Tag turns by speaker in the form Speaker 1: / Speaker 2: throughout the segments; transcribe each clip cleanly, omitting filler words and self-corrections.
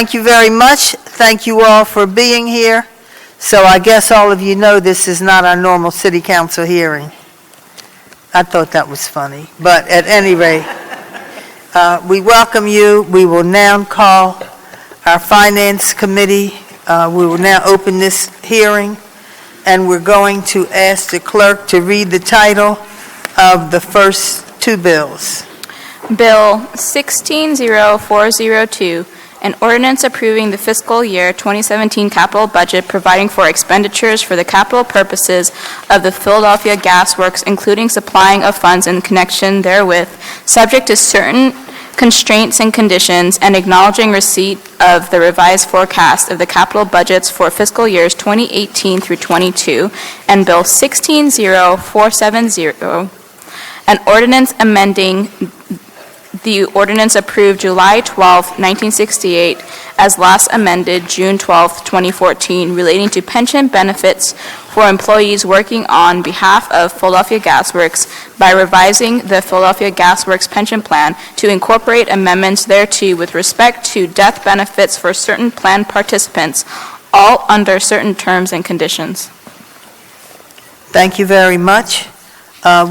Speaker 1: Thank you very much. Thank you all for being here. So I guess all of you know this is not our normal city council hearing. I thought that was funny, but at any rate, we welcome you. We will now call our Finance Committee. We will now open this hearing, and we're going to ask the clerk to read the title of the first two bills.
Speaker 2: Bill 160402, an ordinance approving the fiscal year 2017 capital budget providing for expenditures for the capital purposes of the Philadelphia Gas Works, including supplying of funds in connection therewith, subject to certain constraints and conditions, and acknowledging receipt of the revised forecast of the capital budgets for fiscal years 2018 through 22, and Bill 160470, an ordinance amending the ordinance approved July 12, 1968, as last amended June 12, 2014, relating to pension benefits for employees working on behalf of Philadelphia Gas Works by revising the Philadelphia Gas Works pension plan to incorporate amendments thereto with respect to death benefits for certain plan participants, all under certain terms and conditions.
Speaker 1: Thank you very much.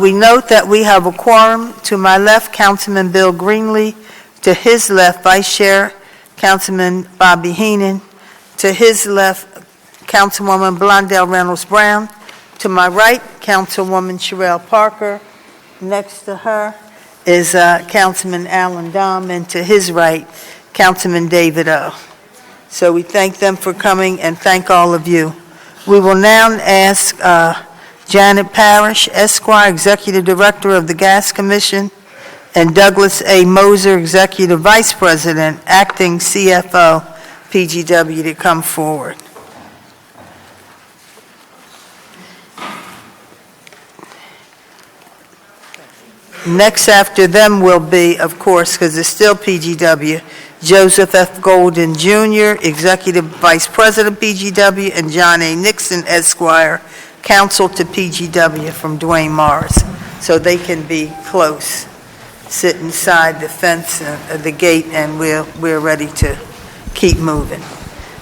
Speaker 1: We note that we have a quorum. To my left, Councilman Bill Greenlee. To his left, Vice Chair Councilman Bobby Heenan. To his left, Councilwoman Blondell Reynolds Brown. To my right, Councilwoman Sherelle Parker. Next to her is Councilman Alan Dom, and to his right, Councilman David O. So we thank them for coming and thank all of you. We will now ask Janet Parrish, Esquire, Executive Director of the Gas Commission, and Douglas A. Moser, Executive Vice President, Acting CFO, PGW, to come forward. Next after them will be, of course, because it's still PGW, Joseph F. Golden Jr., Executive Vice President, PGW, and John A. Nixon, Esquire, Counsel to PGW from Duane Morris, so they can be close, sit inside the fence, the gate, and we're ready to keep moving.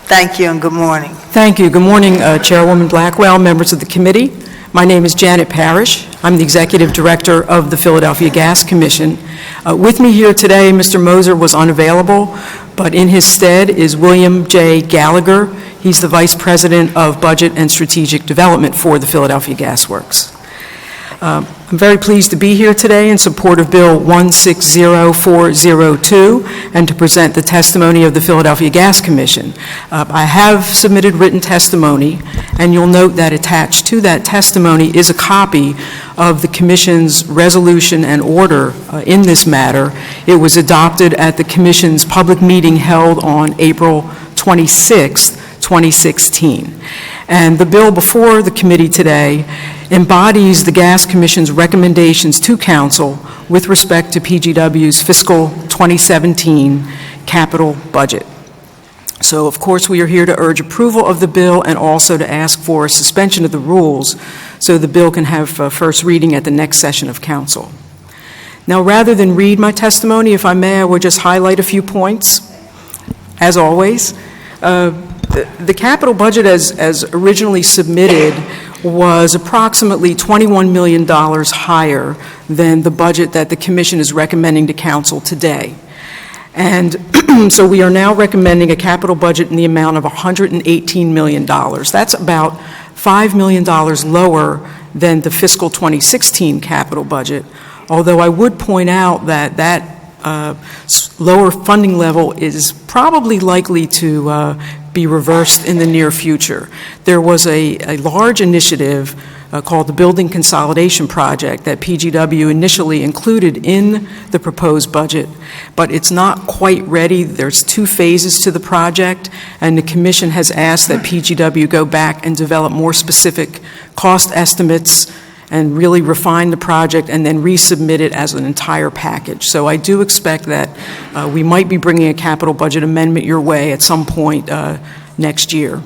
Speaker 1: Thank you and good morning.
Speaker 3: Thank you. Good morning, Chairwoman Blackwell, members of the committee. My name is Janet Parrish. I'm the Executive Director of the Philadelphia Gas Commission. With me here today, Mr. Moser was unavailable, but in his stead is William J. Gallagher. He's the Vice President of Budget and Strategic Development for the Philadelphia Gas Works. I'm very pleased to be here today in support of Bill 160402 and to present the testimony of the Philadelphia Gas Commission. I have submitted written testimony, and you'll note that attached to that testimony is a copy of the Commission's resolution and order in this matter. It was adopted at the Commission's public meeting held on April 26, 2016. And the bill before the committee today embodies the Gas Commission's recommendations to Council with respect to PGW's fiscal 2017 capital budget. So, of course, we are here to urge approval of the bill and also to ask for a suspension of the rules so the bill can have first reading at the next session of Council. Now, rather than read my testimony, if I may, I will just highlight a few points. As always, the capital budget as originally submitted was approximately $21 million higher than the budget that the Commission is recommending to Council today. And so we are now recommending a capital budget in the amount of $118 million. That's about $5 million lower than the fiscal 2016 capital budget, although I would point out that lower funding level is probably likely to be reversed in the near future. There was a large initiative called the Building Consolidation Project that PGW initially included in the proposed budget, but it's not quite ready. There's 2 phases to the project, and the Commission has asked that PGW go back and develop more specific cost estimates and really refine the project and then resubmit it as an entire package. So I do expect that we might be bringing a capital budget amendment your way at some point next year.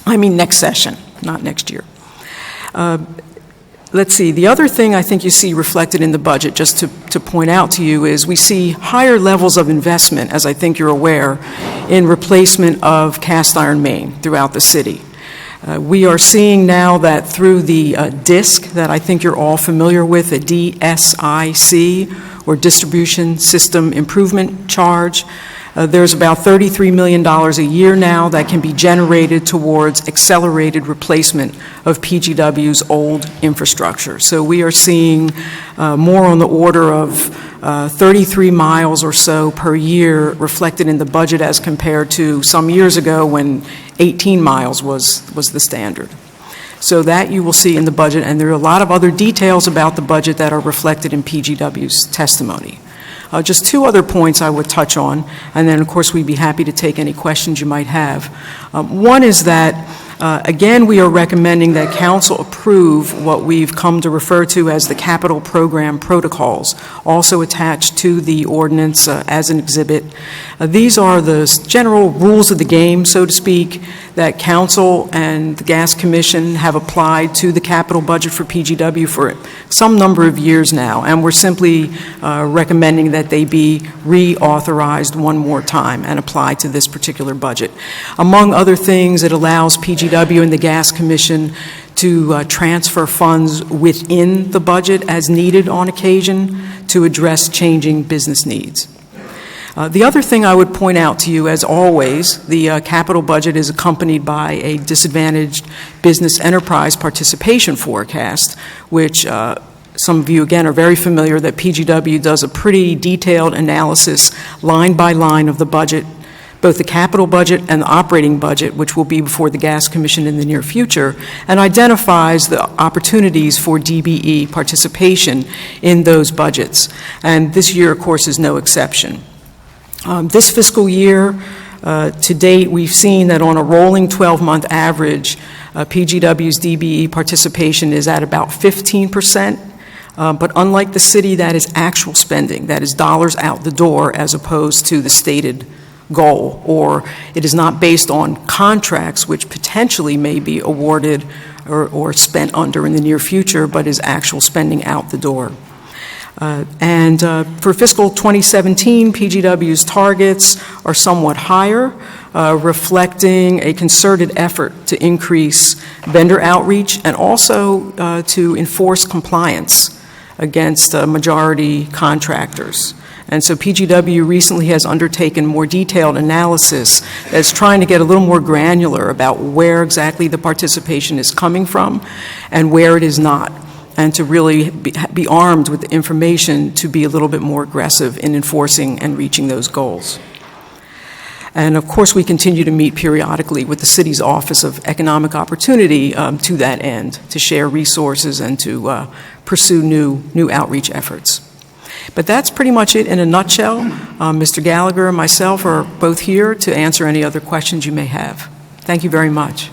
Speaker 3: I mean next session, not next year. Let's see, the other thing I think you see reflected in the budget, just to point out to you, is we see higher levels of investment, as I think you're aware, in replacement of cast iron main throughout the city. We are seeing now that through the DISC that I think you're all familiar with, the DSIC, or Distribution System Improvement Charge, there's about $33 million a year now that can be generated towards accelerated replacement of PGW's old infrastructure. So we are seeing more on the order of 33 miles or so per year reflected in the budget as compared to some years ago when 18 miles was the standard. So that you will see in the budget, and there are a lot of other details about the budget that are reflected in PGW's testimony. Just two other points I would touch on, and then, of course, we'd be happy to take any questions you might have. One is that, again, we are recommending that Council approve what we've come to refer to as the capital program protocols, also attached to the ordinance as an exhibit. These are the general rules of the game, so to speak, that Council and the Gas Commission have applied to the capital budget for PGW for some number of years now, and we're simply recommending that they be reauthorized one more time and applied to this particular budget. Among other things, it allows PGW and the Gas Commission to transfer funds within the budget as needed on occasion to address changing business needs. The other thing I would point out to you, as always, the capital budget is accompanied by a disadvantaged business enterprise participation forecast, which some of you, again, are very familiar that PGW does a pretty detailed analysis line by line of the budget, both the capital budget and the operating budget, which will be before the Gas Commission in the near future, and identifies the opportunities for DBE participation in those budgets. And this year, of course, is no exception. This fiscal year, to date, we've seen that on a rolling 12-month average, PGW's DBE participation is at about 15%, but unlike the city, that is actual spending, that is dollars out the door as opposed to the stated goal, or it is not based on contracts which potentially may be awarded or spent under in the near future, but is actual spending out the door. For fiscal 2017, PGW's targets are somewhat higher, reflecting a concerted effort to increase vendor outreach and also to enforce compliance against majority contractors. And so PGW recently has undertaken more detailed analysis that's trying to get a little more granular about where exactly the participation is coming from and where it is not, and to really be armed with the information to be a little bit more aggressive in enforcing and reaching those goals. And of course, we continue to meet periodically with the city's Office of Economic Opportunity to that end, to share resources and to pursue new outreach efforts. But that's pretty much it in a nutshell. Mr. Gallagher and myself are both here to answer any other questions you may have. Thank you very much.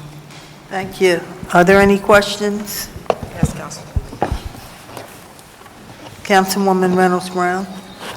Speaker 1: Thank you. Are there any questions?
Speaker 4: Yes, Council.
Speaker 1: Councilwoman Reynolds Brown.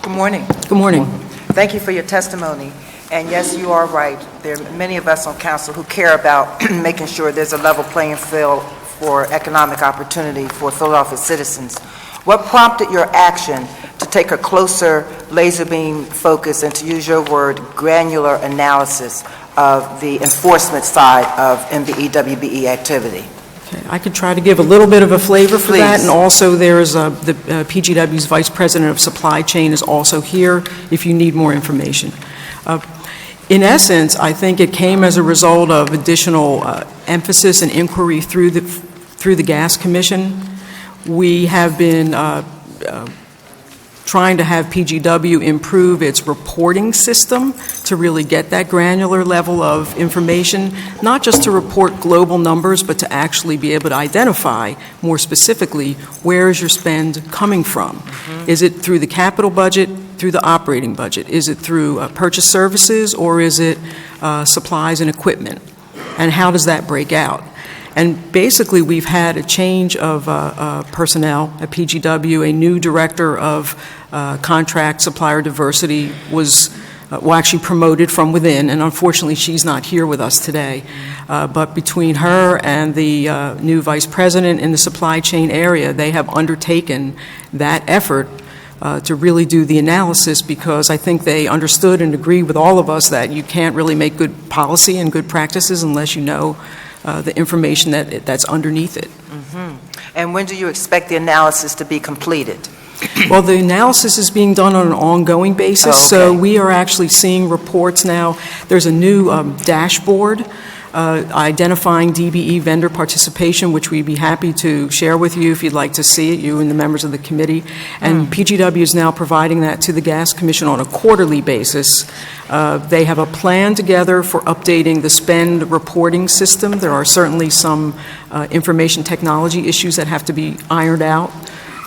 Speaker 4: Good morning.
Speaker 3: Good morning.
Speaker 4: Thank you for your testimony. And yes, you are right. There are many of us on council who care about making sure there's a level playing field for economic opportunity for Philadelphia citizens. What prompted your action to take a closer laser beam focus and, to use your word, granular analysis of the enforcement side of MBE-WBE activity?
Speaker 3: Okay. I could try to give a little bit of a flavor for that,
Speaker 4: Please.
Speaker 3: and also there's the PGW's Vice President of Supply Chain is also here if you need more information. In essence, I think it came as a result of additional emphasis and inquiry through the Gas Commission. We have been trying to have PGW improve its reporting system to really get that granular level of information, not just to report global numbers, but to actually be able to identify more specifically where is your spend coming from. Mm-hmm. Is it through the capital budget, through the operating budget? Is it through purchase services, or is it supplies and equipment? And how does that break out? And basically, we've had a change of personnel at PGW. A new director of contract supplier diversity was well, actually promoted from within, and unfortunately, she's not here with us today. But between her and the new vice president in the supply chain area, they have undertaken that effort to really do the analysis, because I think they understood and agree with all of us that you can't really make good policy and good practices unless you know the information that's underneath it.
Speaker 4: And when do you expect the analysis to be completed?
Speaker 3: Well, the analysis is being done on an ongoing basis, so we are actually seeing reports now. There's a new dashboard identifying DBE vendor participation, which we'd be happy to share with you if you'd like to see it, you and the members of the committee. And PGW is now providing that to the Gas Commission on a quarterly basis. They have a plan together for updating the spend reporting system. There are certainly some information technology issues that have to be ironed out,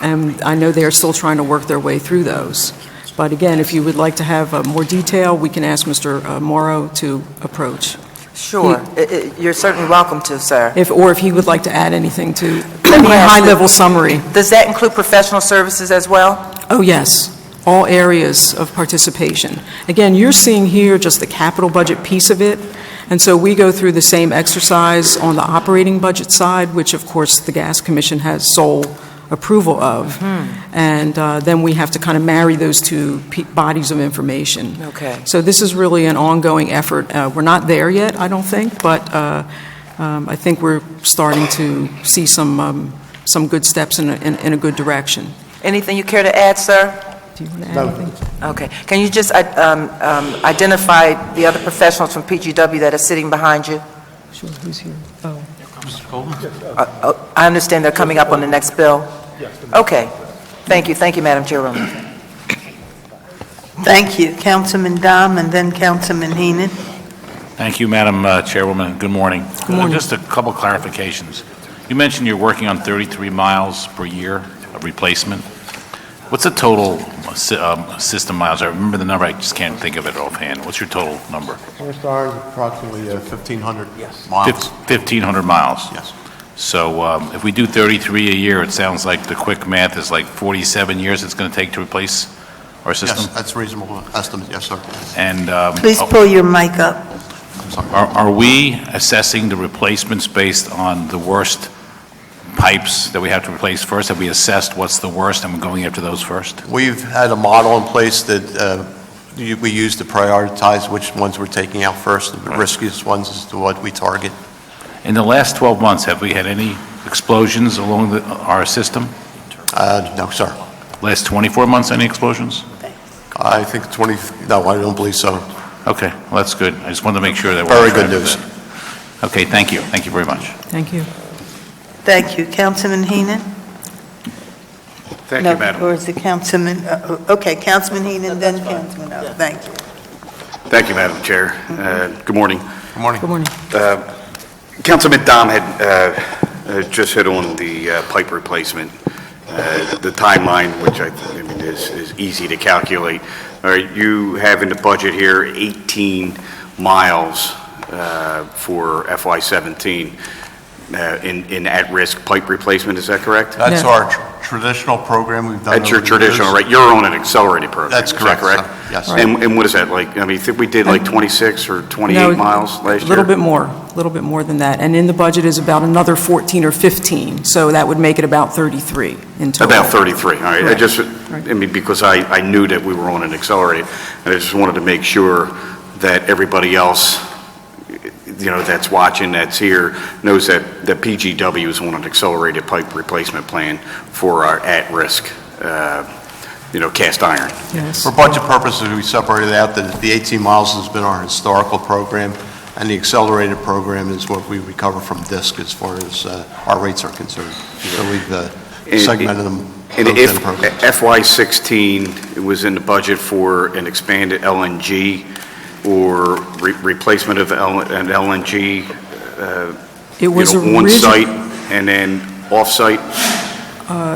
Speaker 3: and I know they are still trying to work their way through those. But again, if you would like to have more detail, we can ask Mr. Morrow to approach.
Speaker 4: Sure. You're certainly welcome to, sir.
Speaker 3: Or if he would like to add anything to
Speaker 4: Let me
Speaker 3: my
Speaker 4: ask you,
Speaker 3: high-level summary.
Speaker 4: Does that include professional services as well?
Speaker 3: Oh, yes, all areas of participation. Again, you're seeing here just the capital budget piece of it, and so we go through the same exercise on the operating budget side, which of course the Gas Commission has sole approval of, and then we have to kind of marry those two bodies of information.
Speaker 4: Okay.
Speaker 3: So this is really an ongoing effort. We're not there yet, I don't think, but I think we're starting to see some good steps in a good direction.
Speaker 4: Anything you care to add, sir?
Speaker 3: Do you want to add anything?
Speaker 4: Okay. Can you just identify the other professionals from PGW that are sitting behind you?
Speaker 3: Sure, who's here? Oh.
Speaker 4: I understand they're coming up on the next bill? Okay. Thank you. Thank you, Madam Chairwoman.
Speaker 1: Thank you. Councilman Dom and then Councilman Heenan.
Speaker 5: Thank you, Madam Chairwoman. Good morning.
Speaker 3: Good morning.
Speaker 5: Just a couple clarifications. You mentioned you're working on 33 miles per year of replacement. What's the total system miles? I remember the number, I just can't think of it offhand. What's your total number?
Speaker 6: We're starting approximately 1,500 miles.
Speaker 5: 1,500 miles.
Speaker 6: Yes.
Speaker 5: So if we do 33 a year, it sounds like the quick math is like 47 years it's going to take to replace our system?
Speaker 6: Yes, that's a reasonable estimate, yes, sir.
Speaker 5: And
Speaker 1: Please pull your mic up.
Speaker 6: I'm sorry.
Speaker 5: are we assessing the replacements based on the worst pipes that we have to replace first? Have we assessed what's the worst and we're going after those first?
Speaker 6: We've had a model in place that we use to prioritize which ones we're taking out first. The riskiest ones is to what we target.
Speaker 5: In the last 12 months, have we had any explosions along our system?
Speaker 6: No, sir.
Speaker 5: Last 24 months, any explosions?
Speaker 6: I think no, I don't believe so.
Speaker 5: Okay, well, that's good. I just wanted to make sure that we're
Speaker 6: Very
Speaker 5: on track
Speaker 6: good
Speaker 5: with
Speaker 6: news.
Speaker 5: that. Okay, thank you. Thank you very much.
Speaker 3: Thank you.
Speaker 1: Thank you. Councilman Heenan?
Speaker 5: Thank
Speaker 1: No,
Speaker 5: you, Madam.
Speaker 1: or is it Councilman, okay, Councilman Heenan, then Councilman, thank you.
Speaker 7: Thank you, Madam Chair. Good morning.
Speaker 6: Good morning.
Speaker 3: Good morning.
Speaker 7: Councilman Dom had just hit on the pipe replacement, the timeline, which I mean is easy to calculate. All right, you have in the budget here 18 miles for FY17 in at-risk pipe replacement. Is that correct?
Speaker 6: That's
Speaker 3: No.
Speaker 6: our traditional program we've done.
Speaker 7: That's your
Speaker 6: over the
Speaker 7: traditional,
Speaker 6: years.
Speaker 7: right? You're on an accelerated program.
Speaker 6: That's
Speaker 7: is
Speaker 6: correct,
Speaker 7: that correct?
Speaker 6: sir. Yes.
Speaker 3: Right.
Speaker 7: And what is that like? I mean, I think we did like 26 or 28 miles last year?
Speaker 3: A little bit more than that. And in the budget is about another 14 or 15, so that would make it about 33 in total.
Speaker 7: About 33, all right.
Speaker 3: Right.
Speaker 7: I mean, because I knew that we were on an accelerated, and I just wanted to make sure that everybody else, you know, that's watching, that's here, knows that PGW is on an accelerated pipe replacement plan for our at-risk, cast iron.
Speaker 3: Yes.
Speaker 6: For budget purposes, we separated out that the 18 miles has been our historical program, and the accelerated program is what we recover from DISC as far as our rates are concerned. So we've segmented them
Speaker 7: And
Speaker 6: both
Speaker 7: if
Speaker 6: in programs.
Speaker 7: FY16, it was in the budget for an expanded LNG or replacement of an LNG,
Speaker 3: It was
Speaker 7: on-site and then off-site?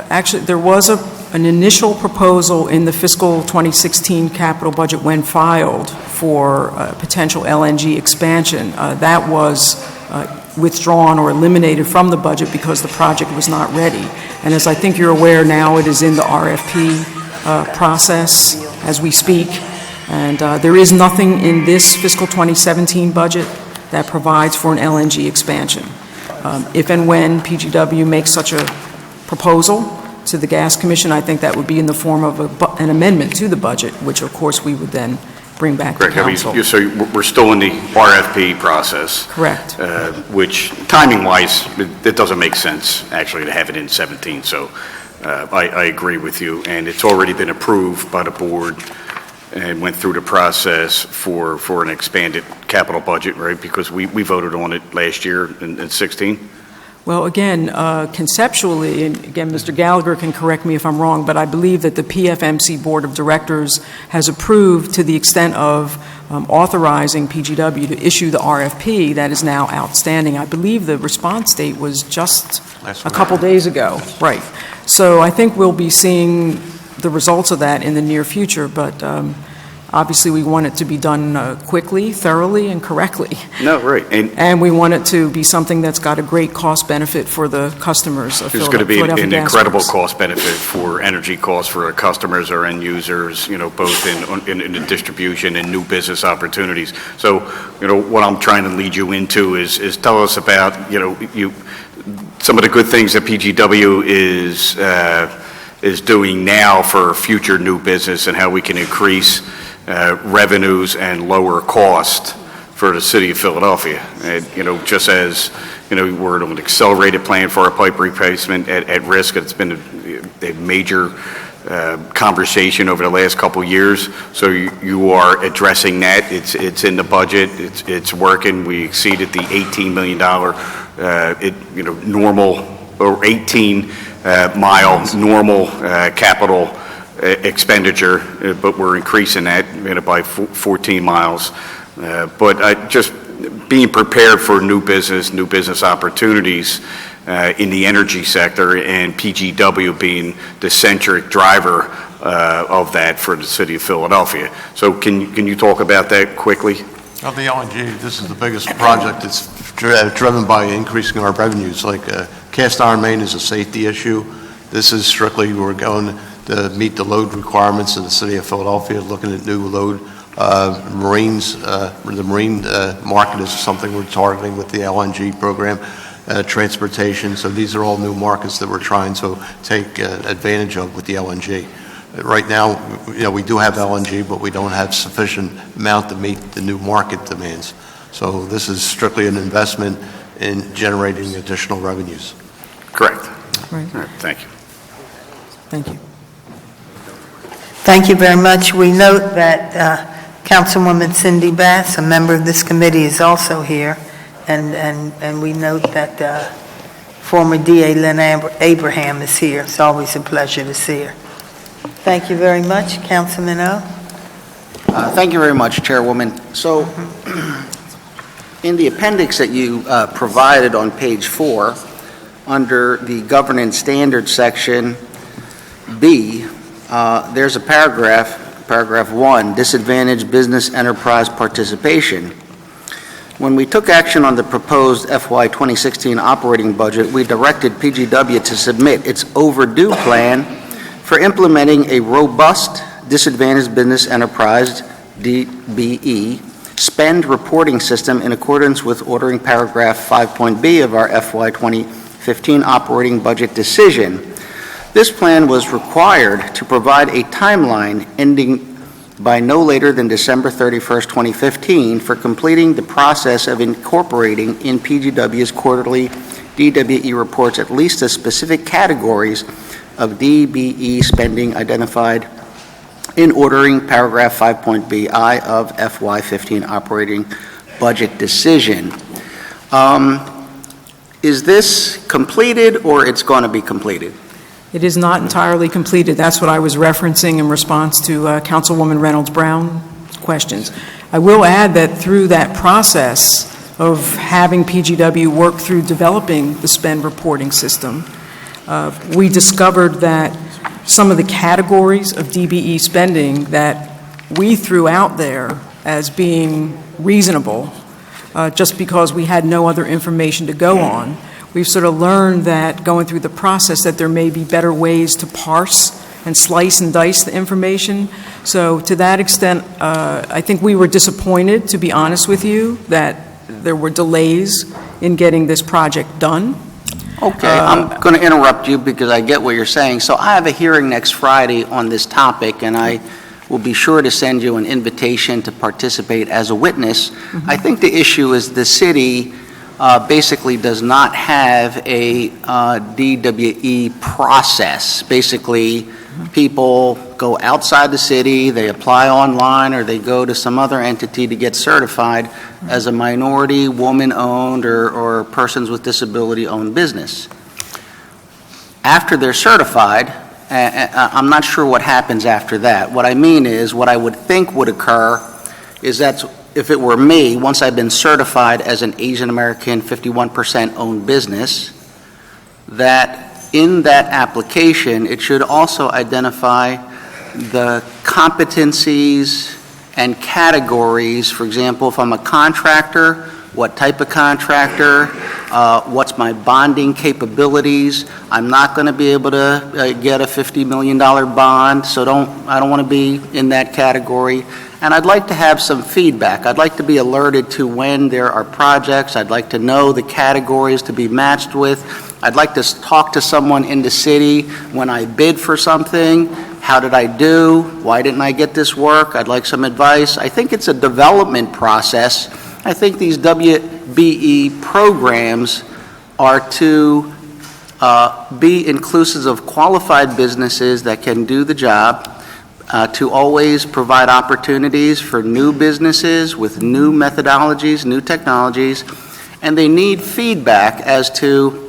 Speaker 3: Actually, there was an initial proposal in the fiscal 2016 capital budget when filed for potential LNG expansion. That was withdrawn or eliminated from the budget because the project was not ready. And as I think you're aware now, it is in the RFP process as we speak. And there is nothing in this fiscal 2017 budget that provides for an LNG expansion. If and when PGW makes such a proposal to the Gas Commission, I think that would be in the form of an amendment to the budget, which of course we would then bring back to
Speaker 7: Correct.
Speaker 3: council.
Speaker 7: So we're still in the RFP process.
Speaker 3: Correct.
Speaker 7: Which, timing-wise, it doesn't make sense, actually, to have it in 17. So I agree with you, and it's already been approved by the board and went through the process for an expanded capital budget, right? Because we voted on it last year in 16.
Speaker 3: Well, again, conceptually, and again, Mr. Gallagher can correct me if I'm wrong, but I believe that the PFMC Board of Directors has approved to the extent of authorizing PGW to issue the RFP that is now outstanding. I believe the response date was just a couple days ago. Right. So I think we'll be seeing the results of that in the near future, but obviously we want it to be done quickly, thoroughly, and correctly.
Speaker 7: No, right.
Speaker 3: And we want it to be something that's got a great cost benefit for the customers of
Speaker 7: There's going to be
Speaker 3: Philadelphia
Speaker 7: an
Speaker 3: Gas
Speaker 7: incredible
Speaker 3: Works.
Speaker 7: cost benefit for energy costs for our customers, our end users, both in the distribution and new business opportunities. So, what I'm trying to lead you into is tell us about, some of the good things that PGW is doing now for future new business and how we can increase revenues and lower cost for the city of Philadelphia. And, just as, we're on an accelerated plan for our pipe replacement at risk. It's been a major conversation over the last couple of years. So you are addressing that. It's in the budget. It's working. We exceeded the $18 million, normal, or 18 mile normal capital expenditure, but we're increasing that by 14 miles. But just being prepared for new business opportunities in the energy sector, and PGW being the centric driver of that for the city of Philadelphia. So can you talk about that quickly?
Speaker 6: Of the LNG, this is the biggest project that's driven by increasing our revenues. Like cast iron main is a safety issue. This is strictly, we're going to meet the load requirements of the city of Philadelphia, looking at new load. The marine market is something we're targeting with the LNG program. Transportation, so these are all new markets that we're trying to take advantage of with the LNG. Right now, we do have LNG, but we don't have sufficient amount to meet the new market demands. So this is strictly an investment in generating additional revenues.
Speaker 7: Correct.
Speaker 3: Right.
Speaker 7: All right, thank you.
Speaker 3: Thank you.
Speaker 1: Thank you very much. We note that Councilwoman Cindy Bass, a member of this committee, is also here, and we note that former DA Lynn Abraham is here. It's always a pleasure to see her. Thank you very much. Councilman O.
Speaker 8: Thank you very much, Chairwoman. So, in the appendix that you provided on page 4, under the governance standards section B, there's a paragraph 1, disadvantaged business enterprise participation. When we took action on the proposed FY 2016 operating budget, we directed PGW to submit its overdue plan for implementing a robust disadvantaged business enterprise, DBE, spend reporting system in accordance with ordering paragraph 5.b of our FY 2015 operating budget decision. This plan was required to provide a timeline ending by no later than December 31st, 2015 for completing the process of incorporating in PGW's quarterly DWE reports at least the specific categories of DBE spending identified in ordering paragraph 5.bi of FY15 operating budget decision. Is this completed, or it's going to be completed?
Speaker 3: It is not entirely completed. That's what I was referencing in response to Councilwoman Reynolds Brown's questions. I will add that through that process of having PGW work through developing the spend reporting system, we discovered that some of the categories of DBE spending that we threw out there as being reasonable, just because we had no other information to go on, we've sort of learned that going through the process that there may be better ways to parse and slice and dice the information. So to that extent, I think we were disappointed, to be honest with you, that there were delays in getting this project done.
Speaker 8: Okay, I'm going to interrupt you because I get what you're saying. So I have a hearing next Friday on this topic, and I will be sure to send you an invitation to participate as a witness. I think the issue is the city basically does not have a DWE process. Basically, people go outside the city, they apply online, or they go to some other entity to get certified as a minority, woman-owned, or persons with disability-owned business. After they're certified, I'm not sure what happens after that. What I mean is, what I would think would occur is that if it were me, once I've been certified as an Asian American 51% owned business, that in that application, it should also identify the competencies and categories. For example, if I'm a contractor, what type of contractor, what's my bonding capabilities. I'm not going to be able to get a $50 million bond, so I don't want to be in that category. And I'd like to have some feedback. I'd like to be alerted to when there are projects. I'd like to know the categories to be matched with. I'd like to talk to someone in the city when I bid for something. How did I do? Why didn't I get this work? I'd like some advice. I think it's a development process. I think these WBE programs are to be inclusive of qualified businesses that can do the job, to always provide opportunities for new businesses with new methodologies, new technologies, and they need feedback as to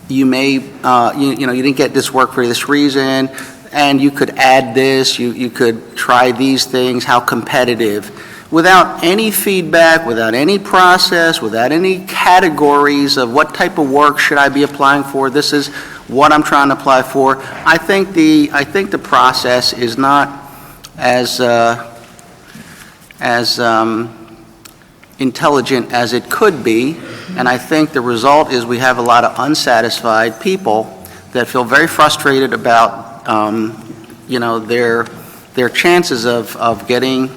Speaker 8: you may, you didn't get this work for this reason, and you could add this, you could try these things, how competitive. Without any feedback, without any process, without any categories of what type of work should I be applying for, this is what I'm trying to apply for. I think the process is not as intelligent as it could be, and I think the result is we have a lot of unsatisfied people that feel very frustrated about their chances of getting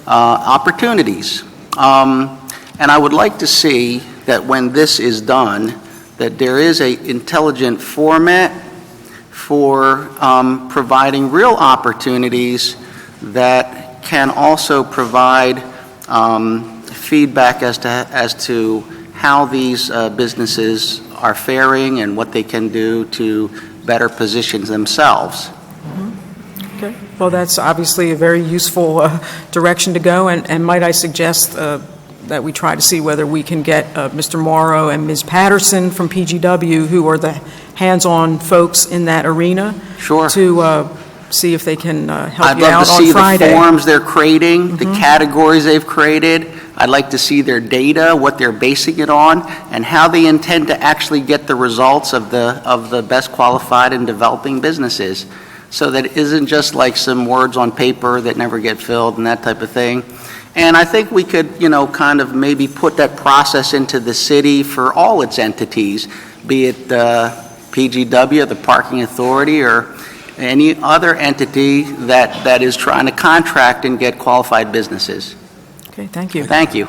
Speaker 8: opportunities. And I would like to see that when this is done, that there is an intelligent format for providing real opportunities that can also provide feedback as to how these businesses are faring and what they can do to better position themselves.
Speaker 3: Okay. Well, that's obviously a very useful direction to go, and might I suggest that we try to see whether we can get Mr. Morrow and Ms. Patterson from PGW, who are the hands-on folks in that arena,
Speaker 8: Sure.
Speaker 3: to see if they can help
Speaker 8: I'd
Speaker 3: you out on
Speaker 8: love to see
Speaker 3: Friday.
Speaker 8: the forms they're creating, the categories they've created. I'd like to see their data, what they're basing it on, and how they intend to actually get the results of the best qualified and developing businesses, so that it isn't just like some words on paper that never get filled and that type of thing. And I think we could, kind of maybe put that process into the city for all its entities, be it PGW, the Parking Authority, or any other entity that is trying to contract and get qualified businesses.
Speaker 3: Okay, thank you.
Speaker 8: Thank you.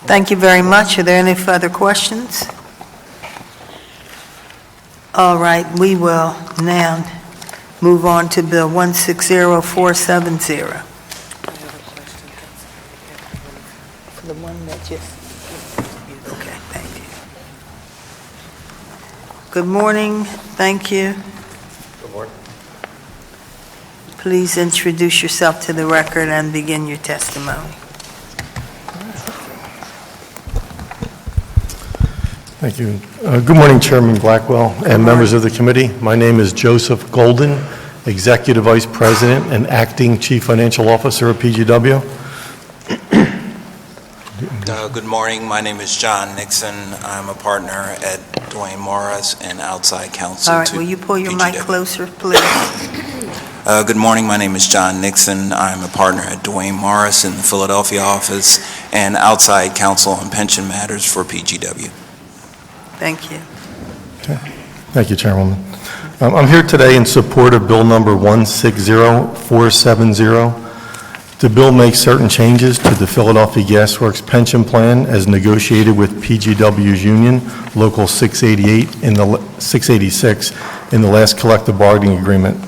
Speaker 1: Thank you very much. Are there any further questions? All right, we will now move on to Bill 160470. The one that just, okay, thank you. Good morning, thank you.
Speaker 9: Good morning.
Speaker 1: Please introduce yourself to the record and begin your testimony.
Speaker 9: Thank you. Good morning, Chairman Blackwell and members of the committee. My name is Joseph Golden, Executive Vice President and Acting Chief Financial Officer of PGW.
Speaker 10: Good morning. My name is John Nixon. I'm a partner at Dwayne Morris and outside counsel
Speaker 1: All right,
Speaker 10: to
Speaker 1: will you pull your mic
Speaker 10: PGW.
Speaker 1: closer, please?
Speaker 10: Good morning. My name is John Nixon. I'm a partner at Dwayne Morris in the Philadelphia office and outside counsel on pension matters for PGW.
Speaker 1: Thank you.
Speaker 9: Thank you, Chairwoman. I'm here today in support of Bill Number 160470. The bill makes certain changes to the Philadelphia Gas Works pension plan as negotiated with PGW's union, Local 686, in the last collective bargaining agreement.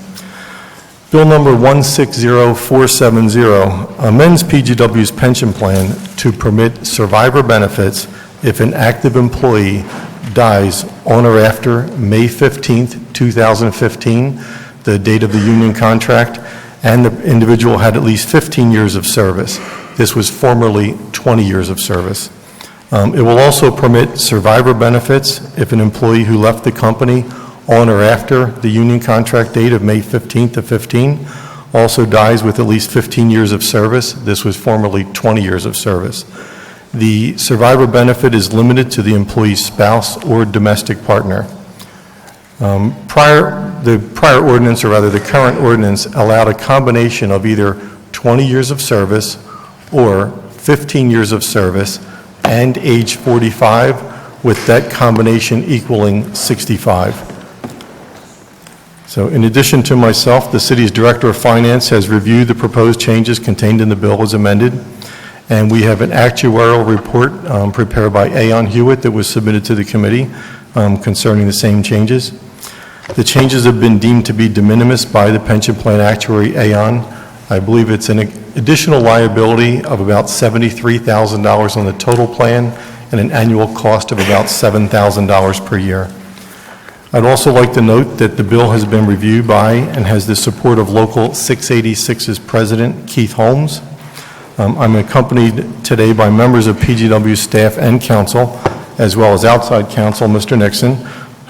Speaker 9: Bill Number 160470 amends PGW's pension plan to permit survivor benefits if an active employee dies on or after May 15th, 2015, the date of the union contract, and the individual had at least 15 years of service. This was formerly 20 years of service. It will also permit survivor benefits if an employee who left the company on or after the union contract date of May 15th of 15 also dies with at least 15 years of service. This was formerly 20 years of service. The survivor benefit is limited to the employee's spouse or domestic partner. The prior ordinance, or rather the current ordinance, allowed a combination of either 20 years of service or 15 years of service and age 45, with that combination equaling 65. So in addition to myself, the city's Director of Finance has reviewed the proposed changes contained in the bill as amended, and we have an actuarial report prepared by Aon Hewitt that was submitted to the committee concerning the same changes. The changes have been deemed to be de minimis by the pension plan actuary, Aon. I believe it's an additional liability of about $73,000 on the total plan and an annual cost of about $7,000 per year. I'd also like to note that the bill has been reviewed by and has the support of Local 686's President, Keith Holmes. I'm accompanied today by members of PGW staff and council, as well as outside counsel, Mr. Nixon.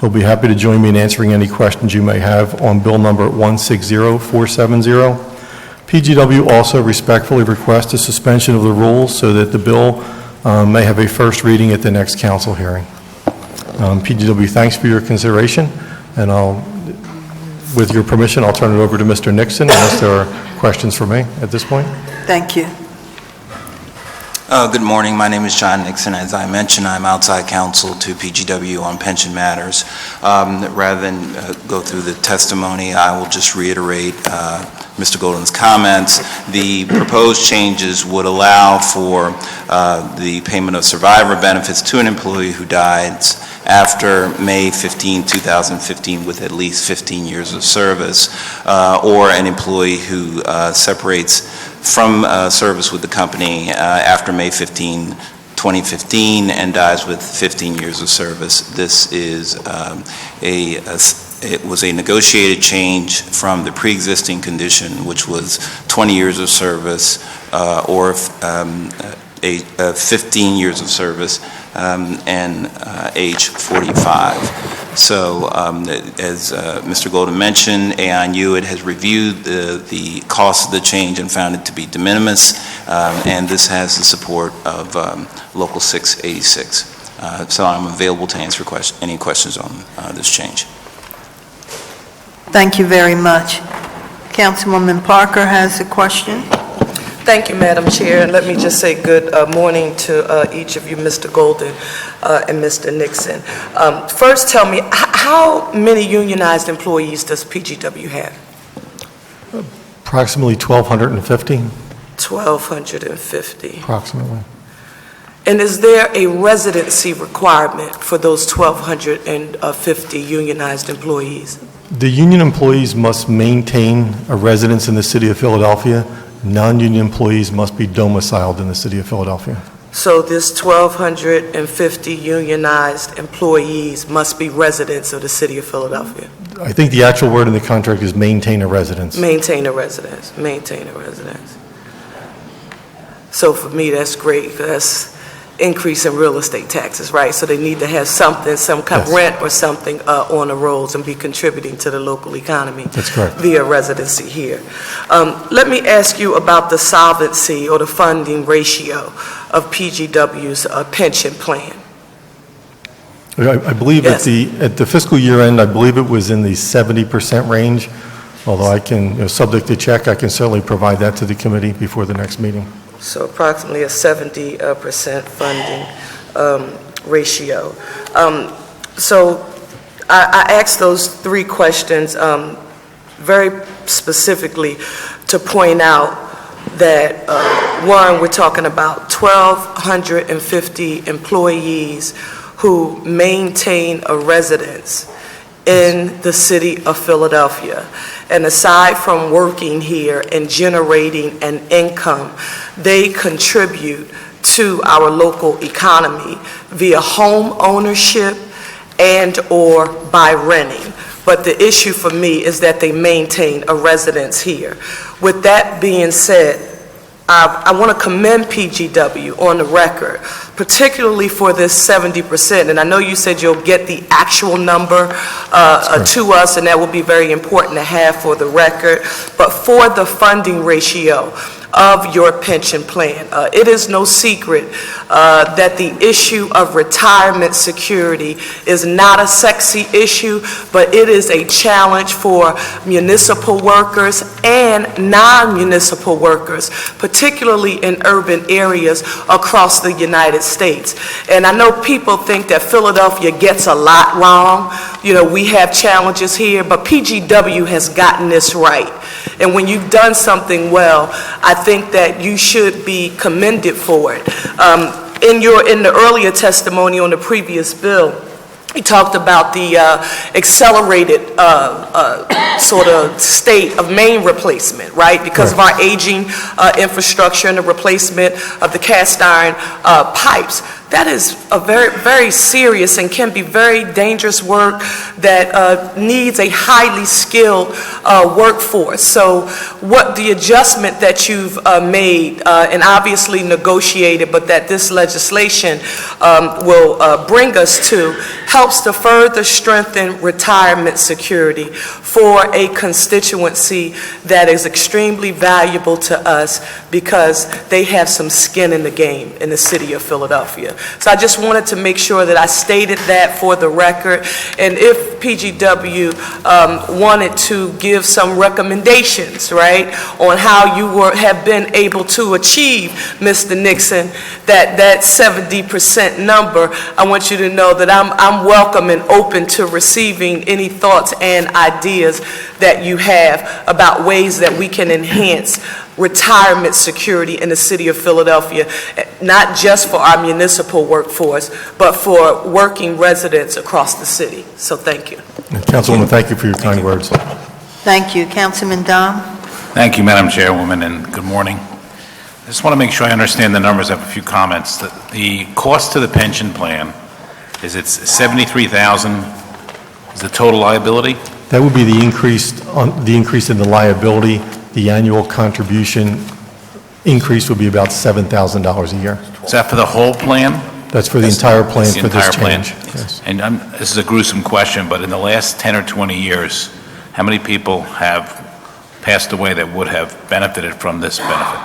Speaker 9: He'll be happy to join me in answering any questions you may have on Bill Number 160470. PGW also respectfully requests a suspension of the rules so that the bill may have a first reading at the next council hearing. PGW thanks for your consideration, and with your permission, I'll turn it over to Mr. Nixon unless there are questions for me at this point.
Speaker 1: Thank you.
Speaker 10: Good morning. My name is John Nixon. As I mentioned, I'm outside counsel to PGW on pension matters. Rather than go through the testimony, I will just reiterate Mr. Golden's comments. The proposed changes would allow for the payment of survivor benefits to an employee who dies after May 15, 2015 with at least 15 years of service, or an employee who separates from service with the company after May 15, 2015 and dies with 15 years of service. This is it was a negotiated change from the pre-existing condition, which was 20 years of service or 15 years of service and age 45. So as Mr. Golden mentioned, Aon Hewitt has reviewed the cost of the change and found it to be de minimis, and this has the support of Local 686. So I'm available to answer any questions on this change.
Speaker 1: Thank you very much. Councilwoman Parker has a question.
Speaker 11: Thank you, Madam Chair, and let me just say good morning to each of you, Mr. Golden and Mr. Nixon. First, tell me, how many unionized employees does PGW have?
Speaker 9: Approximately 1,250.
Speaker 11: 1,250.
Speaker 9: Approximately.
Speaker 11: And is there a residency requirement for those 1,250 unionized employees?
Speaker 9: The union employees must maintain a residence in the city of Philadelphia. Non-union employees must be domiciled in the city of Philadelphia.
Speaker 11: So this 1,250 unionized employees must be residents of the city of Philadelphia?
Speaker 9: I think the actual word in the contract is maintain a residence.
Speaker 11: Maintain a residence, maintain a residence. So for me, that's great, because that's increase in real estate taxes, right? So they need to have something, some kind of rent or something on the rolls and be contributing to the local economy.
Speaker 9: That's correct.
Speaker 11: Via residency here. Let me ask you about the solvency or the funding ratio of PGW's pension plan.
Speaker 9: I believe
Speaker 11: Yes.
Speaker 9: at the fiscal year end, I believe it was in the 70% range, although I can, subject to check, I can certainly provide that to the committee before the next meeting.
Speaker 11: So approximately a 70% funding ratio. So I asked those 3 questions very specifically to point out that, one, we're talking about 1,250 employees who maintain a residence in the city of Philadelphia. And aside from working here and generating an income, they contribute to our local economy via home ownership and or by renting. But the issue for me is that they maintain a residence here. With that being said, I want to commend PGW on the record, particularly for this 70%. And I know you said you'll get the actual number to us, and that will be very important to have for the record. But for the funding ratio of your pension plan, it is no secret that the issue of retirement security is not a sexy issue, but it is a challenge for municipal workers and non-municipal workers, particularly in urban areas across the United States. And I know people think that Philadelphia gets a lot wrong. You know, we have challenges here, but PGW has gotten this right. And when you've done something well, I think that you should be commended for it. In the earlier testimony on the previous bill, you talked about the accelerated sort of state of main replacement, right? Because of our aging infrastructure and the replacement of the cast iron pipes. That is a very, very serious and can be very dangerous work that needs a highly skilled workforce. So what the adjustment that you've made and obviously negotiated, but that this legislation will bring us to, helps to further strengthen retirement security for a constituency that is extremely valuable to us because they have some skin in the game in the city of Philadelphia. So I just wanted to make sure that I stated that for the record. And if PGW wanted to give some recommendations, right, on how you have been able to achieve, Mr. Nixon, that 70% number, I want you to know that I'm welcome and open to receiving any thoughts and ideas that you have about ways that we can enhance retirement security in the city of Philadelphia, not just for our municipal workforce, but for working residents across the city. So thank you.
Speaker 9: Councilwoman, thank you for your kind words.
Speaker 1: Thank you. Councilman Dom?
Speaker 5: Thank you, Madam Chairwoman, and good morning. I just want to make sure I understand the numbers. I have a few comments. The cost to the pension plan is it's $73,000 is the total liability?
Speaker 9: That would be the increase in the liability. The annual contribution increase would be about $7,000 a year.
Speaker 5: Is that for the whole plan?
Speaker 9: That's for the entire plan
Speaker 5: The
Speaker 9: for this
Speaker 5: entire plan.
Speaker 9: change. Yes.
Speaker 5: And this is a gruesome question, but in the last 10 or 20 years, how many people have passed away that would have benefited from this benefit?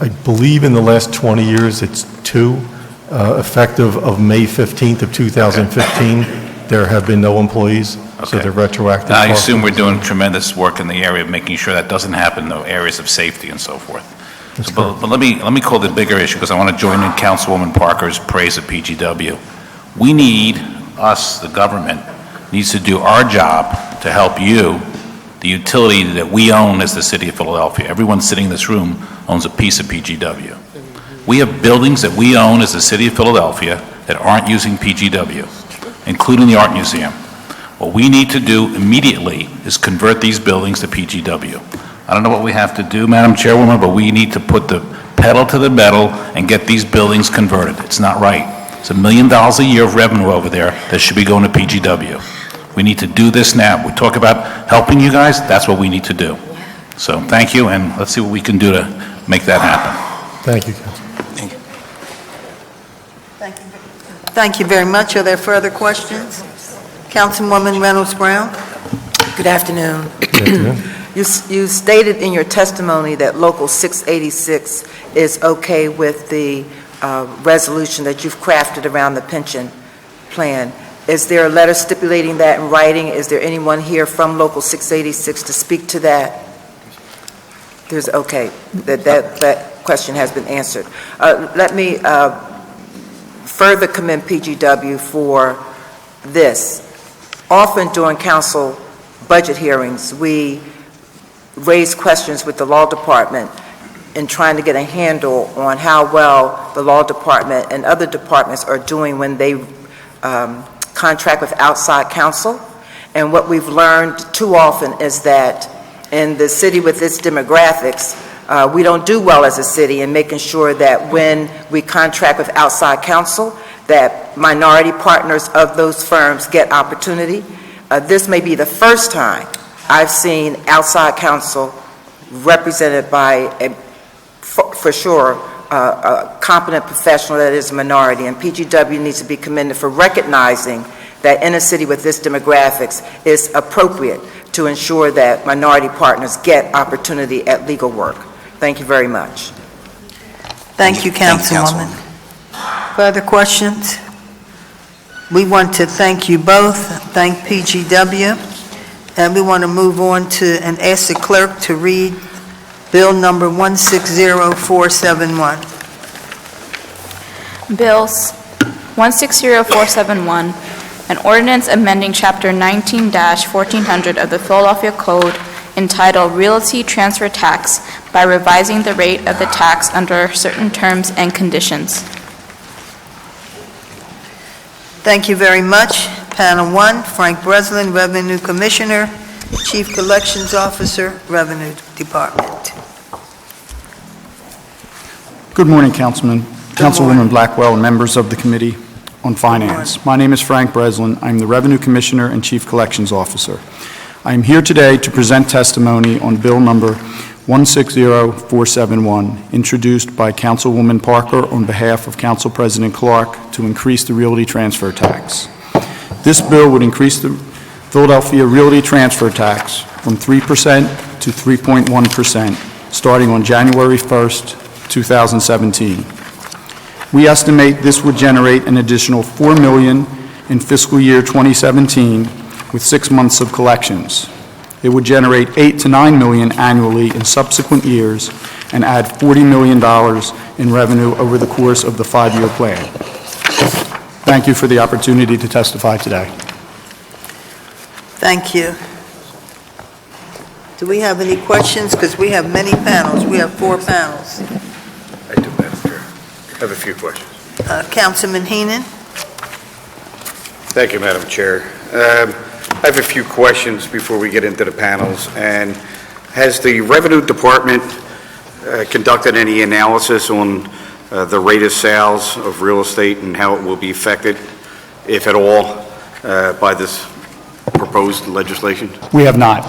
Speaker 9: I believe in the last 20 years, it's 2. Effective of May 15th of 2015, there have been no employees, so they're retroactive.
Speaker 5: Now, I assume we're doing tremendous work in the area of making sure that doesn't happen in the areas of safety and so forth. But let me call the bigger issue, because I want to join in Councilwoman Parker's praise of PGW. We need, us, the government, needs to do our job to help you, the utility that we own as the city of Philadelphia. Everyone sitting in this room owns a piece of PGW. We have buildings that we own as the city of Philadelphia that aren't using PGW, including the Art Museum. What we need to do immediately is convert these buildings to PGW. I don't know what we have to do, Madam Chairwoman, but we need to put the pedal to the metal and get these buildings converted. It's not right. It's $1 million a year of revenue over there that should be going to PGW. We need to do this now. We talk about helping you guys, that's what we need to do. So thank you, and let's see what we can do to make that happen.
Speaker 9: Thank you, Councilman.
Speaker 1: Thank you very much. Are there further questions? Councilwoman Reynolds Brown?
Speaker 4: Good afternoon.
Speaker 9: Good afternoon.
Speaker 4: You stated in your testimony that Local 686 is okay with the resolution that you've crafted around the pension plan. Is there a letter stipulating that in writing? Is there anyone here from Local 686 to speak to that? There's, okay, that question has been answered. Let me further commend PGW for this. often during council budget hearings, we raise questions with the law department in trying to get a handle on how well the law department and other departments are doing when they contract with outside counsel. And what we've learned too often is that in the city with its demographics, we don't do well as a city in making sure that when we contract with outside counsel, that minority partners of those firms get opportunity. This may be the first time I've seen outside counsel represented by for sure, a competent professional that is a minority, and PGW needs to be commended for recognizing that in a city with this demographics is appropriate to ensure that minority partners get opportunity at legal work. Thank you very much.
Speaker 1: Thank you, Councilwoman. Further questions? We want to thank you both, thank PGW, and we want to move on to and ask the clerk to read Bill number 160471.
Speaker 2: Bills 160471, an ordinance amending Chapter 19-1400 of the Philadelphia Code entitled Realty Transfer Tax by revising the rate of the tax under certain terms and conditions.
Speaker 1: Thank you very much. Panel 1, Frank Breslin, Revenue Commissioner, Chief Collections Officer, Revenue Department.
Speaker 12: Good morning, Councilwoman Blackwell, and members of the Committee on Finance. My name is Frank Breslin. I'm the Revenue Commissioner and Chief Collections Officer. I am here today to present testimony on Bill number 160471, introduced by Councilwoman Parker on behalf of Council President Clark to increase the realty transfer tax. This bill would increase the Philadelphia realty transfer tax from 3% to 3.1%, starting on January 1st, 2017. We estimate this would generate an additional $4 million in fiscal year 2017 with 6 months of collections. It would generate $8 to $9 million annually in subsequent years and add $40 million in revenue over the course of the 5-year plan. Thank you for the opportunity to testify today.
Speaker 1: Thank you. Do we have any questions? Because we have many panels. We have 4 panels.
Speaker 7: I do, Madam Chair. I have a few questions.
Speaker 1: Councilman Heenan?
Speaker 7: Thank you, Madam Chair. I have a few questions before we get into the panels. And has the Revenue Department conducted any analysis on the rate of sales of real estate and how it will be affected, if at all, by this proposed legislation?
Speaker 12: We have not.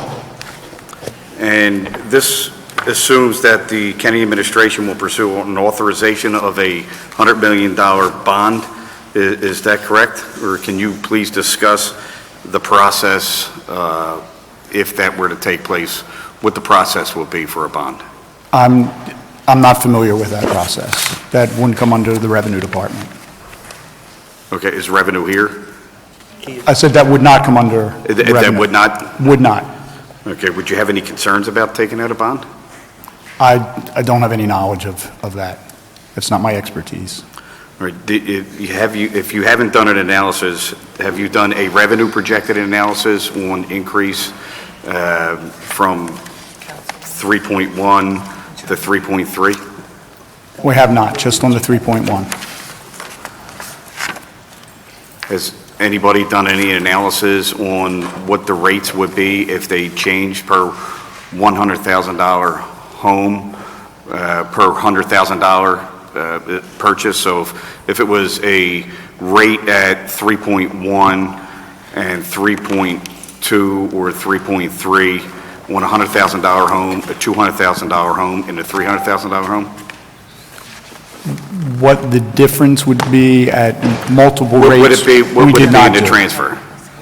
Speaker 7: And this assumes that the county administration will pursue an authorization of a $100 million bond. Is that correct? Or can you please discuss the process, if that were to take place, what the process will be for a bond?
Speaker 12: I'm not familiar with that process. That wouldn't come under the Revenue Department.
Speaker 7: Okay, is revenue here?
Speaker 12: I said that would not come under
Speaker 7: That
Speaker 12: revenue.
Speaker 7: would not?
Speaker 12: Would not.
Speaker 7: Okay, would you have any concerns about taking out a bond?
Speaker 12: I don't have any knowledge of that. It's not my expertise.
Speaker 7: All right, if you haven't done an analysis, have you done a revenue projected analysis on increase from 3.1 to 3.3?
Speaker 12: We have not, just on the 3.1.
Speaker 7: Has anybody done any analysis on what the rates would be if they changed per $100,000 home, per $100,000 purchase? So if it was a rate at 3.1 and 3.2 or 3.3 on a $100,000 home, a $200,000 home, and a $300,000 home?
Speaker 12: What the difference would be at multiple rates,
Speaker 7: What would it be in the
Speaker 12: do.
Speaker 7: transfer?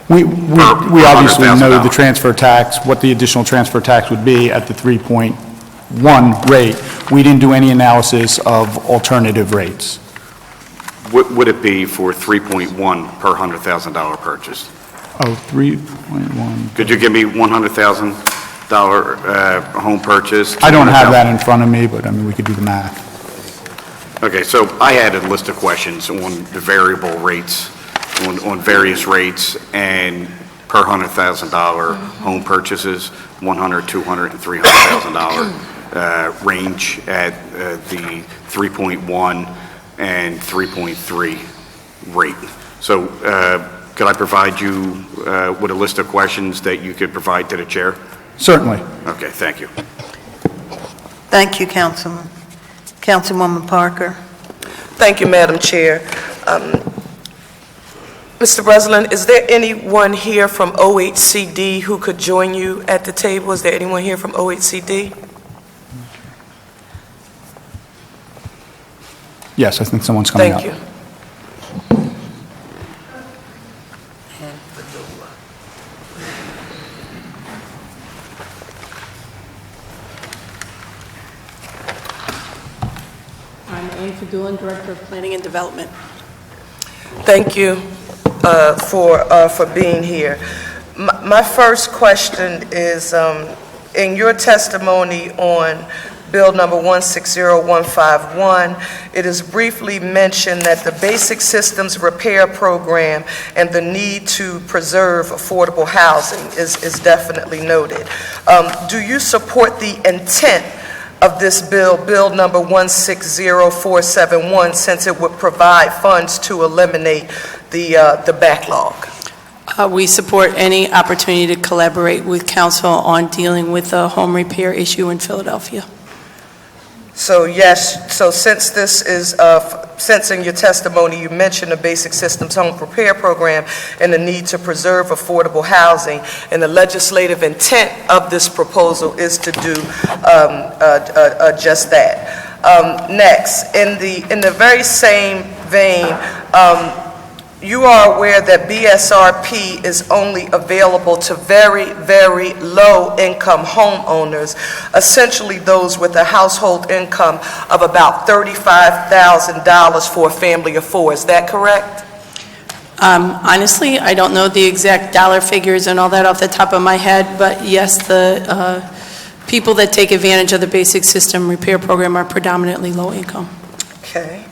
Speaker 12: We obviously know
Speaker 7: $100,000.
Speaker 12: the transfer tax, what the additional transfer tax would be at the 3.1 rate. We didn't do any analysis of alternative rates.
Speaker 7: What would it be for 3.1 per $100,000 purchase?
Speaker 12: Oh, 3.1.
Speaker 7: Could you give me $100,000 home purchase?
Speaker 12: I don't have that in front of me, but I mean, we could do the math.
Speaker 7: Okay, so I had a list of questions on the variable rates, on various rates, and per $100,000 home purchases, $100,000, $200,000, and $300,000 range at the 3.1 and 3.3 rate. So could I provide you with a list of questions that you could provide to the chair?
Speaker 12: Certainly.
Speaker 7: Okay, thank you.
Speaker 1: Thank you, Councilman. Councilwoman Parker.
Speaker 11: Thank you, Madam Chair. Mr. Breslin, is there anyone here from OHCD who could join you at the table? Is there anyone here from OHCD?
Speaker 12: Yes, I think someone's coming up.
Speaker 11: Thank you.
Speaker 13: I'm Anne Fadulin, Director of Planning and Development.
Speaker 11: Thank you for being here. My first question is, in your testimony on Bill number 160151, it is briefly mentioned that the Basic Systems Repair Program and the need to preserve affordable housing is definitely noted. Do you support the intent of this bill, Bill number 160471, since it would provide funds to eliminate the backlog?
Speaker 13: We support any opportunity to collaborate with council on dealing with the home repair issue in Philadelphia.
Speaker 11: So yes, so since this is, since in your testimony you mentioned the Basic Systems Home Repair Program and the need to preserve affordable housing, and the legislative intent of this proposal is to do just that. Next, in the very same vein, you are aware that BSRP is only available to very, very low-income homeowners, essentially those with a household income of about $35,000 for a family of four. Is that correct?
Speaker 13: Honestly, I don't know the exact dollar figures and all that off the top of my head, but yes, the people that take advantage of the Basic System Repair Program are predominantly low-income.
Speaker 11: Okay.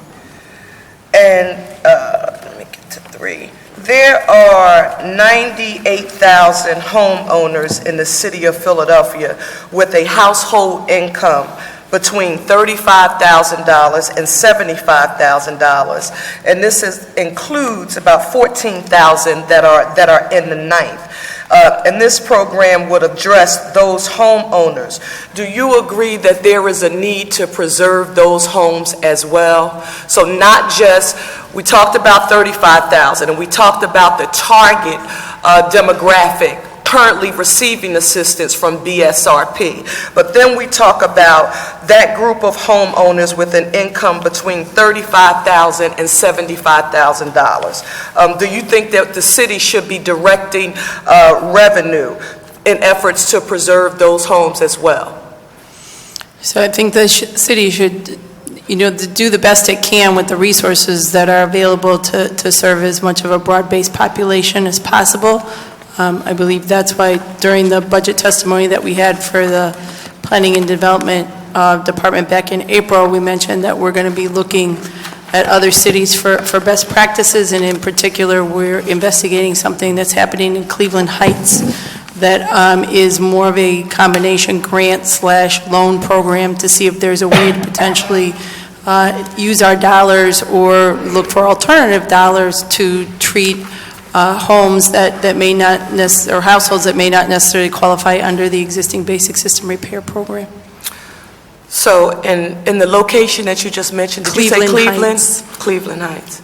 Speaker 11: And let me get to 3. There are 98,000 homeowners in the city of Philadelphia with a household income between $35,000 and $75,000, and this includes about 14,000 that are in the ninth. And this program would address those homeowners. Do you agree that there is a need to preserve those homes as well? So not just, we talked about 35,000 and we talked about the target demographic currently receiving assistance from BSRP. But then we talk about that group of homeowners with an income between $35,000 and $75,000. Do you think that the city should be directing revenue in efforts to preserve those homes as well?
Speaker 13: So I think the city should, do the best it can with the resources that are available to serve as much of a broad-based population as possible. I believe that's why during the budget testimony that we had for the Planning and Development Department back in April, we mentioned that we're going to be looking at other cities for best practices, and in particular, we're investigating something that's happening in Cleveland Heights that is more of a combination grant/loan program to see if there's a way to potentially use our dollars or look for alternative dollars to treat homes that may not or households that may not necessarily qualify under the existing Basic System Repair Program.
Speaker 11: So in the location that you just mentioned, did you say Cleveland?
Speaker 13: Heights.
Speaker 11: Cleveland Heights.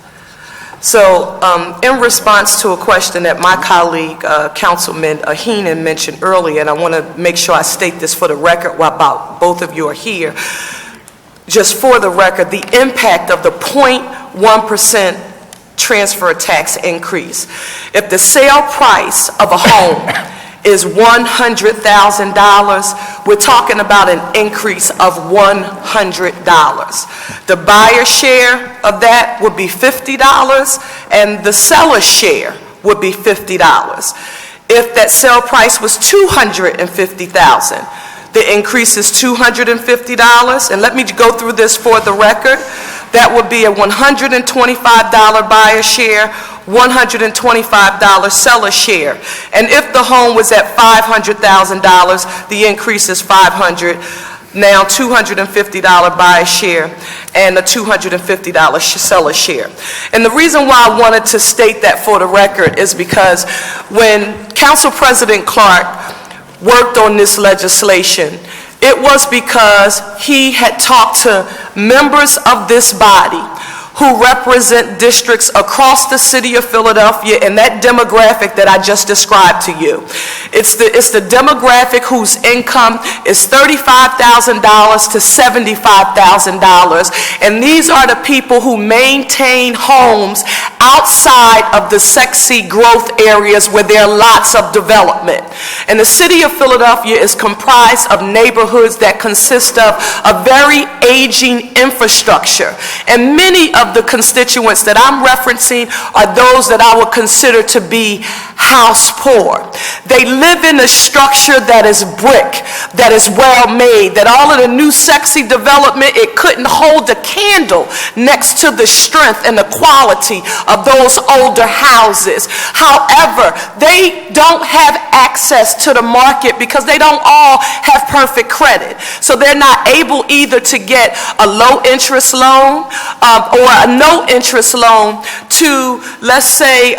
Speaker 11: So in response to a question that my colleague, Councilman Heenan, mentioned earlier, and I want to make sure I state this for the record while both of you are here, just for the record, the impact of the 0.1% transfer tax increase. If the sale price of a home is $100,000, we're talking about an increase of $100. The buyer share of that would be $50, and the seller share would be $50. If that sale price was $250,000, the increase is $250, and let me go through this for the record. That would be a $125 buyer share, $125 seller share. And if the home was at $500,000, the increase is $500. Now $250 buyer share and a $250 seller share. And the reason why I wanted to state that for the record is because when Council President Clark worked on this legislation, it was because he had talked to members of this body who represent districts across the city of Philadelphia and that demographic that I just described to you. It's the demographic whose income is $35,000 to $75,000. And these are the people who maintain homes outside of the sexy growth areas where there are lots of development. And the city of Philadelphia is comprised of neighborhoods that consist of a very aging infrastructure. And many of the constituents that I'm referencing are those that I would consider to be house poor. They live in a structure that is brick, that is well made, that all of the new sexy development, it couldn't hold a candle next to the strength and the quality of those older houses. However, they don't have access to the market because they don't all have perfect credit. So they're not able either to get a low interest loan or a no interest loan to, let's say,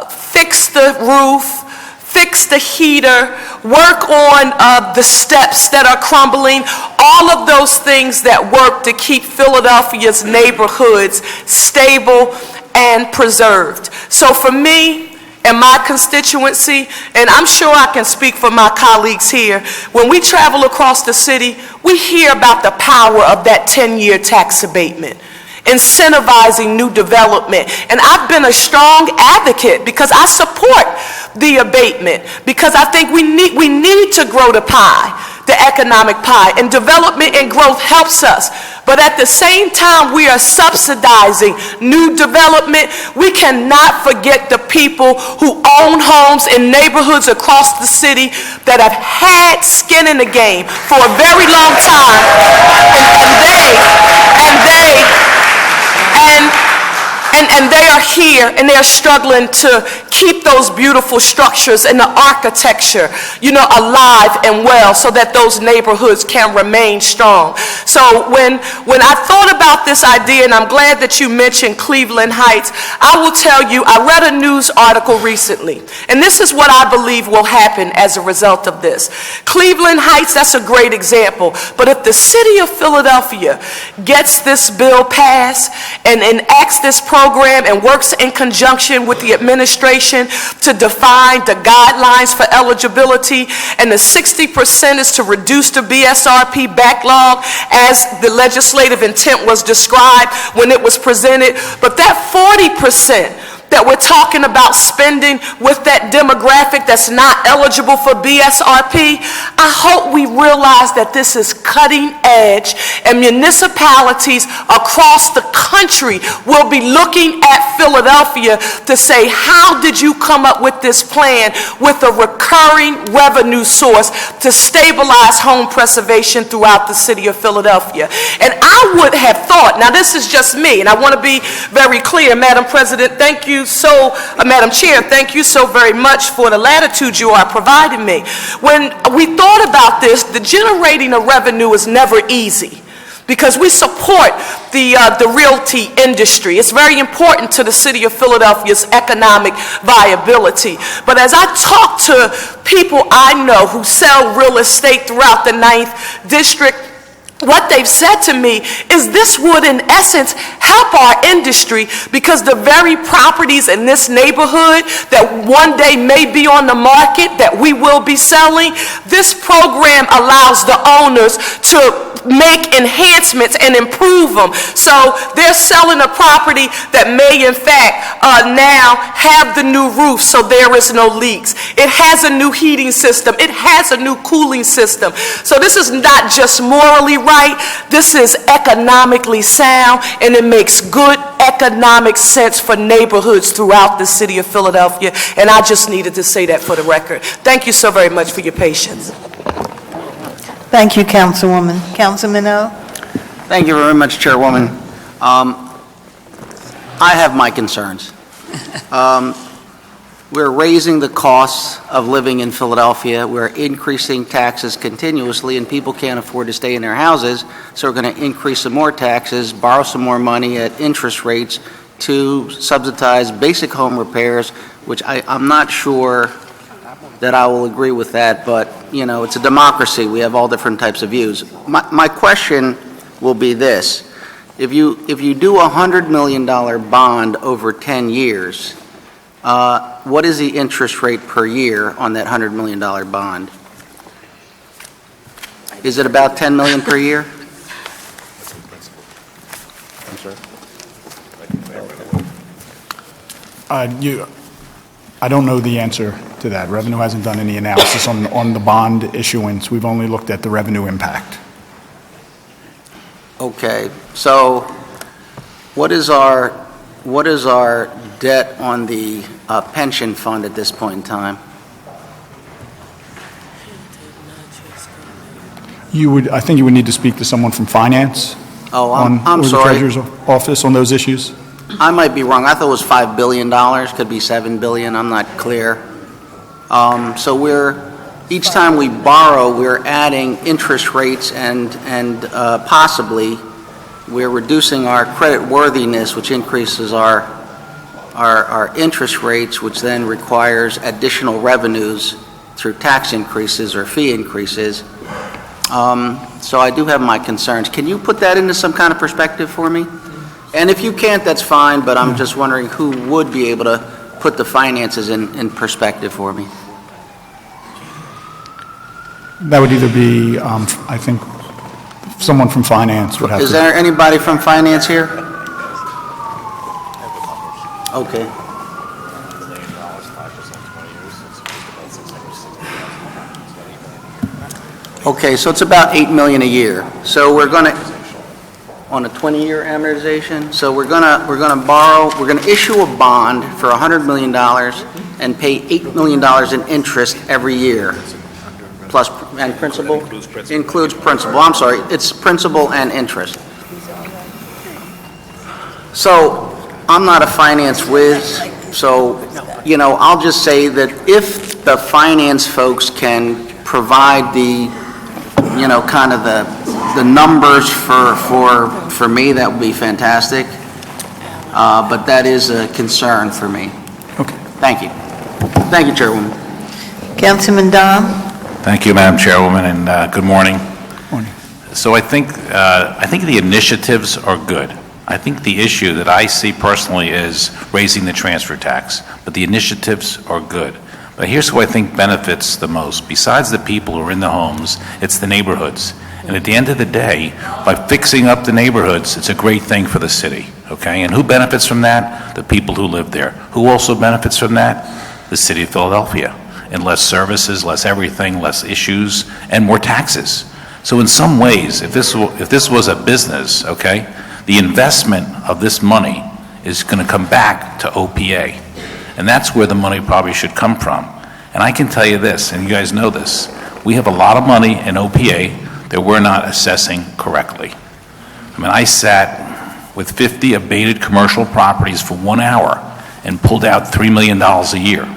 Speaker 11: fix the roof, fix the heater, work on the steps that are crumbling, all of those things that work to keep Philadelphia's neighborhoods stable and preserved. So for me and my constituency, and I'm sure I can speak for my colleagues here, when we travel across the city, we hear about the power of that 10-year tax abatement, incentivizing new development. And I've been a strong advocate because I support the abatement, because I think we need to grow the pie, the economic pie, and development and growth helps us. But at the same time we are subsidizing new development, we cannot forget the people who own homes in neighborhoods across the city that have had skin in the game for a very long time, and they are here and they are struggling to keep those beautiful structures and the architecture, alive and well so that those neighborhoods can remain strong. So when I thought about this idea, and I'm glad that you mentioned Cleveland Heights, I will tell you, I read a news article recently, and this is what I believe will happen as a result of this. Cleveland Heights, that's a great example, but if the city of Philadelphia gets this bill passed and enacts this program and works in conjunction with the administration to define the guidelines for eligibility, and the 60% is to reduce the BSRP backlog as the legislative intent was described when it was presented, but that 40% that we're talking about spending with that demographic that's not eligible for BSRP, I hope we realize that this is cutting edge, and municipalities across the country will be looking at Philadelphia to say, how did you come up with this plan with a recurring revenue source to stabilize home preservation throughout the city of Philadelphia? And I would have thought, now this is just me, and I want to be very clear, Madam President, thank you Madam Chair, thank you so very much for the latitude you are providing me. When we thought about this, the generating of revenue is never easy, because we support the realty industry. It's very important to the city of Philadelphia's economic viability. But as I talk to people I know who sell real estate throughout the 9th District, what they've said to me is this would, in essence, help our industry, because the very properties in this neighborhood that one day may be on the market that we will be selling, this program allows the owners to make enhancements and improve them. So they're selling a property that may, in fact, now have the new roof so there is no leaks. It has a new heating system. It has a new cooling system. So this is not just morally right, this is economically sound, and it makes good economic sense for neighborhoods throughout the city of Philadelphia, and I just needed to say that for the record. Thank you so very much for your patience.
Speaker 1: Thank you, Councilwoman. Councilman O?
Speaker 8: Thank you very much, Chairwoman. I have my concerns. We're raising the costs of living in Philadelphia. We're increasing taxes continuously, and people can't afford to stay in their houses, so we're going to increase some more taxes, borrow some more money at interest rates to subsidize basic home repairs, which I'm not sure that I will agree with that, but, you know, it's a democracy. We have all different types of views. My question will be this. If you do a $100 million bond over 10 years, what is the interest rate per year on that $100 million bond? Is it about $10 million per year?
Speaker 12: I'm sorry? I don't know the answer to that. Revenue hasn't done any analysis on the bond issuance. We've only looked at the revenue impact.
Speaker 8: Okay, so what is our debt on the pension fund at this point in time?
Speaker 12: I think you would need to speak to someone from finance.
Speaker 8: Oh,
Speaker 12: or
Speaker 8: I'm
Speaker 12: the
Speaker 8: sorry.
Speaker 12: treasurer's office on those issues.
Speaker 8: I might be wrong. I thought it was $5 billion, could be $7 billion, I'm not clear. So each time we borrow, we're adding interest rates and possibly we're reducing our credit worthiness, which increases our interest rates, which then requires additional revenues through tax increases or fee increases. So I do have my concerns. Can you put that into some kind of perspective for me? And if you can't, that's fine, but I'm just wondering who would be able to put the finances in perspective for me.
Speaker 12: That would either be, I think, someone from finance would have to.
Speaker 8: Is there anybody from finance here? Okay. Okay, so it's about $8 million a year. So we're going to, on a 20-year amortization, so we're going to borrow, we're going to issue a bond for $100 million and pay $8 million in interest every year. Plus, and principal? Includes principal. I'm sorry, it's principal and interest. So, I'm not a finance whiz, so, you know, I'll just say that if the finance folks can provide the, you know, kind of the numbers for me, that would be fantastic. But that is a concern for me.
Speaker 12: Okay.
Speaker 8: Thank you. Thank you, Chairwoman.
Speaker 1: Councilman Dom?
Speaker 5: Thank you, Madam Chairwoman, and good morning.
Speaker 12: Morning.
Speaker 5: So I think the initiatives are good. I think the issue that I see personally is raising the transfer tax, but the initiatives are good. But here's who I think benefits the most. Besides the people who are in the homes, it's the neighborhoods. And at the end of the day, by fixing up the neighborhoods, it's a great thing for the city, okay? And who benefits from that? The people who live there. Who also benefits from that? The city of Philadelphia. And less services, less everything, less issues, and more taxes. So in some ways, if this was a business, okay, the investment of this money is going to come back to OPA. And that's where the money probably should come from. And I can tell you this, and you guys know this, we have a lot of money in OPA that we're not assessing correctly. I mean, I sat with 50 abated commercial properties for 1 hour and pulled out $3 million a year.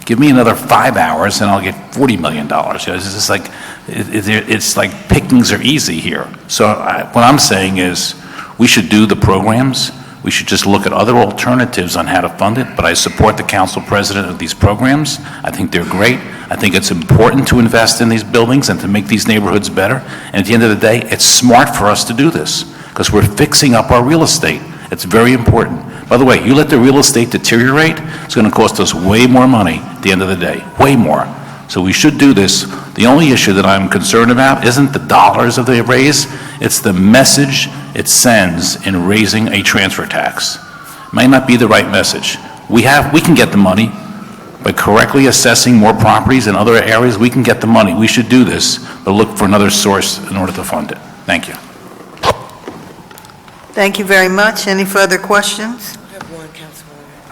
Speaker 5: Give me another 5 hours and I'll get $40 million. You know, it's just like, it's like pickings are easy here. So what I'm saying is we should do the programs. We should just look at other alternatives on how to fund it, but I support the council president of these programs. I think they're great. I think it's important to invest in these buildings and to make these neighborhoods better. And at the end of the day, it's smart for us to do this because we're fixing up our real estate. It's very important. By the way, you let the real estate deteriorate, it's going to cost us way more money at the end of the day, way more. So we should do this. The only issue that I'm concerned about isn't the dollars of the raise, it's the message it sends in raising a transfer tax. Might not be the right message. We can get the money by correctly assessing more properties in other areas. We can get the money. We should do this, but look for another source in order to fund it. Thank you.
Speaker 1: Thank you very much. Any further questions?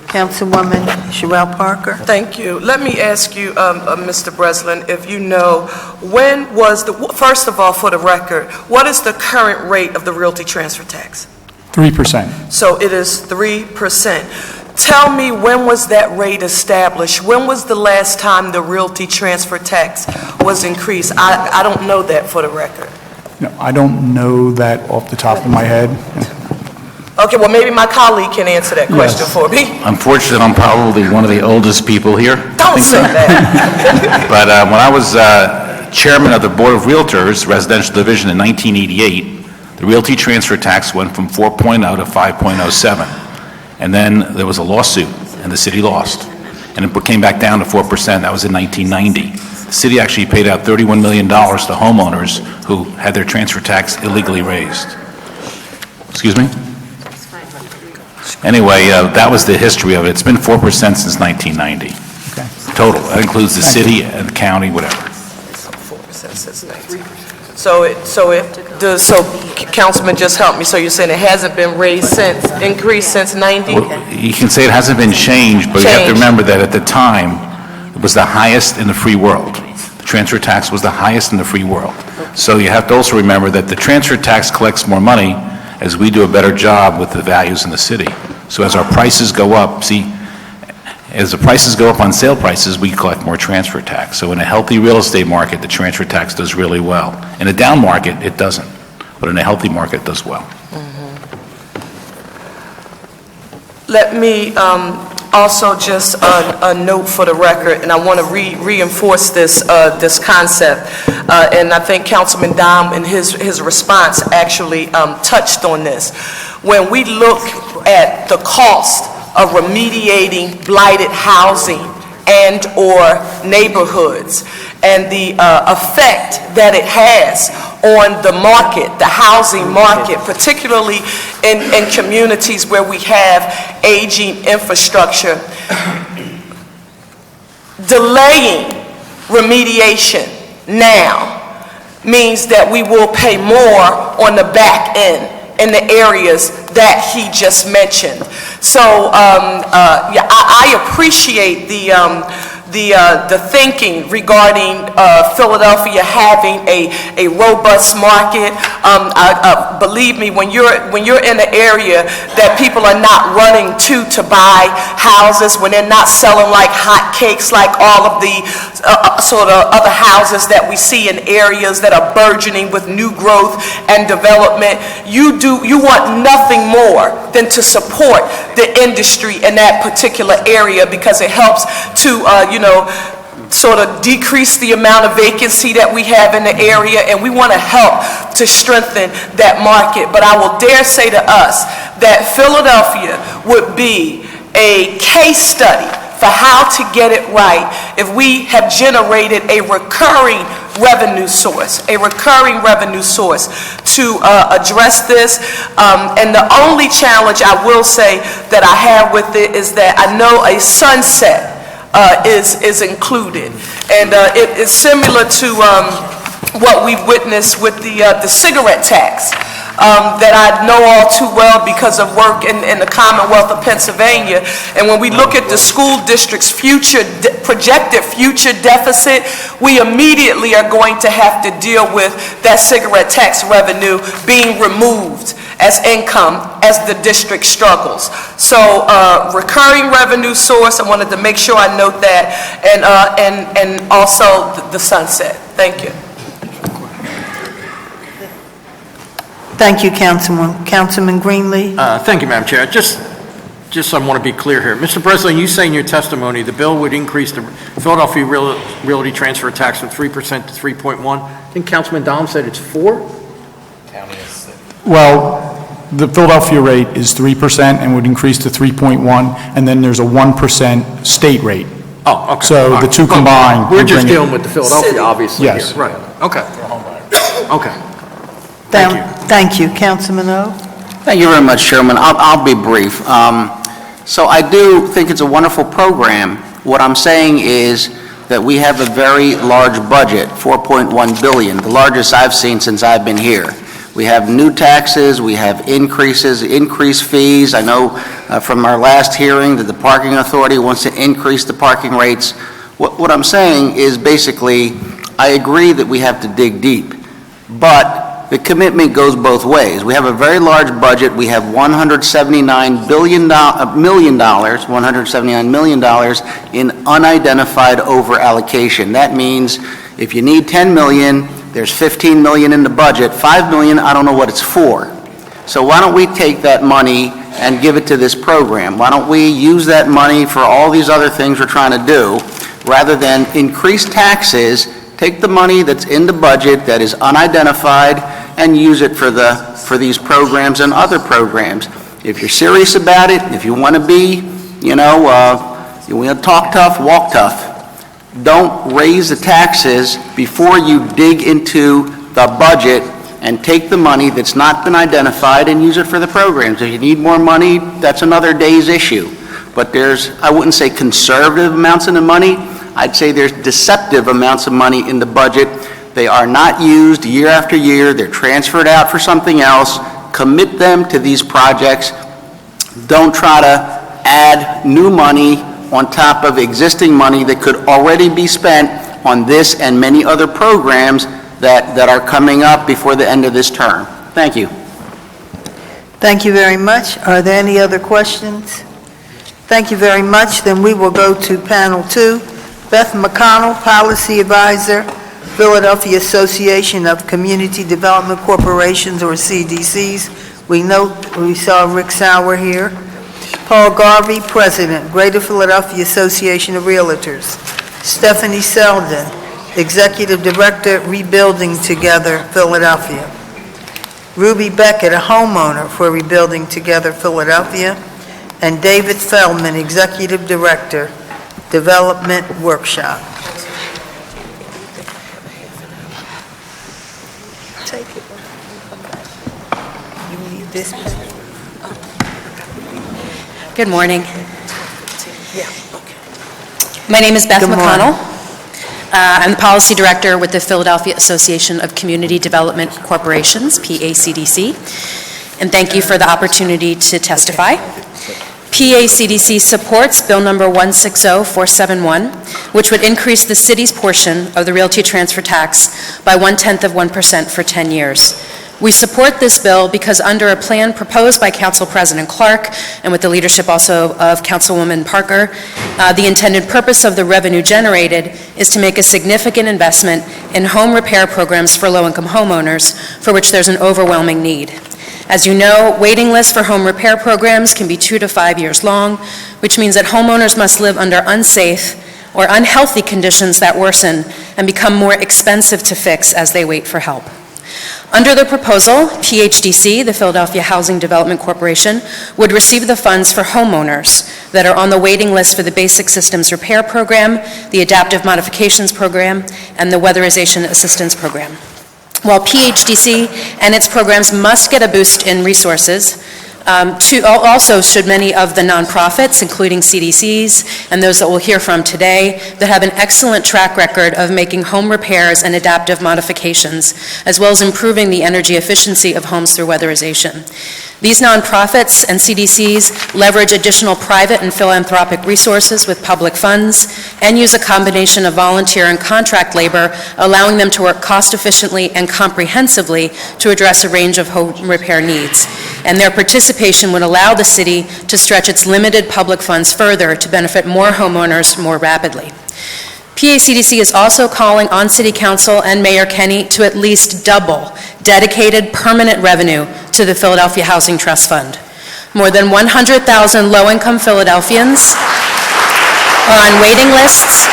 Speaker 1: Councilwoman Sherelle Parker.
Speaker 11: Thank you. Let me ask you, Mr. Breslin, if you know, when was first of all, for the record, what is the current rate of the realty transfer tax?
Speaker 12: 3%.
Speaker 11: So it is 3%. Tell me, when was that rate established? When was the last time the realty transfer tax was increased? I don't know that for the record.
Speaker 12: No, I don't know that off the top of my head.
Speaker 11: Okay, well, maybe my colleague can answer that question for me.
Speaker 5: Unfortunately, I'm probably one of the oldest people here.
Speaker 11: Don't say that.
Speaker 5: But when I was chairman of the Board of Realtors, Residential Division in 1988, the realty transfer tax went from 4.0 to 5.07. And then there was a lawsuit, and the city lost. And it came back down to 4%. That was in 1990. The city actually paid out $31 million to homeowners who had their transfer tax illegally raised. Excuse me? Anyway, that was the history of it. It's been 4% since 1990.
Speaker 12: Okay.
Speaker 5: Total. That includes the city and the county, whatever.
Speaker 11: 4% since 19. So Councilman, just help me. So you're saying it hasn't been raised since, increased since 90?
Speaker 5: Well, you can say it hasn't been changed, but you have to remember that at the time, it was the highest in the free world. The transfer tax was the highest in the free world. So you have to also remember that the transfer tax collects more money as we do a better job with the values in the city. So as our prices go up, as the prices go up on sale prices, we collect more transfer tax. So in a healthy real estate market, the transfer tax does really well. In a down market, it doesn't. But in a healthy market, it does well.
Speaker 11: Let me also just a note for the record, and I want to reinforce this concept. And I think Councilman Dom in his response actually touched on this. When we look at the cost of remediating blighted housing and or neighborhoods and the effect that it has on the market, the housing market, particularly in communities where we have aging infrastructure, delaying remediation now means that we will pay more on the back end in the areas that he just mentioned. So yeah, I appreciate the thinking regarding Philadelphia having a robust market. Believe me, when you're in an area that people are not running to buy houses, when they're not selling like hotcakes, like all of the sort of other houses that we see in areas that are burgeoning with new growth and development, you want nothing more than to support the industry in that particular area, because it helps to sort of decrease the amount of vacancy that we have in the area, and we want to help to strengthen that market. But I will dare say to us that Philadelphia would be a case study for how to get it right if we have generated a recurring revenue source to address this. And the only challenge I will say that I have with it is that I know a sunset is included, and it is similar to what we witnessed with the cigarette tax that I know all too well because of work in the Commonwealth of Pennsylvania. And when we look at the school district's projected future deficit, we immediately are going to have to deal with that cigarette tax revenue being removed as income as the district struggles. So recurring revenue source, I wanted to make sure I note that, and also the sunset. Thank you.
Speaker 1: Thank you, Councilman. Councilman Greenlee?
Speaker 14: Thank you, Madam Chair. Just I want to be clear here. Mr. President, you say in your testimony the bill would increase the Philadelphia realty transfer tax from 3% to 3.1. I think Councilman Dom said it's 4?
Speaker 12: Well, the Philadelphia rate is 3% and would increase to 3.1, and then there's a 1% state rate.
Speaker 14: Oh, okay.
Speaker 12: So the two combined.
Speaker 14: We're just dealing with the Philadelphia, obviously.
Speaker 12: Yes.
Speaker 14: Here. Right. Okay. Okay.
Speaker 1: Thank you. Councilman O?
Speaker 8: Thank you very much, Chairman. I'll be brief. So I do think it's a wonderful program. What I'm saying is that we have a very large budget, $4.1 billion, the largest I've seen since I've been here. We have new taxes, we have increased fees. I know from our last hearing that the parking authority wants to increase the parking rates. What I'm saying is basically, I agree that we have to dig deep, but the commitment goes both ways. We have a very large budget. We have $179 million in unidentified over-allocation. That means if you need 10 million, there's 15 million in the budget. 5 million, I don't know what it's for. So why don't we take that money and give it to this program? Why don't we use that money for all these other things we're trying to do, rather than increase taxes, take the money that's in the budget that is unidentified and use it for these programs and other programs. If you're serious about it, if you want to be, you want to talk tough, walk tough. Don't raise the taxes before you dig into the budget and take the money that's not been identified and use it for the programs. If you need more money, that's another day's issue. But I wouldn't say conservative amounts of the money, I'd say there's deceptive amounts of money in the budget. They are not used year after year, they're transferred out for something else. Commit them to these projects. Don't try to add new money on top of existing money that could already be spent on this and many other programs that are coming up before the end of this term. Thank you.
Speaker 1: Thank you very much. Are there any other questions? Thank you very much. Then we will go to panel 2. Beth McConnell, Policy Advisor, Philadelphia Association of Community Development Corporations, or CDCs. We saw Rick Sauer here. Paul Garvey, President, Greater Philadelphia Association of Realtors. Stephanie Selden, Executive Director, Rebuilding Together, Philadelphia. Ruby Beckett, a homeowner for Rebuilding Together, Philadelphia. And David Feldman, Executive Director, Development Workshop. Take it. You need this pen?
Speaker 15: Good morning. My name is Beth McConnell. I'm the Policy Director with the Philadelphia Association of Community Development Corporations, PACDC, and thank you for the opportunity to testify. PACDC supports Bill number 160471, which would increase the city's portion of the realty transfer tax by 0.1% for 10 years. We support this bill because under a plan proposed by Council President Clark and with the leadership also of Councilwoman Parker, the intended purpose of the revenue generated is to make a significant investment in home repair programs for low-income homeowners, for which there's an overwhelming need. As you know, waiting lists for home repair programs can be 2 to 5 years long, which means that homeowners must live under unsafe or unhealthy conditions that worsen and become more expensive to fix as they wait for help. Under the proposal, PHDC, the Philadelphia Housing Development Corporation, would receive the funds for homeowners that are on the waiting list for the Basic Systems Repair Program, the Adaptive Modifications Program, and the Weatherization Assistance Program. While PHDC and its programs must get a boost in resources, also should many of the nonprofits, including CDCs and those that we'll hear from today, that have an excellent track record of making home repairs and adaptive modifications, as well as improving the energy efficiency of homes through weatherization. These nonprofits and CDCs leverage additional private and philanthropic resources with public funds and use a combination of volunteer and contract labor, allowing them to work cost efficiently and comprehensively to address a range of home repair needs. And their participation would allow the city to stretch its limited public funds further to benefit more homeowners more rapidly. PACDC is also calling on City Council and Mayor Kenny to at least double dedicated permanent revenue to the Philadelphia Housing Trust Fund. More than 100,000 low-income Philadelphians are on waiting lists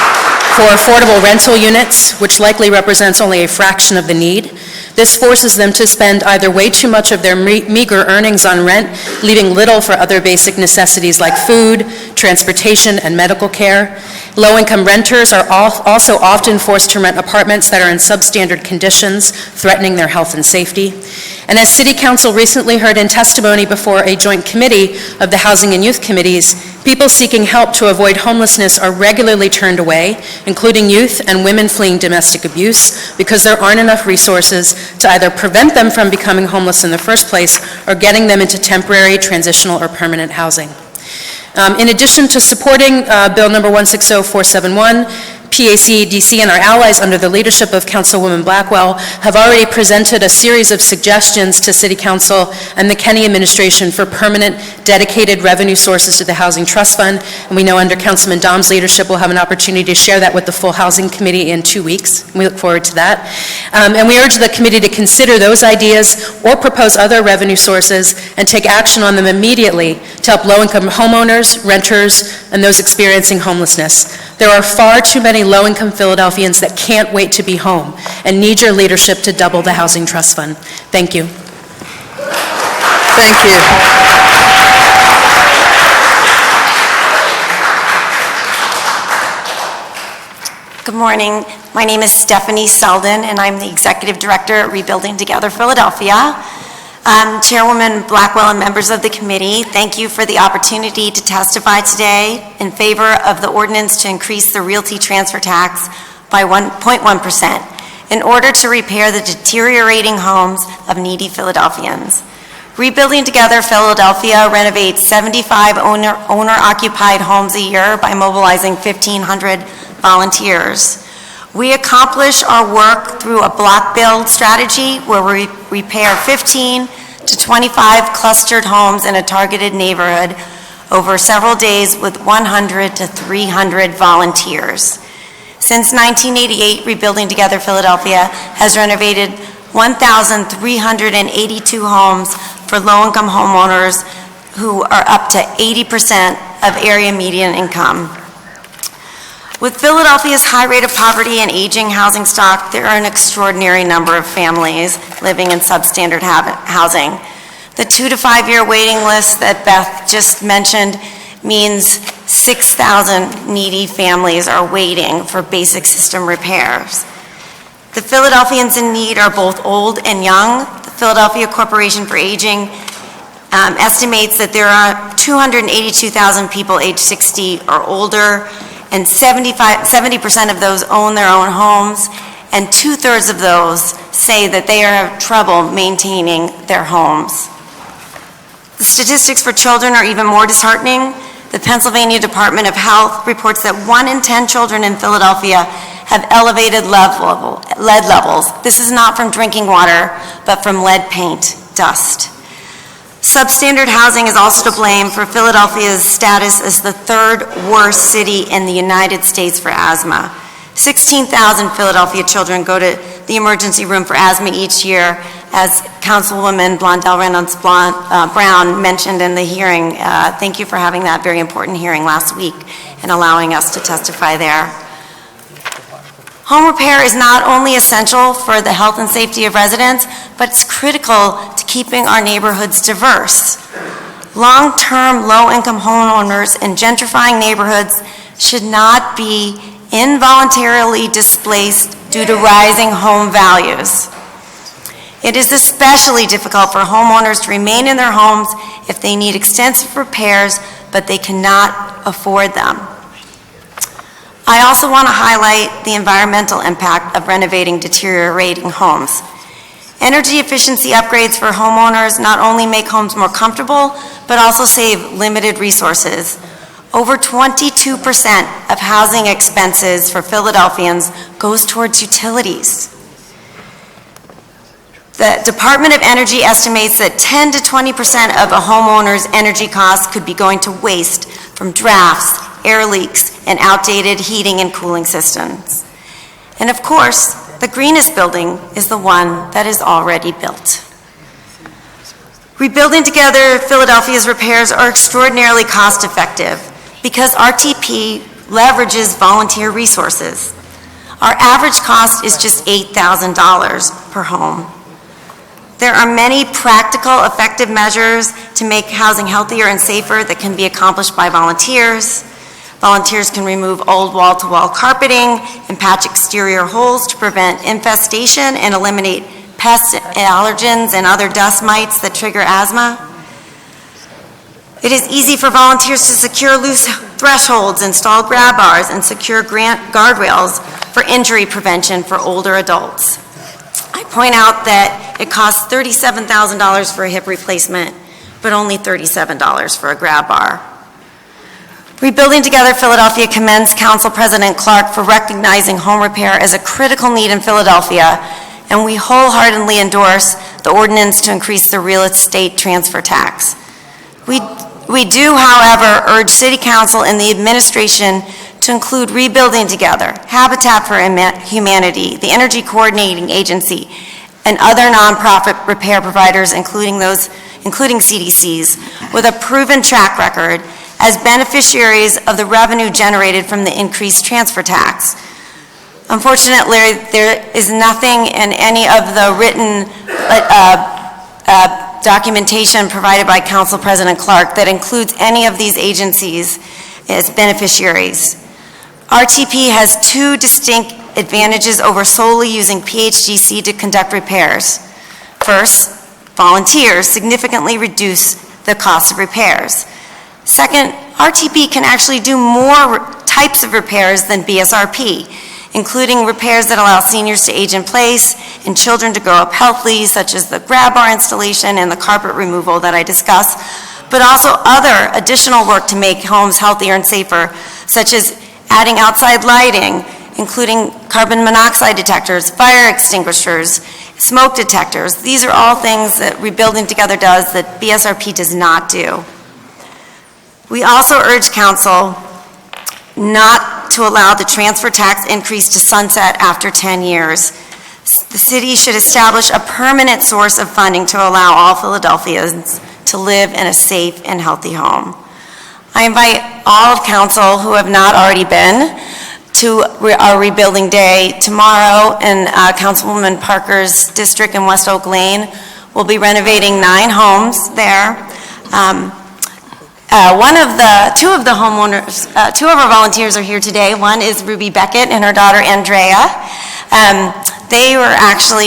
Speaker 15: for affordable rental units, which likely represents only a fraction of the need. This forces them to spend either way too much of their meager earnings on rent, leaving little for other basic necessities like food, transportation, and medical care. Low-income renters are also often forced to rent apartments that are in substandard conditions, threatening their health and safety. And as City Council recently heard in testimony before a joint committee of the Housing and Youth Committees, people seeking help to avoid homelessness are regularly turned away, including youth and women fleeing domestic abuse, because there aren't enough resources to either prevent them from becoming homeless in the first place or getting them into temporary, transitional, or permanent housing. In addition to supporting Bill number 160471, PACDC and our allies under the leadership of Councilwoman Blackwell have already presented a series of suggestions to City Council and the Kenney administration for permanent dedicated revenue sources to the Housing Trust Fund. And we know under Councilman Dom's leadership we'll have an opportunity to share that with the full Housing Committee in 2 weeks. We look forward to that. And we urge the committee to consider those ideas or propose other revenue sources and take action on them immediately to help low-income homeowners, renters, and those experiencing homelessness. There are far too many low-income Philadelphians that can't wait to be home and need your leadership to double the Housing Trust Fund. Thank you.
Speaker 1: Thank you.
Speaker 16: Good morning. My name is Stephanie Selden, and I'm the Executive Director at Rebuilding Together Philadelphia. Chairwoman Blackwell and members of the committee, thank you for the opportunity to testify today in favor of the ordinance to increase the realty transfer tax by 1.1% in order to repair the deteriorating homes of needy Philadelphians. Rebuilding Together Philadelphia renovates 75 owner-occupied homes a year by mobilizing 1,500 volunteers. We accomplish our work through a block build strategy where we repair 15 to 25 clustered homes in a targeted neighborhood over several days with 100 to 300 volunteers. Since 1988, Rebuilding Together Philadelphia has renovated 1,382 homes for low-income homeowners who are up to 80% of area median income. With Philadelphia's high rate of poverty and aging housing stock, there are an extraordinary number of families living in substandard housing. The 2 to 5 year waiting list that Beth just mentioned means 6,000 needy families are waiting for basic system repairs. The Philadelphians in need are both old and young. The Philadelphia Corporation for Aging estimates that there are 282,000 people age 60 or older, and 70% of those own their own homes, and 2/3 of those say that they are having trouble maintaining their homes. The statistics for children are even more disheartening. The Pennsylvania Department of Health reports that 1 in 10 children in Philadelphia have elevated lead levels. This is not from drinking water, but from lead paint dust. Substandard housing is also to blame for Philadelphia's status as the 3rd worst city in the United States for asthma. 16,000 Philadelphia children go to the emergency room for asthma each year, as Councilwoman Blondell Reynolds Brown mentioned in the hearing. Thank you for having that very important hearing last week and allowing us to testify there. Home repair is not only essential for the health and safety of residents, but it's critical to keeping our neighborhoods diverse. Long-term low-income homeowners in gentrifying neighborhoods should not be involuntarily displaced due to rising home values. It is especially difficult for homeowners to remain in their homes if they need extensive repairs, but they cannot afford them. I also want to highlight the environmental impact of renovating deteriorating homes. Energy efficiency upgrades for homeowners not only make homes more comfortable, but also save limited resources. Over 22% of housing expenses for Philadelphians goes towards utilities. The Department of Energy estimates that 10 to 20% of a homeowner's energy costs could be going to waste from drafts, air leaks, and outdated heating and cooling systems. And of course, the greenest building is the one that is already built. Rebuilding Together Philadelphia's repairs are extraordinarily cost-effective because RTP leverages volunteer resources. Our average cost is just $8,000 per home. There are many practical, effective measures to make housing healthier and safer that can be accomplished by volunteers. Volunteers can remove old wall-to-wall carpeting and patch exterior holes to prevent infestation and eliminate pests, allergens, and other dust mites that trigger asthma. It is easy for volunteers to secure loose thresholds, install grab bars, and secure guardrails for injury prevention for older adults. I point out that it costs $37,000 for a hip replacement, but only $37 for a grab bar. Rebuilding Together Philadelphia commends Council President Clark for recognizing home repair as a critical need in Philadelphia, and we wholeheartedly endorse the ordinance to increase the real estate transfer tax. We do, however, urge City Council and the administration to include Rebuilding Together, Habitat for Humanity, the Energy Coordinating Agency, and other nonprofit repair providers, including CDCs, with a proven track record as beneficiaries of the revenue generated from the increased transfer tax. Unfortunately, there is nothing in any of the written documentation provided by Council President Clark that includes any of these agencies as beneficiaries. RTP has two distinct advantages over solely using PHGC to conduct repairs. First, volunteers significantly reduce the cost of repairs. Second, RTP can actually do more types of repairs than BSRP, including repairs that allow seniors to age in place and children to grow up healthy, such as the grab bar installation and the carpet removal that I discussed, but also other additional work to make homes healthier and safer, such as adding outside lighting, including carbon monoxide detectors, fire extinguishers, smoke detectors. These are all things that Rebuilding Together does that BSRP does not do. We also urge Council not to allow the transfer tax increase to sunset after 10 years. The city should establish a permanent source of funding to allow all Philadelphians to live in a safe and healthy home. I invite all of Council who have not already been to our Rebuilding Day tomorrow in Councilwoman Parker's district in West Oak Lane. We'll be renovating 9 homes there. Two of our volunteers are here today. One is Ruby Beckett and her daughter Andrea.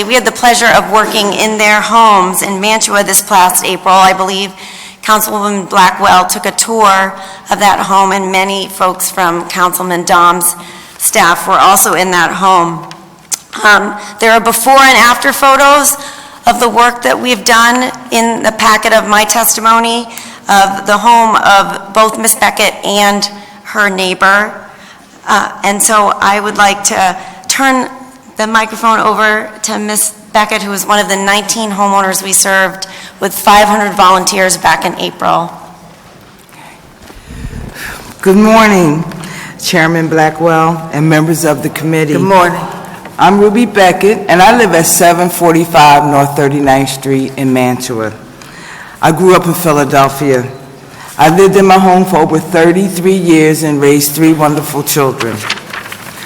Speaker 16: We had the pleasure of working in their homes in Mantua this past April. I believe Councilwoman Blackwell took a tour of that home, and many folks from Councilman Dom's staff were also in that home. There are before and after photos of the work that we've done in the packet of my testimony of the home of both Ms. Beckett and her neighbor. And so I would like to turn the microphone over to Ms. Beckett, who is one of the 19 homeowners we served with 500 volunteers back in April.
Speaker 17: Good morning, Chairman Blackwell and members of the committee.
Speaker 1: Good morning.
Speaker 17: I'm Ruby Beckett, and I live at 745 North 39th Street in Mantua. I grew up in Philadelphia. I lived in my home for over 33 years and raised 3 wonderful children.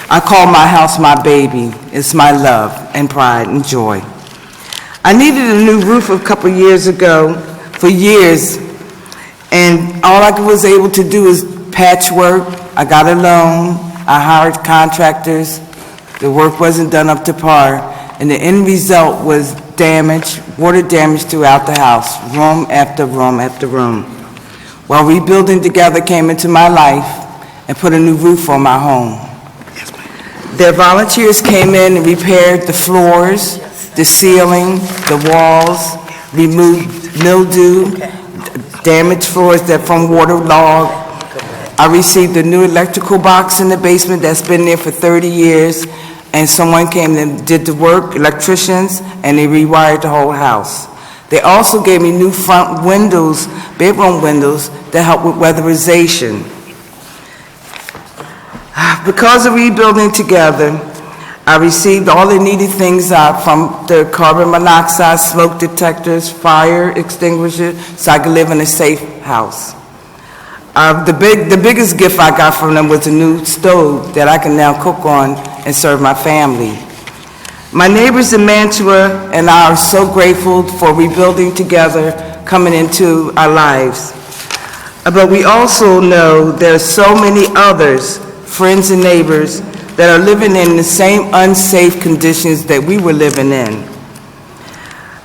Speaker 17: I call my house my baby. It's my love and pride and joy. I needed a new roof a couple years ago, for years, and all I was able to do is patchwork. I got a loan. I hired contractors. The work wasn't done up to par, and the end result was damage, water damage throughout the house, room after room after room. While Rebuilding Together came into my life and put a new roof on my home. Their volunteers came in and repaired the floors, the ceiling, the walls, removed mildew, damaged floors that from waterlogged. I received a new electrical box in the basement that's been there for 30 years, and someone came and did the work, electricians, and they rewired the whole house. They also gave me new front windows, bedroom windows, to help with weatherization. Because of Rebuilding Together, I received all the needed things from the carbon monoxide, smoke detectors, fire extinguishers, so I could live in a safe house. The biggest gift I got from them was a new stove that I can now cook on and serve my family. My neighbors in Mantua and I are so grateful for Rebuilding Together coming into our lives. But we also know there are so many others, friends and neighbors, that are living in the same unsafe conditions that we were living in.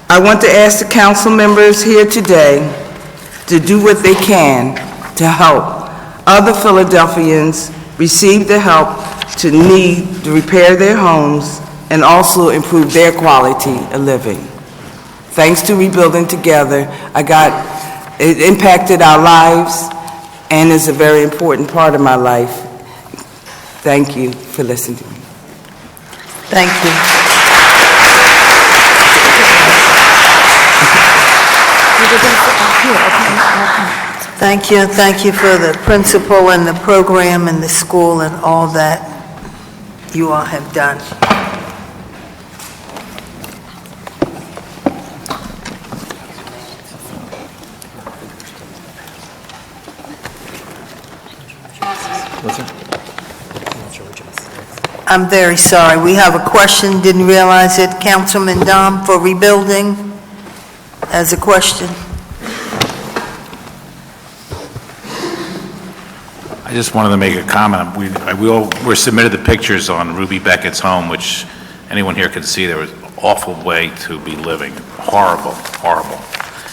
Speaker 17: I want to ask the council members here today to do what they can to help other Philadelphians receive the help to need to repair their homes and also improve their quality of living. Thanks to Rebuilding Together, it impacted our lives, and is a very important part of my life. Thank you for listening to me.
Speaker 1: Thank you. Thank you, and thank you for the principal and the program and the school and all that you all have done. I'm very sorry. We have a question, didn't realize it. Councilman Dom for rebuilding as a question.
Speaker 5: I just wanted to make a comment. We all were submitted the pictures on Ruby Beckett's home, which anyone here can see. There was an awful way to be living. Horrible, horrible.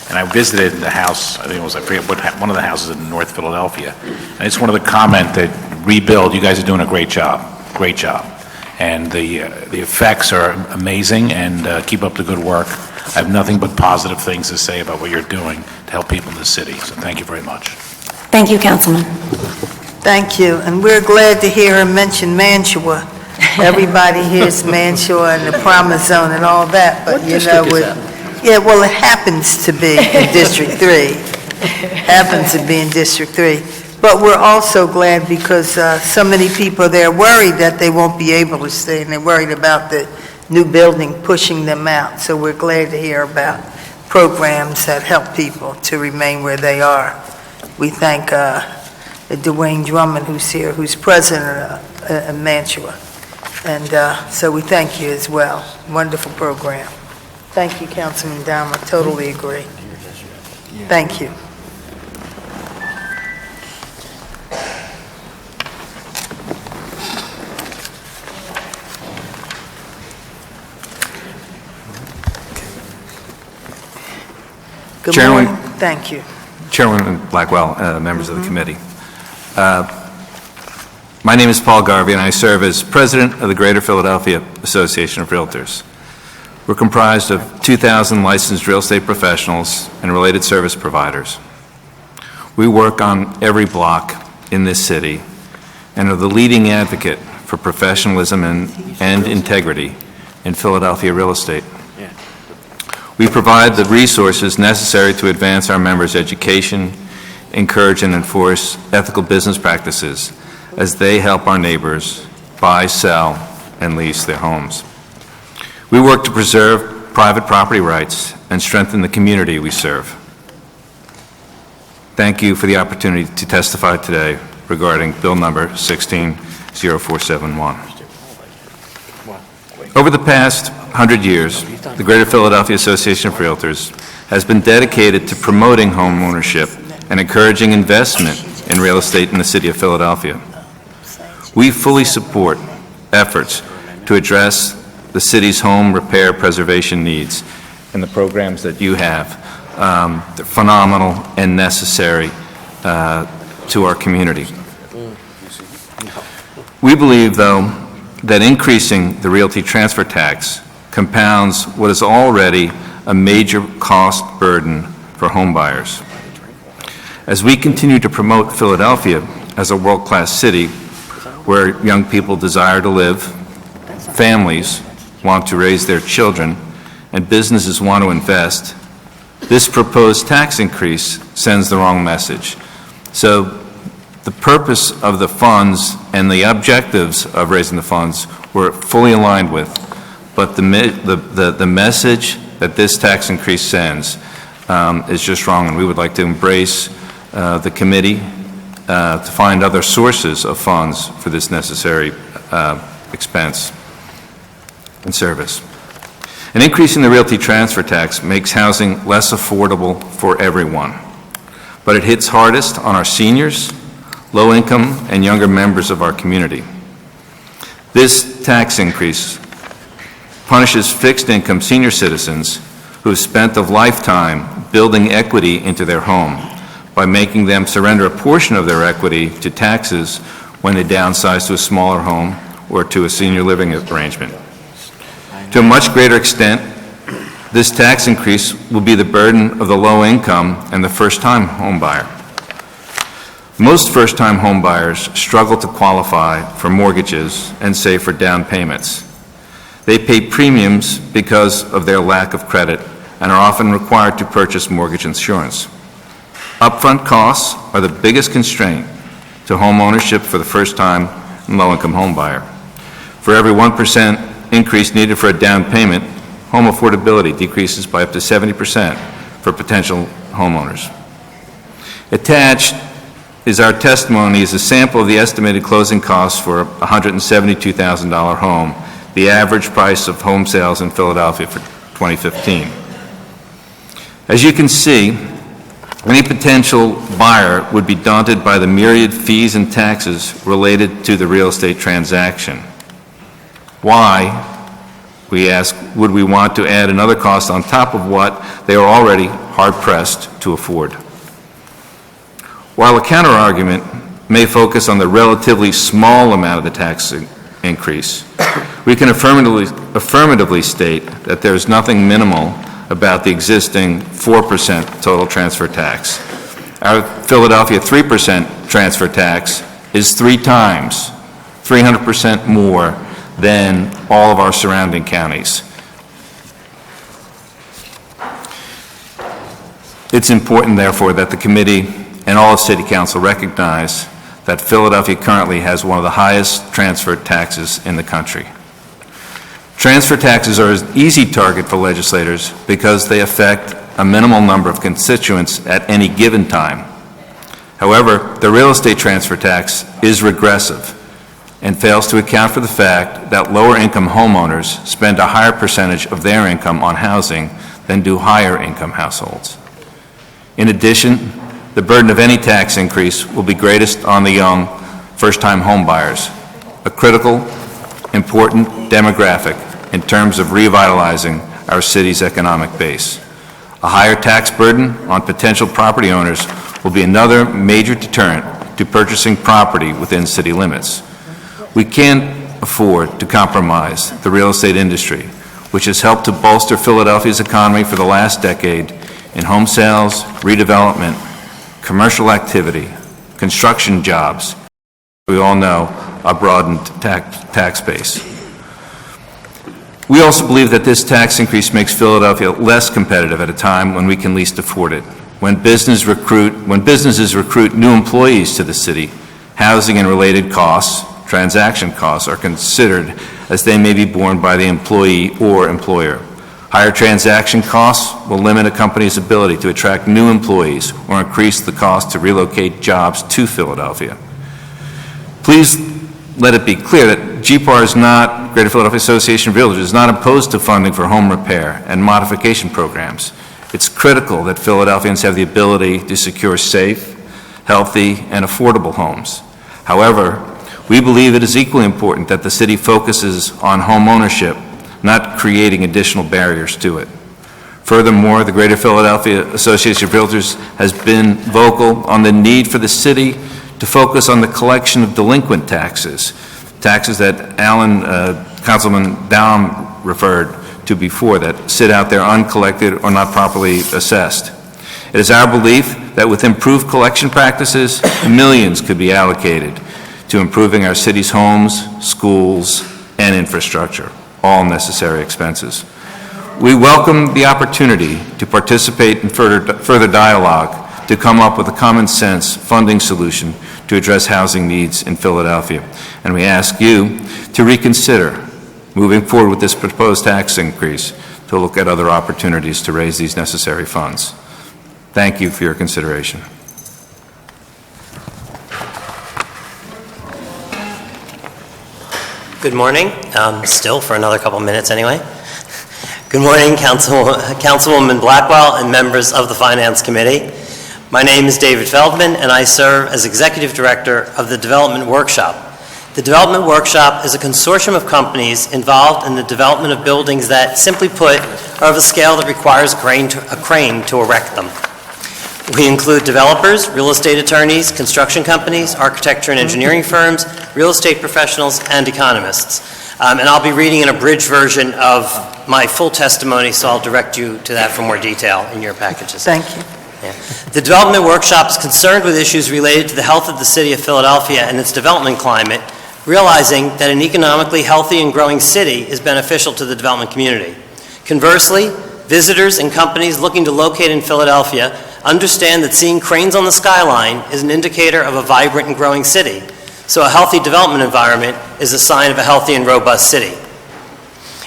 Speaker 5: And I visited the house, I think it was, I forget what, one of the houses in North Philadelphia. And I just wanted to comment that rebuild, you guys are doing a great job. Great job. And the effects are amazing, and keep up the good work. I have nothing but positive things to say about what you're doing to help people in the city. So thank you very much.
Speaker 16: Thank you, Councilman.
Speaker 1: Thank you, and we're glad to hear him mention Mantua. Everybody hears Mantua and the Promise Zone and all that, but you know, yeah, well, it happens to be in District 3. Happens to be in District 3. But we're also glad because so many people there are worried that they won't be able to stay, and they're worried about the new building pushing them out. So we're glad to hear about programs that help people to remain where they are. We thank Dwayne Drummond, who's here, who's president of Mantua. And so we thank you as well. Wonderful program. Thank you, Councilman Dowd. I totally agree. Thank you. Good
Speaker 18: Chairman,
Speaker 1: morning. Thank you.
Speaker 18: Chairwoman Blackwell, members of the committee. My name is Paul Garvey, and I serve as president of the Greater Philadelphia Association of Realtors. We're comprised of 2,000 licensed real estate professionals and related service providers. We work on every block in this city and are the leading advocate for professionalism and integrity in Philadelphia real estate. We provide the resources necessary to advance our members' education, encourage and enforce ethical business practices as they help our neighbors buy, sell, and lease their homes. We work to preserve private property rights and strengthen the community we serve. Thank you for the opportunity to testify today regarding Bill number 160471. Over the past 100 years, the Greater Philadelphia Association of Realtors has been dedicated to promoting home ownership and encouraging investment in real estate in the city of Philadelphia. We fully support efforts to address the city's home repair preservation needs and the programs that you have. They're phenomenal and necessary to our community. We believe, though, that increasing the realty transfer tax compounds what is already a major cost burden for home buyers. As we continue to promote Philadelphia as a world-class city where young people desire to live, families want to raise their children, and businesses want to invest, this proposed tax increase sends the wrong message. So the purpose of the funds and the objectives of raising the funds we're fully aligned with, but the message that this tax increase sends is just wrong, and we would like to embrace the committee to find other sources of funds for this necessary expense and service. An increase in the realty transfer tax makes housing less affordable for everyone, but it hits hardest on our seniors, low-income, and younger members of our community. This tax increase punishes fixed-income senior citizens who have spent a lifetime building equity into their home by making them surrender a portion of their equity to taxes when they downsize to a smaller home or to a senior living arrangement. To a much greater extent, this tax increase will be the burden of the low-income and the first-time home buyer. Most first-time homebuyers struggle to qualify for mortgages and save for down payments. They pay premiums because of their lack of credit and are often required to purchase mortgage insurance. Upfront costs are the biggest constraint to home ownership for the first-time and low-income homebuyer. For every 1% increase needed for a down payment, home affordability decreases by up to 70% for potential homeowners. Attached is our testimony as a sample of the estimated closing costs for a $172,000 home, the average price of home sales in Philadelphia for 2015. As you can see, any potential buyer would be daunted by the myriad fees and taxes related to the real estate transaction. Why, we ask, would we want to add another cost on top of what they are already hard-pressed to afford? While a counter-argument may focus on the relatively small amount of the tax increase, we can affirmatively state that there is nothing minimal about the existing 4% total transfer tax. Our Philadelphia 3% transfer tax is 3 times, 300% more than all of our surrounding counties. It's important, therefore, that the committee and all of City Council recognize that Philadelphia currently has one of the highest transfer taxes in the country. Transfer taxes are an easy target for legislators because they affect a minimal number of constituents at any given time. However, the real estate transfer tax is regressive and fails to account for the fact that lower-income homeowners spend a higher percentage of their income on housing than do higher-income households. In addition, the burden of any tax increase will be greatest on the young, first-time homebuyers, a critical, important demographic in terms of revitalizing our city's economic base. A higher tax burden on potential property owners will be another major deterrent to purchasing property within city limits. We can't afford to compromise the real estate industry, which has helped to bolster Philadelphia's economy for the last decade in home sales, redevelopment, commercial activity, construction jobs. We all know a broadened tax base. We also believe that this tax increase makes Philadelphia less competitive at a time when we can least afford it. When businesses recruit new employees to the city, housing and related costs, transaction costs, are considered as they may be borne by the employee or employer. Higher transaction costs will limit a company's ability to attract new employees or increase the cost to relocate jobs to Philadelphia. Please let it be clear that GPAR is not, Greater Philadelphia Association of Realtors, is not opposed to funding for home repair and modification programs. It's critical that Philadelphians have the ability to secure safe, healthy, and affordable homes. However, we believe it is equally important that the city focuses on home ownership, not creating additional barriers to it. Furthermore, the Greater Philadelphia Association of Realtors has been vocal on the need for the city to focus on the collection of delinquent taxes, taxes that Councilman Daum referred to before, that sit out there uncollected or not properly assessed. It is our belief that with improved collection practices, millions could be allocated to improving our city's homes, schools, and infrastructure, all necessary expenses. We welcome the opportunity to participate in further dialogue to come up with a common-sense funding solution to address housing needs in Philadelphia. And we ask you to reconsider moving forward with this proposed tax increase to look at other opportunities to raise these necessary funds. Thank you for your consideration.
Speaker 19: Good morning. Still for another couple minutes anyway. Good morning, Councilwoman Blackwell and members of the Finance Committee. My name is David Feldman, and I serve as Executive Director of the Development Workshop. The Development Workshop is a consortium of companies involved in the development of buildings that, simply put, are of a scale that requires a crane to erect them. We include developers, real estate attorneys, construction companies, architecture and engineering firms, real estate professionals, and economists. And I'll be reading an abridged version of my full testimony, so I'll direct you to that for more detail in your packages.
Speaker 1: Thank you.
Speaker 19: The development workshop is concerned with issues related to the health of the city of Philadelphia and its development climate, realizing that an economically healthy and growing city is beneficial to the development community. Conversely, visitors and companies looking to locate in Philadelphia understand that seeing cranes on the skyline is an indicator of a vibrant and growing city. So a healthy development environment is a sign of a healthy and robust city.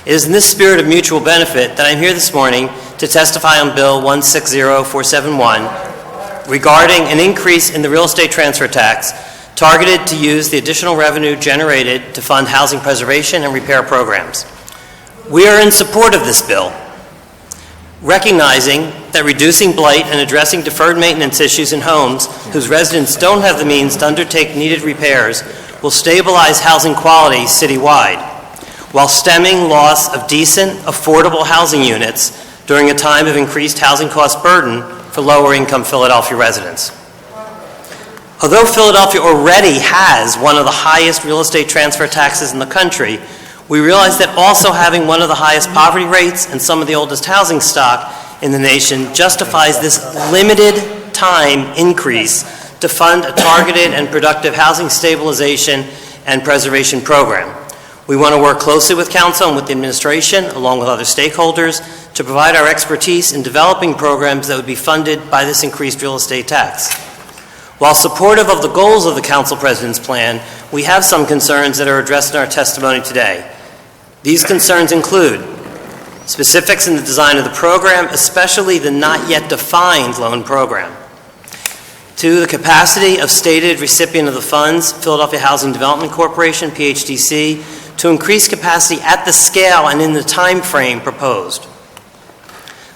Speaker 19: It is in this spirit of mutual benefit that I'm here this morning to testify on Bill 160471 regarding an increase in the real estate transfer tax targeted to use the additional revenue generated to fund housing preservation and repair programs. We are in support of this bill, recognizing that reducing blight and addressing deferred maintenance issues in homes whose residents don't have the means to undertake needed repairs will stabilize housing quality citywide, while stemming loss of decent, affordable housing units during a time of increased housing cost burden for lower-income Philadelphia residents. Although Philadelphia already has one of the highest real estate transfer taxes in the country, we realize that also having one of the highest poverty rates and some of the oldest housing stock in the nation justifies this limited time increase to fund a targeted and productive housing stabilization and preservation program. We want to work closely with Council and with the administration, along with other stakeholders, to provide our expertise in developing programs that would be funded by this increased real estate tax. While supportive of the goals of the Council President's plan, we have some concerns that are addressed in our testimony today. These concerns include specifics in the design of the program, especially the not yet defined loan program. 2, the capacity of stated recipient of the funds, Philadelphia Housing Development Corporation, PHDC, to increase capacity at the scale and in the time frame proposed.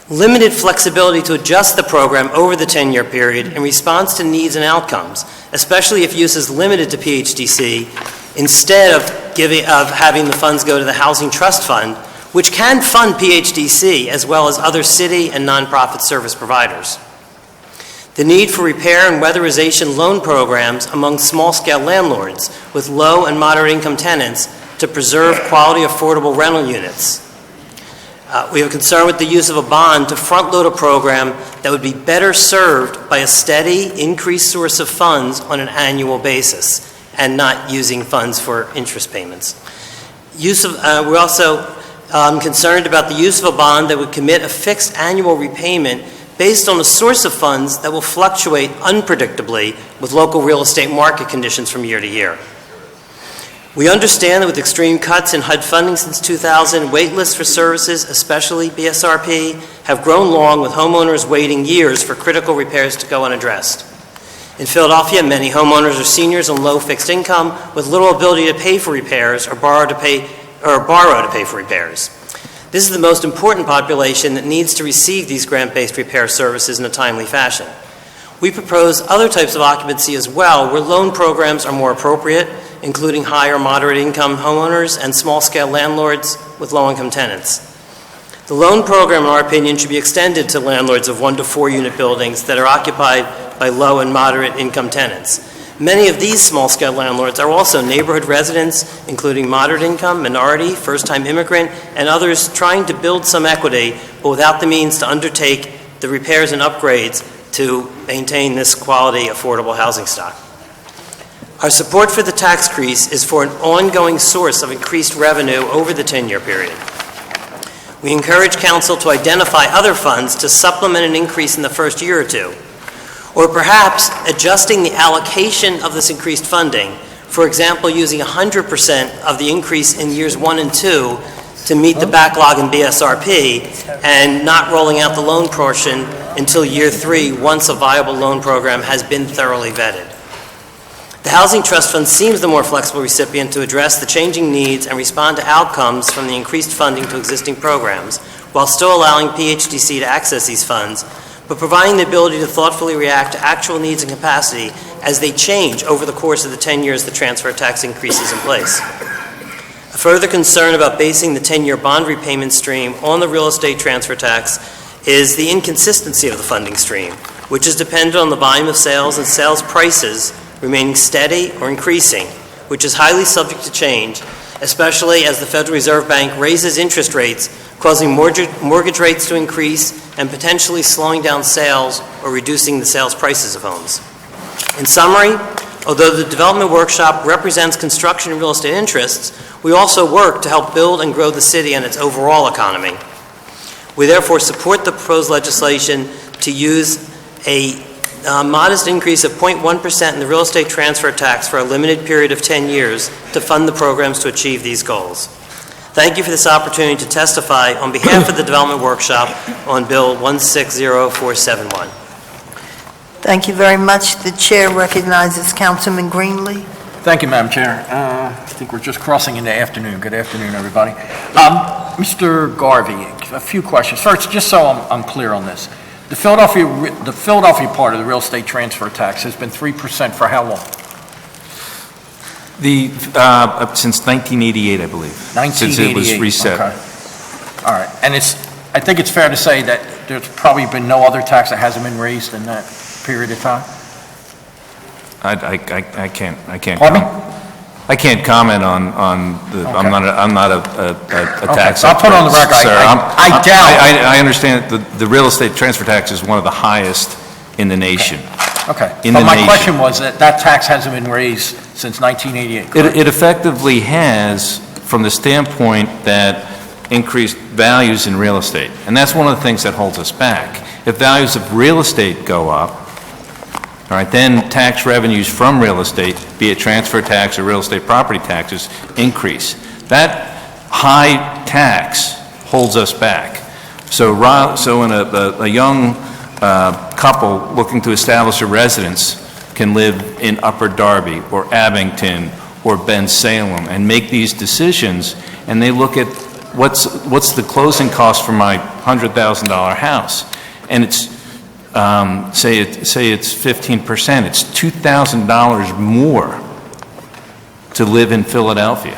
Speaker 19: Limited flexibility to adjust the program over the 10-year period in response to needs and outcomes, especially if use is limited to PHDC, instead of having the funds go to the Housing Trust Fund, which can fund PHDC as well as other city and nonprofit service providers. The need for repair and weatherization loan programs among small-scale landlords with low and moderate income tenants to preserve quality affordable rental units. We have a concern with the use of a bond to front-load a program that would be better served by a steady, increased source of funds on an annual basis and not using funds for interest payments. We're also concerned about the use of a bond that would commit a fixed annual repayment based on a source of funds that will fluctuate unpredictably with local real estate market conditions from year to year. We understand that with extreme cuts in HUD funding since 2000, wait lists for services, especially BSRP, have grown long with homeowners waiting years for critical repairs to go unaddressed. In Philadelphia, many homeowners are seniors on low fixed income with little ability to pay for repairs or borrow to pay for repairs. This is the most important population that needs to receive these grant-based repair services in a timely fashion. We propose other types of occupancy as well, where loan programs are more appropriate, including high or moderate income homeowners and small-scale landlords with low-income tenants. The loan program, in our opinion, should be extended to landlords of 1 to 4 unit buildings that are occupied by low and moderate income tenants. Many of these small-scale landlords are also neighborhood residents, including moderate income, minority, first-time immigrant, and others trying to build some equity, but without the means to undertake the repairs and upgrades to maintain this quality, affordable housing stock. Our support for the tax increase is for an ongoing source of increased revenue over the 10-year period. We encourage Council to identify other funds to supplement an increase in the first year or two, or perhaps adjusting the allocation of this increased funding, for example, using 100% of the increase in years 1 and 2 to meet the backlog in BSRP and not rolling out the loan portion until year 3 once a viable loan program has been thoroughly vetted. The Housing Trust Fund seems the more flexible recipient to address the changing needs and respond to outcomes from the increased funding to existing programs, while still allowing PHDC to access these funds, but providing the ability to thoughtfully react to actual needs and capacity as they change over the course of the 10 years the transfer tax increase is in place. A further concern about basing the 10-year bond repayment stream on the real estate transfer tax is the inconsistency of the funding stream, which is dependent on the volume of sales and sales prices remaining steady or increasing, which is highly subject to change, especially as the Federal Reserve Bank raises interest rates, causing mortgage rates to increase and potentially slowing down sales or reducing the sales prices of homes. In summary, although the Development Workshop represents construction and real estate interests, we also work to help build and grow the city and its overall economy. We therefore support the proposed legislation to use a modest increase of 0.1% in the real estate transfer tax for a limited period of 10 years to fund the programs to achieve these goals. Thank you for this opportunity to testify on behalf of the Development Workshop on Bill 160471.
Speaker 1: Thank you very much. The chair recognizes Councilman Greenlee.
Speaker 14: Thank you, Madam Chair. I think we're just crossing into afternoon. Good afternoon, everybody. Mr. Garvey, a few questions. First, just so I'm clear on this, the Philadelphia part of the real estate transfer tax has been 3% for how long?
Speaker 18: Since 1988, I believe.
Speaker 14: 1988.
Speaker 18: Since it was reset.
Speaker 14: Okay. All right. And I think it's fair to say that there's probably been no other tax that hasn't been raised in that period of time?
Speaker 18: I can't.
Speaker 14: Pardon me?
Speaker 18: I can't comment on the.
Speaker 14: Okay.
Speaker 18: I'm not a tax
Speaker 14: I'll put on the record.
Speaker 18: sir.
Speaker 14: I doubt.
Speaker 18: I understand that the real estate transfer tax is one of the highest in the nation.
Speaker 14: Okay.
Speaker 18: In
Speaker 14: but
Speaker 18: the
Speaker 14: my
Speaker 18: nation.
Speaker 14: question was that tax hasn't been raised since 1988. correct?
Speaker 18: It effectively has, from the standpoint that increased values in real estate, and that's one of the things that holds us back. If values of real estate go up, all right, then tax revenues from real estate, be it transfer tax or real estate property taxes, increase. That high tax holds us back. So when a young couple looking to establish a residence can live in Upper Darby or Abington or Bensalem and make these decisions, and they look at what's the closing cost for my $100,000 house, and it's say it's 15%, it's $2,000 more to live in Philadelphia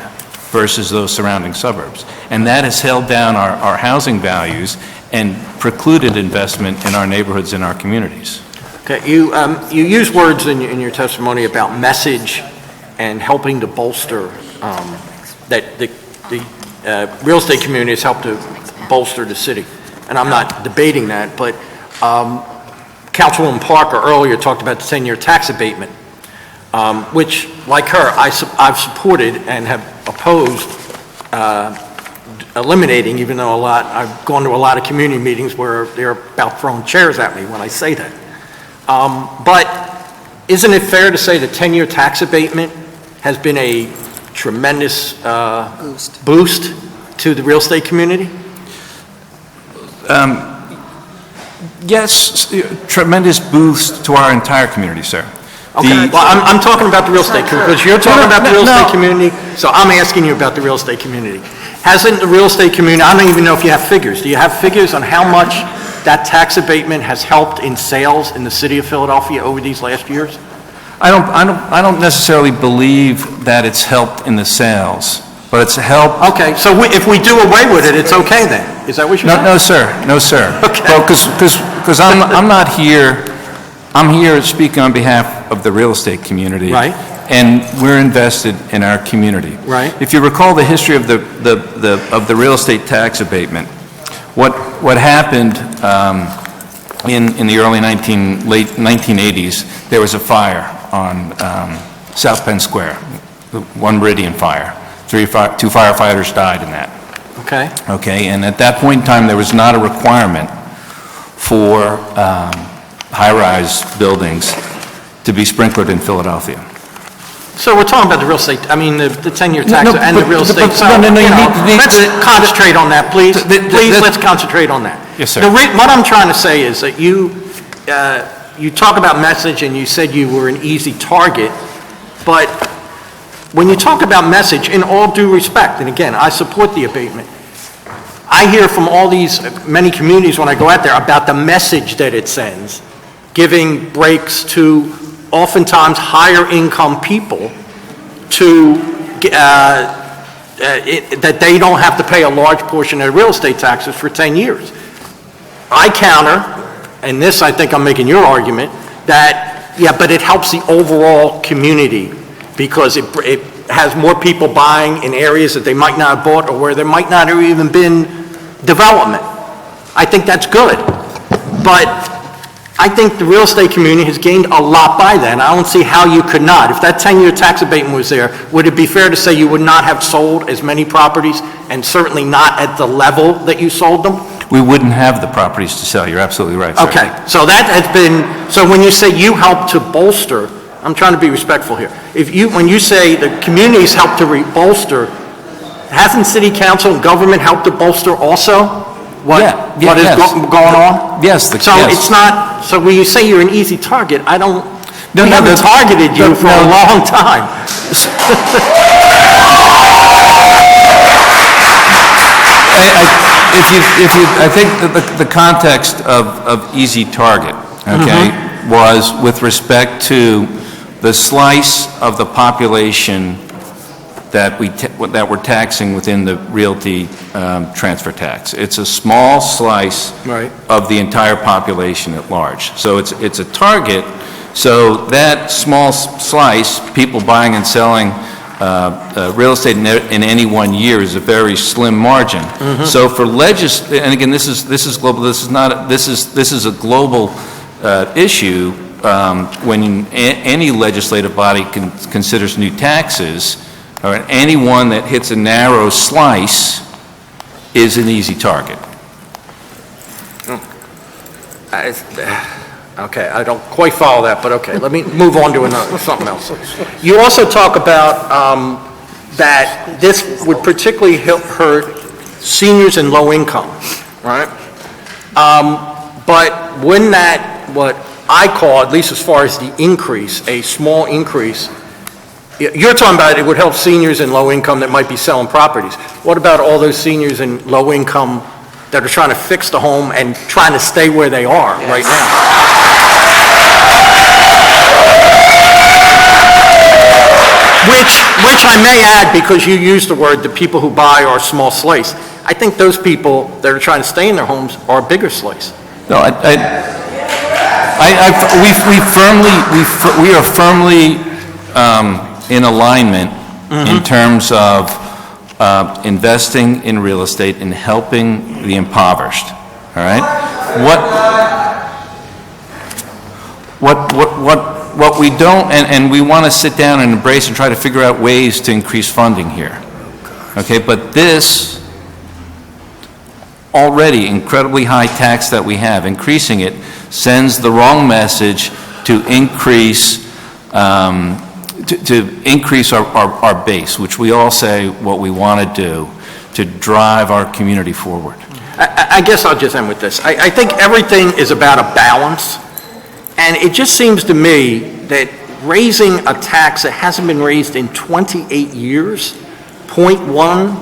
Speaker 18: versus those surrounding suburbs. And that has held down our housing values and precluded investment in our neighborhoods and our communities.
Speaker 14: Okay. You use words in your testimony about message and helping to bolster that the real estate community has helped to bolster the city. And I'm not debating that, but Councilwoman Parker earlier talked about the 10-year tax abatement, which, like her, I've supported and have opposed eliminating, even though I've gone to a lot of community meetings where they're about throwing chairs at me when I say that. But isn't it fair to say the 10-year tax abatement has been a tremendous boost to the real estate community?
Speaker 18: Yes, tremendous boost to our entire community, sir.
Speaker 14: Okay, well, I'm talking about the real estate community, because you're talking about the real estate community, so I'm asking you about the real estate community. Hasn't the real estate community, I don't even know if you have figures. Do you have figures on how much that tax abatement has helped in sales in the city of Philadelphia over these last years?
Speaker 18: I don't necessarily believe that it's helped in the sales, but it's helped.
Speaker 14: Okay, so if we do away with it, it's okay then? Is that what you're saying?
Speaker 18: No, sir. No, sir.
Speaker 14: Okay.
Speaker 18: Because I'm not here. I'm here speaking on behalf of the real estate community.
Speaker 14: Right.
Speaker 18: And we're invested in our community.
Speaker 14: Right.
Speaker 18: If you recall the history of the real estate tax abatement, what happened in the late 1980s, there was a fire on South Penn Square, the One Meridian fire. Two firefighters died in that.
Speaker 14: Okay.
Speaker 18: Okay, and at that point in time, there was not a requirement for high-rise buildings to be sprinklered in Philadelphia.
Speaker 14: So we're talking about the real estate, the 10-year tax and the real estate. Let's concentrate on that, please. Please, let's concentrate on that.
Speaker 18: Yes, sir.
Speaker 14: What I'm trying to say is that you talk about message and you said you were an easy target, but when you talk about message, in all due respect, and again, I support the abatement, I hear from all these many communities when I go out there about the message that it sends, giving breaks to oftentimes higher income people that they don't have to pay a large portion of their real estate taxes for 10 years. I counter, and this I think I'm making your argument, that, yeah, but it helps the overall community because has more people buying in areas that they might not have bought or where there might not have even been development. I think that's good. But I think the real estate community has gained a lot by that, and I don't see how you could not. If that 10-year tax abatement was there, would it be fair to say you would not have sold as many properties, and certainly not at the level that you sold them?
Speaker 18: We wouldn't have the properties to sell. You're absolutely right, sir.
Speaker 14: Okay, so that has been, so when you say you helped to bolster, I'm trying to be respectful here. When you say the communities helped to bolster, hasn't city council and government helped to bolster also? What is going on?
Speaker 18: Yes.
Speaker 14: So it's not, so when you say you're an easy target, we haven't targeted you for a long time.
Speaker 18: I think that the context of easy target, okay, was with respect to the slice of the population that we're taxing within the realty transfer tax. It's a small slice of the entire population at large. So it's a target. So that small slice, people buying and selling real estate in any 1 year, is a very slim margin. So for and again, this is global. This is a global issue. When any legislative body considers new taxes, or anyone that hits a narrow slice is an easy target.
Speaker 14: Okay, I don't quite follow that, but okay, let me move on to something else. You also talk about that this would particularly hurt seniors and low income, right? But wouldn't that, what I call, at least as far as the increase, a small increase, you're talking about it would help seniors and low income that might be selling properties. What about all those seniors and low income that are trying to fix the home and trying to stay where they are right now? Which I may add, because you used the word, the people who buy are small slice. I think those people that are trying to stay in their homes are a bigger slice.
Speaker 18: No, we are firmly in alignment in terms of investing in real estate and helping the impoverished. All right. What we don't, and we want to sit down and embrace and try to figure out ways to increase funding here. Okay, but this already incredibly high tax that we have, increasing it sends the wrong message to increase to increase our base, which we all say what we want to do to drive our community forward.
Speaker 14: I guess I'll just end with this. I think everything is about a balance, and it just seems to me that raising a tax that hasn't been raised in 28 years, 0.1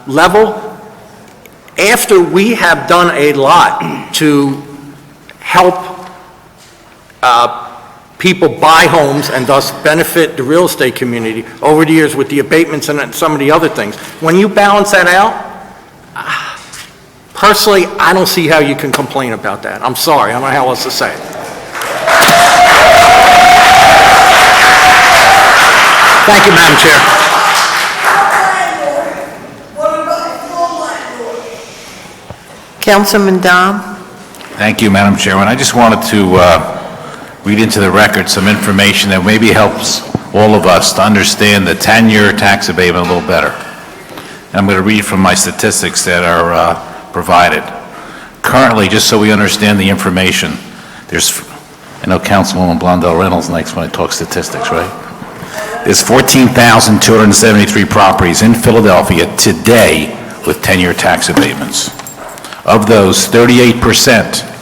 Speaker 14: level, after we have done a lot to help people buy homes and thus benefit the real estate community over the years with the abatements and some of the other things. When you balance that out, personally, I don't see how you can complain about that. I'm sorry, I don't know how else to say it. Thank you, Madam Chair.
Speaker 1: Councilman Dom?
Speaker 5: Thank you, Madam Chairman. I just wanted to read into the record some information that maybe helps all of us to understand the 10-year tax abatement a little better. And I'm going to read from my statistics that are provided. Currently, just so we understand the information, I know Councilwoman Blondell Reynolds likes when I talk statistics, right? There's 14,273 properties in Philadelphia today with 10-year tax abatements. Of those, 38%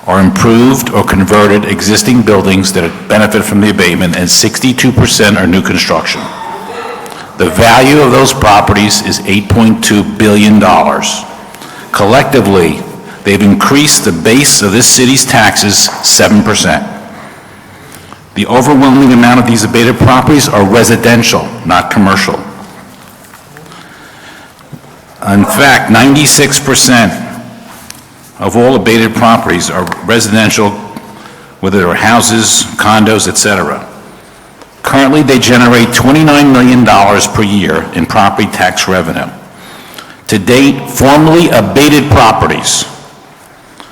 Speaker 5: are improved or converted existing buildings that benefit from the abatement, and 62% are new construction. The value of those properties is $8.2 billion. Collectively, they've increased the base of this city's taxes 7%. The overwhelming amount of these abated properties are residential, not commercial. In fact, 96% of all abated properties are residential, whether they're houses, condos, etc. Currently, they generate $29 million per year in property tax revenue. To date, formerly abated properties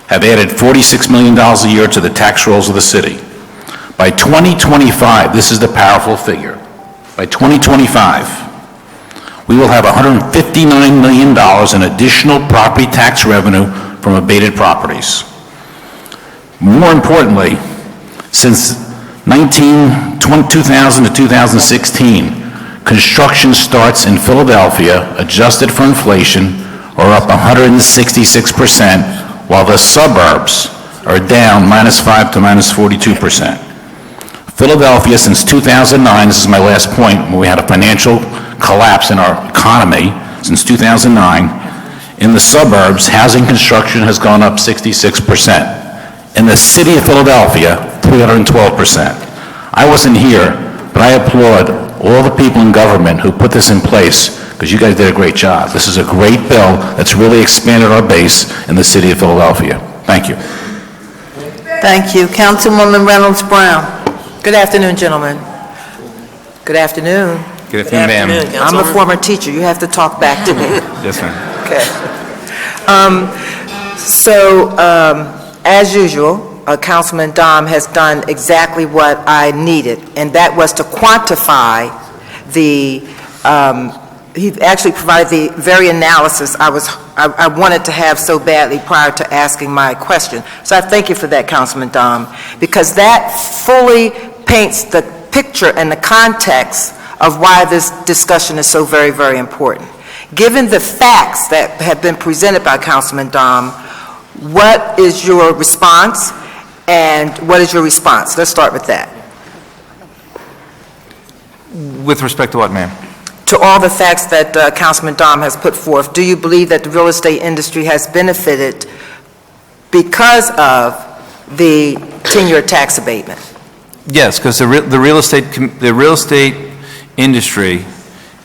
Speaker 5: have added $46 million a year to the tax rolls of the city. By 2025, this is the powerful figure, by 2025, we will have $159 million in additional property tax revenue from abated properties. More importantly, since 2000 to 2016, construction starts in Philadelphia, adjusted for inflation, are up 166%, while the suburbs are down -5% to -42%. Philadelphia, since 2009, this is my last point, when we had a financial collapse in our economy, since 2009, in the suburbs, housing construction has gone up 66%. In the city of Philadelphia, 312%. I wasn't here, but I applaud all the people in government who put this in place, because you guys did a great job. This is a great bill that's really expanded our base in the city of Philadelphia. Thank you.
Speaker 1: Thank you. Councilwoman Reynolds Brown.
Speaker 4: Good afternoon, gentlemen. Good afternoon.
Speaker 18: Good afternoon, ma'am.
Speaker 4: I'm a former teacher. You have to talk back to me.
Speaker 18: Yes, ma'am.
Speaker 4: Okay. As usual, Councilman Dom has done exactly what I needed, and that was to quantify the, he actually provided the very analysis I wanted to have so badly prior to asking my question. So I thank you for that, Councilman Dom, because that fully paints the picture and the context of why this discussion is so very, very important. Given the facts that have been presented by Councilman Dom, what is your response, and what is your response? Let's start with that.
Speaker 18: With respect to what, ma'am?
Speaker 4: To all the facts that Councilman Dom has put forth, do you believe that the real estate industry has benefited because of the 10-year tax abatement?
Speaker 18: Yes, because the real estate industry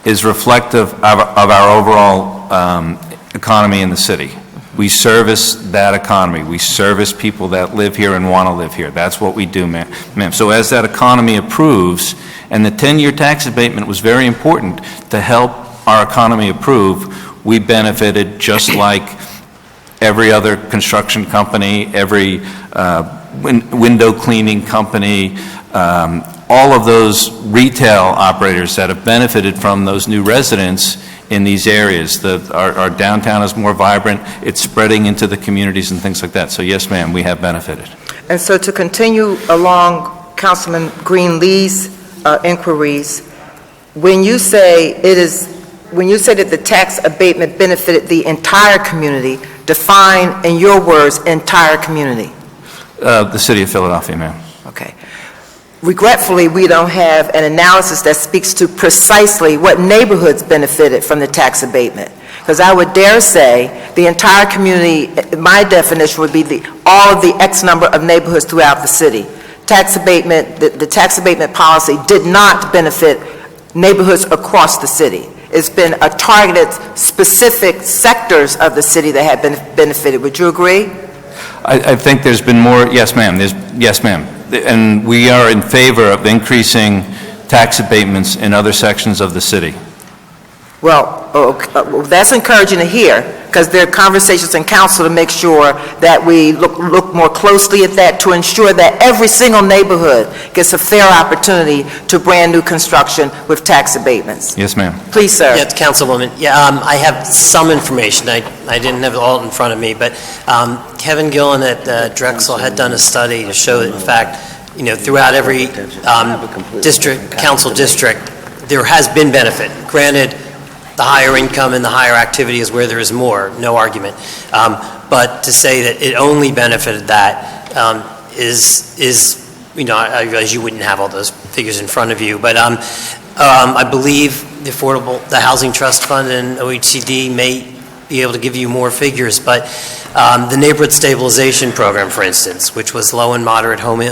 Speaker 18: is reflective of our overall economy in the city. We service that economy. We service people that live here and want to live here. That's what we do, ma'am. So as that economy improves, and the 10-year tax abatement was very important to help our economy improve, we benefited just like every other construction company, every window cleaning company, all of those retail operators that have benefited from those new residents in these areas. Our downtown is more vibrant, it's spreading into the communities and things like that. So yes, ma'am, we have benefited.
Speaker 4: And so to continue along Councilman Green-Lee's inquiries, when you say that the tax abatement benefited the entire community, define, in your words, entire community.
Speaker 18: The city of Philadelphia, ma'am.
Speaker 4: Okay. Regretfully, we don't have an analysis that speaks to precisely what neighborhoods benefited from the tax abatement. Because I would dare say the entire community, my definition would be all of the X number of neighborhoods throughout the city. Tax abatement, the tax abatement policy did not benefit neighborhoods across the city. It's been a targeted specific sectors of the city that have been benefited. Would you agree?
Speaker 18: I think there's been more, yes, ma'am. Yes, ma'am. And we are in favor of increasing tax abatements in other sections of the city.
Speaker 4: Well, that's encouraging to hear, because there are conversations in council to make sure that we look more closely at that, to ensure that every single neighborhood gets a fair opportunity to brand new construction with tax abatements.
Speaker 18: Yes, ma'am.
Speaker 4: Please, sir.
Speaker 19: Yes, Councilwoman. Yeah, I have some information. I didn't have it all in front of me, but Kevin Gillen at Drexel had done a study to show that, in fact, throughout every council district, there has been benefit. Granted, the higher income and the higher activity is where there is more, no argument. But to say that it only benefited that is I realize you wouldn't have all those figures in front of you, but I believe the Housing Trust Fund and OECD may be able to give you more figures, but the Neighborhood Stabilization Program, for instance, which was low and moderate home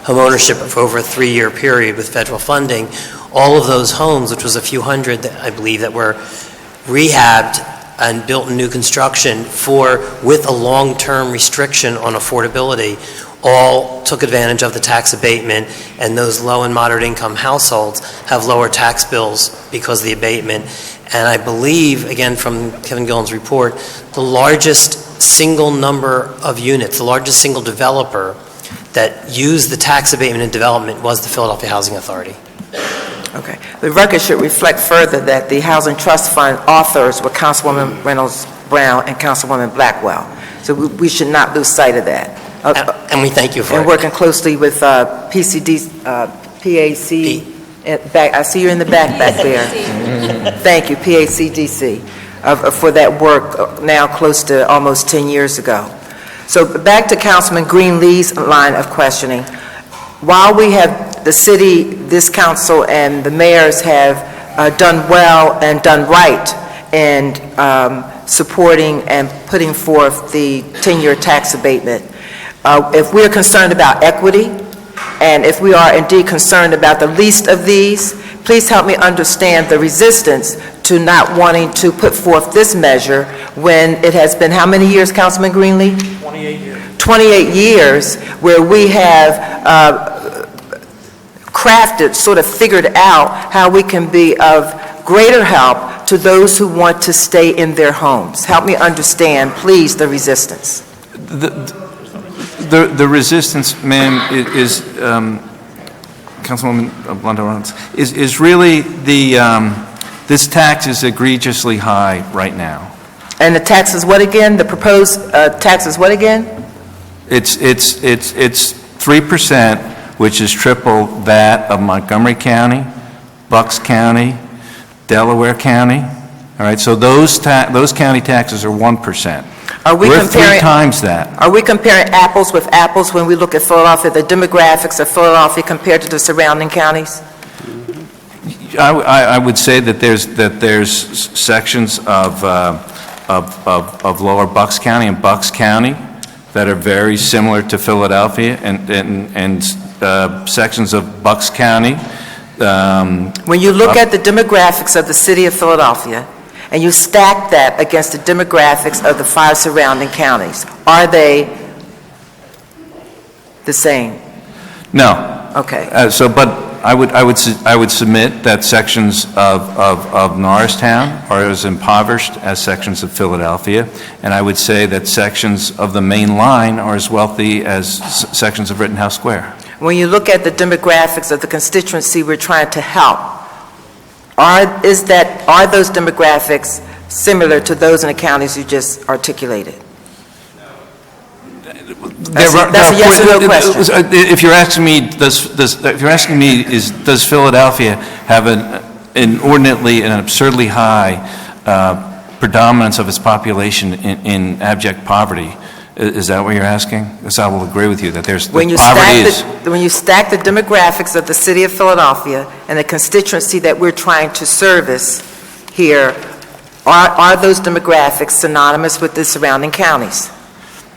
Speaker 19: ownership for over a 3-year period with federal funding, all of those homes, which was a few hundred, I believe, that were rehabbed and built in new construction with a long-term restriction on affordability, all took advantage of the tax abatement, and those low and moderate income households have lower tax bills because of the abatement. And I believe, again, from Kevin Gillen's report, the largest single number of units, the largest single developer that used the tax abatement in development was the Philadelphia Housing Authority.
Speaker 4: Okay. The record should reflect further that the Housing Trust Fund authors were Councilwoman Reynolds Brown and Councilwoman Blackwell. So we should not lose sight of that.
Speaker 19: And we thank you for it.
Speaker 4: And working closely with PAC. I see you in the back there. Thank you, PACDC, for that work now close to almost 10 years ago. So back to Councilman Greenlee's line of questioning. While we have the city, this council, and the mayors have done well and done right in supporting and putting forth the 10-year tax abatement, if we're concerned about equity, and if we are indeed concerned about the least of these, please help me understand the resistance to not wanting to put forth this measure when it has been how many years, Councilman Greenlee?
Speaker 14: 28 years.
Speaker 4: 28 years where we have crafted, sort of figured out how we can be of greater help to those who want to stay in their homes. Help me understand, please, the resistance.
Speaker 18: The resistance, ma'am, is Councilwoman Blunder-Rollins, is really this tax is egregiously high right now.
Speaker 4: And the tax is what again? The proposed tax is what again?
Speaker 18: It's 3%, which is triple that of Montgomery County, Bucks County, Delaware County. All right, so those county taxes are 1%. We're 3 times that.
Speaker 4: Are we comparing apples with apples when we look at Philadelphia, the demographics of Philadelphia compared to the surrounding counties?
Speaker 18: I would say that there's sections of lower Bucks County and Bucks County that are very similar to Philadelphia, and sections of Bucks County.
Speaker 4: When you look at the demographics of the city of Philadelphia, and you stack that against the demographics of the 5 surrounding counties, are they the same?
Speaker 18: No.
Speaker 4: Okay.
Speaker 18: But I would submit that sections of Norristown are as impoverished as sections of Philadelphia, and I would say that sections of the main line are as wealthy as sections of Rittenhouse Square.
Speaker 4: When you look at the demographics of the constituency we're trying to help, are those demographics similar to those in the counties you just articulated? That's a yes or no question.
Speaker 18: If you're asking me, does Philadelphia have an inordinately and absurdly high predominance of its population in abject poverty? Is that what you're asking? Because I will agree with you that
Speaker 4: when you stack the demographics of the city of Philadelphia and the constituency that we're trying to service here, are those demographics synonymous with the surrounding counties?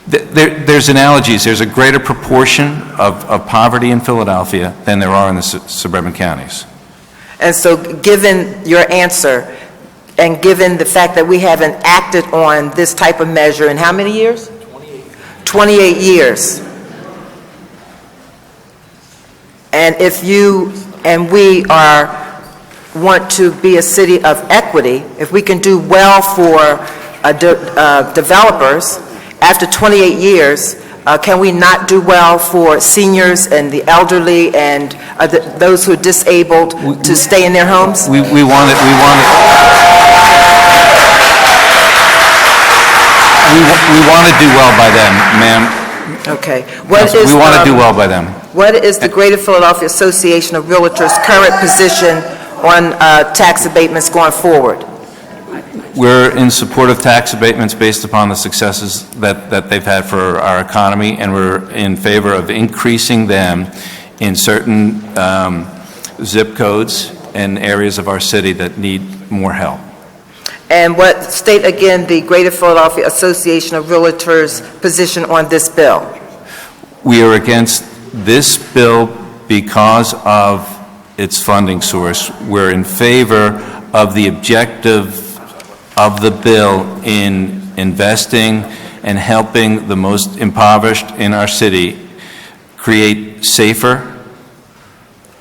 Speaker 18: There's analogies. There's a greater proportion of poverty in Philadelphia than there are in the suburban counties.
Speaker 4: And so given your answer, and given the fact that we haven't acted on this type of measure in how many years? 28 years. And if you and we want to be a city of equity, if we can do well for developers, after 28 years, can we not do well for seniors and the elderly and those who are disabled to stay in their homes?
Speaker 18: We want it. We want to do well by them, ma'am.
Speaker 4: Okay.
Speaker 18: We want to do well by them.
Speaker 4: What is the Greater Philadelphia Association of Realtors' current position on tax abatements going forward?
Speaker 18: We're in support of tax abatements based upon the successes that they've had for our economy, and we're in favor of increasing them in certain zip codes and areas of our city that need more help.
Speaker 4: And state again the Greater Philadelphia Association of Realtors' position on this bill?
Speaker 18: We are against this bill because of its funding source. We're in favor of the objective of the bill in investing and helping the most impoverished in our city create safer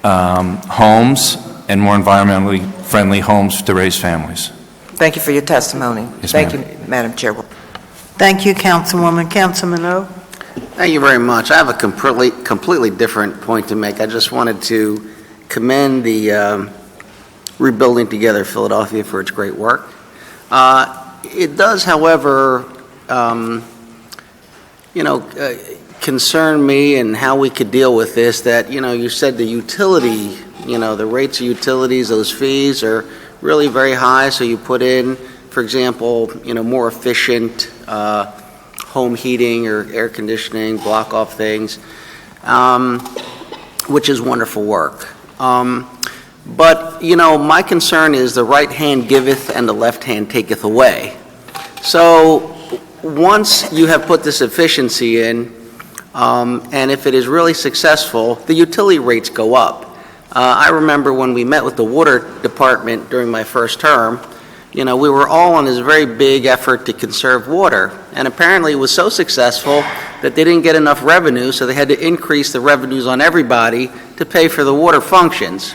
Speaker 18: homes and more environmentally friendly homes to raise families.
Speaker 4: Thank you for your testimony.
Speaker 18: Yes,
Speaker 4: Thank
Speaker 18: ma'am.
Speaker 4: you, Madam Chairwoman.
Speaker 1: Thank you, Councilwoman. Councilman O.
Speaker 8: Thank you very much. I have a completely different point to make. I just wanted to commend the Rebuilding Together Philadelphia for its great work. It does, however, concern me and how we could deal with this, that, you said the utility, the rates of utilities, those fees are really very high, so you put in, for example, more efficient home heating or air conditioning, block off things, which is wonderful work. But, my concern is the right hand giveth and the left hand taketh away. So once you have put this efficiency in, and if it is really successful, the utility rates go up. I remember when we met with the water department during my first term, we were all on this very big effort to conserve water. And apparently it was so successful that they didn't get enough revenue, so they had to increase the revenues on everybody to pay for the water functions.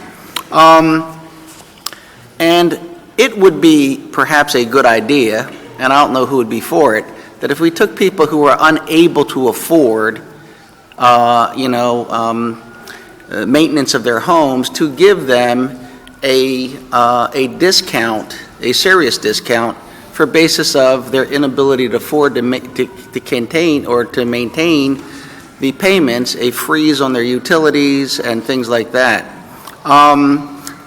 Speaker 8: And it would be perhaps a good idea, and I don't know who would be for it, that if we took people who are unable to afford, maintenance of their homes, to give them a discount, a serious discount, for basis of their inability to afford to contain or to maintain the payments, a freeze on their utilities and things like that.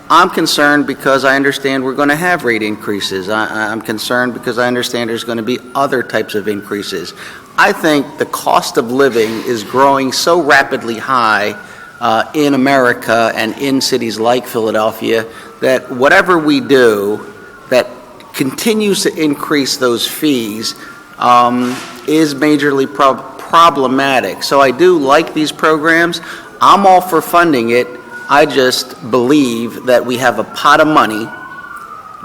Speaker 8: I'm concerned because I understand we're going to have rate increases. I'm concerned because I understand there's going to be other types of increases. I think the cost of living is growing so rapidly high in America and in cities like Philadelphia that whatever we do that continues to increase those fees is majorly problematic. So I do like these programs. I'm all for funding it. I just believe that we have a pot of money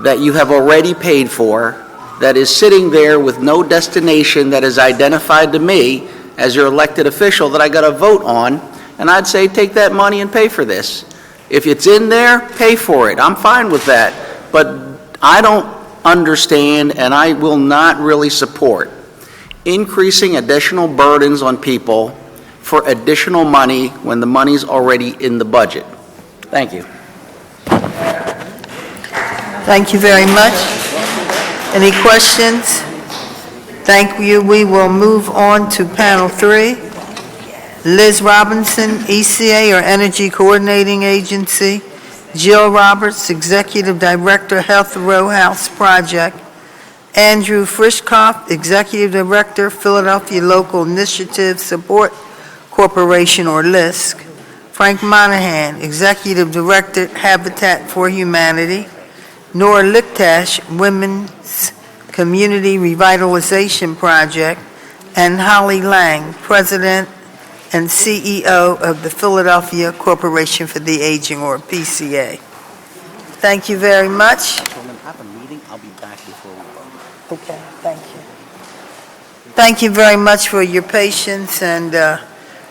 Speaker 8: that you have already paid for that is sitting there with no destination that is identified to me as your elected official that I got to vote on, and I'd say take that money and pay for this. If it's in there, pay for it. I'm fine with that. But I don't understand, and I will not really support increasing additional burdens on people for additional money when the money's already in the budget. Thank you.
Speaker 1: Thank you very much. Any questions? Thank you. We will move on to panel 3. Liz Robinson, ECA or Energy Coordinating Agency. Jill Roberts, Executive Director, Health Row House Project. Andrew Frischkopf, Executive Director, Philadelphia Local Initiative Support Corporation or LISC. Frank Monahan, Executive Director, Habitat for Humanity. Nora Lichtash, Women's Community Revitalization Project. And Holly Lang, President and CEO of the Philadelphia Corporation for the Aging, or PCA. Thank you very much.
Speaker 8: I have a meeting. I'll be back before we vote.
Speaker 1: Okay, thank you. Thank you very much for your patience, and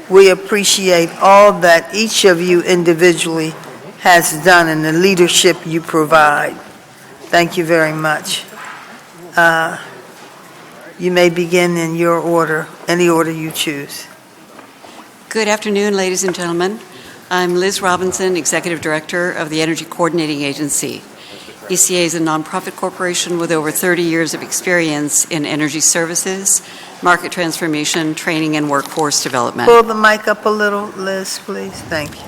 Speaker 1: we appreciate all that each of you individually has done and the leadership you provide. Thank you very much. You may begin in your order, any order you choose.
Speaker 20: Good afternoon, ladies and gentlemen. I'm Liz Robinson, Executive Director of the Energy Coordinating Agency. ECA is a nonprofit corporation with over 30 years of experience in energy services, market transformation, training, and workforce development.
Speaker 1: Pull the mic up a little, Liz, please. Thank you.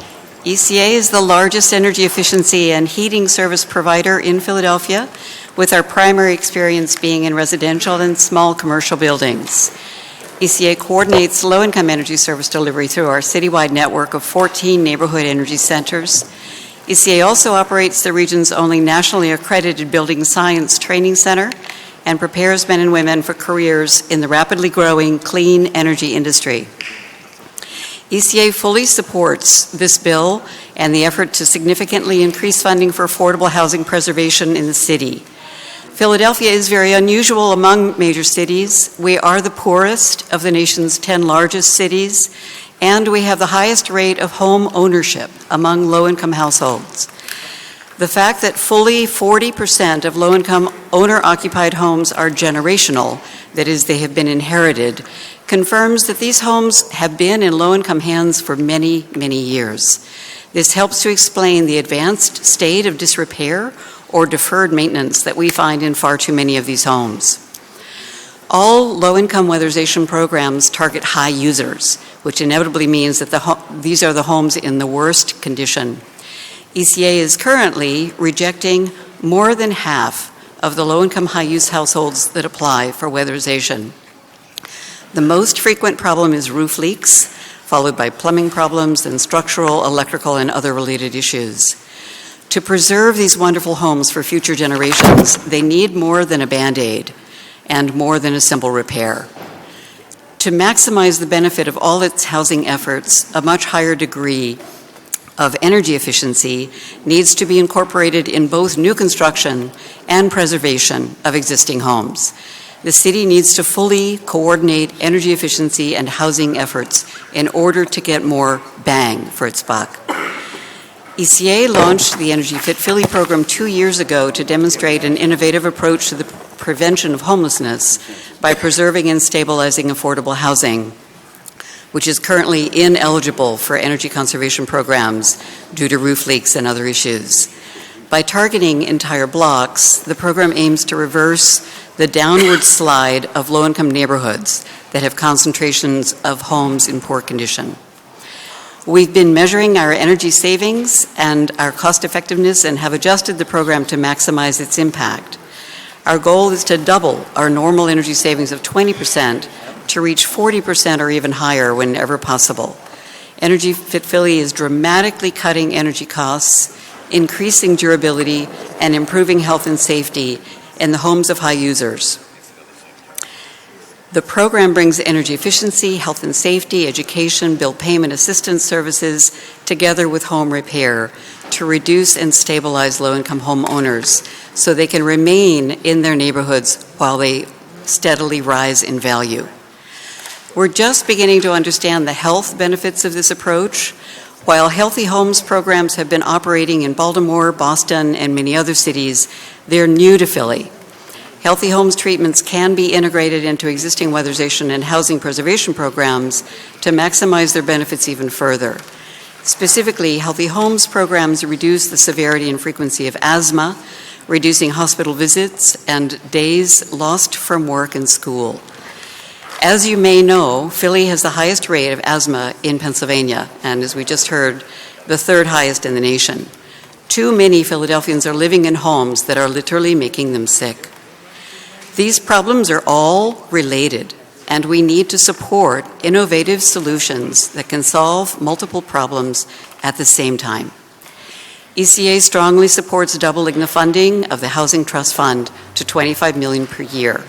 Speaker 20: ECA is the largest energy efficiency and heating service provider in Philadelphia, with our primary experience being in residential and small commercial buildings. ECA coordinates low-income energy service delivery through our citywide network of 14 neighborhood energy centers. ECA also operates the region's only nationally accredited building science training center and prepares men and women for careers in the rapidly growing clean energy industry. ECA fully supports this bill and the effort to significantly increase funding for affordable housing preservation in the city. Philadelphia is very unusual among major cities. We are the poorest of the nation's 10 largest cities, and we have the highest rate of home ownership among low-income households. The fact that fully 40% of low-income owner-occupied homes are generational, that is, they have been inherited, confirms that these homes have been in low-income hands for many, many years. This helps to explain the advanced state of disrepair or deferred maintenance that we find in far too many of these homes. All low-income weatherization programs target high users, which inevitably means that these are the homes in the worst condition. ECA is currently rejecting more than half of the low-income high-use households that apply for weatherization. The most frequent problem is roof leaks, followed by plumbing problems, and structural, electrical, and other related issues. To preserve these wonderful homes for future generations, they need more than a Band-Aid and more than a simple repair. To maximize the benefit of all its housing efforts, a much higher degree of energy efficiency needs to be incorporated in both new construction and preservation of existing homes. The city needs to fully coordinate energy efficiency and housing efforts in order to get more bang for its buck. ECA launched the Energy Fit Philly program 2 years ago to demonstrate an innovative approach to the prevention of homelessness by preserving and stabilizing affordable housing, which is currently ineligible for energy conservation programs due to roof leaks and other issues. By targeting entire blocks, the program aims to reverse the downward slide of low-income neighborhoods that have concentrations of homes in poor condition. We've been measuring our energy savings and our cost effectiveness and have adjusted the program to maximize its impact. Our goal is to double our normal energy savings of 20% to reach 40% or even higher whenever possible. Energy Fit Philly is dramatically cutting energy costs, increasing durability, and improving health and safety in the homes of high users. The program brings energy efficiency, health and safety, education, bill payment assistance services together with home repair to reduce and stabilize low-income homeowners so they can remain in their neighborhoods while they steadily rise in value. We're just beginning to understand the health benefits of this approach. While Healthy Homes programs have been operating in Baltimore, Boston, and many other cities, they're new to Philly. Healthy Homes treatments can be integrated into existing weatherization and housing preservation programs to maximize their benefits even further. Specifically, Healthy Homes programs reduce the severity and frequency of asthma, reducing hospital visits and days lost from work and school. As you may know, Philly has the highest rate of asthma in Pennsylvania, and as we just heard, the third highest in the nation. Too many Philadelphians are living in homes that are literally making them sick. These problems are all related, and we need to support innovative solutions that can solve multiple problems at the same time. ECA strongly supports doubling the funding of the Housing Trust Fund to $25 million per year.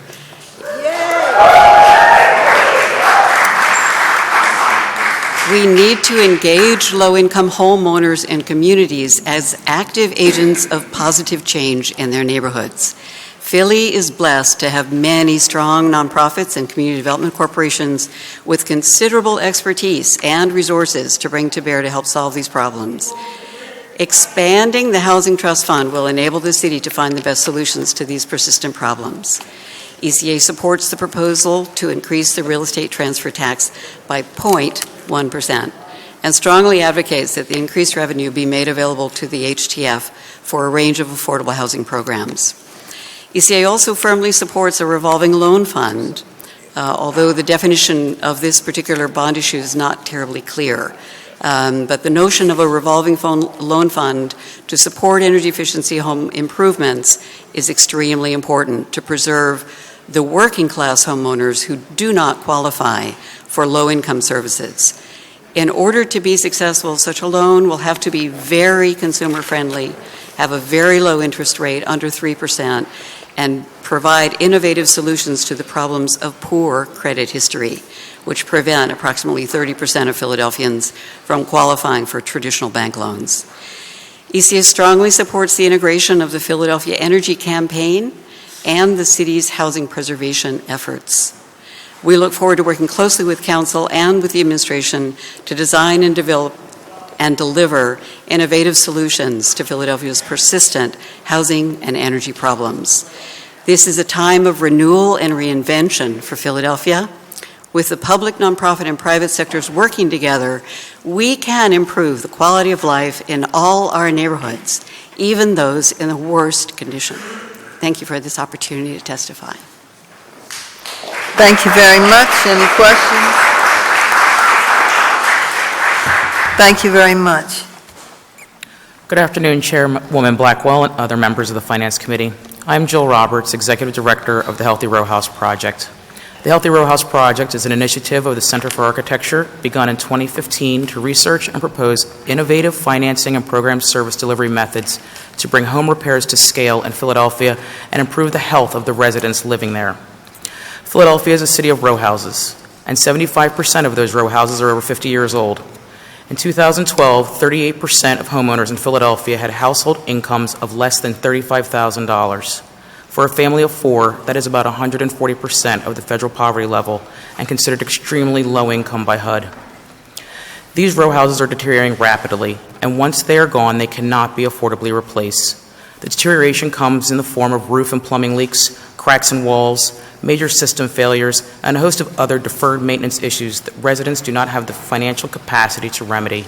Speaker 20: We need to engage low-income homeowners and communities as active agents of positive change in their neighborhoods. Philly is blessed to have many strong nonprofits and community development corporations with considerable expertise and resources to bring to bear to help solve these problems. Expanding the Housing Trust Fund will enable the city to find the best solutions to these persistent problems. ECA supports the proposal to increase the real estate transfer tax by 0.1% and strongly advocates that the increased revenue be made available to the HTF for a range of affordable housing programs. ECA also firmly supports a revolving loan fund, although the definition of this particular bond issue is not terribly clear. But the notion of a revolving loan fund to support energy efficiency home improvements is extremely important to preserve the working class homeowners who do not qualify for low-income services. In order to be successful, such a loan will have to be very consumer-friendly, have a very low interest rate, under 3%, and provide innovative solutions to the problems of poor credit history, which prevent approximately 30% of Philadelphians from qualifying for traditional bank loans. ECA strongly supports the integration of the Philadelphia Energy Campaign and the city's housing preservation efforts. We look forward to working closely with Council and with the administration to design and develop and deliver innovative solutions to Philadelphia's persistent housing and energy problems. This is a time of renewal and reinvention for Philadelphia. With the public, nonprofit, and private sectors working together, we can improve the quality of life in all our neighborhoods, even those in the worst condition. Thank you for this opportunity to testify.
Speaker 1: Thank you very much. Any questions? Thank you very much.
Speaker 21: Good afternoon, Chairwoman Blackwell and other members of the Finance Committee. I'm Jill Roberts, Executive Director of the Healthy Row House Project. The Healthy Row House Project is an initiative of the Center for Architecture begun in 2015 to research and propose innovative financing and program service delivery methods to bring home repairs to scale in Philadelphia and improve the health of the residents living there. Philadelphia is a city of row houses, and 75% of those row houses are over 50 years old. In 2012, 38% of homeowners in Philadelphia had household incomes of less than $35,000. For a family of four, that is about 140% of the federal poverty level and considered extremely low income by HUD. These row houses are deteriorating rapidly, and once they are gone, they cannot be affordably replaced. The deterioration comes in the form of roof and plumbing leaks, cracks in walls, major system failures, and a host of other deferred maintenance issues that residents do not have the financial capacity to remedy.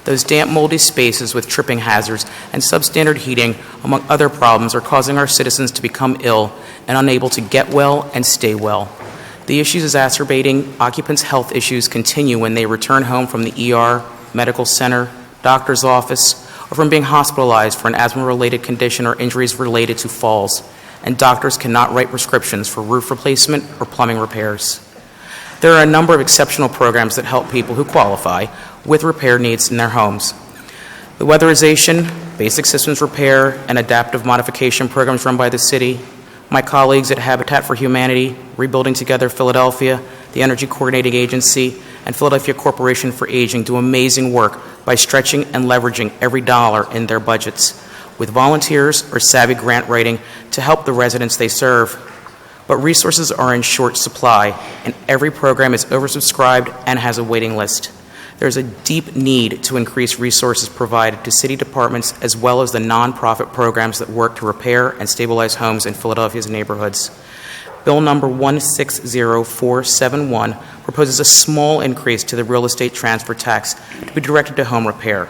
Speaker 21: Those damp, moldy spaces with tripping hazards and substandard heating, among other problems, are causing our citizens to become ill and unable to get well and stay well. The issues exacerbating occupants' health issues continue when they return home from the ER, medical center, doctor's office, or from being hospitalized for an asthma-related condition or injuries related to falls, and doctors cannot write prescriptions for roof replacement or plumbing repairs. There are a number of exceptional programs that help people who qualify with repair needs in their homes. The weatherization, basic systems repair, and adaptive modification programs run by the city. My colleagues at Habitat for Humanity, Rebuilding Together Philadelphia, the Energy Coordinating Agency, and Philadelphia Corporation for Aging do amazing work by stretching and leveraging every dollar in their budgets with volunteers or savvy grant writing to help the residents they serve. But resources are in short supply, and every program is oversubscribed and has a waiting list. There's a deep need to increase resources provided to city departments as well as the nonprofit programs that work to repair and stabilize homes in Philadelphia's neighborhoods. Bill number 160471 proposes a small increase to the real estate transfer tax to be directed to home repair.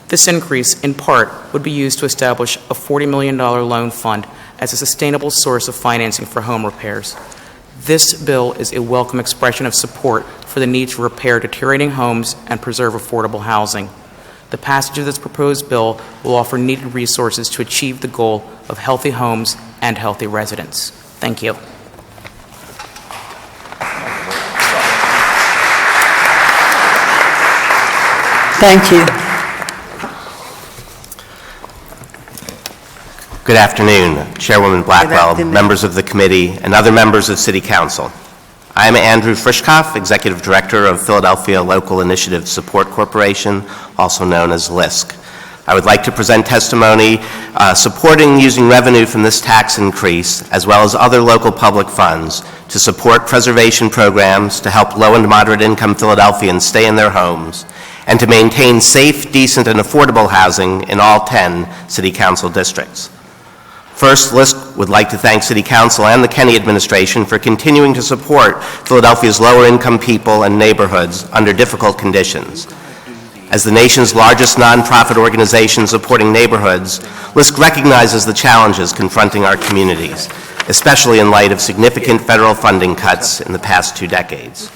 Speaker 21: This increase, in part, would be used to establish a $40 million loan fund as a sustainable source of financing for home repairs. This bill is a welcome expression of support for the need to repair deteriorating homes and preserve affordable housing. The passage of this proposed bill will offer needed resources to achieve the goal of healthy homes and healthy residents. Thank you.
Speaker 1: Thank you.
Speaker 22: Good afternoon, Chairwoman Blackwell, members of the committee, and other members of City Council. I am Andrew Frischkopf, Executive Director of Philadelphia Local Initiative Support Corporation, also known as LISC. I would like to present testimony supporting using revenue from this tax increase, as well as other local public funds, to support preservation programs to help low and moderate income Philadelphians stay in their homes, and to maintain safe, decent, and affordable housing in all 10 City Council districts. First, LISC would like to thank City Council and the Kenney administration for continuing to support Philadelphia's lower-income people and neighborhoods under difficult conditions. As the nation's largest nonprofit organization supporting neighborhoods, LISC recognizes the challenges confronting our communities, especially in light of significant federal funding cuts in the past 2 decades.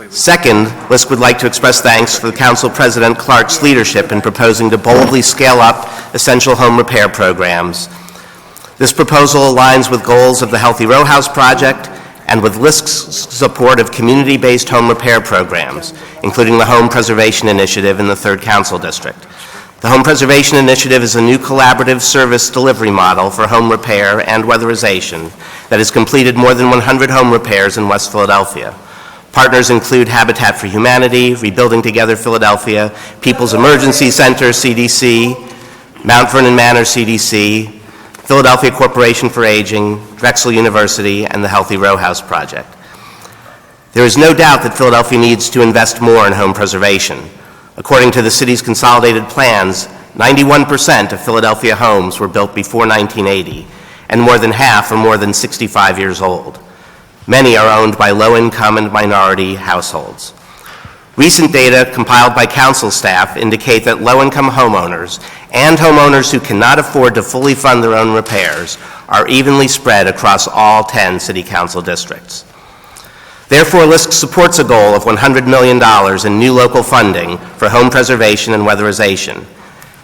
Speaker 22: Second, LISC would like to express thanks for Council President Clark's leadership in proposing to boldly scale up essential home repair programs. This proposal aligns with goals of the Healthy Row House Project and with LISC's support of community-based home repair programs, including the Home Preservation Initiative in the 3rd Council District. The Home Preservation Initiative is a new collaborative service delivery model for home repair and weatherization that has completed more than 100 home repairs in West Philadelphia. Partners include Habitat for Humanity, Rebuilding Together Philadelphia, People's Emergency Center, CDC, Mount Vernon Manor, CDC, Philadelphia Corporation for Aging, Drexel University, and the Healthy Row House Project. There is no doubt that Philadelphia needs to invest more in home preservation. According to the city's consolidated plans, 91% of Philadelphia homes were built before 1980, and more than half are more than 65 years old. Many are owned by low-income and minority households. Recent data compiled by council staff indicate that low-income homeowners and homeowners who cannot afford to fully fund their own repairs are evenly spread across all 10 city council districts. Therefore, LISC supports a goal of $100 million in new local funding for home preservation and weatherization.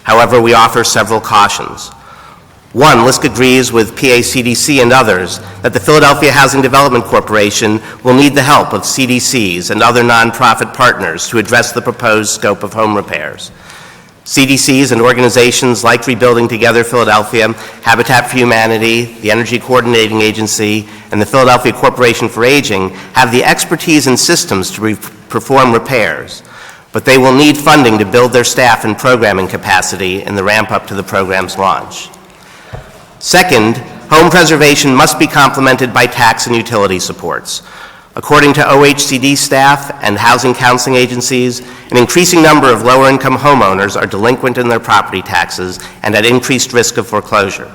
Speaker 22: However, we offer several cautions. One, LISC agrees with PACDC and others that the Philadelphia Housing Development Corporation will need the help of CDCs and other nonprofit partners to address the proposed scope of home repairs. CDCs and organizations like Rebuilding Together Philadelphia, Habitat for Humanity, the Energy Coordinating Agency, and the Philadelphia Corporation for Aging have the expertise and systems to perform repairs, but they will need funding to build their staff and programming capacity in the ramp-up to the program's launch. Second, home preservation must be complemented by tax and utility supports. According to OHCD staff and housing counseling agencies, an increasing number of lower-income homeowners are delinquent in their property taxes and at increased risk of foreclosure.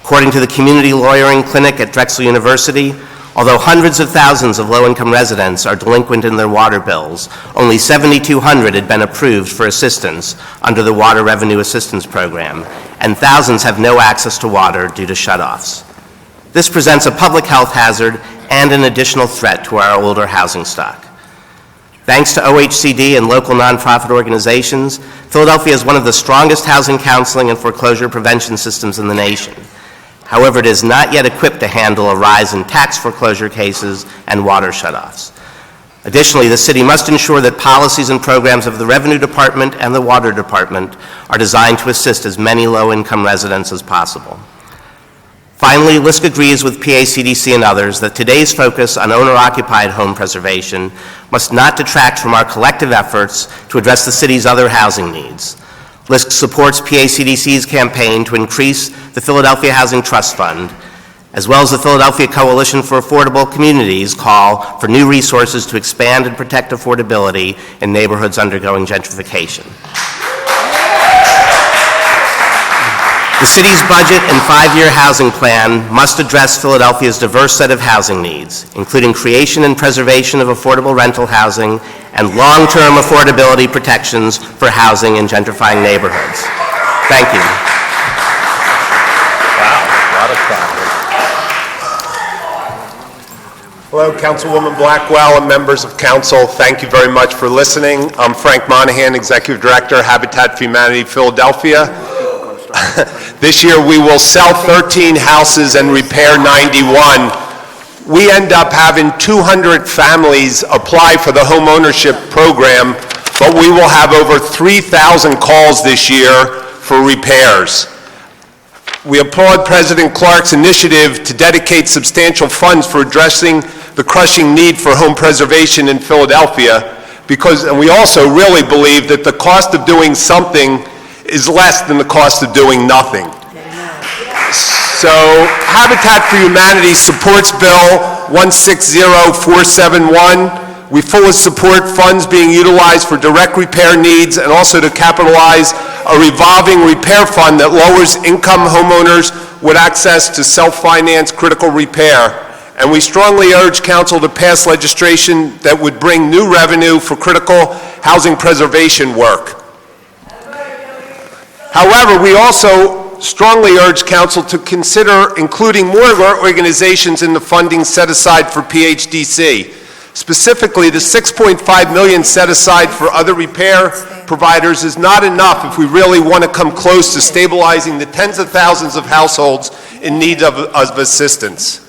Speaker 22: According to the Community Lawyering Clinic at Drexel University, although hundreds of thousands of low-income residents are delinquent in their water bills, only 7,200 had been approved for assistance under the Water Revenue Assistance Program, and thousands have no access to water due to shutoffs. This presents a public health hazard and an additional threat to our older housing stock. Thanks to OHCD and local nonprofit organizations, Philadelphia is one of the strongest housing counseling and foreclosure prevention systems in the nation. However, it is not yet equipped to handle a rise in tax foreclosure cases and water shutoffs. Additionally, the city must ensure that policies and programs of the Revenue Department and the Water Department are designed to assist as many low-income residents as possible. Finally, LISC agrees with PACDC and others that today's focus on owner-occupied home preservation must not detract from our collective efforts to address the city's other housing needs. LISC supports PACDC's campaign to increase the Philadelphia Housing Trust Fund, as well as the Philadelphia Coalition for Affordable Communities' call for new resources to expand and protect affordability in neighborhoods undergoing gentrification. The city's budget and 5-year housing plan must address Philadelphia's diverse set of housing needs, including creation and preservation of affordable rental housing and long-term affordability protections for housing in gentrifying neighborhoods. Thank you.
Speaker 3: Wow, a lot of progress. Hello, Councilwoman Blackwell and members of council. Thank you very much for listening. I'm Frank Monahan, Executive Director, Habitat for Humanity, Philadelphia. This year we will sell 13 houses and repair 91. We end up having 200 families apply for the home ownership program, but we will have over 3,000 calls this year for repairs. We applaud President Clark's initiative to dedicate substantial funds for addressing the crushing need for home preservation in Philadelphia, and we also really believe that the cost of doing something is less than the cost of doing nothing. So Habitat for Humanity supports Bill 160471. We fully support funds being utilized for direct repair needs and also to capitalize a revolving repair fund that lowers income homeowners with access to self-finance critical repair. And we strongly urge Council to pass legislation that would bring new revenue for critical housing preservation work. However, we also strongly urge Council to consider including more organizations in the funding set aside for PHDC. Specifically, the $6.5 million set aside for other repair providers is not enough if we really want to come close to stabilizing the tens of thousands of households in need of assistance.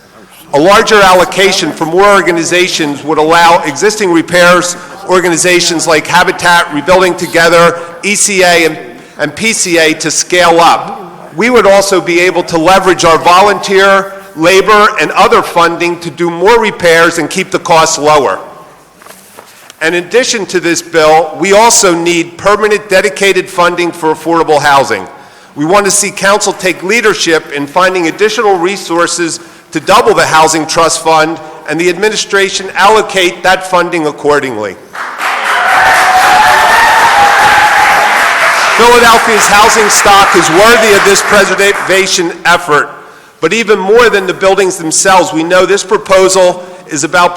Speaker 3: A larger allocation for more organizations would allow existing repairs organizations like Habitat, Rebuilding Together, ECA, and PCA to scale up. We would also be able to leverage our volunteer, labor, and other funding to do more repairs and keep the costs lower. In addition to this bill, we also need permanent dedicated funding for affordable housing. We want to see Council take leadership in finding additional resources to double the Housing Trust Fund and the administration allocate that funding accordingly. Philadelphia's housing stock is worthy of this preservation effort, but even more than the buildings themselves, we know this proposal is about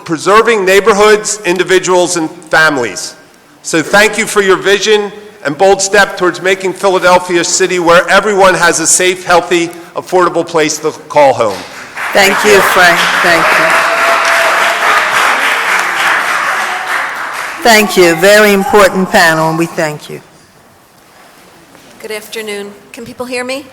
Speaker 3: preserving neighborhoods, individuals, and families. So thank you for your vision and bold step towards making Philadelphia a city where everyone has a safe, healthy, affordable place to call home.
Speaker 1: Thank you, Frank. Thank you. Thank you. Very important panel, and we thank you.
Speaker 6: Good afternoon. Can people hear me?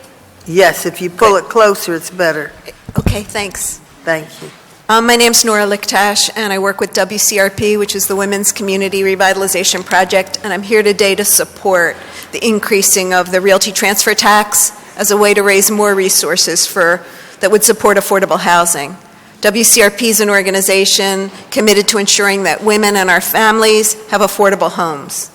Speaker 1: Yes, if you pull it closer, it's better.
Speaker 6: Okay, thanks.
Speaker 1: Thank you.
Speaker 6: My name's Nora Lichtash, and I work with WCRP, which is the Women's Community Revitalization Project, and I'm here today to support the increasing of the realty transfer tax as a way to raise more resources that would support affordable housing. WCRP is an organization committed to ensuring that women and our families have affordable homes.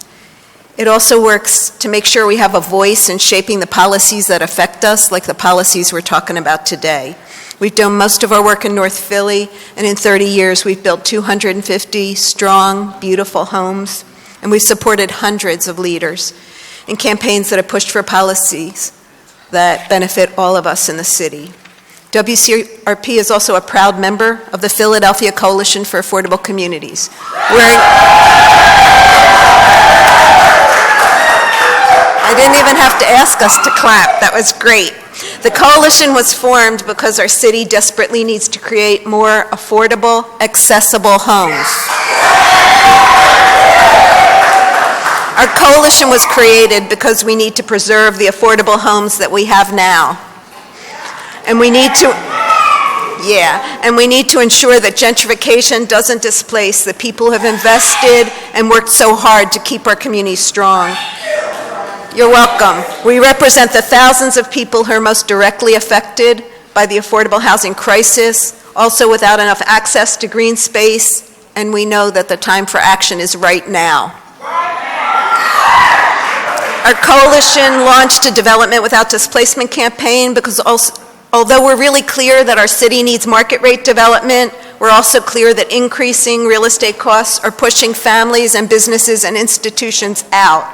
Speaker 6: It also works to make sure we have a voice in shaping the policies that affect us, like the policies we're talking about today. We've done most of our work in North Philly, and in 30 years we've built 250 strong, beautiful homes, and we've supported hundreds of leaders in campaigns that have pushed for policies that benefit all of us in the city. WCRP is also a proud member of the Philadelphia Coalition for Affordable Communities. I didn't even have to ask us to clap. That was great. The coalition was formed because our city desperately needs to create more affordable, accessible homes. Our coalition was created because we need to preserve the affordable homes that we have now. And we need to ensure that gentrification doesn't displace the people who have invested and worked so hard to keep our communities strong. You're welcome. We represent the thousands of people who are most directly affected by the affordable housing crisis, also without enough access to green space, and we know that the time for action is right now. Our coalition launched a Development Without Displacement campaign because although we're really clear that our city needs market rate development, we're also clear that increasing real estate costs are pushing families and businesses and institutions out.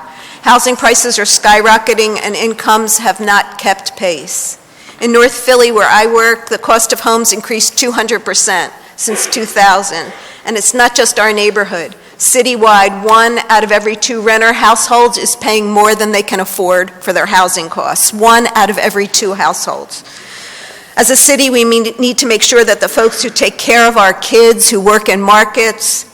Speaker 6: Housing prices are skyrocketing and incomes have not kept pace. In North Philly, where I work, the cost of homes increased 200% since 2000. And it's not just our neighborhood. Citywide, 1 out of every 2 renter households is paying more than they can afford for their housing costs. 1 out of every 2 households. As a city, we need to make sure that the folks who take care of our kids, who work in markets,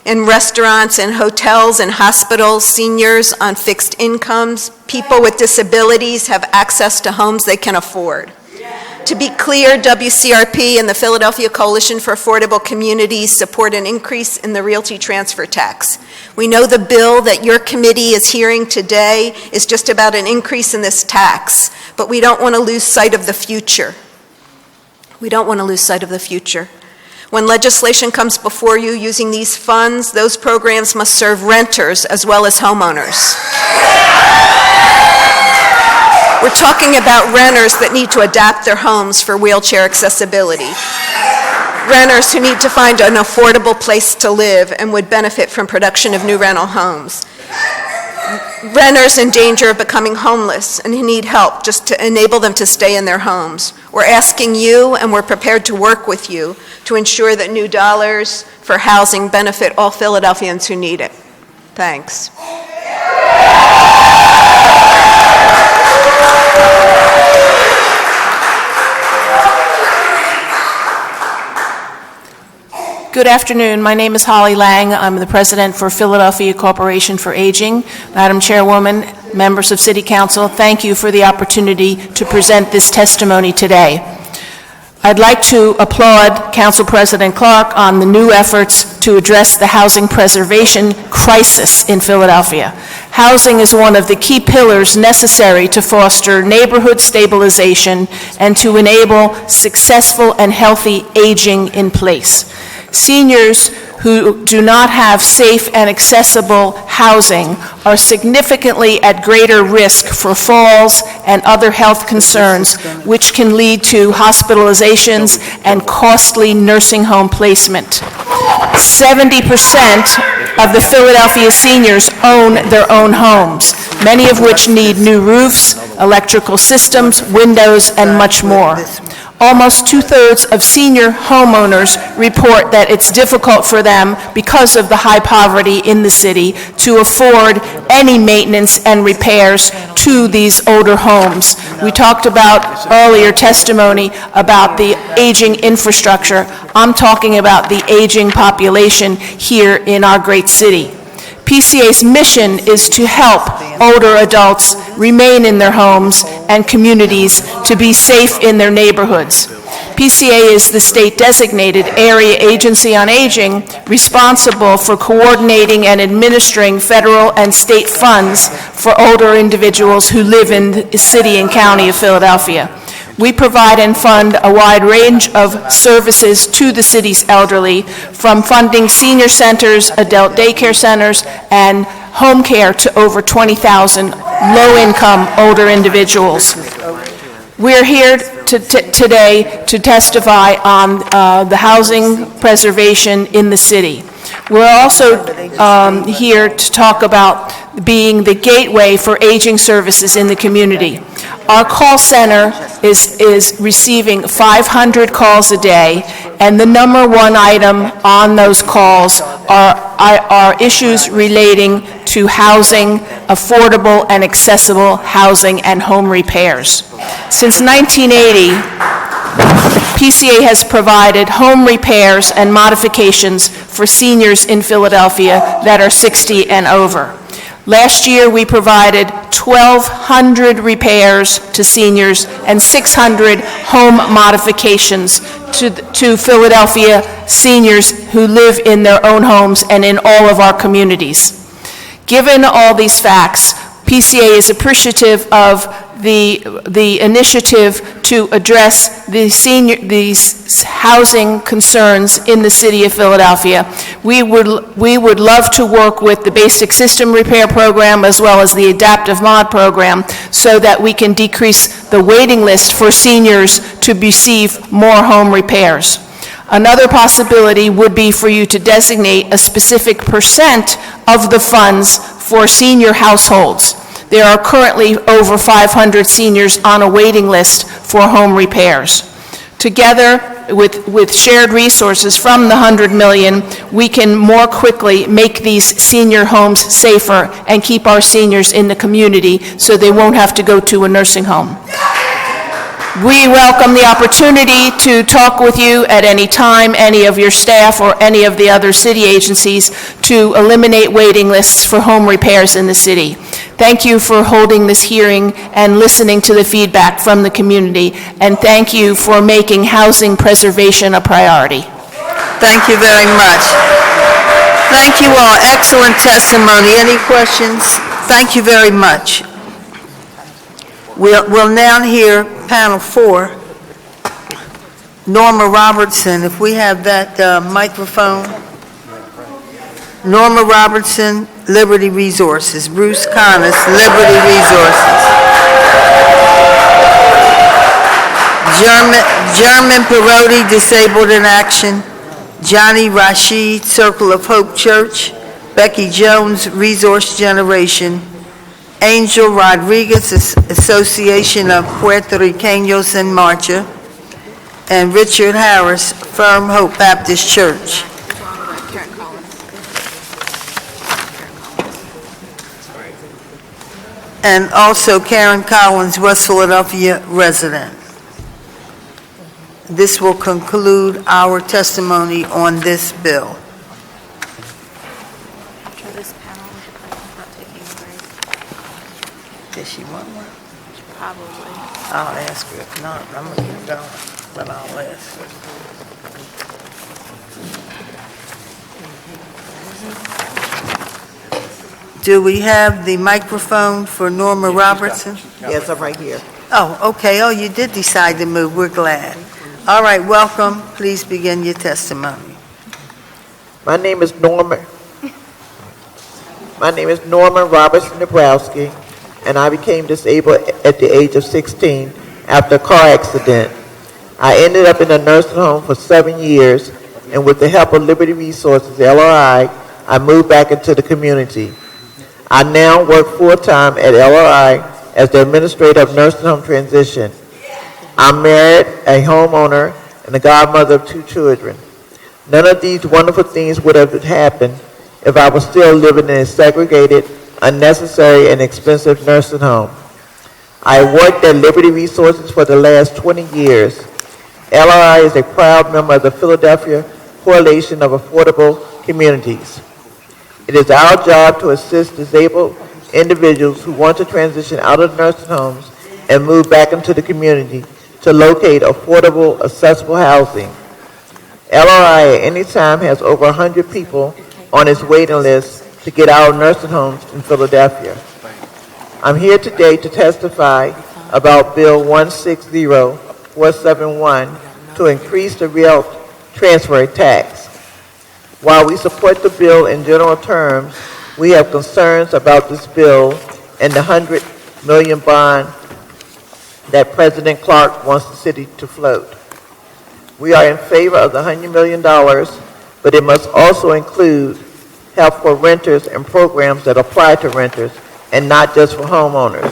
Speaker 6: in restaurants and hotels and hospitals, seniors on fixed incomes, people with disabilities have access to homes they can afford. To be clear, WCRP and the Philadelphia Coalition for Affordable Communities support an increase in the realty transfer tax. We know the bill that your committee is hearing today is just about an increase in this tax, but we don't want to lose sight of the future. We don't want to lose sight of the future. When legislation comes before you using these funds, those programs must serve renters as well as homeowners. We're talking about renters that need to adapt their homes for wheelchair accessibility. Renters who need to find an affordable place to live and would benefit from production of new rental homes. Renters in danger of becoming homeless and who need help just to enable them to stay in their homes. We're asking you, and we're prepared to work with you, to ensure that new dollars for housing benefit all Philadelphians who need it. Thanks.
Speaker 10: Good afternoon. My name is Holly Lang. I'm the president for Philadelphia Corporation for Aging. Madam Chairwoman, members of City Council, thank you for the opportunity to present this testimony today. I'd like to applaud Council President Clark on the new efforts to address the housing preservation crisis in Philadelphia. Housing is one of the key pillars necessary to foster neighborhood stabilization and to enable successful and healthy aging in place. Seniors who do not have safe and accessible housing are significantly at greater risk for falls and other health concerns, which can lead to hospitalizations and costly nursing home placement. 70% of the Philadelphia seniors own their own homes, many of which need new roofs, electrical systems, windows, and much more. Almost two-thirds of senior homeowners report that it's difficult for them, because of the high poverty in the city, to afford any maintenance and repairs to these older homes. We talked about earlier testimony about the aging infrastructure. I'm talking about the aging population here in our great city. PCA's mission is to help older adults remain in their homes and communities to be safe in their neighborhoods. PCA is the state-designated Area Agency on Aging responsible for coordinating and administering federal and state funds for older individuals who live in the city and county of Philadelphia. We provide and fund a wide range of services to the city's elderly, from funding senior centers, adult daycare centers, and home care to over 20,000 low-income older individuals. We're here today to testify on the housing preservation in the city. We're also here to talk about being the gateway for aging services in the community. Our call center is receiving 500 calls a day, and the number one item on those calls are issues relating to housing, affordable and accessible housing, and home repairs. Since 1980, PCA has provided home repairs and modifications for seniors in Philadelphia that are 60 and over. Last year, we provided 1,200 repairs to seniors and 600 home modifications to Philadelphia seniors who live in their own homes and in all of our communities. Given all these facts, PCA is appreciative of the initiative to address these housing concerns in the city of Philadelphia. We would love to work with the Basic System Repair Program as well as the Adaptive Mod Program so that we can decrease the waiting list for seniors to receive more home repairs. Another possibility would be for you to designate a specific percent of the funds for senior households. There are currently over 500 seniors on a waiting list for home repairs. Together with shared resources from the $100 million, we can more quickly make these senior homes safer and keep our seniors in the community so they won't have to go to a nursing home. We welcome the opportunity to talk with you at any time, any of your staff or any of the other city agencies, to eliminate waiting lists for home repairs in the city. Thank you for holding this hearing and listening to the feedback from the community, and thank you for making housing preservation a priority.
Speaker 1: Thank you very much. Thank you all. Excellent testimony. Any questions? Thank you very much. We'll now hear panel 4. Norma Robertson, if we have that microphone. Norma Robertson, Liberty Resources. Bruce Connors, Liberty Resources. German Perotti, Disabled in Action. Johnny Rashid, Circle of Hope Church. Becky Jones, Resource Generation. Angel Rodriguez, Association of Puerto Ricanos en Marcha, and Richard Harris, Firm Hope Baptist Church. And also Karen Collins, West Philadelphia resident. This will conclude our testimony on this bill. Does she want one? Probably. I'll ask her. If not, I'm going to keep going, but I'll ask her. Do we have the microphone for Norma Robertson?
Speaker 4: Yes, I'm right here.
Speaker 1: Oh, okay. Oh, you did decide to move. We're glad. All right, welcome. Please begin your testimony.
Speaker 2: My name is Norman Robertson Dabrowski, and I became disabled at the age of 16 after a car accident. I ended up in a nursing home for 7 years, and with the help of Liberty Resources, LRI, I moved back into the community. I now work full-time at LRI as the administrator of nursing home transition. I'm married, a homeowner, and the godmother of 2 children. None of these wonderful things would have happened if I was still living in a segregated, unnecessary, and expensive nursing home. I worked at Liberty Resources for the last 20 years. LRI is a proud member of the Philadelphia Coalition of Affordable Communities. It is our job to assist disabled individuals who want to transition out of nursing homes and move back into the community to locate affordable, accessible housing. LRI at any time has over 100 people on its waiting list to get out of nursing homes in Philadelphia. I'm here today to testify about Bill 160471 to increase the real transfer tax. While we support the bill in general terms, we have concerns about this bill and the $100 million bond that President Clark wants the city to float. We are in favor of the $100 million, but it must also include help for renters and programs that apply to renters and not just for homeowners.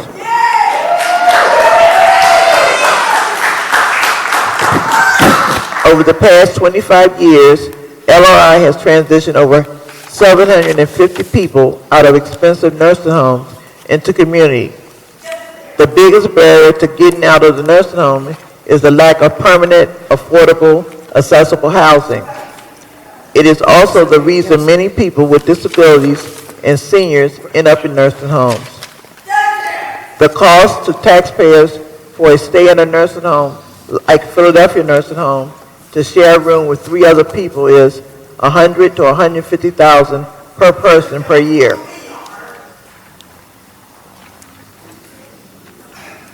Speaker 2: Over the past 25 years, LRI has transitioned over 750 people out of expensive nursing homes into community. The biggest barrier to getting out of the nursing home is the lack of permanent, affordable, accessible housing. It is also the reason many people with disabilities and seniors end up in nursing homes. The cost to taxpayers for a stay in a nursing home, like Philadelphia nursing home, to share a room with 3 other people is $100,000 to $150,000 per person per year.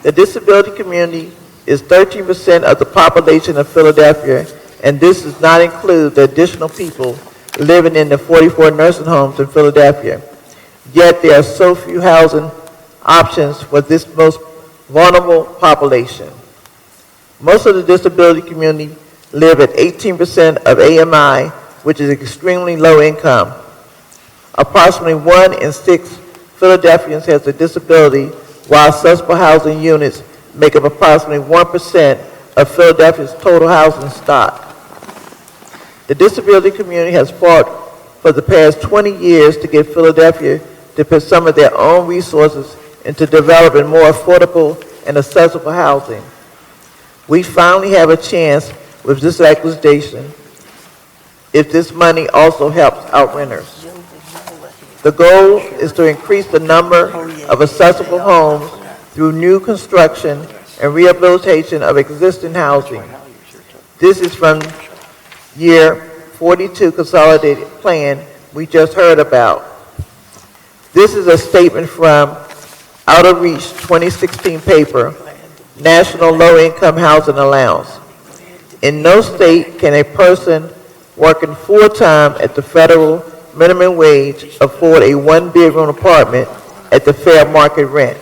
Speaker 2: The disability community is 13% of the population of Philadelphia, and this does not include the additional people living in the 44 nursing homes in Philadelphia. Yet there are so few housing options for this most vulnerable population. Most of the disability community live at 18% of AMI, which is extremely low income. Approximately 1 in 6 Philadelphians has a disability, while accessible housing units make up approximately 1% of Philadelphia's total housing stock. The disability community has fought for the past 20 years to get Philadelphia to put some of their own resources into developing more affordable and accessible housing. We finally have a chance with this legislation if this money also helps out renters. The goal is to increase the number of accessible homes through new construction and rehabilitation of existing housing. This is from year 42 consolidated plan we just heard about. This is a statement from Out of Reach 2016 paper, National Low-Income Housing Allowance. In no state can a person working full-time at the federal minimum wage afford a 1-bedroom apartment at the fair market rent.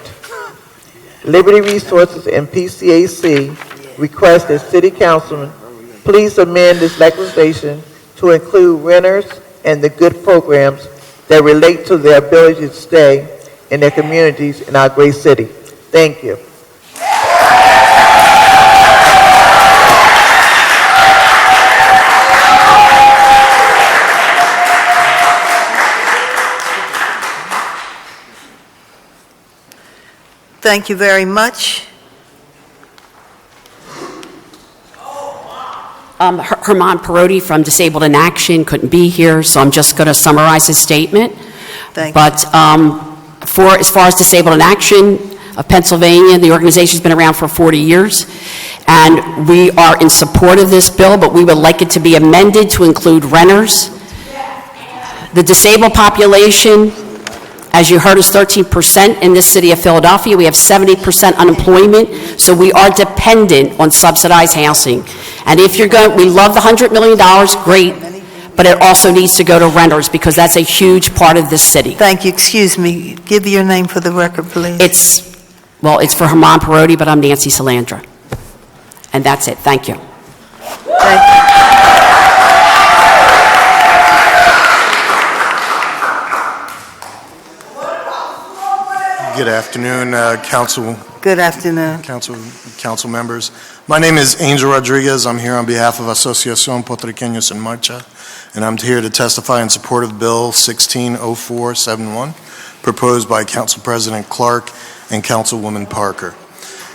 Speaker 2: Liberty Resources and PCAC request that City Councilman please amend this legislation to include renters and the good programs that relate to their ability to stay in their communities in our great city. Thank you.
Speaker 1: Thank you very much.
Speaker 9: Herman Perotti from Disabled in Action couldn't be here, so I'm just going to summarize his statement. But as far as Disabled in Action of Pennsylvania, the organization's been around for 40 years, and we are in support of this bill, but we would like it to be amended to include renters. The disabled population, as you heard, is 13% in this city of Philadelphia. We have 70% unemployment, so we are dependent on subsidized housing. And if you're going, we love the $100 million, great, but it also needs to go to renters because that's a huge part of this city.
Speaker 1: Thank you. Excuse me. Give your name for the record, please.
Speaker 9: It's for Herman Perotti, but I'm Nancy Salandra. And that's it. Thank you.
Speaker 1: Thank you.
Speaker 7: Good afternoon, Council.
Speaker 1: Good afternoon.
Speaker 7: Council members. My name is Angel Rodriguez. I'm here on behalf of Asociación Puertorriqueños en Marcha, and I'm here to testify in support of Bill 160471, proposed by Council President Clark and Councilwoman Parker.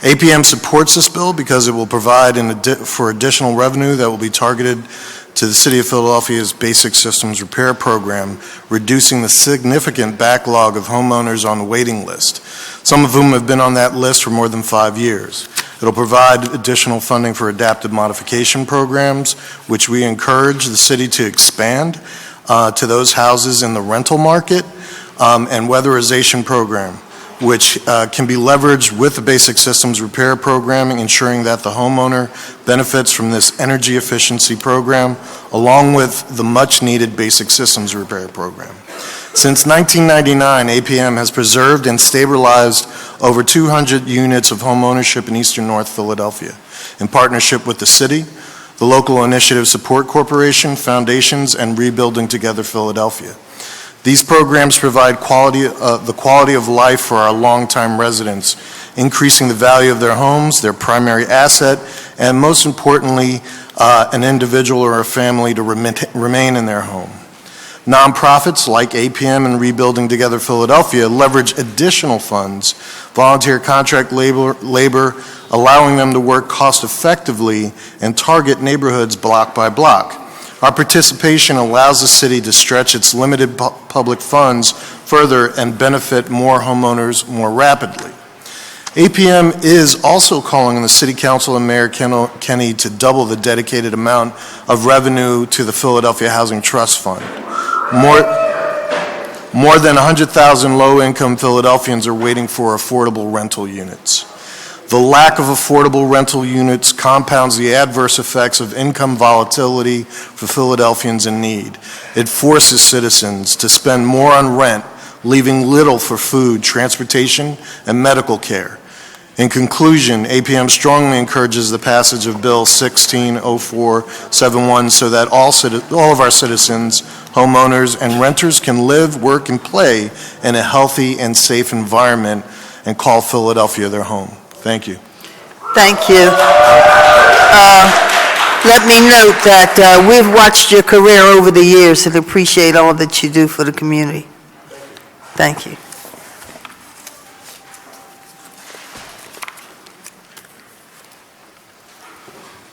Speaker 7: APM supports this bill because it will provide for additional revenue that will be targeted to the City of Philadelphia's Basic Systems Repair Program, reducing the significant backlog of homeowners on the waiting list, some of whom have been on that list for more than 5 years. It'll provide additional funding for adaptive modification programs, which we encourage the city to expand to those houses in the rental market, and weatherization program, which can be leveraged with the Basic Systems Repair Program, ensuring that the homeowner benefits from this energy efficiency program, along with the much-needed Basic Systems Repair Program. Since 1999, APM has preserved and stabilized over 200 units of homeownership in Eastern North Philadelphia, in partnership with the city, the Local Initiative Support Corporation, foundations, and Rebuilding Together Philadelphia. These programs provide the quality of life for our longtime residents, increasing the value of their homes, their primary asset, and most importantly, an individual or a family to remain in their home. Nonprofits like APM and Rebuilding Together Philadelphia leverage additional funds, volunteer contract labor, allowing them to work cost effectively and target neighborhoods block by block. Our participation allows the city to stretch its limited public funds further and benefit more homeowners more rapidly. APM is also calling on the City Council and Mayor Kenny to double the dedicated amount of revenue to the Philadelphia Housing Trust Fund. More than 100,000 low-income Philadelphians are waiting for affordable rental units. The lack of affordable rental units compounds the adverse effects of income volatility for Philadelphians in need. It forces citizens to spend more on rent, leaving little for food, transportation, and medical care. In conclusion, APM strongly encourages the passage of Bill 160471 so that all of our citizens, homeowners, and renters can live, work, and play in a healthy and safe environment and call Philadelphia their home. Thank you.
Speaker 1: Thank you. Let me note that we've watched your career over the years and appreciate all that you do for the community. Thank you.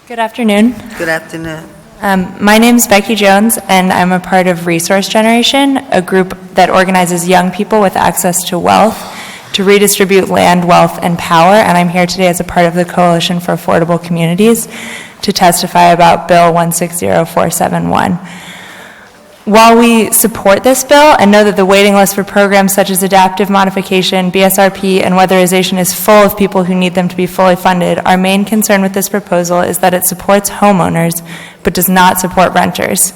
Speaker 13: Good afternoon.
Speaker 1: Good afternoon.
Speaker 13: My name is Becky Jones, and I'm a part of Resource Generation, a group that organizes young people with access to wealth to redistribute land, wealth, and power, and I'm here today as a part of the Coalition for Affordable Communities to testify about Bill 160471. While we support this bill and know that the waiting list for programs such as adaptive modification, BSRP, and weatherization is full of people who need them to be fully funded, our main concern with this proposal is that it supports homeowners but does not support renters.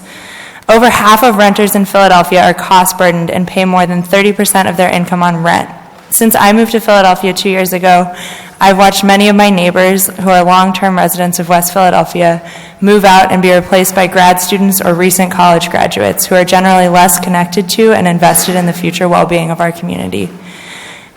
Speaker 13: Over half of renters in Philadelphia are cost-burdened and pay more than 30% of their income on rent. Since I moved to Philadelphia 2 years ago, I've watched many of my neighbors who are long-term residents of West Philadelphia move out and be replaced by grad students or recent college graduates who are generally less connected to and invested in the future well-being of our community.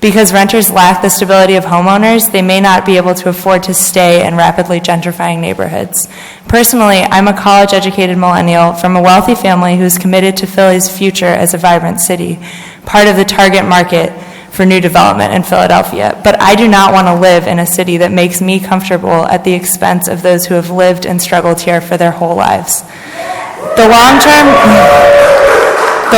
Speaker 13: Because renters lack the stability of homeowners, they may not be able to afford to stay in rapidly gentrifying neighborhoods. Personally, I'm a college-educated millennial from a wealthy family who's committed to Philly's future as a vibrant city, part of the target market for new development in Philadelphia. But I do not want to live in a city that makes me comfortable at the expense of those who have lived and struggled here for their whole lives. The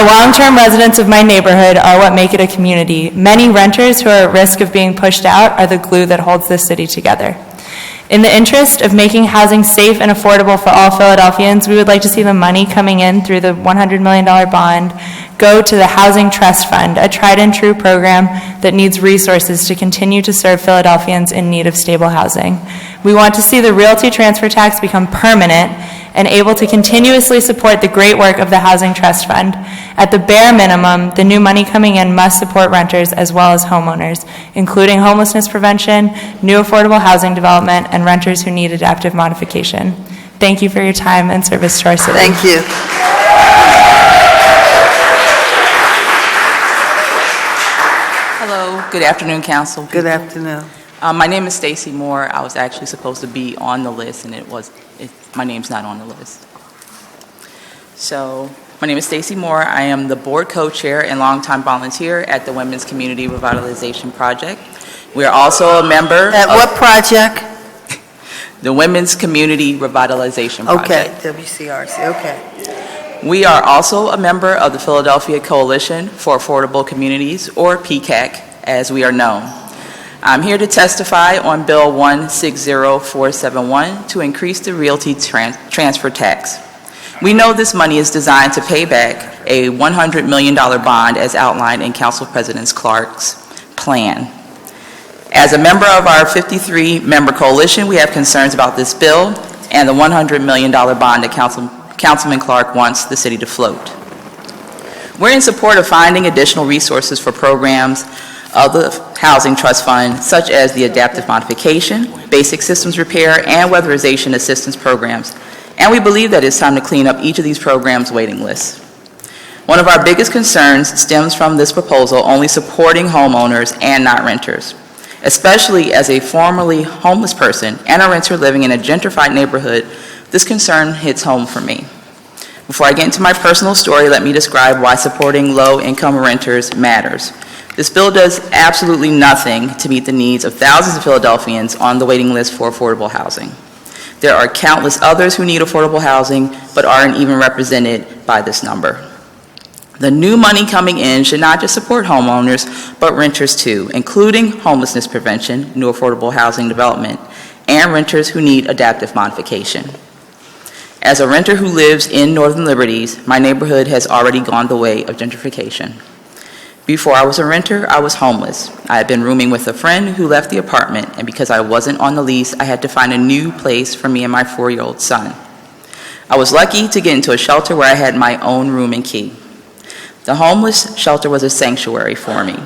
Speaker 13: long-term residents of my neighborhood are what make it a community. Many renters who are at risk of being pushed out are the glue that holds this city together. In the interest of making housing safe and affordable for all Philadelphians, we would like to see the money coming in through the $100 million bond go to the Housing Trust Fund, a tried and true program that needs resources to continue to serve Philadelphians in need of stable housing. We want to see the realty transfer tax become permanent and able to continuously support the great work of the Housing Trust Fund. At the bare minimum, the new money coming in must support renters as well as homeowners, including homelessness prevention, new affordable housing development, and renters who need adaptive modification. Thank you for your time and service to our city.
Speaker 1: Thank you.
Speaker 11: Hello, good afternoon, Council.
Speaker 1: Good afternoon.
Speaker 11: My name is Stacy Moore. I was actually supposed to be on the list, and my name's not on the list. So, my name is Stacy Moore. I am the board co-chair and longtime volunteer at the Women's Community Revitalization Project. We are also a member
Speaker 1: At what project?
Speaker 11: The Women's Community Revitalization Project.
Speaker 1: Okay, WCRC, okay.
Speaker 11: We are also a member of the Philadelphia Coalition for Affordable Communities, or PCAC, as we are known. I'm here to testify on Bill 160471 to increase the realty transfer tax. We know this money is designed to pay back a $100 million bond as outlined in Council President Clark's plan. As a member of our 53-member coalition, we have concerns about this bill and the $100 million bond that Councilman Clark wants the city to float. We're in support of finding additional resources for programs of the Housing Trust Fund, such as the adaptive modification, basic systems repair, and weatherization assistance programs. And we believe that it's time to clean up each of these programs' waiting lists. One of our biggest concerns stems from this proposal only supporting homeowners and not renters. Especially as a formerly homeless person and a renter living in a gentrified neighborhood, this concern hits home for me. Before I get into my personal story, let me describe why supporting low-income renters matters. This bill does absolutely nothing to meet the needs of thousands of Philadelphians on the waiting list for affordable housing. There are countless others who need affordable housing but aren't even represented by this number. The new money coming in should not just support homeowners, but renters too, including homelessness prevention, new affordable housing development, and renters who need adaptive modification. As a renter who lives in Northern Liberties, my neighborhood has already gone the way of gentrification. Before I was a renter, I was homeless. I had been rooming with a friend who left the apartment, and because I wasn't on the lease, I had to find a new place for me and my 4-year-old son. I was lucky to get into a shelter where I had my own room and key. The homeless shelter was a sanctuary for me.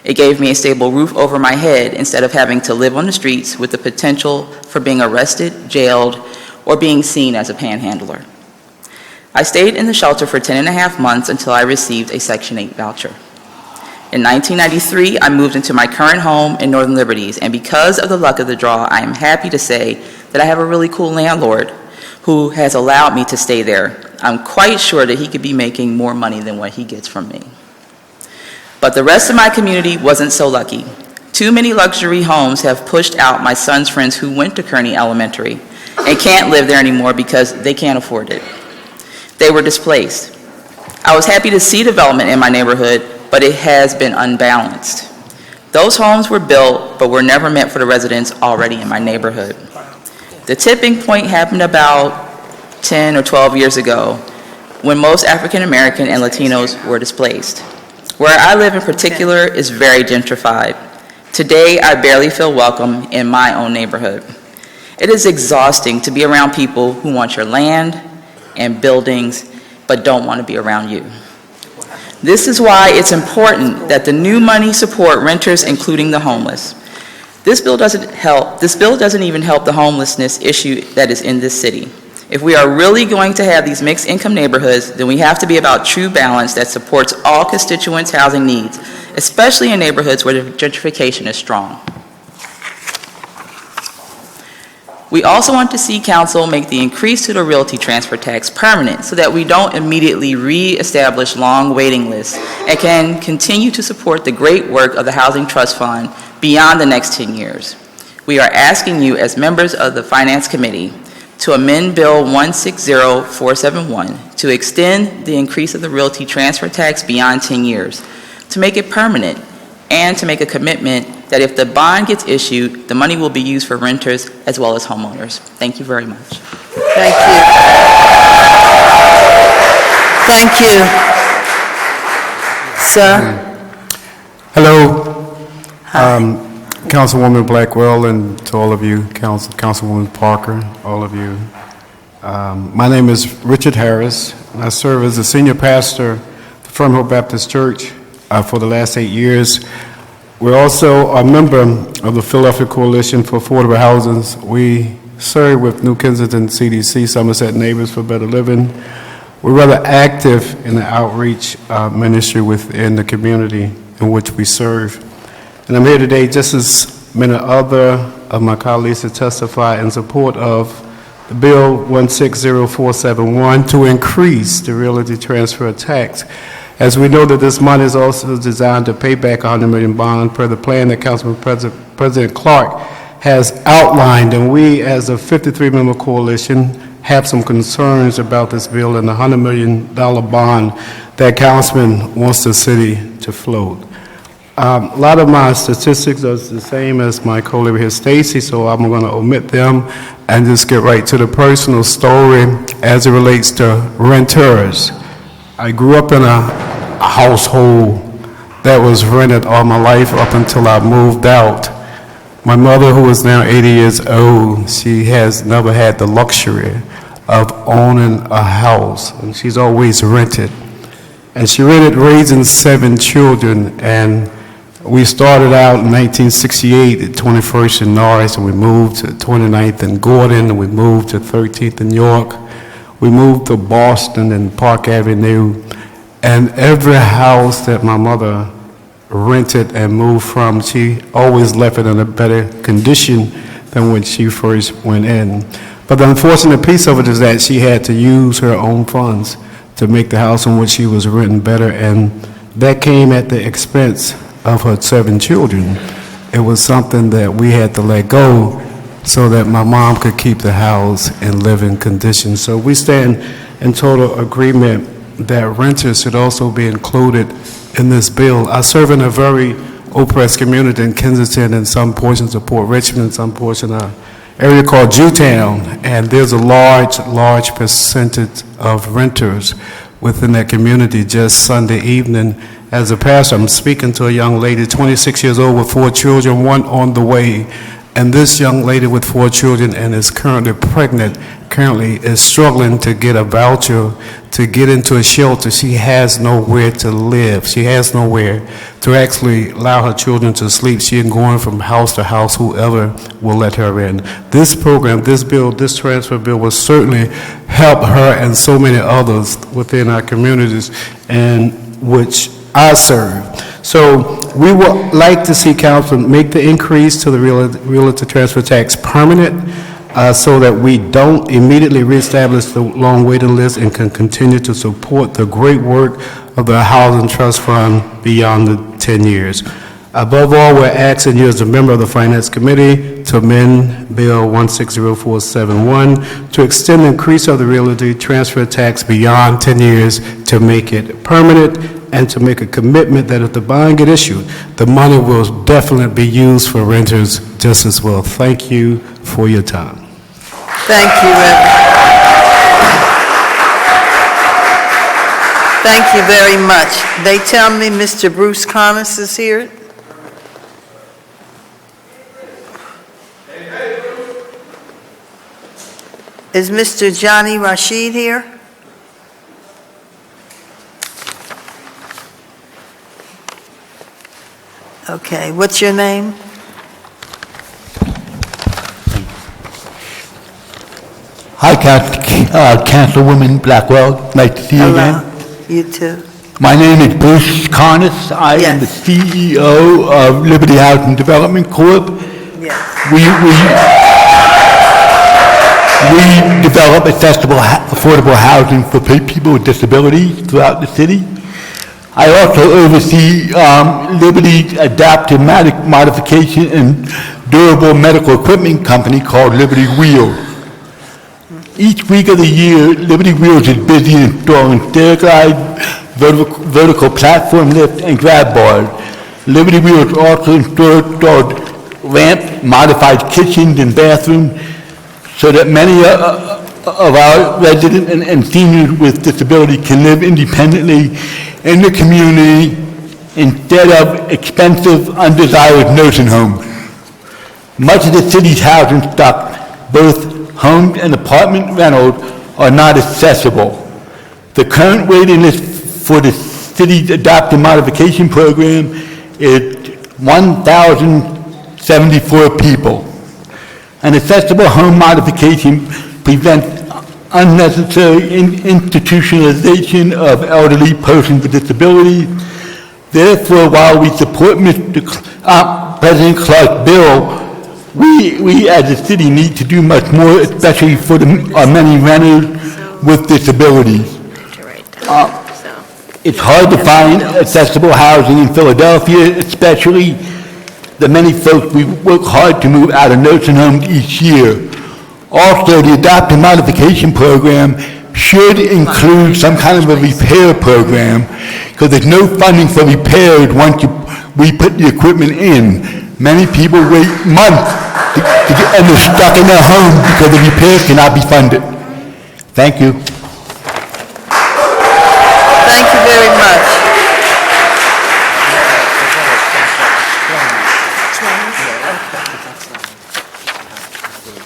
Speaker 11: It gave me a stable roof over my head instead of having to live on the streets with the potential for being arrested, jailed, or being seen as a panhandler. I stayed in the shelter for 10.5 months until I received a Section 8 voucher. In 1993, I moved into my current home in Northern Liberties, and because of the luck of the draw, I am happy to say that I have a really cool landlord who has allowed me to stay there. I'm quite sure that he could be making more money than what he gets from me. But the rest of my community wasn't so lucky. Too many luxury homes have pushed out my son's friends who went to Kearney Elementary and can't live there anymore because they can't afford it. They were displaced. I was happy to see development in my neighborhood, but it has been unbalanced. Those homes were built, but were never meant for the residents already in my neighborhood. The tipping point happened about 10 or 12 years ago when most African American and Latinos were displaced. Where I live in particular is very gentrified. Today, I barely feel welcome in my own neighborhood. It is exhausting to be around people who want your land and buildings, but don't want to be around you. This is why it's important that the new money support renters, including the homeless. This bill doesn't even help the homelessness issue that is in this city. If we are really going to have these mixed income neighborhoods, then we have to be about true balance that supports all constituents' housing needs, especially in neighborhoods where gentrification is strong. We also want to see council make the increase to the realty transfer tax permanent so that we don't immediately re-establish long waiting lists and can continue to support the great work of the Housing Trust Fund beyond the next 10 years. We are asking you as members of the Finance Committee to amend Bill 160471 to extend the increase of the realty transfer tax beyond 10 years, to make it permanent, and to make a commitment that if the bond gets issued, the money will be used for renters as well as homeowners. Thank you very much.
Speaker 1: Thank you. Thank you. sir.
Speaker 12: Hello, Councilwoman Blackwell, and to all of you, Councilwoman Parker, all of you. My name is Richard Harris, and I serve as the senior pastor at the Firm Hope Baptist Church for the last 8 years. We're also a member of the Philadelphia Coalition for Affordable Housing. We serve with New Kensington CDC, Somerset Neighbors for Better Living. We're rather active in the outreach ministry within the community in which we serve. And I'm here today, just as many other of my colleagues, to testify in support of the Bill 160471 to increase the realty transfer tax. As we know that this money is also designed to pay back $100 million bond per the plan that Councilman President Clark has outlined, and we as a 53-member coalition have some concerns about this bill and the $100 million bond that Councilman wants the city to float. A lot of my statistics are the same as my colleague here, Stacy, so I'm going to omit them and just get right to the personal story as it relates to renters. I grew up in a household that was rented all my life up until I moved out. My mother, who is now 80 years old, she has never had the luxury of owning a house, and she's always rented. And she rented raising 7 children, and we started out in 1968 at 21st and Norris, and we moved to 29th and Gordon, and we moved to 13th and York. We moved to Boston and Park Avenue, and every house that my mother rented and moved from, she always left it in a better condition than when she first went in. But the unfortunate piece of it is that she had to use her own funds to make the house in which she was renting better, and that came at the expense of her 7 children. It was something that we had to let go so that my mom could keep the house in living conditions. So we stand in total agreement that renters should also be included in this bill. I serve in a very oppressed community in Kensington and some portions of Port Richmond, some portion of area called Jewtown, and there's a large percentage of renters within that community. Just Sunday evening, as a pastor, I'm speaking to a young lady, 26 years old with 4 children, 1 on the way. And this young lady with 4 children and is currently pregnant, currently is struggling to get a voucher to get into a shelter. She has nowhere to live. She has nowhere to actually allow her children to sleep. She is going from house to house, whoever will let her in. This program, this bill, this transfer bill will certainly help her and so many others within our communities in which I serve. So we would like to see council make the increase to the realty transfer tax permanent so that we don't immediately reestablish the long waiting list and can continue to support the great work of the Housing Trust Fund beyond the 10 years. Above all, we're asking you as a member of the Finance Committee to amend Bill 160471 to extend the increase of the realty transfer tax beyond 10 years to make it permanent and to make a commitment that if the bond get issued, the money will definitely be used for renters just as well. Thank you for your time.
Speaker 1: Thank you, Reverend. Thank you very much. They tell me Mr. Bruce Connors is here. Is Mr. Johnny Rashid here? Okay, what's your name?
Speaker 15: Hi, Councilwoman Blackwell. Nice to see you again.
Speaker 1: You too.
Speaker 15: My name is Bruce Carnes. I am the CEO of Liberty Housing Development Corp.
Speaker 1: Yes.
Speaker 15: We develop accessible, affordable housing for people with disabilities throughout the city. I also oversee Liberty Adaptive Modification and Durable Medical Equipment Company called Liberty Wheels. Each week of the year, Liberty Wheels is busy installing stair glide, vertical platform lift, and grab bars. Liberty Wheels also installed ramps, modified kitchens and bathrooms, so that many of our residents and seniors with disability can live independently in the community instead of expensive, undesired nursing homes. Much of the city's housing stock, both homes and apartment rentals, are not accessible. The current waiting list for the city's adopted modification program is 1,074 people. An accessible home modification prevents unnecessary institutionalization of elderly persons with disabilities. Therefore, while we support President Clark's bill, we as a city need to do much more, especially for our many renters with disabilities. It's hard to find accessible housing in Philadelphia, especially the many folks we work hard to move out of nursing homes each year. Also, the adopted modification program should include some kind of a repair program, because there's no funding for repairs once we put the equipment in. Many people wait months and they're stuck in their home because the repairs cannot be funded. Thank you.
Speaker 1: Thank you very much.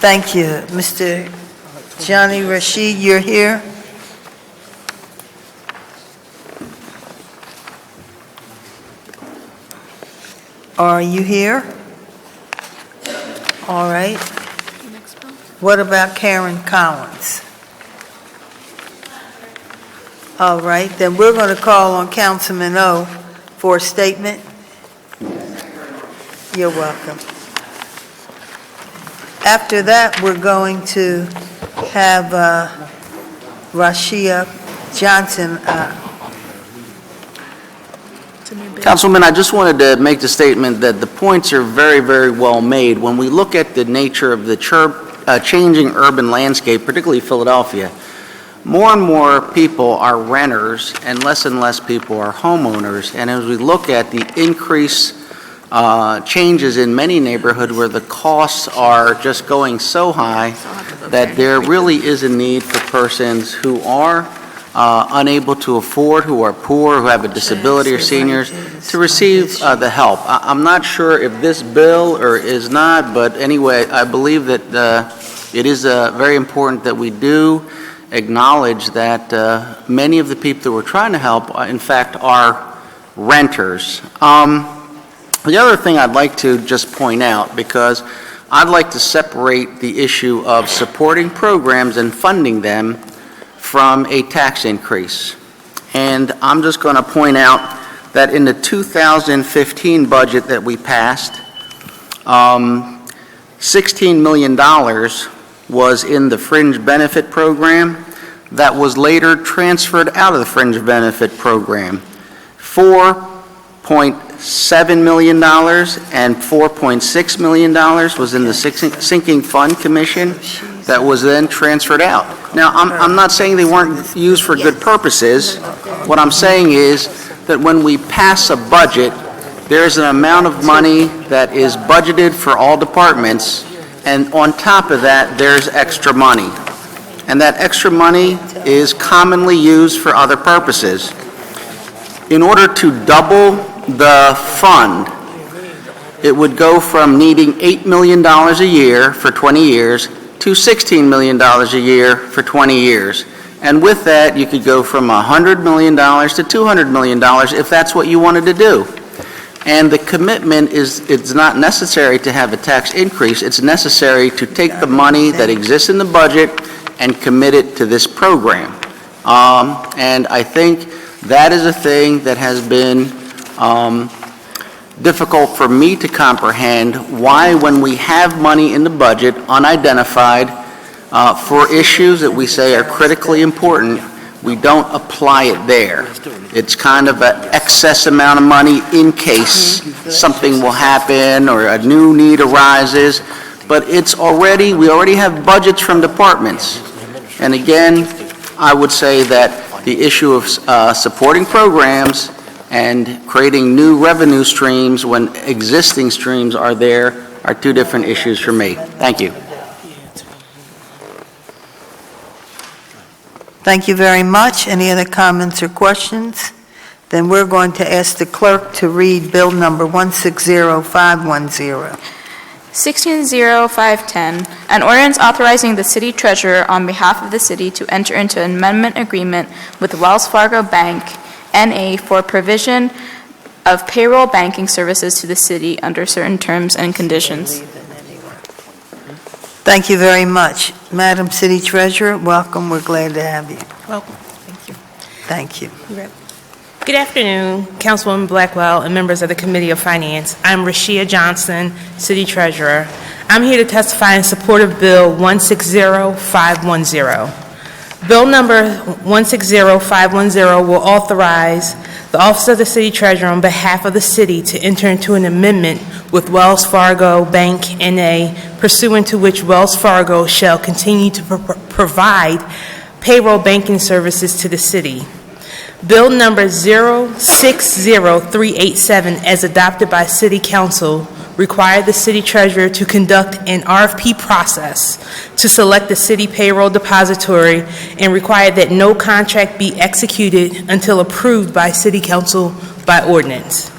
Speaker 1: Thank you. Mr. Johnny Rashid, you're here? Are you here? All right. What about Karen Collins? All right, then we're going to call on Councilman O for a statement. You're welcome. After that, we're going to have Rashia Johnson.
Speaker 8: Councilman, I just wanted to make the statement that the points are very, very well made. When we look at the nature of the changing urban landscape, particularly Philadelphia, more and more people are renters and less people are homeowners. And as we look at the increased changes in many neighborhoods where the costs are just going so high that there really is a need for persons who are unable to afford, who are poor, who have a disability or seniors, to receive the help. I'm not sure if this bill or is not, but anyway, I believe that it is very important that we do acknowledge that many of the people that we're trying to help, in fact, are renters. The other thing I'd like to just point out, because I'd like to separate the issue of supporting programs and funding them from a tax increase. And I'm just going to point out that in the 2015 budget that we passed, $16 million was in the fringe benefit program that was later transferred out of the fringe benefit program. $4.7 million and $4.6 million was in the sinking fund commission that was then transferred out. Now, I'm not saying they weren't used for good purposes. What I'm saying is that when we pass a budget, there's an amount of money that is budgeted for all departments, and on top of that, there's extra money. And that extra money is commonly used for other purposes. In order to double the fund, it would go from needing $8 million a year for 20 years to $16 million a year for 20 years. And with that, you could go from $100 million to $200 million if that's what you wanted to do. And the commitment is, it's not necessary to have a tax increase. It's necessary to take the money that exists in the budget and commit it to this program. And I think that is a thing that has been difficult for me to comprehend, why when we have money in the budget, unidentified, for issues that we say are critically important, we don't apply it there. It's kind of an excess amount of money in case something will happen or a new need arises, but it's already, we already have budgets from departments. And again, I would say that the issue of supporting programs and creating new revenue streams when existing streams are there are two different issues for me. Thank you.
Speaker 1: Thank you very much. Any other comments or questions? Then we're going to ask the clerk to read Bill number 160510.
Speaker 16: 160510, an ordinance authorizing the city treasurer on behalf of the city to enter into an amendment agreement with Wells Fargo Bank, N.A. for provision of payroll banking services to the city under certain terms and conditions.
Speaker 1: Thank you very much. Madam City Treasurer, welcome. We're glad to have you.
Speaker 17: Welcome. Thank you.
Speaker 1: Thank you.
Speaker 17: Good afternoon, Councilwoman Blackwell and members of the Committee of Finance. I'm Rashia Johnson, City Treasurer. I'm here to testify in support of Bill 160510. Bill number 160510 will authorize the Office of the City Treasurer on behalf of the city to enter into an amendment with Wells Fargo Bank, N.A., pursuant to which Wells Fargo shall continue to provide payroll banking services to the city. Bill number 060387, as adopted by City Council, required the City Treasurer to conduct an RFP process to select the city payroll depository and required that no contract be executed until approved by City Council by ordinance.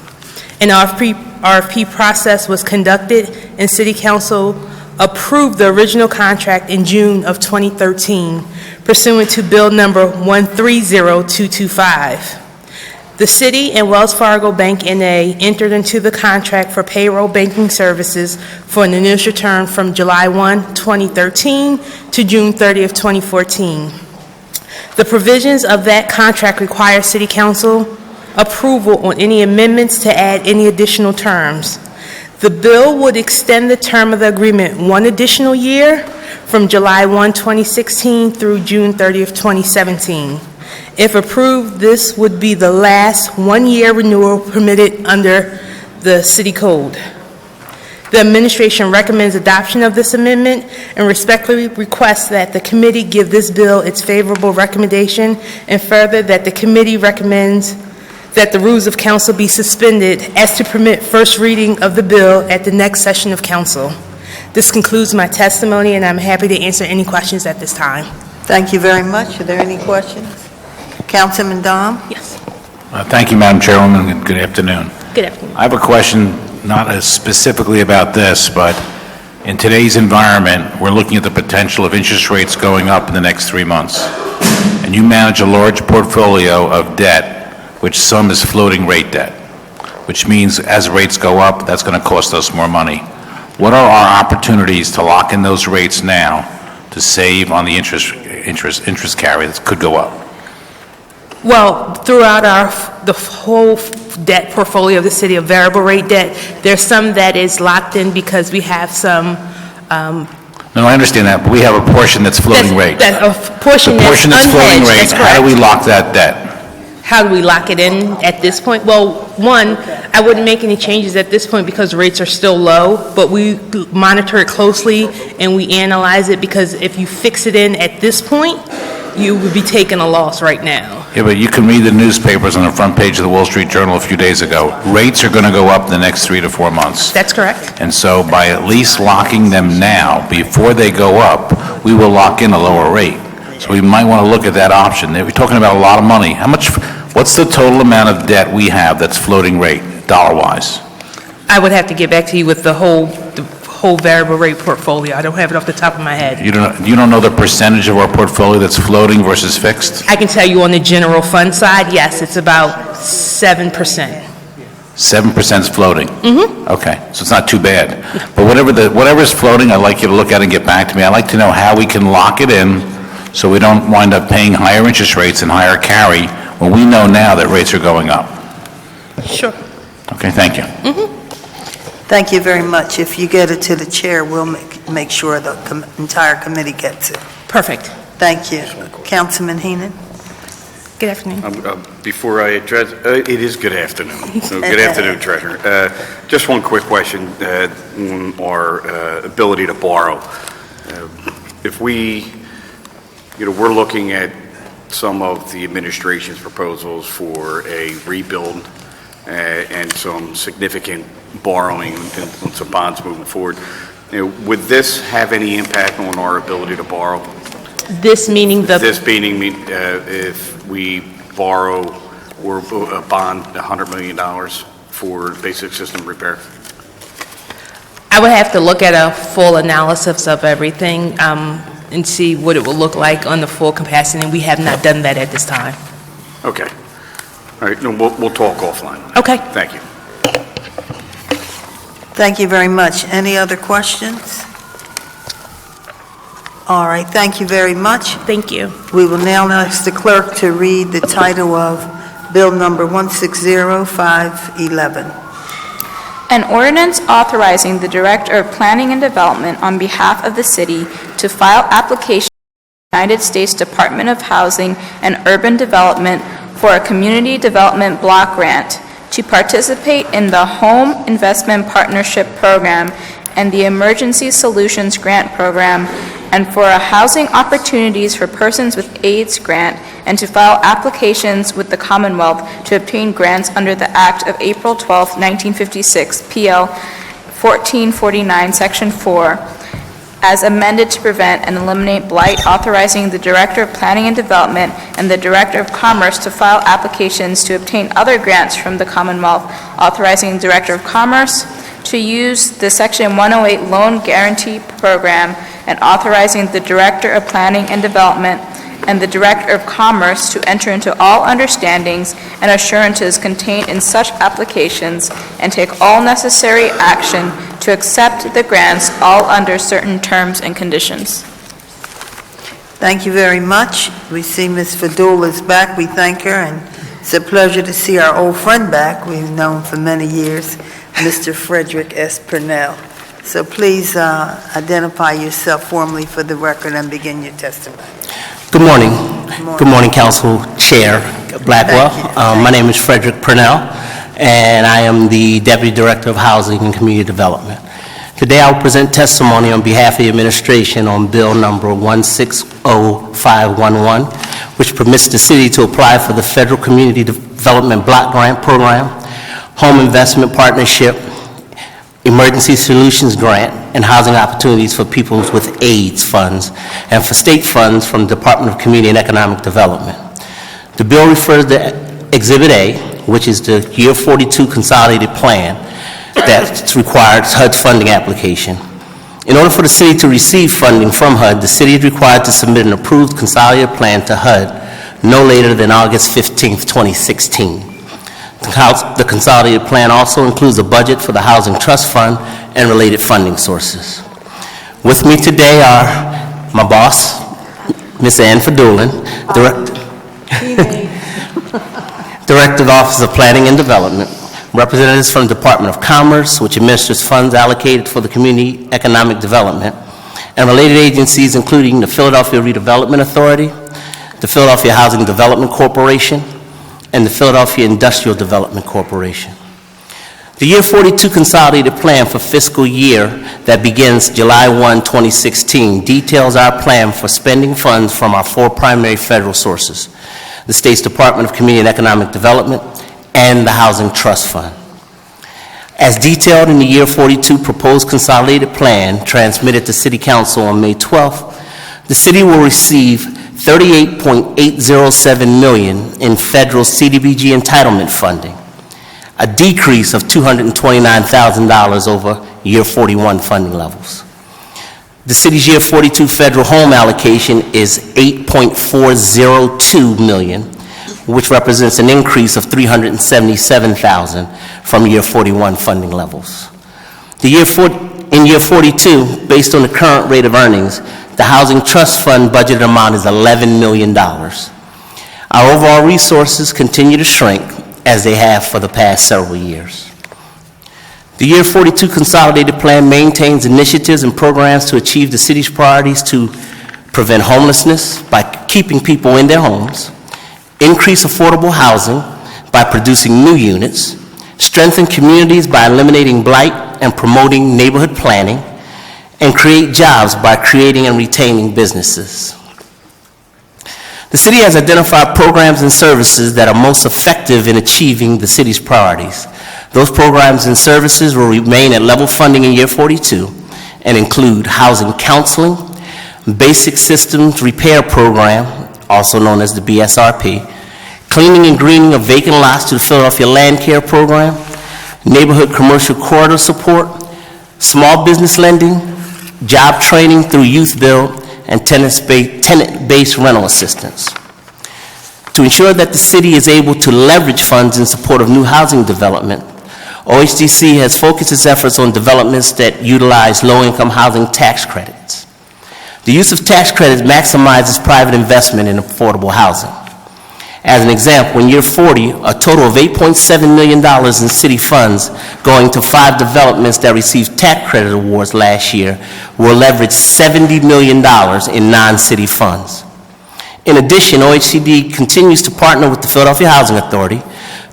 Speaker 17: An RFP process was conducted and City Council approved the original contract in June of 2013 pursuant to Bill number 130225. The city and Wells Fargo Bank N.A. entered into the contract for payroll banking services for an initial term from July 1, 2013 to June 30 2014. The provisions of that contract require City Council approval on any amendments to add any additional terms. The bill would extend the term of the agreement one additional year from July 1, 2016 through June 30th, 2017. If approved, this would be the last one-year renewal permitted under the city code. The administration recommends adoption of this amendment and respectfully requests that the committee give this bill its favorable recommendation, and further that the committee recommends that the rules of council be suspended as to permit first reading of the bill at the next session of council. This concludes my testimony, and I'm happy to answer any questions at this time.
Speaker 1: Thank you very much. Are there any questions? Councilman Dom?
Speaker 17: Yes.
Speaker 5: Thank you, Madam Chairwoman, and good afternoon.
Speaker 17: Good afternoon.
Speaker 5: I have a question, not as specifically about this, but in today's environment, we're looking at the potential of interest rates going up in the next 3 months. And you manage a large portfolio of debt, which some is floating rate debt, which means as rates go up, that's going to cost us more money. What are our opportunities to lock in those rates now to save on the interest carry that could go up?
Speaker 17: Well, throughout the whole debt portfolio of the city of variable rate debt, there's some that is locked in because we have some.
Speaker 5: No, I understand that, but we have a portion that's floating rate.
Speaker 17: A portion that's
Speaker 5: floating
Speaker 17: unhedged,
Speaker 5: rate.
Speaker 17: that's
Speaker 5: How do we lock that debt?
Speaker 17: How do we lock it in at this point? Well, one, I wouldn't make any changes at this point because rates are still low, but we monitor it closely and we analyze it, because if you fix it in at this point, you would be taking a loss right now.
Speaker 5: Yeah, but you can read the newspapers on the front page of the Wall Street Journal a few days ago. Rates are going to go up in the next 3 to 4 months.
Speaker 17: That's correct.
Speaker 5: And so by at least locking them now, before they go up, we will lock in a lower rate. So we might want to look at that option. We're talking about a lot of money. What's the total amount of debt we have that's floating rate, dollar-wise?
Speaker 17: I would have to get back to you with the whole variable rate portfolio. I don't have it off the top of my head.
Speaker 5: You don't know the percentage of our portfolio that's floating versus fixed?
Speaker 17: I can tell you on the general fund side, yes, it's about 7%.
Speaker 5: 7% is floating?
Speaker 17: Mm-hmm.
Speaker 5: Okay, so it's not too bad. But whatever's floating, I'd like you to look at and get back to me. I'd like to know how we can lock it in so we don't wind up paying higher interest rates and higher carry when we know now that rates are going up.
Speaker 17: Sure.
Speaker 5: Okay, thank you.
Speaker 17: Mm-hmm.
Speaker 1: Thank you very much. If you get it to the chair, we'll make sure the entire committee gets it.
Speaker 17: Perfect.
Speaker 1: Thank you. Councilman Heenan?
Speaker 17: Good afternoon.
Speaker 23: Before I address, it is good afternoon. So good afternoon, Treasurer. Just one quick question on our ability to borrow. If we're looking at some of the administration's proposals for a rebuild and some significant borrowing on some bonds moving forward, would this have any impact on our ability to borrow?
Speaker 17: This meaning
Speaker 23: This meaning if we borrow or bond $100 million for basic system repair?
Speaker 17: I would have to look at a full analysis of everything and see what it will look like on the full capacity, and we have not done that at this time.
Speaker 23: Okay. All right, no, we'll talk offline.
Speaker 17: Okay.
Speaker 23: Thank you.
Speaker 1: Thank you very much. Any other questions? All right, thank you very much.
Speaker 17: Thank you.
Speaker 1: We will now ask the clerk to read the title of Bill Number 160511.
Speaker 16: An ordinance authorizing the Director of Planning and Development on behalf of the city to file application to the United States Department of Housing and Urban Development for a Community Development Block Grant to participate in the Home Investment Partnership Program and the Emergency Solutions Grant Program, and for a Housing Opportunities for Persons with AIDS grant, and to file applications with the Commonwealth to obtain grants under the Act of April 12, 1956, PL 1449, Section 4, as amended to prevent and eliminate blight, authorizing the Director of Planning and Development and the Director of Commerce to file applications to obtain other grants from the Commonwealth, authorizing the Director of Commerce to use the Section 108 Loan Guarantee Program, and authorizing the Director of Planning and Development and the Director of Commerce to enter into all understandings and assurances contained in such applications and take all necessary action to accept the grants, all under certain terms and conditions.
Speaker 1: Thank you very much. We see Ms. Fadul is back. We thank her, and it's a pleasure to see our old friend back. We've known for many years, Mr. Frederick S. Purnell. So please identify yourself formally for the record and begin your testimony.
Speaker 14: Good morning. Good morning, Council Chair Blackwell. My name is Frederick Purnell, and I am the Deputy Director of Housing and Community Development. Today I will present testimony on behalf of the administration on Bill Number 160511, which permits the city to apply for the Federal Community Development Block Grant Program, Home Investment Partnership, Emergency Solutions Grant, and Housing Opportunities for People with AIDS funds, and for state funds from the Department of Community and Economic Development. The bill refers to Exhibit A, which is the Year 42 Consolidated Plan that requires HUD's funding application. In order for the city to receive funding from HUD, the city is required to submit an approved consolidated plan to HUD no later than August 15, 2016. The consolidated plan also includes a budget for the Housing Trust Fund and related funding sources. With me today are my boss, Ms. Ann Fadulin, Director of the Office of Planning and Development, representatives from the Department of Commerce, which administers funds allocated for the community economic development, and related agencies including the Philadelphia Redevelopment Authority, the Philadelphia Housing Development Corporation, and the Philadelphia Industrial Development Corporation. The Year 42 Consolidated Plan for Fiscal Year that begins July 1, 2016 details our plan for spending funds from our four primary federal sources, the state's Department of Community and Economic Development and the Housing Trust Fund. As detailed in the Year 42 proposed consolidated plan transmitted to City Council on May 12th, the city will receive $38.807 million in federal CDBG entitlement funding, a decrease of $229,000 over Year 41 funding levels. The city's Year 42 federal home allocation is $8.402 million, which represents an increase of $377,000 from Year 41 funding levels. In Year 42, based on the current rate of earnings, the Housing Trust Fund budgeted amount is $11 million. Our overall resources continue to shrink as they have for the past several years. The Year 42 Consolidated Plan maintains initiatives and programs to achieve the city's priorities to prevent homelessness by keeping people in their homes, increase affordable housing by producing new units, strengthen communities by eliminating blight and promoting neighborhood planning, and create jobs by creating and retaining businesses. The city has identified programs and services that are most effective in achieving the city's priorities. Those programs and services will remain at level funding in Year 42 and include housing counseling, basic systems repair program, also known as the BSRP, cleaning and greening of vacant lots to the Philadelphia Land Care Program, neighborhood commercial corridor support, small business lending, job training through Youth Build, and tenant-based rental assistance. To ensure that the city is able to leverage funds in support of new housing development, OHDC has focused its efforts on developments that utilize low-income housing tax credits. The use of tax credits maximizes private investment in affordable housing. As an example, in year 40, a total of $8.7 million in city funds going to 5 developments that received tax credit awards last year will leverage $70 million in non-city funds. In addition, OHCD continues to partner with the Philadelphia Housing Authority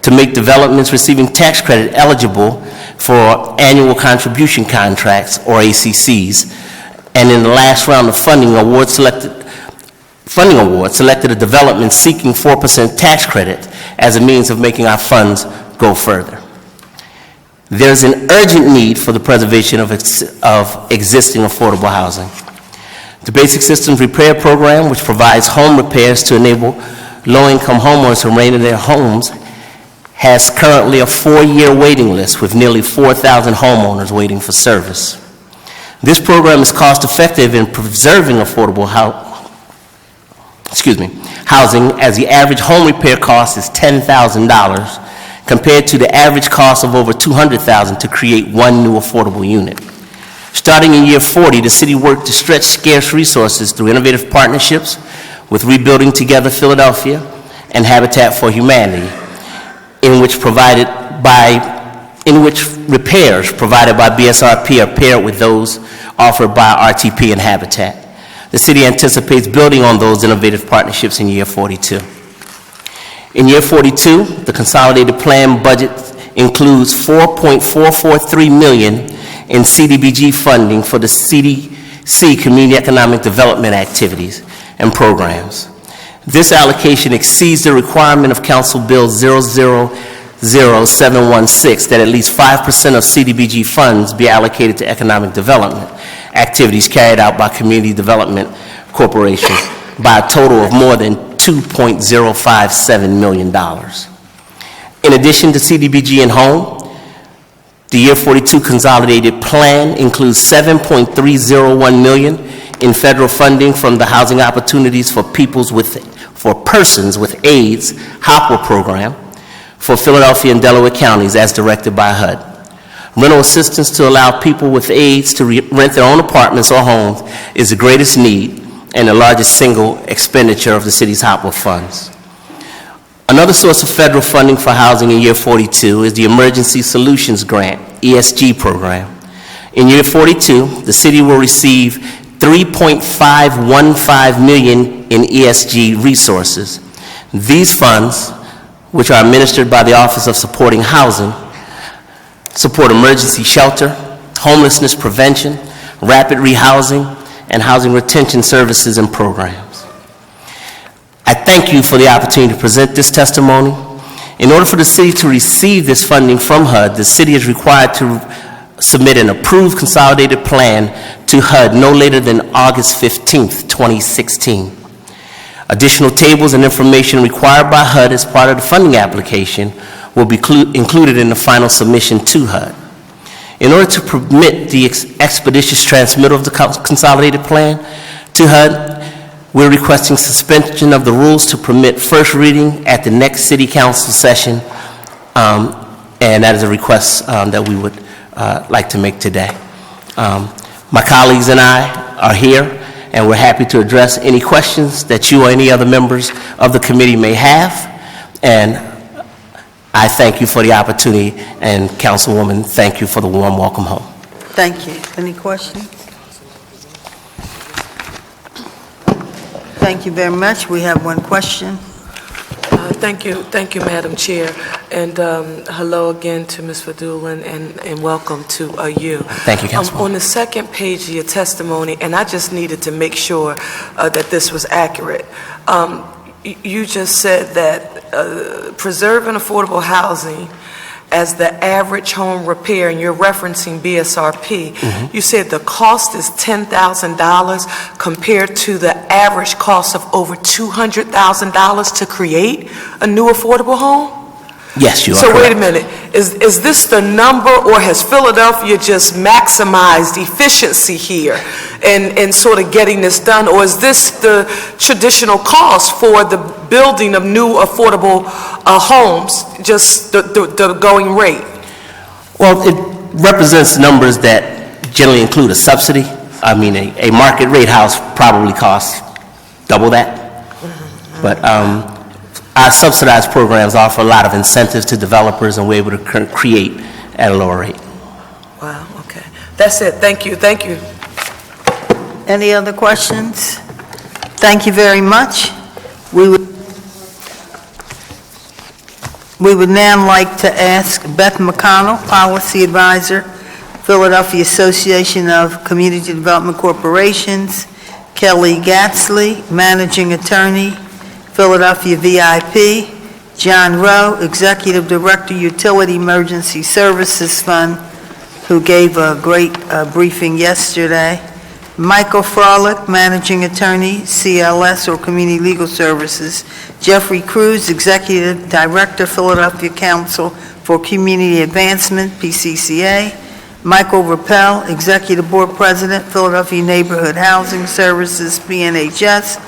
Speaker 14: to make developments receiving tax credit eligible for annual contribution contracts, or ACCs, and in the last round of funding award selected a development seeking 4% tax credit as a means of making our funds go further. There's an urgent need for the preservation of existing affordable housing. The Basic Systems Repair Program, which provides home repairs to enable low-income homeowners to remain in their homes, has currently a 4-year waiting list with nearly 4,000 homeowners waiting for service. This program is cost-effective in preserving affordable housing, as the average home repair cost is $10,000 compared to the average cost of over $200,000 to create one new affordable unit. Starting in year 40, the city worked to stretch scarce resources through innovative partnerships with Rebuilding Together Philadelphia and Habitat for Humanity, in which repairs provided by BSRP are paired with those offered by RTP and Habitat. The city anticipates building on those innovative partnerships in year 42. In year 42, the consolidated plan budget includes $4.443 million in CDBG funding for the CDC Community Economic Development activities and programs. This allocation exceeds the requirement of Council Bill 000716 that at least 5% of CDBG funds be allocated to economic development activities carried out by Community Development Corporation by a total of more than $2.057 million. In addition to CDBG and home, the year 42 consolidated plan includes $7.301 million in federal funding from the Housing Opportunities for Persons with AIDS HOPWA program for Philadelphia and Delaware counties as directed by HUD. Rental assistance to allow people with AIDS to rent their own apartments or homes is the greatest need and the largest single expenditure of the city's HOPWA funds. Another source of federal funding for housing in year 42 is the Emergency Solutions Grant, ESG program. In year 42, the city will receive $3.515 million in ESG resources. These funds, which are administered by the Office of Supporting Housing, support emergency shelter, homelessness prevention, rapid rehousing, and housing retention services and programs. I thank you for the opportunity to present this testimony. In order for the city to receive this funding from HUD, the city is required to submit an approved consolidated plan to HUD no later than August 15th, 2016. Additional tables and information required by HUD as part of the funding application will be included in the final submission to HUD. In order to permit the expeditious transmittal of the consolidated plan to HUD, we're requesting suspension of the rules to permit first reading at the next City Council session, and that is a request that we would like to make today. My colleagues and I are here, and we're happy to address any questions that you or any other members of the committee may have, and I thank you for the opportunity, and Councilwoman, thank you for the warm welcome home.
Speaker 1: Thank you. Any questions? Thank you very much. We have one question.
Speaker 18: Thank you, Madam Chair, and hello again to Ms. Fadulin, and welcome to you.
Speaker 14: Thank you, Councilwoman.
Speaker 18: On the second page of your testimony, and I just needed to make sure that this was accurate. You just said that preserving affordable housing as the average home repair, and you're referencing BSRP, you said the cost is $10,000 compared to the average cost of over $200,000 to create a new affordable home?
Speaker 14: Yes, you are
Speaker 18: So
Speaker 14: correct.
Speaker 18: wait a minute, is this the number, or has Philadelphia just maximized efficiency here and sort of getting this done? Or is this the traditional cost for the building of new affordable homes, just the going rate?
Speaker 14: Well, it represents numbers that generally include a subsidy. I mean, a market rate house probably costs double that. But our subsidized programs offer a lot of incentives to developers, and we're able to create at a lower rate.
Speaker 18: Wow, okay. That's it. Thank you. Thank you.
Speaker 1: Any other questions? Thank you very much. We would now like to ask Beth McConnell, Policy Advisor, Philadelphia Association of Community Development Corporations, Kelly Gatsley, Managing Attorney, Philadelphia VIP, John Rowe, Executive Director, Utility Emergency Services Fund, who gave a great briefing yesterday, Michael Froelich, Managing Attorney, CLS or Community Legal Services, Jeffrey Cruz, Executive Director, Philadelphia Council for Community Advancement, PCCA, Michael Rappel, Executive Board President, Philadelphia Neighborhood Housing Services, PNHS,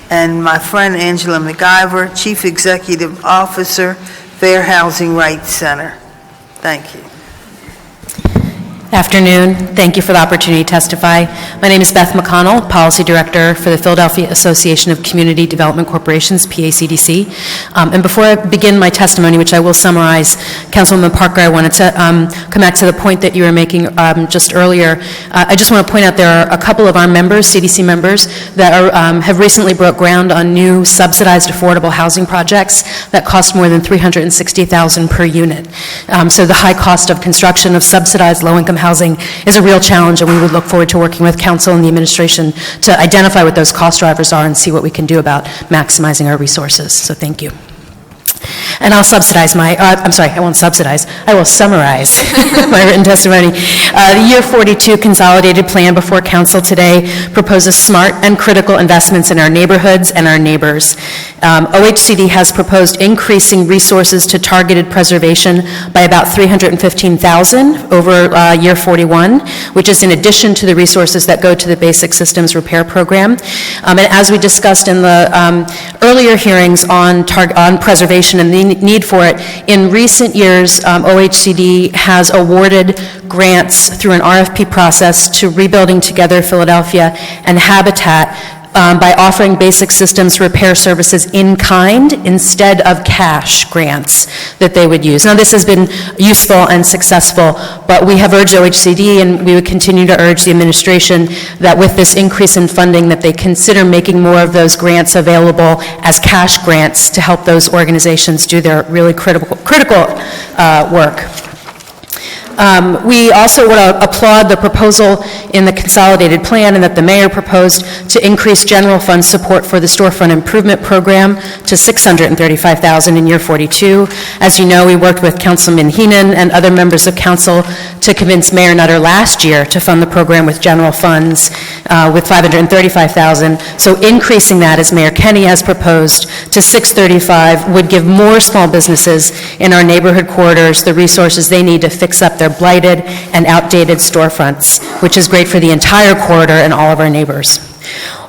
Speaker 1: and my friend Angela McIver, Chief Executive Officer, Fair Housing Rights Center. Thank you.
Speaker 19: Afternoon. Thank you for the opportunity to testify. My name is Beth McConnell, Policy Director for the Philadelphia Association of Community Development Corporations, PACDC. And before I begin my testimony, which I will summarize, Councilwoman Parker, I wanted to come back to the point that you were making just earlier. I just want to point out there are a couple of our members, CDC members, that are, have recently broke ground on new subsidized affordable housing projects that cost more than $360,000 per unit. So the high cost of construction of subsidized low-income housing is a real challenge, and we would look forward to working with council and the administration to identify what those cost drivers are and see what we can do about maximizing our resources. So thank you. And I'll subsidize my, I'm sorry, I won't subsidize, I will summarize my written testimony. The Year 42 Consolidated Plan before Council today proposes smart and critical investments in our neighborhoods and our neighbors. OHCD has proposed increasing resources to targeted preservation by about $315,000 over Year 41, which is in addition to the resources that go to the Basic Systems Repair Program. And as we discussed in the earlier hearings on preservation and the need for it, in recent years, OHCD has awarded grants through an RFP process to Rebuilding Together Philadelphia and Habitat by offering basic systems repair services in kind instead of cash grants that they would use. Now, this has been useful and successful, but we have urged OHCD, and we would continue to urge the administration, that with this increase in funding, that they consider making more of those grants available as cash grants to help those organizations do their really critical work. We also would applaud the proposal in the consolidated plan, and that the mayor proposed, to increase general fund support for the storefront improvement program to $635,000 in Year 42. As you know, we worked with Councilman Heenan and other members of council to convince Mayor Nutter last year to fund the program with general funds with $535,000. So increasing that, as Mayor Kenny has proposed, to $635,000 would give more small businesses in our neighborhood corridors the resources they need to fix up their blighted and outdated storefronts, which is great for the entire corridor and all of our neighbors.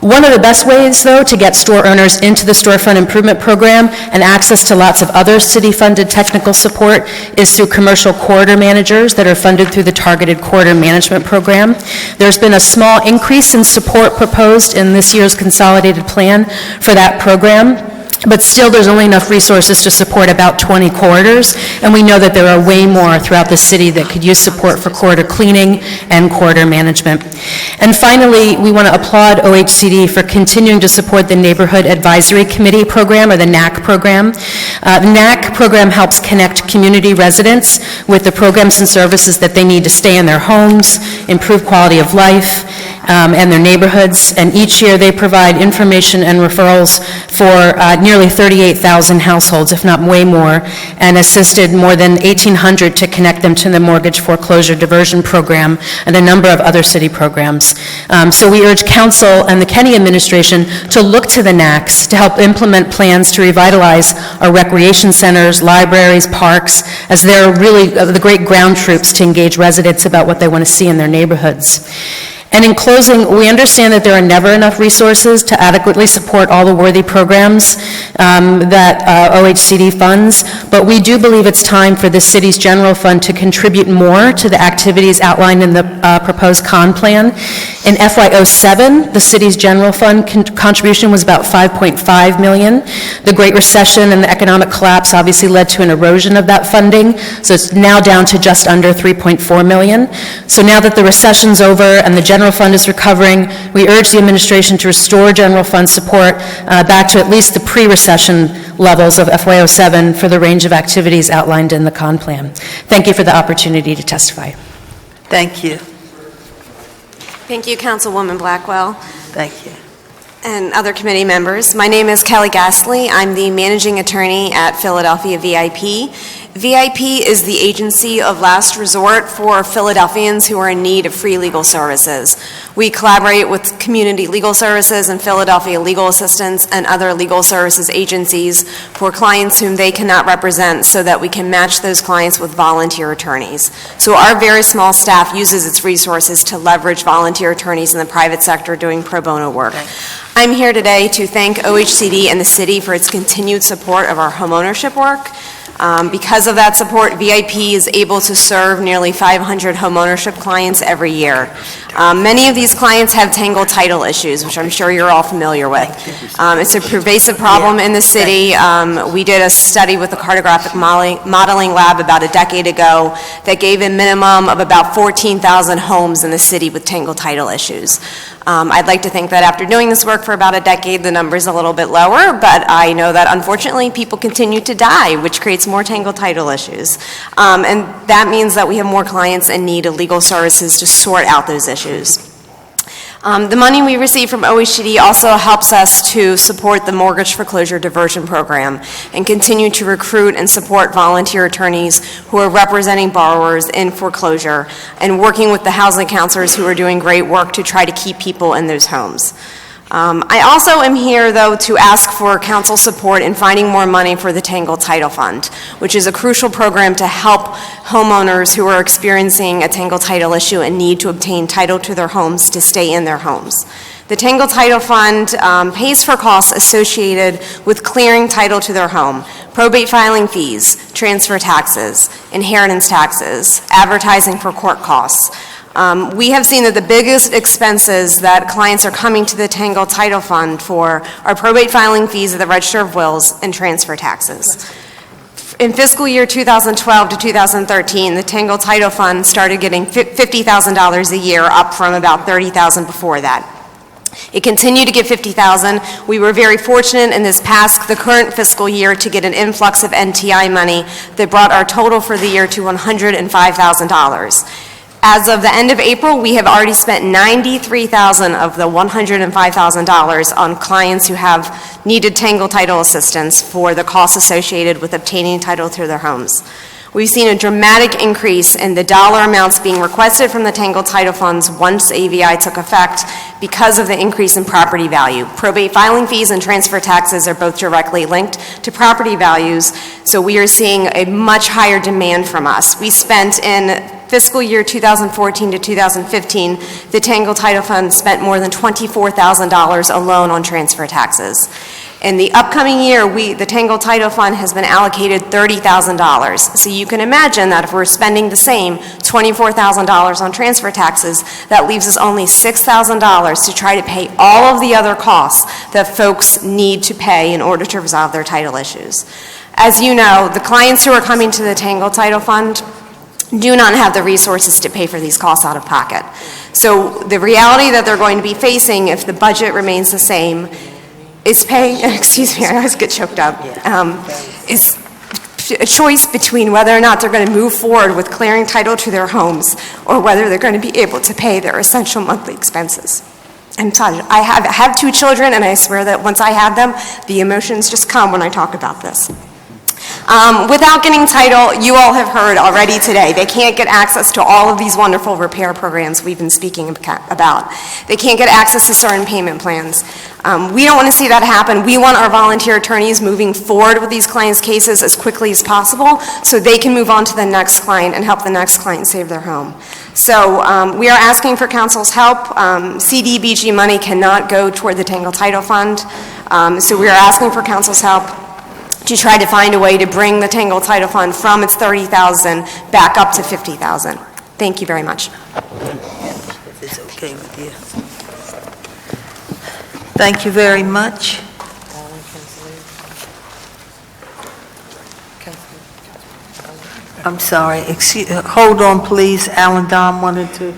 Speaker 19: One of the best ways, though, to get store owners into the storefront improvement program and access to lots of other city-funded technical support is through commercial corridor managers that are funded through the Targeted Corridor Management Program. There's been a small increase in support proposed in this year's consolidated plan for that program, but still there's only enough resources to support about 20 corridors, and we know that there are way more throughout the city that could use support for corridor cleaning and corridor management. And finally, we want to applaud OHCD for continuing to support the Neighborhood Advisory Committee program, or the NAC program. The NAC program helps connect community residents with the programs and services that they need to stay in their homes, improve quality of life, and their neighborhoods, and each year they provide information and referrals for nearly 38,000 households, if not way more, and assisted more than 1,800 to connect them to the mortgage foreclosure diversion program and a number of other city programs. So we urge Council and the Kenny administration to look to the NACs to help implement plans to revitalize our recreation centers, libraries, parks, as they're really the great ground troops to engage residents about what they want to see in their neighborhoods. And in closing, we understand that there are never enough resources to adequately support all the worthy programs that OHCD funds, but we do believe it's time for the city's general fund to contribute more to the activities outlined in the proposed con plan. In FY07, the city's general fund contribution was about $5.5 million. The Great Recession and the economic collapse obviously led to an erosion of that funding, so it's now down to just under $3.4 million. So now that the recession's over and the general fund is recovering, we urge the administration to restore general fund support back to at least the pre-recession levels of FY07 for the range of activities outlined in the con plan. Thank you for the opportunity to testify.
Speaker 1: Thank you.
Speaker 20: Thank you, Councilwoman Blackwell.
Speaker 1: Thank you.
Speaker 20: And other committee members. My name is Kelly Gasly. I'm the managing attorney at Philadelphia VIP. VIP is the agency of last resort for Philadelphians who are in need of free legal services. We collaborate with Community Legal Services and Philadelphia Legal Assistance and other legal services agencies for clients whom they cannot represent so that we can match those clients with volunteer attorneys. So our very small staff uses its resources to leverage volunteer attorneys in the private sector doing pro bono work. I'm here today to thank OHCD and the city for its continued support of our homeownership work. Because of that support, VIP is able to serve nearly 500 homeownership clients every year. Many of these clients have tangled title issues, which I'm sure you're all familiar with. It's a pervasive problem in the city. We did a study with the Cartographic Modeling Lab about a decade ago that gave a minimum of about 14,000 homes in the city with tangled title issues. I'd like to think that after doing this work for about a decade, the number's a little bit lower, but I know that unfortunately people continue to die, which creates more tangled title issues. And that means that we have more clients in need of legal services to sort out those issues. The money we receive from OHCD also helps us to support the mortgage foreclosure diversion program and continue to recruit and support volunteer attorneys who are representing borrowers in foreclosure and working with the housing counselors who are doing great work to try to keep people in those homes. I also am here, though, to ask for council support in finding more money for the Tangled Title Fund, which is a crucial program to help homeowners who are experiencing a tangled title issue and need to obtain title to their homes to stay in their homes. The Tangled Title Fund pays for costs associated with clearing title to their home, probate filing fees, transfer taxes, inheritance taxes, advertising for court costs. We have seen that the biggest expenses that clients are coming to the Tangled Title Fund for are probate filing fees at the Register of Wills and transfer taxes. In fiscal year 2012 to 2013, the Tangled Title Fund started getting $50,000 a year, up from about $30,000 before that. It continued to get $50,000. We were very fortunate in the current fiscal year to get an influx of NTI money that brought our total for the year to $105,000. As of the end of April, we have already spent $93,000 of the $105,000 on clients who have needed tangled title assistance for the costs associated with obtaining title to their homes. We've seen a dramatic increase in the dollar amounts being requested from the Tangled Title Funds once AVI took effect because of the increase in property value. Probate filing fees and transfer taxes are both directly linked to property values, so we are seeing a much higher demand from us. We spent in fiscal year 2014 to 2015, the Tangled Title Fund spent more than $24,000 alone on transfer taxes. In the upcoming year, the Tangled Title Fund has been allocated $30,000. So you can imagine that if we're spending the same $24,000 on transfer taxes, that leaves us only $6,000 to try to pay all of the other costs that folks need to pay in order to resolve their title issues. As you know, the clients who are coming to the Tangled Title Fund do not have the resources to pay for these costs out of pocket. So the reality that they're going to be facing if the budget remains the same is paying, excuse me, I always get choked up, is a choice between whether or not they're going to move forward with clearing title to their homes or whether they're going to be able to pay their essential monthly expenses. I'm sorry, I have 2 children, and I swear that once I have them, the emotions just come when I talk about this. Without getting title, you all have heard already today, they can't get access to all of these wonderful repair programs we've been speaking about. They can't get access to certain payment plans. We don't want to see that happen. We want our volunteer attorneys moving forward with these clients' cases as quickly as possible so they can move on to the next client and help the next client save their home. So we are asking for council's help. CDBG money cannot go toward the Tangle Title Fund. So we are asking for council's help to try to find a way to bring the Tangle Title Fund from its $30,000 back up to $50,000. Thank you very much.
Speaker 1: If it's okay with you. Thank you very much. I'm sorry, hold on, please. Alan Dom wanted to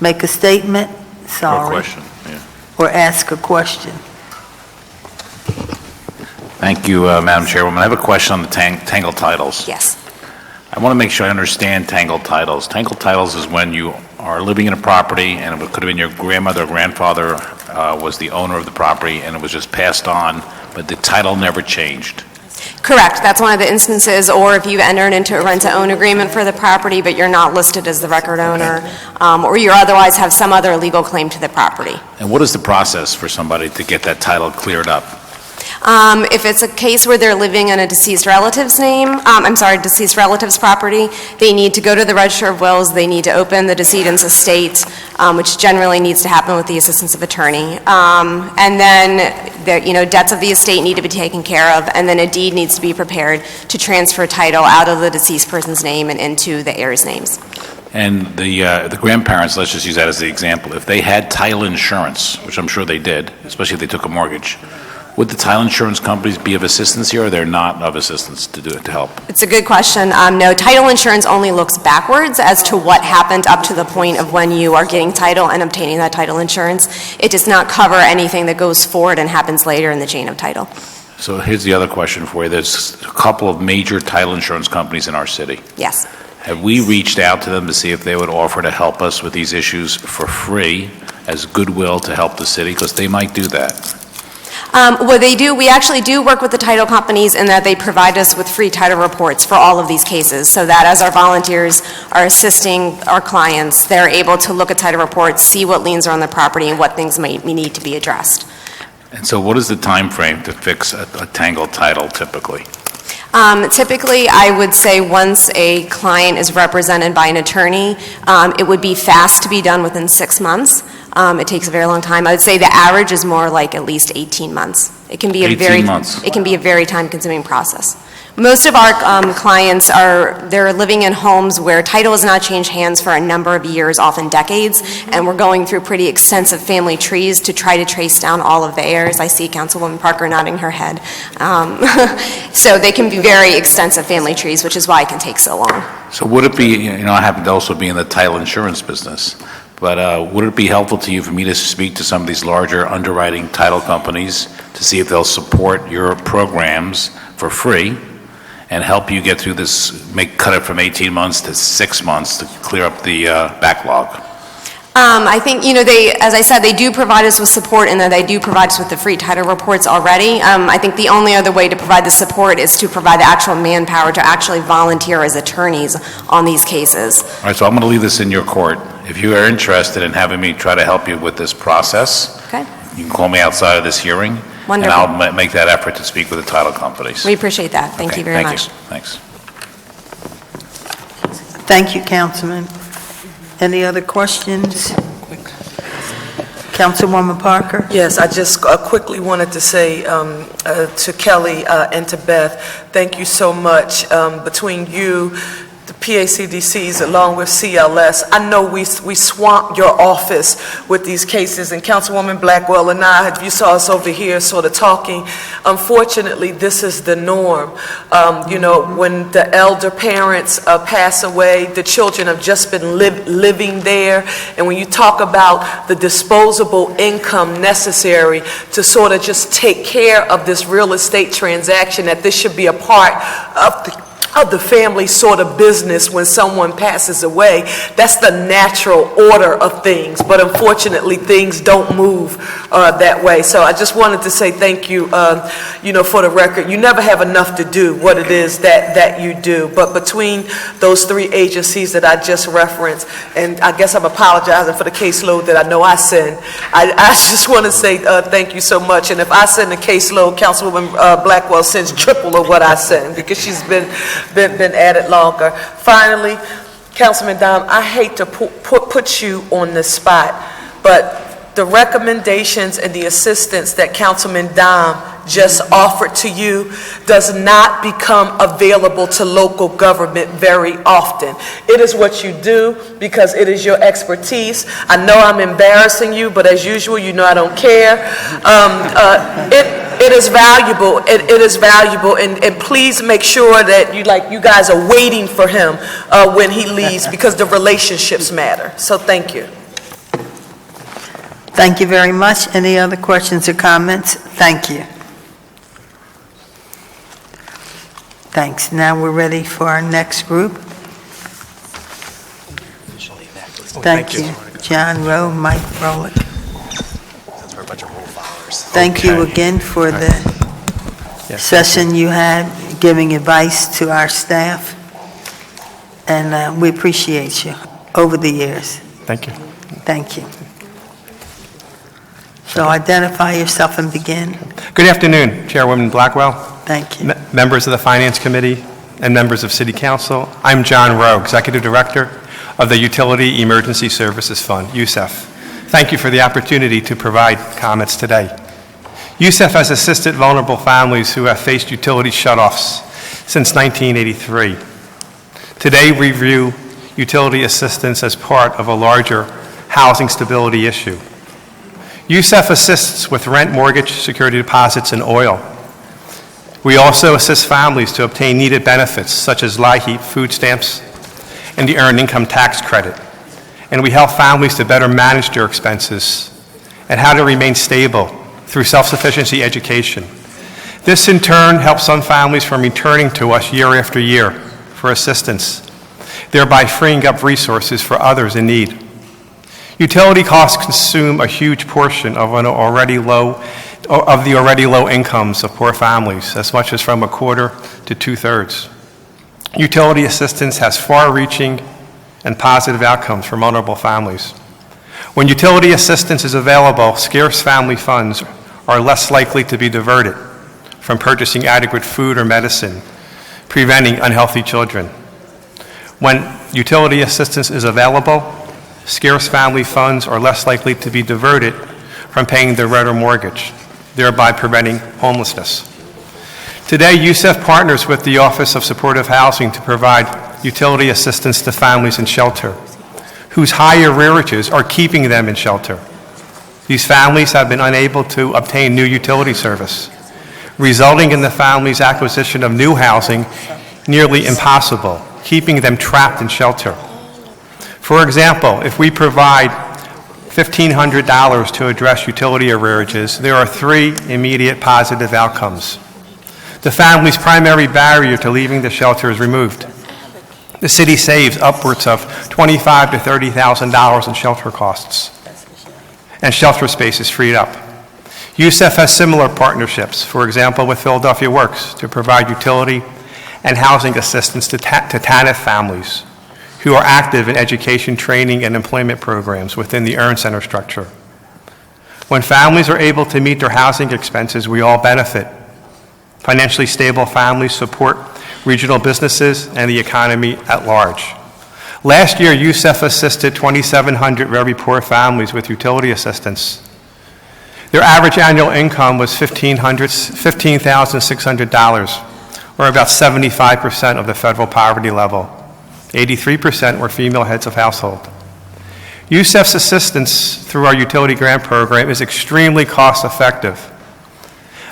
Speaker 1: make a statement. Sorry.
Speaker 5: Or a question, yeah.
Speaker 1: Or ask a question.
Speaker 5: Thank you, Madam Chairwoman. I have a question on the Tangle Titles.
Speaker 20: Yes.
Speaker 5: I want to make sure I understand Tangle Titles. Tangle Titles is when you are living in a property and it could have been your grandmother or grandfather was the owner of the property and it was just passed on, but the title never changed.
Speaker 20: Correct. That's one of the instances, or if you entered into a rent-to-own agreement for the property, but you're not listed as the record owner, or you otherwise have some other legal claim to the property.
Speaker 5: And what is the process for somebody to get that title cleared up?
Speaker 20: If it's a case where they're living in a deceased relative's name, deceased relative's property, they need to go to the Register of Wills, they need to open the decedent's estate, which generally needs to happen with the assistance of attorney. And then, debts of the estate need to be taken care of, and then a deed needs to be prepared to transfer title out of the deceased person's name and into the heirs' names.
Speaker 5: And the grandparents, let's just use that as the example, if they had title insurance, which I'm sure they did, especially if they took a mortgage, would the title insurance companies be of assistance here, or they're not of assistance to help?
Speaker 20: It's a good question. No, title insurance only looks backwards as to what happened up to the point of when you are getting title and obtaining that title insurance. It does not cover anything that goes forward and happens later in the chain of title.
Speaker 5: So here's the other question for you. There's a couple of major title insurance companies in our city.
Speaker 20: Yes.
Speaker 5: Have we reached out to them to see if they would offer to help us with these issues for free as goodwill to help the city? Because they might do that.
Speaker 20: What they do, we actually do work with the title companies in that they provide us with free title reports for all of these cases, so that as our volunteers are assisting our clients, they're able to look at title reports, see what liens are on the property and what things may need to be addressed.
Speaker 5: And so what is the time frame to fix a Tangle title typically?
Speaker 20: Typically, I would say once a client is represented by an attorney, it would be fast to be done within 6 months. It takes a very long time. I would say the average is more like at least 18 months. It can be a very time-consuming process. Most of our clients they're living in homes where title has not changed hands for a number of years, often decades, and we're going through pretty extensive family trees to try to trace down all of the heirs. I see Councilwoman Parker nodding her head. So they can be very extensive family trees, which is why it can take so long.
Speaker 5: So would it be, I happen to also be in the title insurance business, but would it be helpful to you for me to speak to some of these larger underwriting title companies to see if they'll support your programs for free and help you get through this, cut it from 18 months to 6 months to clear up the backlog?
Speaker 20: I think, as I said, they do provide us with support and that they do provide us with the free title reports already. I think the only other way to provide the support is to provide the actual manpower to actually volunteer as attorneys on these cases.
Speaker 5: All right, so I'm going to leave this in your court. If you are interested in having me try to help you with this process,
Speaker 20: okay,
Speaker 5: you can call me outside of this hearing.
Speaker 20: Wonderful.
Speaker 5: And I'll make that effort to speak with the title companies.
Speaker 20: We appreciate that. Thank you very much.
Speaker 5: Thanks.
Speaker 1: Thank you, Councilman. Any other questions? Councilwoman Parker?
Speaker 18: Yes, I just quickly wanted to say to Kelly and to Beth, thank you so much. Between you, the PACDCs, along with CLS, I know we swamped your office with these cases, and Councilwoman Blackwell and I, you saw us over here sort of talking. Unfortunately, this is the norm. When the elder parents pass away, the children have just been living there, and when you talk about the disposable income necessary to sort of just take care of this real estate transaction, that this should be a part of the family sort of business when someone passes away. That's the natural order of things, but unfortunately things don't move that way. So I just wanted to say thank you, for the record. You never have enough to do what it is that you do, but between those three agencies that I just referenced, and I guess I'm apologizing for the caseload that I know I send, I just want to say thank you so much. And if I send a caseload, Councilwoman Blackwell sends triple of what I send, because she's been at it longer. Finally, Councilman Dom, I hate to put you on the spot, but the recommendations and the assistance that Councilman Dom just offered to you does not become available to local government very often. It is what you do because it is your expertise. I know I'm embarrassing you, but as usual, you know I don't care. It is valuable. It is valuable, and please make sure that you guys are waiting for him when he leaves, because the relationships matter. So thank you.
Speaker 1: Thank you very much. Any other questions or comments? Thank you. Thanks. Now we're ready for our next group. Thank you. John Rowe, Mike Rowland. Thank you again for the session you had, giving advice to our staff, and we appreciate you over the years.
Speaker 3: Thank you.
Speaker 1: Thank you. So identify yourself and begin.
Speaker 3: Good afternoon, Chairwoman Blackwell.
Speaker 1: Thank you.
Speaker 3: Members of the Finance Committee and members of City Council. I'm John Rowe, Executive Director of the Utility Emergency Services Fund, USEF. Thank you for the opportunity to provide comments today. USEF has assisted vulnerable families who have faced utility shutoffs since 1983. Today, we view utility assistance as part of a larger housing stability issue. USEF assists with rent, mortgage, security deposits, and oil. We also assist families to obtain needed benefits such as LIHEAP, food stamps, and the Earned Income Tax Credit. And we help families to better manage their expenses and how to remain stable through self-sufficiency education. This in turn helps some families from returning to us year after year for assistance, thereby freeing up resources for others in need. Utility costs consume a huge portion of the already low incomes of poor families, as much as from a quarter to 2/3. Utility assistance has far-reaching and positive outcomes for vulnerable families. When utility assistance is available, scarce family funds are less likely to be diverted from purchasing adequate food or medicine, preventing unhealthy children. When utility assistance is available, scarce family funds are less likely to be diverted from paying their rent or mortgage, thereby preventing homelessness. Today, USEF partners with the Office of Supportive Housing to provide utility assistance to families in shelter, whose high arrearages are keeping them in shelter. These families have been unable to obtain new utility service, resulting in the family's acquisition of new housing nearly impossible, keeping them trapped in shelter. For example, if we provide $1,500 to address utility arrearages, there are 3 immediate positive outcomes. The family's primary barrier to leaving the shelter is removed. The city saves upwards of $25,000 to $30,000 in shelter costs, and shelter space is freed up. USEF has similar partnerships, for example, with Philadelphia Works, to provide utility and housing assistance to TANF families who are active in education, training, and employment programs within the Earn Center structure. When families are able to meet their housing expenses, we all benefit. Financially stable families support regional businesses and the economy at large. Last year, USEF assisted 2,700 very poor families with utility assistance. Their average annual income was $15,600, or about 75% of the federal poverty level. 83% were female heads of household. USEF's assistance through our utility grant program is extremely cost effective.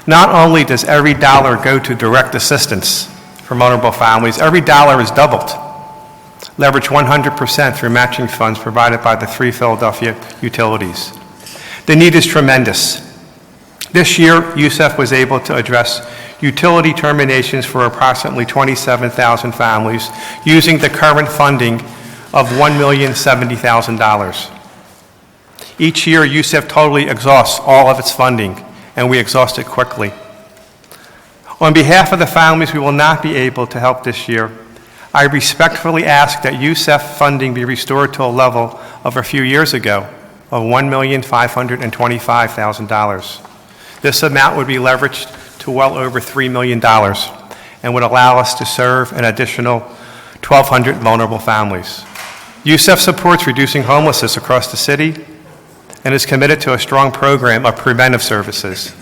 Speaker 3: Not only does every dollar go to direct assistance for vulnerable families, every dollar is doubled. Leverage 100% through matching funds provided by the 3 Philadelphia utilities. The need is tremendous. This year, USEF was able to address utility terminations for approximately 27,000 families using the current funding of $1,070,000. Each year, USEF totally exhausts all of its funding, and we exhaust it quickly. On behalf of the families we will not be able to help this year, I respectfully ask that USEF funding be restored to a level of a few years ago of $1,525,000. This amount would be leveraged to well over $3 million and would allow us to serve an additional 1,200 vulnerable families. USEF supports reducing homelessness across the city and is committed to a strong program of preventive services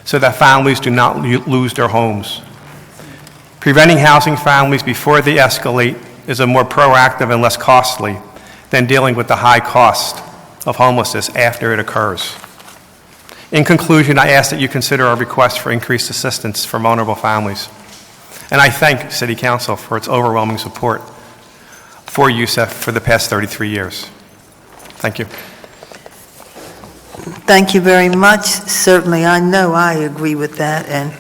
Speaker 3: so that families do not lose their homes. Preventing housing families before they escalate is a more proactive and less costly than dealing with the high cost of homelessness after it occurs. In conclusion, I ask that you consider our request for increased assistance for vulnerable families. And I thank City Council for its overwhelming support for USEF for the past 33 years. Thank you.
Speaker 1: Thank you very much. Certainly, I know I agree with that, and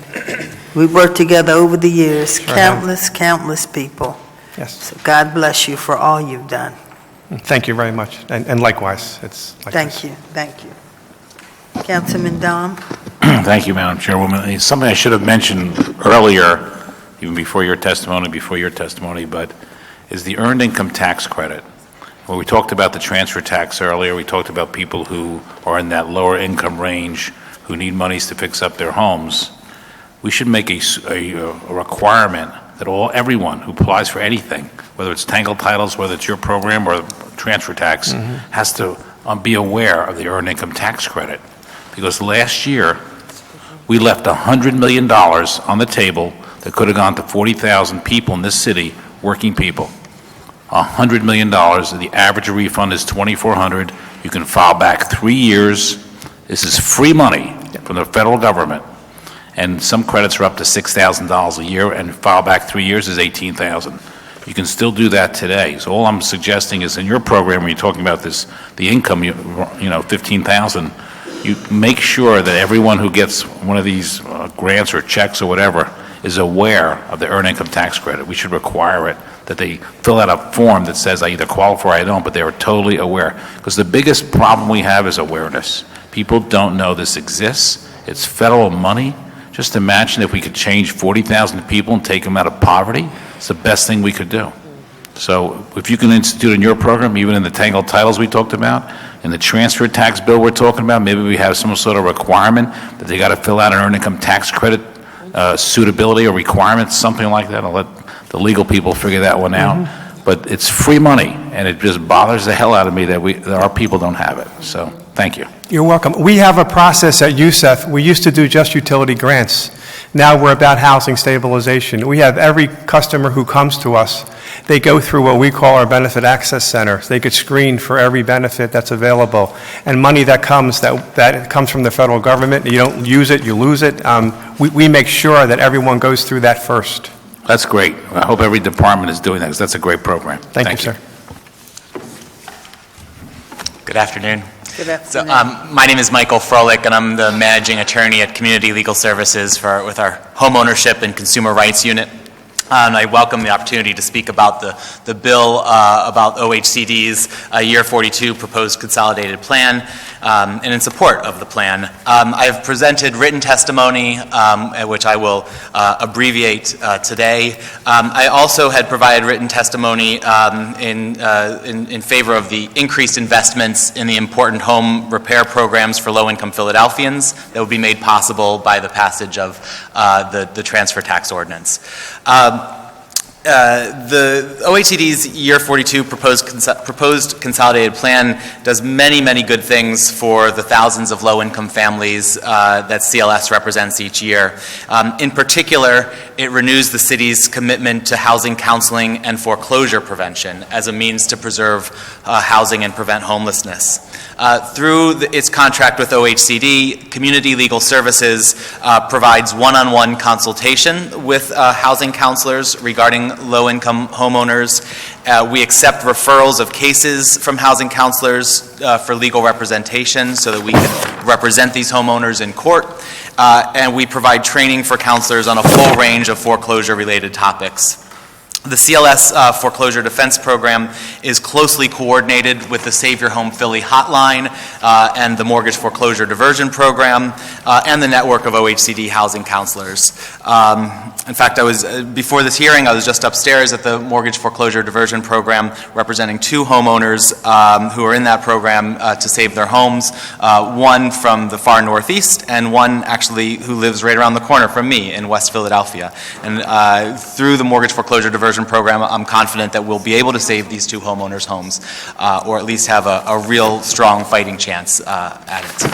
Speaker 1: we worked together over the years, countless people.
Speaker 3: Yes.
Speaker 1: So God bless you for all you've done.
Speaker 3: Thank you very much, and likewise.
Speaker 1: Thank you. Councilman Dom.
Speaker 5: Thank you, Madam Chairwoman. It's something I should have mentioned earlier, even before your testimony, but is the earned income tax credit. When we talked about the transfer tax earlier, we talked about people who are in that lower income range who need monies to fix up their homes. We should make a requirement that everyone who applies for anything, whether it's Tangle Titles, whether it's your program or transfer tax, has to be aware of the earned income tax credit. Because last year, we left $100 million on the table that could have gone to 40,000 people in this city, working people. $100 million. The average refund is $2,400. You can file back 3 years. This is free money from the federal government. And some credits are up to $6,000 a year, and file back 3 years is $18,000. You can still do that today. So all I'm suggesting is in your program, when you're talking about this, the income, $15,000, you make sure that everyone who gets one of these grants or checks or whatever is aware of the earned income tax credit. We should require it, that they fill out a form that says I either qualify or I don't, but they are totally aware. Because the biggest problem we have is awareness. People don't know this exists. It's federal money. Just imagine if we could change 40,000 people and take them out of poverty. It's the best thing we could do. So if you can institute in your program, even in the Tangle Titles we talked about, in the transfer tax bill we're talking about, maybe we have some sort of requirement that they got to fill out an earned income tax credit suitability or requirements, something like that. I'll let the legal people figure that one out. But it's free money, and it just bothers the hell out of me that our people don't have it. So thank you.
Speaker 3: You're welcome. We have a process at USEF. We used to do just utility grants. Now we're about housing stabilization. We have every customer who comes to us, they go through what we call our benefit access center. They get screened for every benefit that's available. And money that comes from the federal government, you don't use it, you lose it. We make sure that everyone goes through that first.
Speaker 5: That's great. I hope every department is doing that, because that's a great program.
Speaker 3: Thank you, sir.
Speaker 6: Good afternoon.
Speaker 1: Good afternoon.
Speaker 6: So, my name is Michael Froelich, and I'm the managing attorney at Community Legal Services with our Home Ownership and Consumer Rights Unit. And I welcome the opportunity to speak about the bill about OHCD's Year 42 proposed consolidated plan, and in support of the plan. I've presented written testimony, which I will abbreviate today. I also had provided written testimony in favor of the increased investments in the important home repair programs for low-income Philadelphians that would be made possible by the passage of the transfer tax ordinance. The OHCD's Year 42 proposed consolidated plan does many, many good things for the thousands of low-income families that CLS represents each year. In particular, it renews the city's commitment to housing counseling and foreclosure prevention as a means to preserve housing and prevent homelessness. Through its contract with OHCD, Community Legal Services provides one-on-one consultation with housing counselors regarding low-income homeowners. We accept referrals of cases from housing counselors for legal representation so that we can represent these homeowners in court. And we provide training for counselors on a full range of foreclosure-related topics. The CLS Foreclosure Defense Program is closely coordinated with the Save Your Home Philly hotline and the Mortgage Foreclosure Diversion Program and the network of OHCD housing counselors. In fact, before this hearing, I was just upstairs at the Mortgage Foreclosure Diversion Program representing two homeowners who are in that program to save their homes, one from the far northeast and one actually who lives right around the corner from me in West Philadelphia. And through the Mortgage Foreclosure Diversion Program, I'm confident that we'll be able to save these two homeowners' homes, or at least have a real strong fighting chance at it.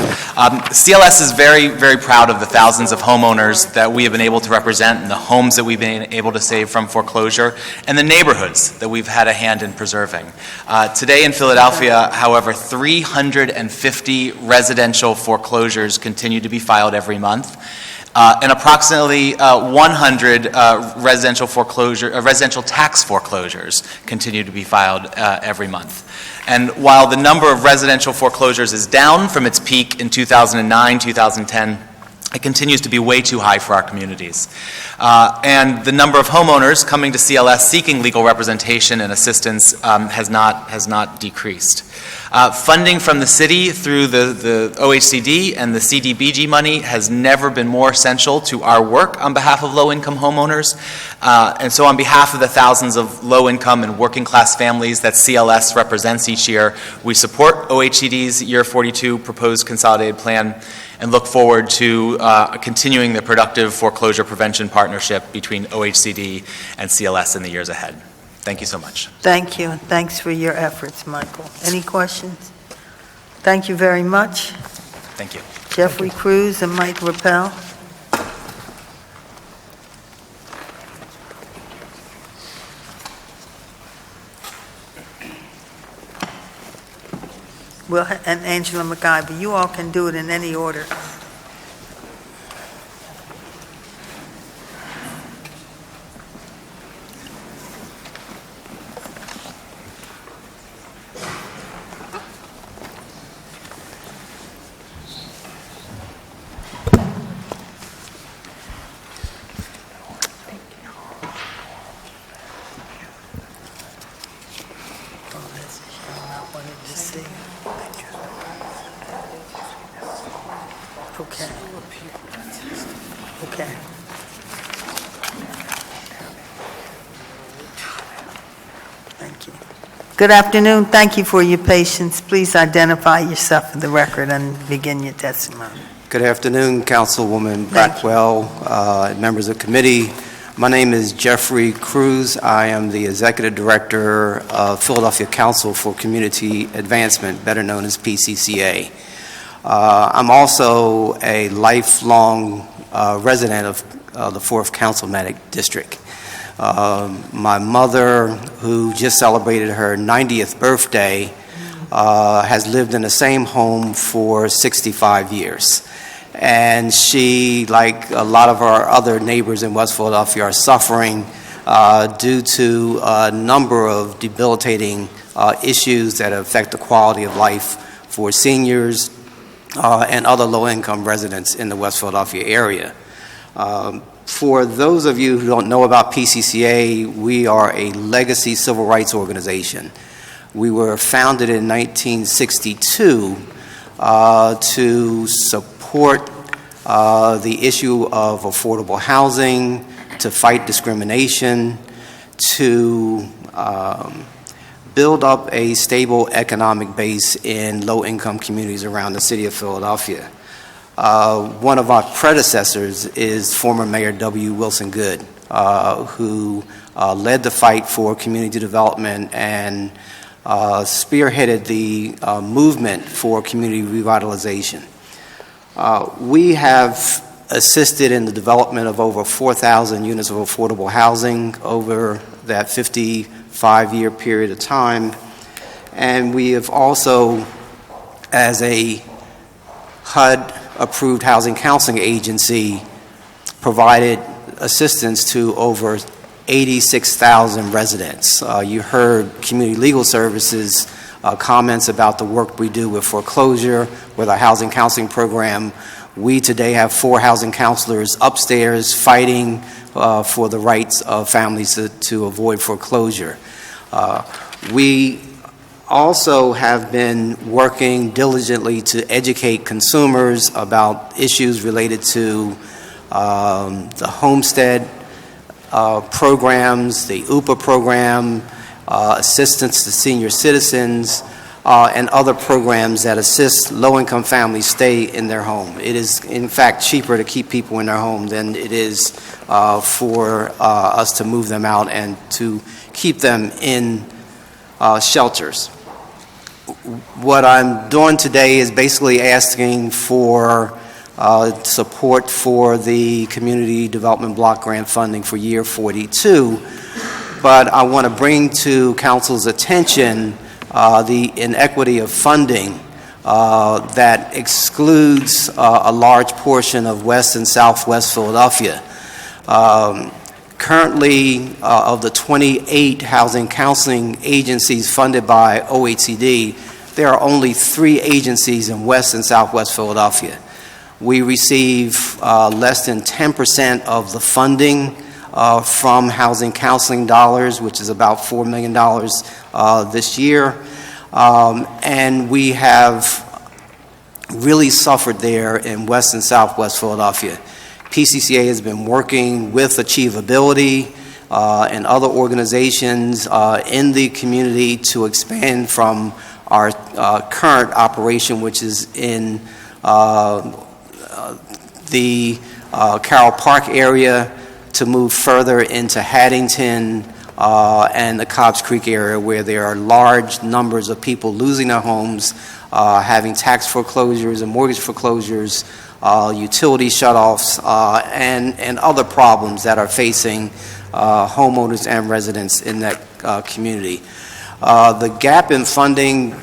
Speaker 6: CLS is very, very proud of the thousands of homeowners that we have been able to represent and the homes that we've been able to save from foreclosure and the neighborhoods that we've had a hand in preserving. Today in Philadelphia, however, 350 residential foreclosures continue to be filed every month. And approximately 100 residential tax foreclosures continue to be filed every month. And while the number of residential foreclosures is down from its peak in 2009, 2010, it continues to be way too high for our communities. And the number of homeowners coming to CLS seeking legal representation and assistance has not decreased. Funding from the city through the OHCD and the CDBG money has never been more essential to our work on behalf of low-income homeowners. And so on behalf of the thousands of low-income and working-class families that CLS represents each year, we support OHCD's Year 42 proposed consolidated plan and look forward to continuing the productive foreclosure prevention partnership between OHCD and CLS in the years ahead. Thank you so much.
Speaker 1: Thank you, and thanks for your efforts, Michael. Any questions? Thank you very much.
Speaker 6: Thank you.
Speaker 1: Jeffrey Cruz and Mike Rappel. And Angela McIver, you all can do it in any order. Okay. Thank you. Good afternoon. Thank you for your patience. Please identify yourself for the record and begin your testimony.
Speaker 10: Good afternoon, Councilwoman Blackwell, members of the committee. My name is Jeffrey Cruz. I am the Executive Director of Philadelphia Council for Community Advancement, better known as PCCA. I'm also a lifelong resident of the 4th Councilmanic District. My mother, who just celebrated her 90th birthday, has lived in the same home for 65 years. And she, like a lot of our other neighbors in West Philadelphia, are suffering due to a number of debilitating issues that affect the quality of life for seniors and other low-income residents in the West Philadelphia area. For those of you who don't know about PCCA, we are a legacy civil rights organization. We were founded in 1962 to support the issue of affordable housing, to fight discrimination, to build up a stable economic base in low-income communities around the city of Philadelphia. One of our predecessors is former Mayor W. Wilson Good, who led the fight for community development and spearheaded the movement for community revitalization. We have assisted in the development of over 4,000 units of affordable housing over that 55-year period of time. And we have also, as a HUD-approved housing counseling agency, provided assistance to over 86,000 residents. You heard Community Legal Services comments about the work we do with foreclosure, with our housing counseling program. We today have 4 housing counselors upstairs fighting for the rights of families to avoid foreclosure. We also have been working diligently to educate consumers about issues related to the homestead programs, the UPA program, assistance to senior citizens, and other programs that assist low-income families stay in their home. It is, in fact, cheaper to keep people in their home than it is for us to move them out and to keep them in shelters. What I'm doing today is basically asking for support for the Community Development Block Grant funding for year 42, but I want to bring to Council's attention the inequity of funding that excludes a large portion of West and Southwest Philadelphia. Currently, of the 28 housing counseling agencies funded by OECD, there are only 3 agencies in West and Southwest Philadelphia. We receive less than 10% of the funding from housing counseling dollars, which is about $4 million this year. And we have really suffered there in West and Southwest Philadelphia. PCCA has been working with Achievability and other organizations in the community to expand from our current operation, which is in the Carroll Park area, to move further into Haddington and the Cobbs Creek area, where there are large numbers of people losing their homes, having tax foreclosures and mortgage foreclosures, utility shutoffs, and other problems that are facing homeowners and residents in that community. The gap in funding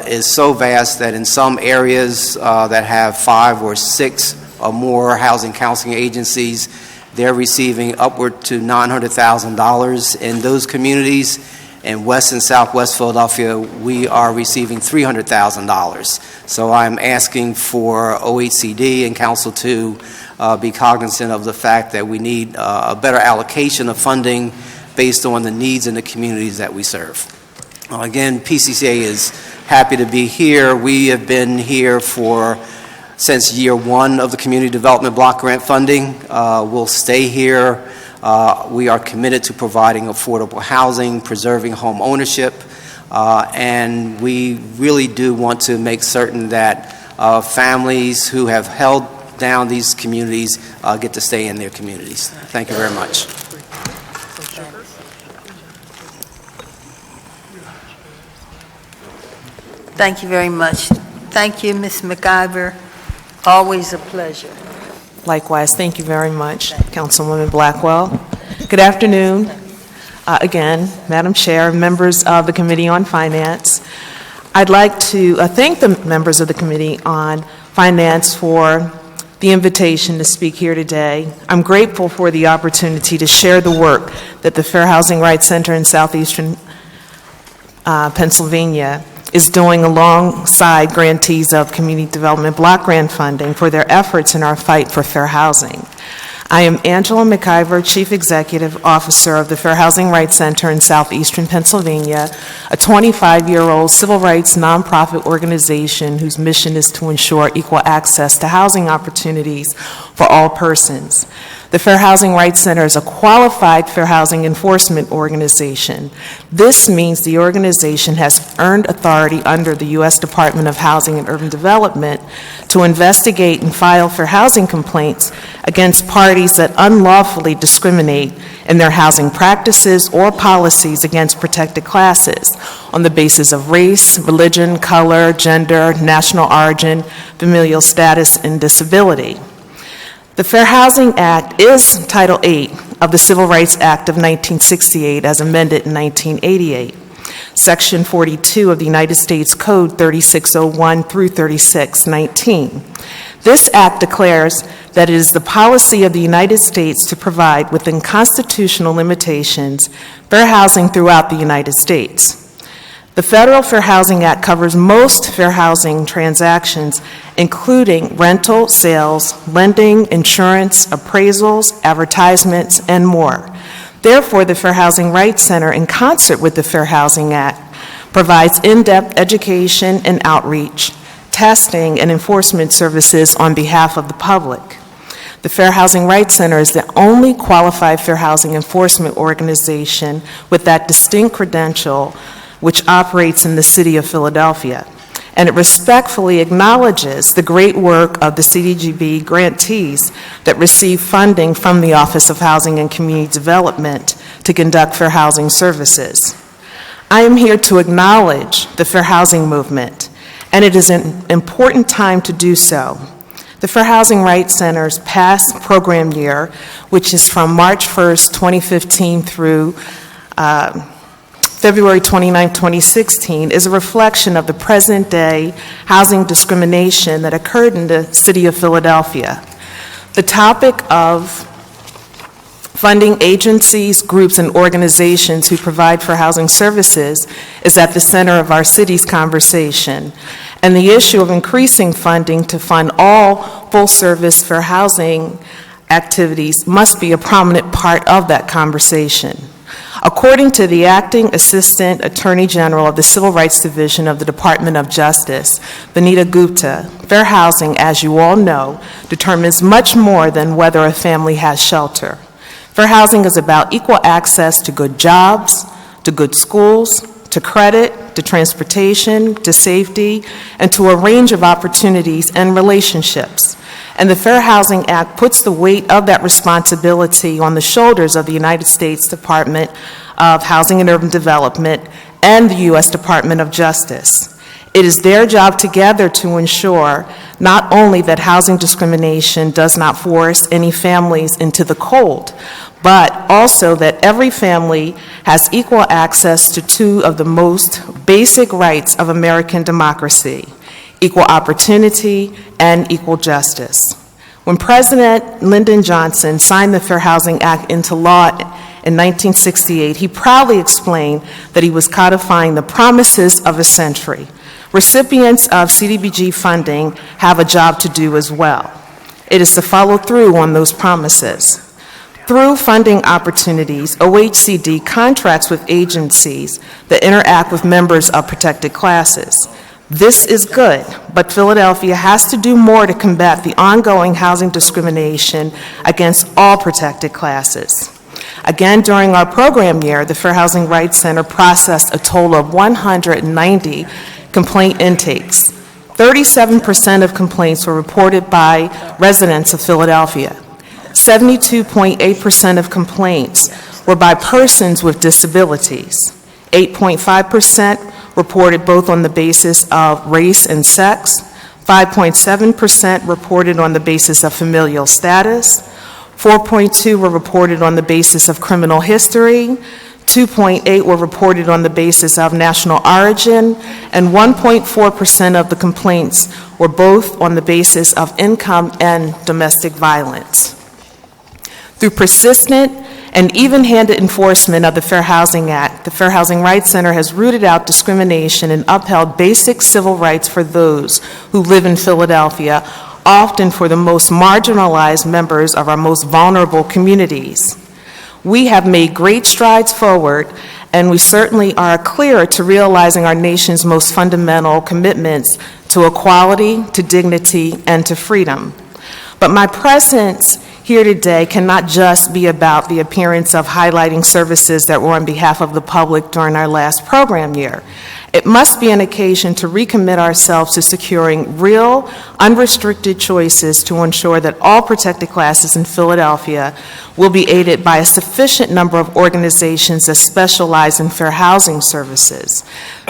Speaker 10: is so vast that in some areas that have 5 or 6 or more housing counseling agencies, they're receiving upward to $900,000 in those communities. In West and Southwest Philadelphia, we are receiving $300,000. So I'm asking for OECD and Council to be cognizant of the fact that we need a better allocation of funding based on the needs in the communities that we serve. Again, PCCA is happy to be here. We have been here since year 1 of the Community Development Block Grant funding. We'll stay here. We are committed to providing affordable housing, preserving home ownership, and we really do want to make certain that families who have held down these communities get to stay in their communities. Thank you very much.
Speaker 1: Thank you very much. Thank you, Ms. McIver. Always a pleasure.
Speaker 4: Likewise, thank you very much, Councilwoman Blackwell. Good afternoon, again, Madam Chair, members of the Committee on Finance. I'd like to thank the members of the Committee on Finance for the invitation to speak here today. I'm grateful for the opportunity to share the work that the Fair Housing Rights Center in Southeastern Pennsylvania is doing alongside grantees of Community Development Block Grant funding for their efforts in our fight for fair housing. I am Angela McIver, Chief Executive Officer of the Fair Housing Rights Center in Southeastern Pennsylvania, a 25-year-old civil rights nonprofit organization whose mission is to ensure equal access to housing opportunities for all persons. The Fair Housing Rights Center is a qualified fair housing enforcement organization. This means the organization has earned authority under the U.S. Department of Housing and Urban Development to investigate and file fair housing complaints against parties that unlawfully discriminate in their housing practices or policies against protected classes on the basis of race, religion, color, gender, national origin, familial status, and disability. The Fair Housing Act is Title VIII of the Civil Rights Act of 1968 as amended in 1988. Section 42 of the United States Code 3601 through 3619. This act declares that it is the policy of the United States to provide, within constitutional limitations, fair housing throughout the United States. The Federal Fair Housing Act covers most fair housing transactions, including rental, sales, lending, insurance, appraisals, advertisements, and more. Therefore, the Fair Housing Rights Center, in concert with the Fair Housing Act, provides in-depth education and outreach, testing, and enforcement services on behalf of the public. The Fair Housing Rights Center is the only qualified fair housing enforcement organization with that distinct credential which operates in the city of Philadelphia. And it respectfully acknowledges the great work of the CDGB grantees that receive funding from the Office of Housing and Community Development to conduct fair housing services. I am here to acknowledge the fair housing movement, and it is an important time to do so. The Fair Housing Rights Center's past program year, which is from March 1st, 2015 through February 29, 2016, is a reflection of the present-day housing discrimination that occurred in the city of Philadelphia. The topic of funding agencies, groups, and organizations who provide for housing services is at the center of our city's conversation, and the issue of increasing funding to fund all full-service fair housing activities must be a prominent part of that conversation. According to the Acting Assistant Attorney General of the Civil Rights Division of the Department of Justice, Vanita Gupta, fair housing, as you all know, determines much more than whether a family has shelter. Fair housing is about equal access to good jobs, to good schools, to credit, to transportation, to safety, and to a range of opportunities and relationships. And the Fair Housing Act puts the weight of that responsibility on the shoulders of the United States Department of Housing and Urban Development and the U.S. Department of Justice. It is their job together to ensure not only that housing discrimination does not force any families into the cold, but also that every family has equal access to two of the most basic rights of American democracy: equal opportunity and equal justice. When President Lyndon Johnson signed the Fair Housing Act into law in 1968, he proudly explained that he was codifying the promises of a century. Recipients of CDBG funding have a job to do as well. It is to follow through on those promises. Through funding opportunities, OHCD contracts with agencies that interact with members of protected classes. This is good, but Philadelphia has to do more to combat the ongoing housing discrimination against all protected classes. Again, during our program year, the Fair Housing Rights Center processed a total of 190 complaint intakes. 37% of complaints were reported by residents of Philadelphia. 72.8% of complaints were by persons with disabilities. 8.5% reported both on the basis of race and sex. 5.7% reported on the basis of familial status. 4.2% were reported on the basis of criminal history. 2.8% were reported on the basis of national origin, and 1.4% of the complaints were both on the basis of income and domestic violence. Through persistent and even-handed enforcement of the Fair Housing Act, the Fair Housing Rights Center has rooted out discrimination and upheld basic civil rights for those who live in Philadelphia, often for the most marginalized members of our most vulnerable communities. We have made great strides forward, and we certainly are clear to realizing our nation's most fundamental commitments to equality, to dignity, and to freedom. But my presence here today cannot just be about the appearance of highlighting services that were on behalf of the public during our last program year. It must be an occasion to recommit ourselves to securing real, unrestricted choices to ensure that all protected classes in Philadelphia will be aided by a sufficient number of organizations that specialize in fair housing services.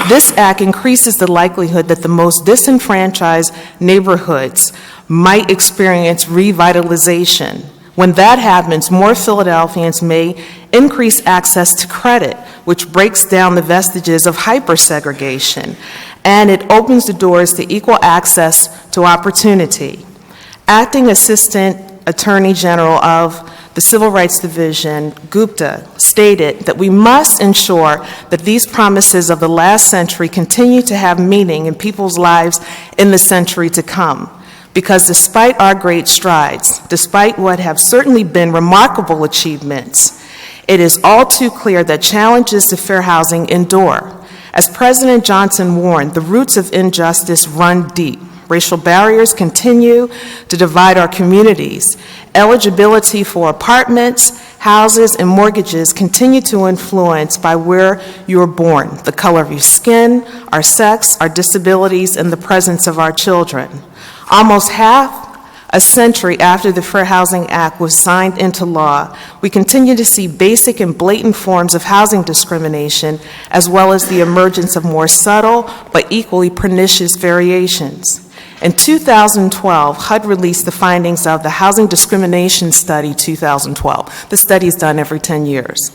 Speaker 4: This act increases the likelihood that the most disenfranchised neighborhoods might experience revitalization. When that happens, more Philadelphians may increase access to credit, which breaks down the vestiges of hypersegregation, and it opens the doors to equal access to opportunity. Acting Assistant Attorney General of the Civil Rights Division, Gupta, stated that we must ensure that these promises of the last century continue to have meaning in people's lives in the century to come. Because despite our great strides, despite what have certainly been remarkable achievements, it is all too clear that challenges to fair housing endure. As President Johnson warned, the roots of injustice run deep. Racial barriers continue to divide our communities. Eligibility for apartments, houses, and mortgages continue to influence by where you were born, the color of your skin, our sex, our disabilities, and the presence of our children. Almost half a century after the Fair Housing Act was signed into law, we continue to see basic and blatant forms of housing discrimination, as well as the emergence of more subtle but equally pernicious variations. In 2012, HUD released the findings of the Housing Discrimination Study 2012. The study is done every 10 years.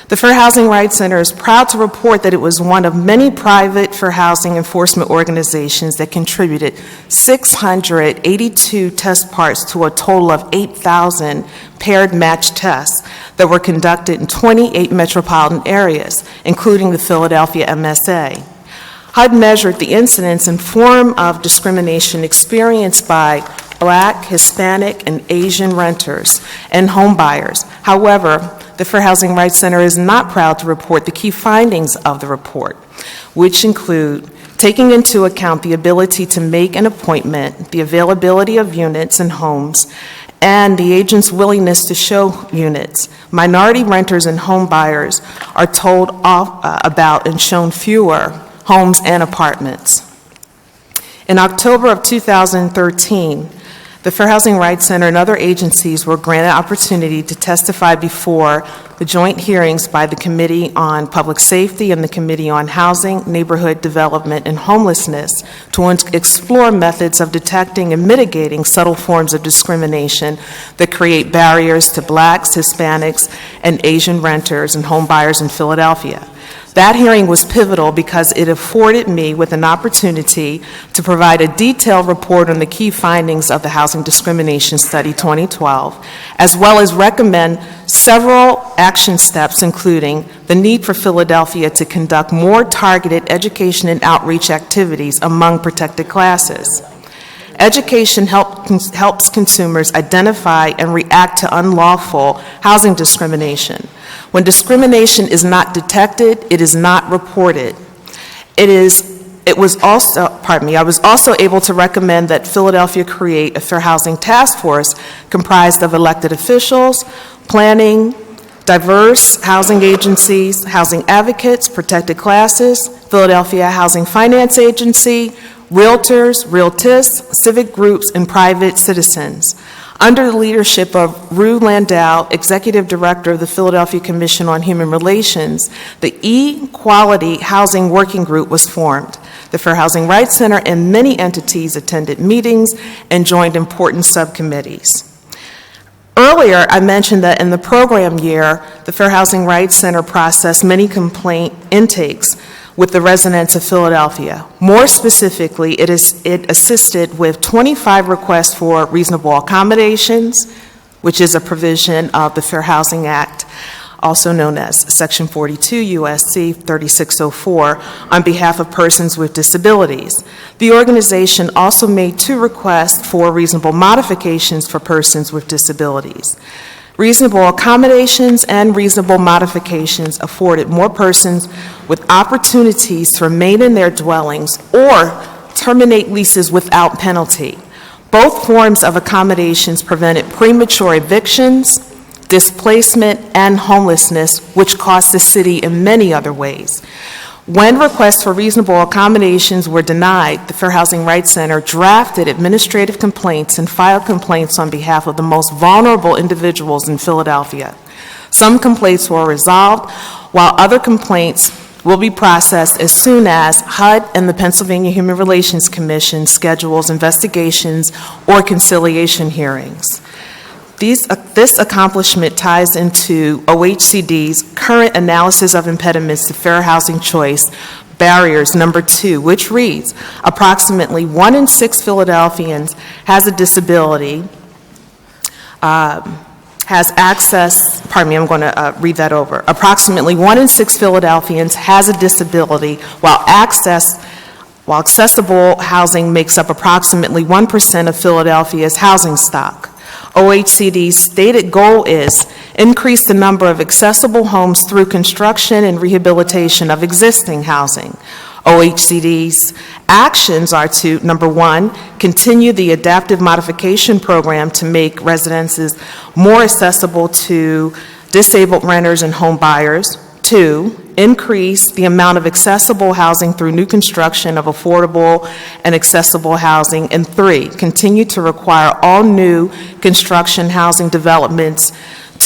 Speaker 4: The Fair Housing Rights Center is proud to report that it was one of many private fair housing enforcement organizations that contributed 682 test parts to a total of 8,000 paired match tests that were conducted in 28 metropolitan areas, including the Philadelphia MSA. HUD measured the incidence and form of discrimination experienced by Black, Hispanic, and Asian renters and home buyers. However, the Fair Housing Rights Center is not proud to report the key findings of the report, which include taking into account the ability to make an appointment, the availability of units and homes, and the agent's willingness to show units. Minority renters and home buyers are told about and shown fewer homes and apartments. In October of 2013, the Fair Housing Rights Center and other agencies were granted opportunity to testify before the joint hearings by the Committee on Public Safety and the Committee on Housing, Neighborhood Development, and Homelessness to explore methods of detecting and mitigating subtle forms of discrimination that create barriers to Blacks, Hispanics, and Asian renters and home buyers in Philadelphia. That hearing was pivotal because it afforded me with an opportunity to provide a detailed report on the key findings of the Housing Discrimination Study 2012, as well as recommend several action steps, including the need for Philadelphia to conduct more targeted education and outreach activities among protected classes. Education helps consumers identify and react to unlawful housing discrimination. When discrimination is not detected, it is not reported. I was also able to recommend that Philadelphia create a fair housing task force comprised of elected officials, planning, diverse housing agencies, housing advocates, protected classes, Philadelphia Housing Finance Agency, realtors, realtists, civic groups, and private citizens. Under the leadership of Rue Landau, Executive Director of the Philadelphia Commission on Human Relations, the E-Quality Housing Working Group was formed. The Fair Housing Rights Center and many entities attended meetings and joined important subcommittees. Earlier, I mentioned that in the program year, the Fair Housing Rights Center processed many complaint intakes with the residents of Philadelphia. More specifically, it assisted with 25 requests for reasonable accommodations, which is a provision of the Fair Housing Act, also known as Section 42 U.S.C. 3604, on behalf of persons with disabilities. The organization also made 2 requests for reasonable modifications for persons with disabilities. Reasonable accommodations and reasonable modifications afforded more persons with opportunities to remain in their dwellings or terminate leases without penalty. Both forms of accommodations prevented premature evictions, displacement, and homelessness, which cost the city in many other ways. When requests for reasonable accommodations were denied, the Fair Housing Rights Center drafted administrative complaints and filed complaints on behalf of the most vulnerable individuals in Philadelphia. Some complaints were resolved, while other complaints will be processed as soon as HUD and the Pennsylvania Human Relations Commission schedules investigations or conciliation hearings. This accomplishment ties into OHCD's current analysis of impediments to fair housing choice barriers, number 2, which reads, approximately 1 in 6 Philadelphians has a disability, has access, pardon me, I'm going to read that over. Approximately 1 in 6 Philadelphians has a disability, while accessible housing makes up approximately 1% of Philadelphia's housing stock. OHCD's stated goal is increase the number of accessible homes through construction and rehabilitation of existing housing. OHCD's actions are to, number 1, continue the adaptive modification program to make residences more accessible to disabled renters and home buyers. 2, increase the amount of accessible housing through new construction of affordable and accessible housing. And 3, continue to require all new construction housing developments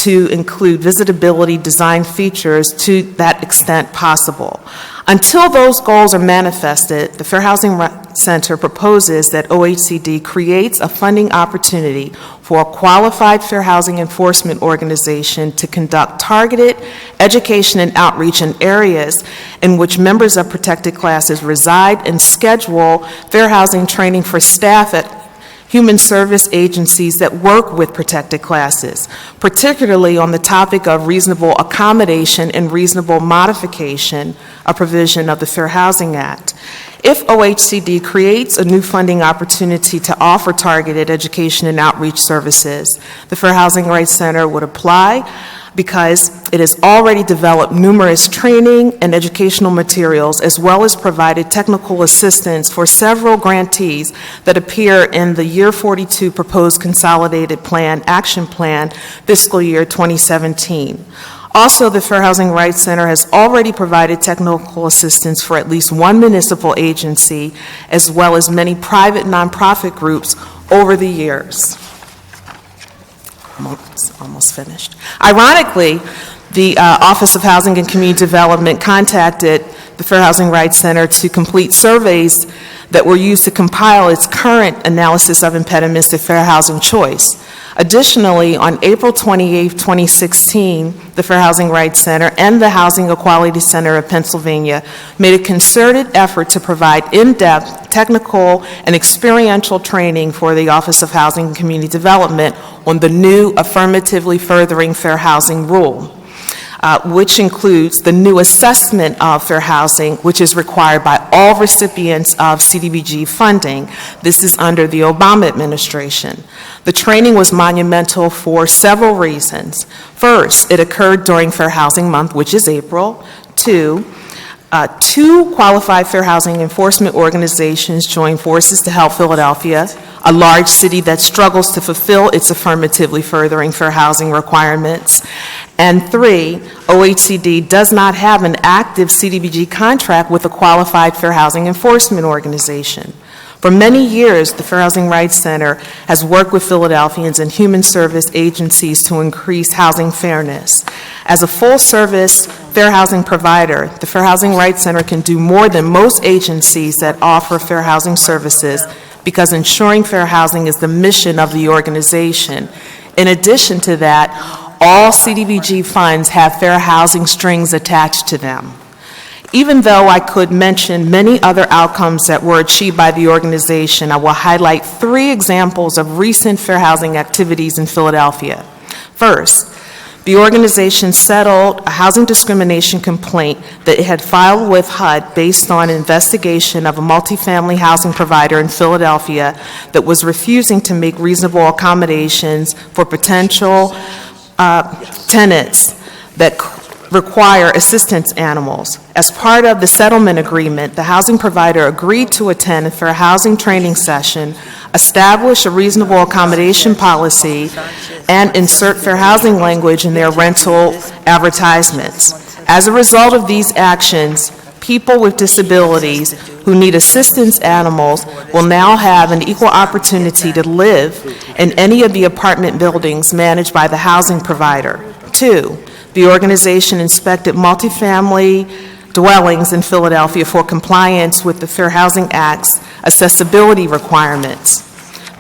Speaker 4: to include visitability design features to that extent possible. Until those goals are manifested, the Fair Housing Center proposes that OHCD creates a funding opportunity for a qualified fair housing enforcement organization to conduct targeted education and outreach in areas in which members of protected classes reside and schedule fair housing training for staff at human service agencies that work with protected classes, particularly on the topic of reasonable accommodation and reasonable modification, a provision of the Fair Housing Act. If OHCD creates a new funding opportunity to offer targeted education and outreach services, the Fair Housing Rights Center would apply because it has already developed numerous training and educational materials, as well as provided technical assistance for several grantees that appear in the Year 42 Proposed Consolidated Plan, Action Plan, Fiscal Year 2017. Also, the Fair Housing Rights Center has already provided technical assistance for at least one municipal agency, as well as many private nonprofit groups over the years. Almost finished. Ironically, the Office of Housing and Community Development contacted the Fair Housing Rights Center to complete surveys that were used to compile its current analysis of impediments to fair housing choice. Additionally, on April 28, 2016, the Fair Housing Rights Center and the Housing Equality Center of Pennsylvania made a concerted effort to provide in-depth technical and experiential training for the Office of Housing and Community Development on the new Affirmatively Furthering Fair Housing Rule, which includes the new assessment of fair housing, which is required by all recipients of CDBG funding. This is under the Obama administration. The training was monumental for several reasons. First, it occurred during Fair Housing Month, which is April. 2 qualified fair housing enforcement organizations joined forces to help Philadelphia, a large city that struggles to fulfill its affirmatively furthering fair housing requirements. And 3, OHCD does not have an active CDBG contract with a qualified fair housing enforcement organization. For many years, the Fair Housing Rights Center has worked with Philadelphians and human service agencies to increase housing fairness. As a full-service fair housing provider, the Fair Housing Rights Center can do more than most agencies that offer fair housing services because ensuring fair housing is the mission of the organization. In addition to that, all CDBG funds have fair housing strings attached to them. Even though I could mention many other outcomes that were achieved by the organization, I will highlight 3 examples of recent fair housing activities in Philadelphia. First, the organization settled a housing discrimination complaint that it had filed with HUD based on an investigation of a multifamily housing provider in Philadelphia that was refusing to make reasonable accommodations for potential tenants that require assistance animals. As part of the settlement agreement, the housing provider agreed to attend a fair housing training session, establish a reasonable accommodation policy, and insert fair housing language in their rental advertisements. As a result of these actions, people with disabilities who need assistance animals will now have an equal opportunity to live in any of the apartment buildings managed by the housing provider. 2, the organization inspected multifamily dwellings in Philadelphia for compliance with the Fair Housing Act's accessibility requirements.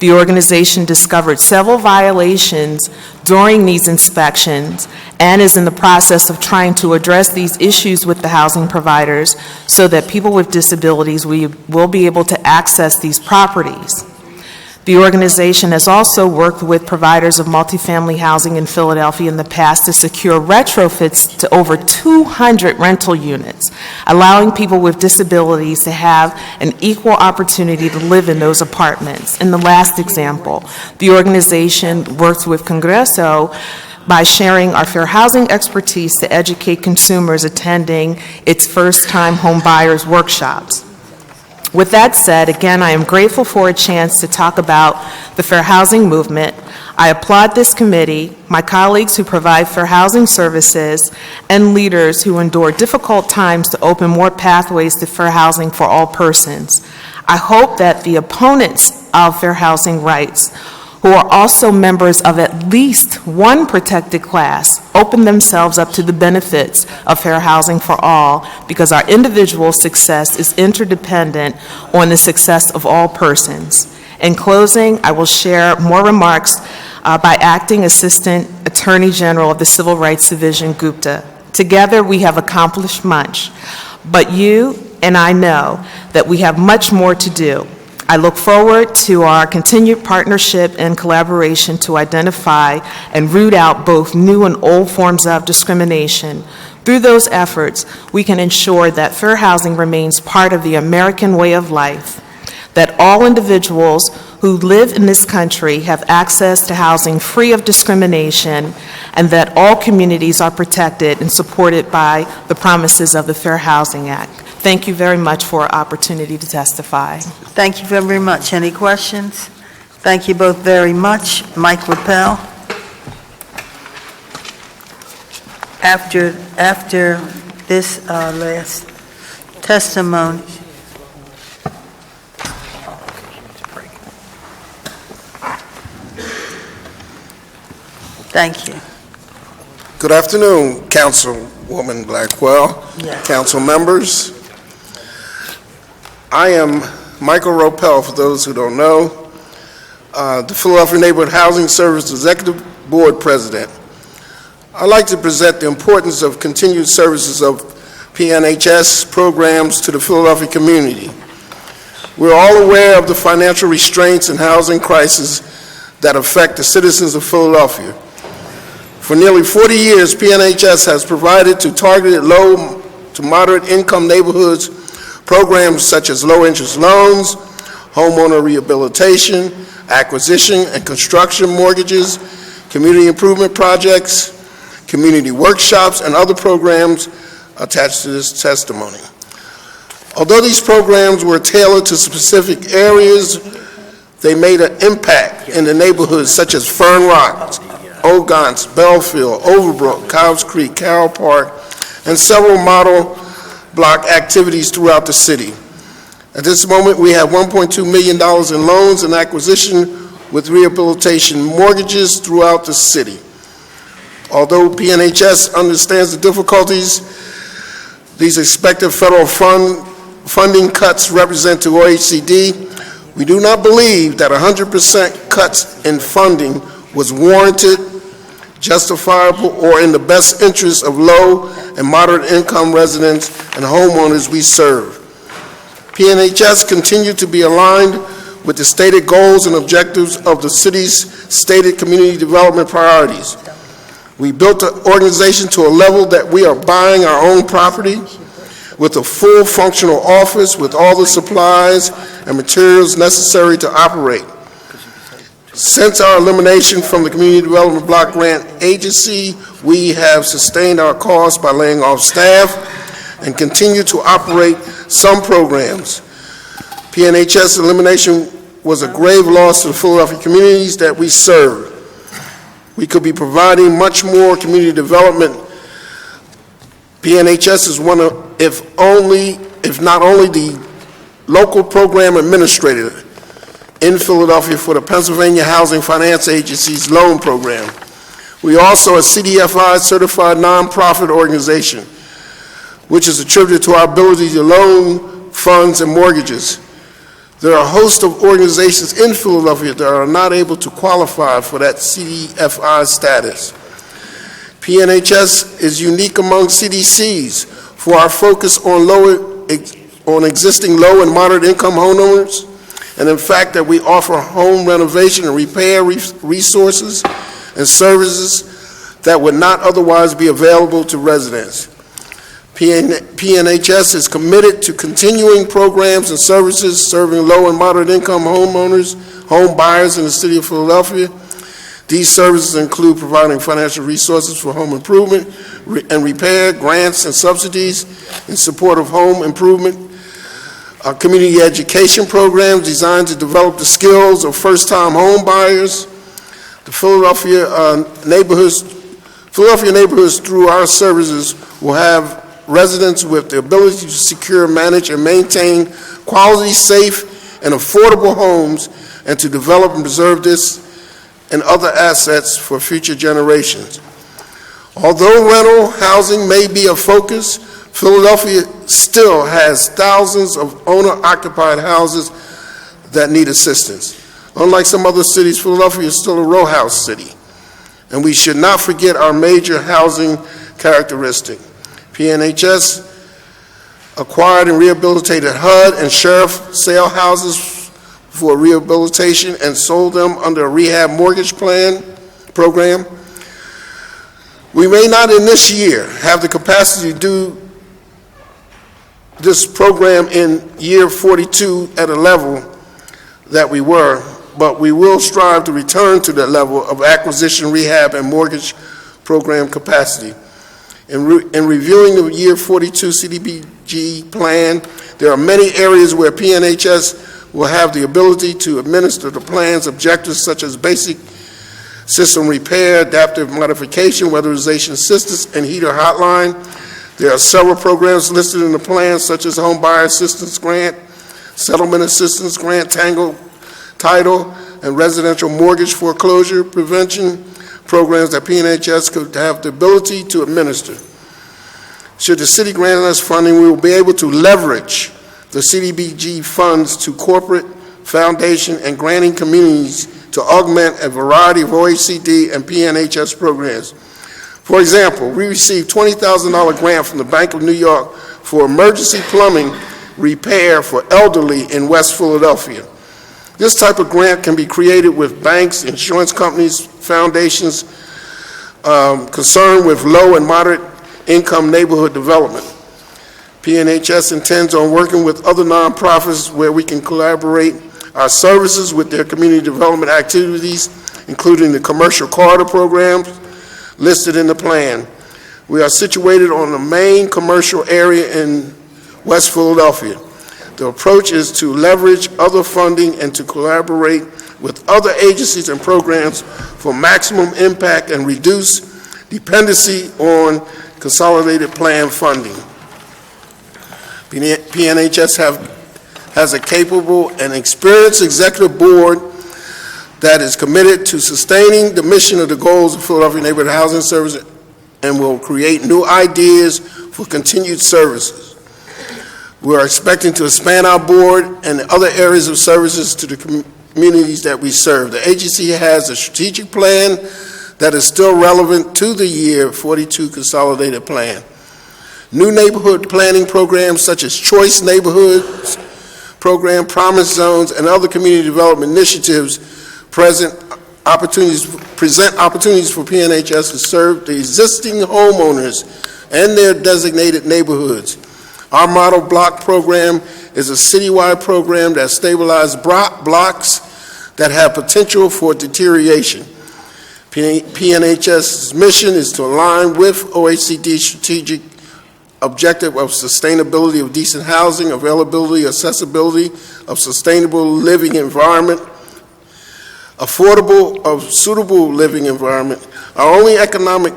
Speaker 4: The organization discovered several violations during these inspections and is in the process of trying to address these issues with the housing providers so that people with disabilities will be able to access these properties. The organization has also worked with providers of multifamily housing in Philadelphia in the past to secure retrofits to over 200 rental units, allowing people with disabilities to have an equal opportunity to live in those apartments. In the last example, the organization works with Congreso by sharing our fair housing expertise to educate consumers attending its first-time home buyers workshops. With that said, again, I am grateful for a chance to talk about the fair housing movement. I applaud this committee, my colleagues who provide fair housing services, and leaders who endure difficult times to open more pathways to fair housing for all persons. I hope that the opponents of fair housing rights, who are also members of at least one protected class, open themselves up to the benefits of fair housing for all, because our individual success is interdependent on the success of all persons. In closing, I will share more remarks by Acting Assistant Attorney General of the Civil Rights Division, Gupta. Together, we have accomplished much, but you and I know that we have much more to do. I look forward to our continued partnership and collaboration to identify and root out both new and old forms of discrimination. Through those efforts, we can ensure that fair housing remains part of the American way of life, that all individuals who live in this country have access to housing free of discrimination, and that all communities are protected and supported by the promises of the Fair Housing Act. Thank you very much for our opportunity to testify.
Speaker 1: Thank you very much. Any questions? Thank you both very much. Mike Rappel. After this last testimony. Thank you.
Speaker 2: Good afternoon, Councilwoman Blackwell,
Speaker 1: Yes.
Speaker 2: council members. I am Michael Ropel, for those who don't know, the Philadelphia Neighborhood Housing Service Executive Board President. I'd like to present the importance of continued services of PNHS programs to the Philadelphia community. We're all aware of the financial restraints and housing crisis that affect the citizens of Philadelphia. For nearly 40 years, PNHS has provided to targeted low to moderate income neighborhoods programs such as low-interest loans, homeowner rehabilitation, acquisition and construction mortgages, community improvement projects, community workshops, and other programs attached to this testimony. Although these programs were tailored to specific areas, they made an impact in the neighborhoods such as Fern Rock, Ogons, Belfield, Overbrook, Cobbs Creek, Carroll Park, and several model block activities throughout the city. At this moment, we have $1.2 million in loans and acquisition with rehabilitation mortgages throughout the city. Although PNHS understands the difficulties these expected federal funding cuts represent to OHCD, we do not believe that 100% cuts in funding was warranted, justifiable, or in the best interest of low and moderate income residents and homeowners we serve. PNHS continued to be aligned with the stated goals and objectives of the city's stated community development priorities. We built the organization to a level that we are buying our own property with a full functional office with all the supplies and materials necessary to operate. Since our elimination from the Community Development Block Grant Agency, we have sustained our costs by laying off staff and continue to operate some programs. PNHS elimination was a grave loss to the Philadelphia communities that we serve. We could be providing much more community development. PNHS is one of, if not only the local program administrator in Philadelphia for the Pennsylvania Housing Finance Agency's loan program. We also a CDFI certified nonprofit organization, which is attributed to our ability to loan funds and mortgages. There are a host of organizations in Philadelphia that are not able to qualify for that CDFI status. PNHS is unique among CDCs for our focus on existing low and moderate income homeowners, and in fact that we offer home renovation and repair resources and services that would not otherwise be available to residents. PNHS is committed to continuing programs and services serving low and moderate income homeowners, home buyers in the city of Philadelphia. These services include providing financial resources for home improvement and repair, grants and subsidies in support of home improvement, community education programs designed to develop the skills of first-time home buyers. The Philadelphia neighborhoods through our services will have residents with the ability to secure, manage, and maintain quality, safe, and affordable homes, and to develop and preserve this and other assets for future generations. Although rental housing may be a focus, Philadelphia still has thousands of owner-occupied houses that need assistance. Unlike some other cities, Philadelphia is still a row house city, and we should not forget our major housing characteristic. PNHS acquired and rehabilitated HUD and sheriff sale houses for rehabilitation and sold them under a rehab mortgage program. We may not in this year have the capacity to do this program in year 42 at a level that we were, but we will strive to return to that level of acquisition, rehab, and mortgage program capacity. In reviewing the year 42 CDBG plan, there are many areas where PNHS will have the ability to administer the plan's objectives such as basic system repair, adaptive modification, weatherization assistance, and heater hotline. There are several programs listed in the plan such as home buyer assistance grant, settlement assistance grant, title, and residential mortgage foreclosure prevention programs that PNHS could have the ability to administer. Should the city grant us funding, we will be able to leverage the CDBG funds to corporate, foundation, and granting communities to augment a variety of OECD and PNHS programs. For example, we received a $20,000 grant from the Bank of New York for emergency plumbing repair for elderly in West Philadelphia. This type of grant can be created with banks, insurance companies, foundations concerned with low and moderate income neighborhood development. PNHS intends on working with other nonprofits where we can collaborate our services with their community development activities, including the commercial corridor programs listed in the plan. We are situated on the main commercial area in West Philadelphia. The approach is to leverage other funding and to collaborate with other agencies and programs for maximum impact and reduce dependency on consolidated plan funding. PNHS has a capable and experienced executive board that is committed to sustaining the mission of the goals of Philadelphia Neighborhood Housing Service and will create new ideas for continued services. We are expecting to expand our board and other areas of services to the communities that we serve. The agency has a strategic plan that is still relevant to the year 42 consolidated plan. New neighborhood planning programs such as Choice Neighborhoods Program, Promise Zones, and other community development initiatives present opportunities for PNHS to serve the existing homeowners and their designated neighborhoods. Our model block program is a citywide program that stabilizes blocks that have potential for deterioration. PNHS's mission is to align with OHCD's strategic objective of sustainability of decent housing, availability, accessibility of sustainable living environment, affordable of suitable living environment. Our only economic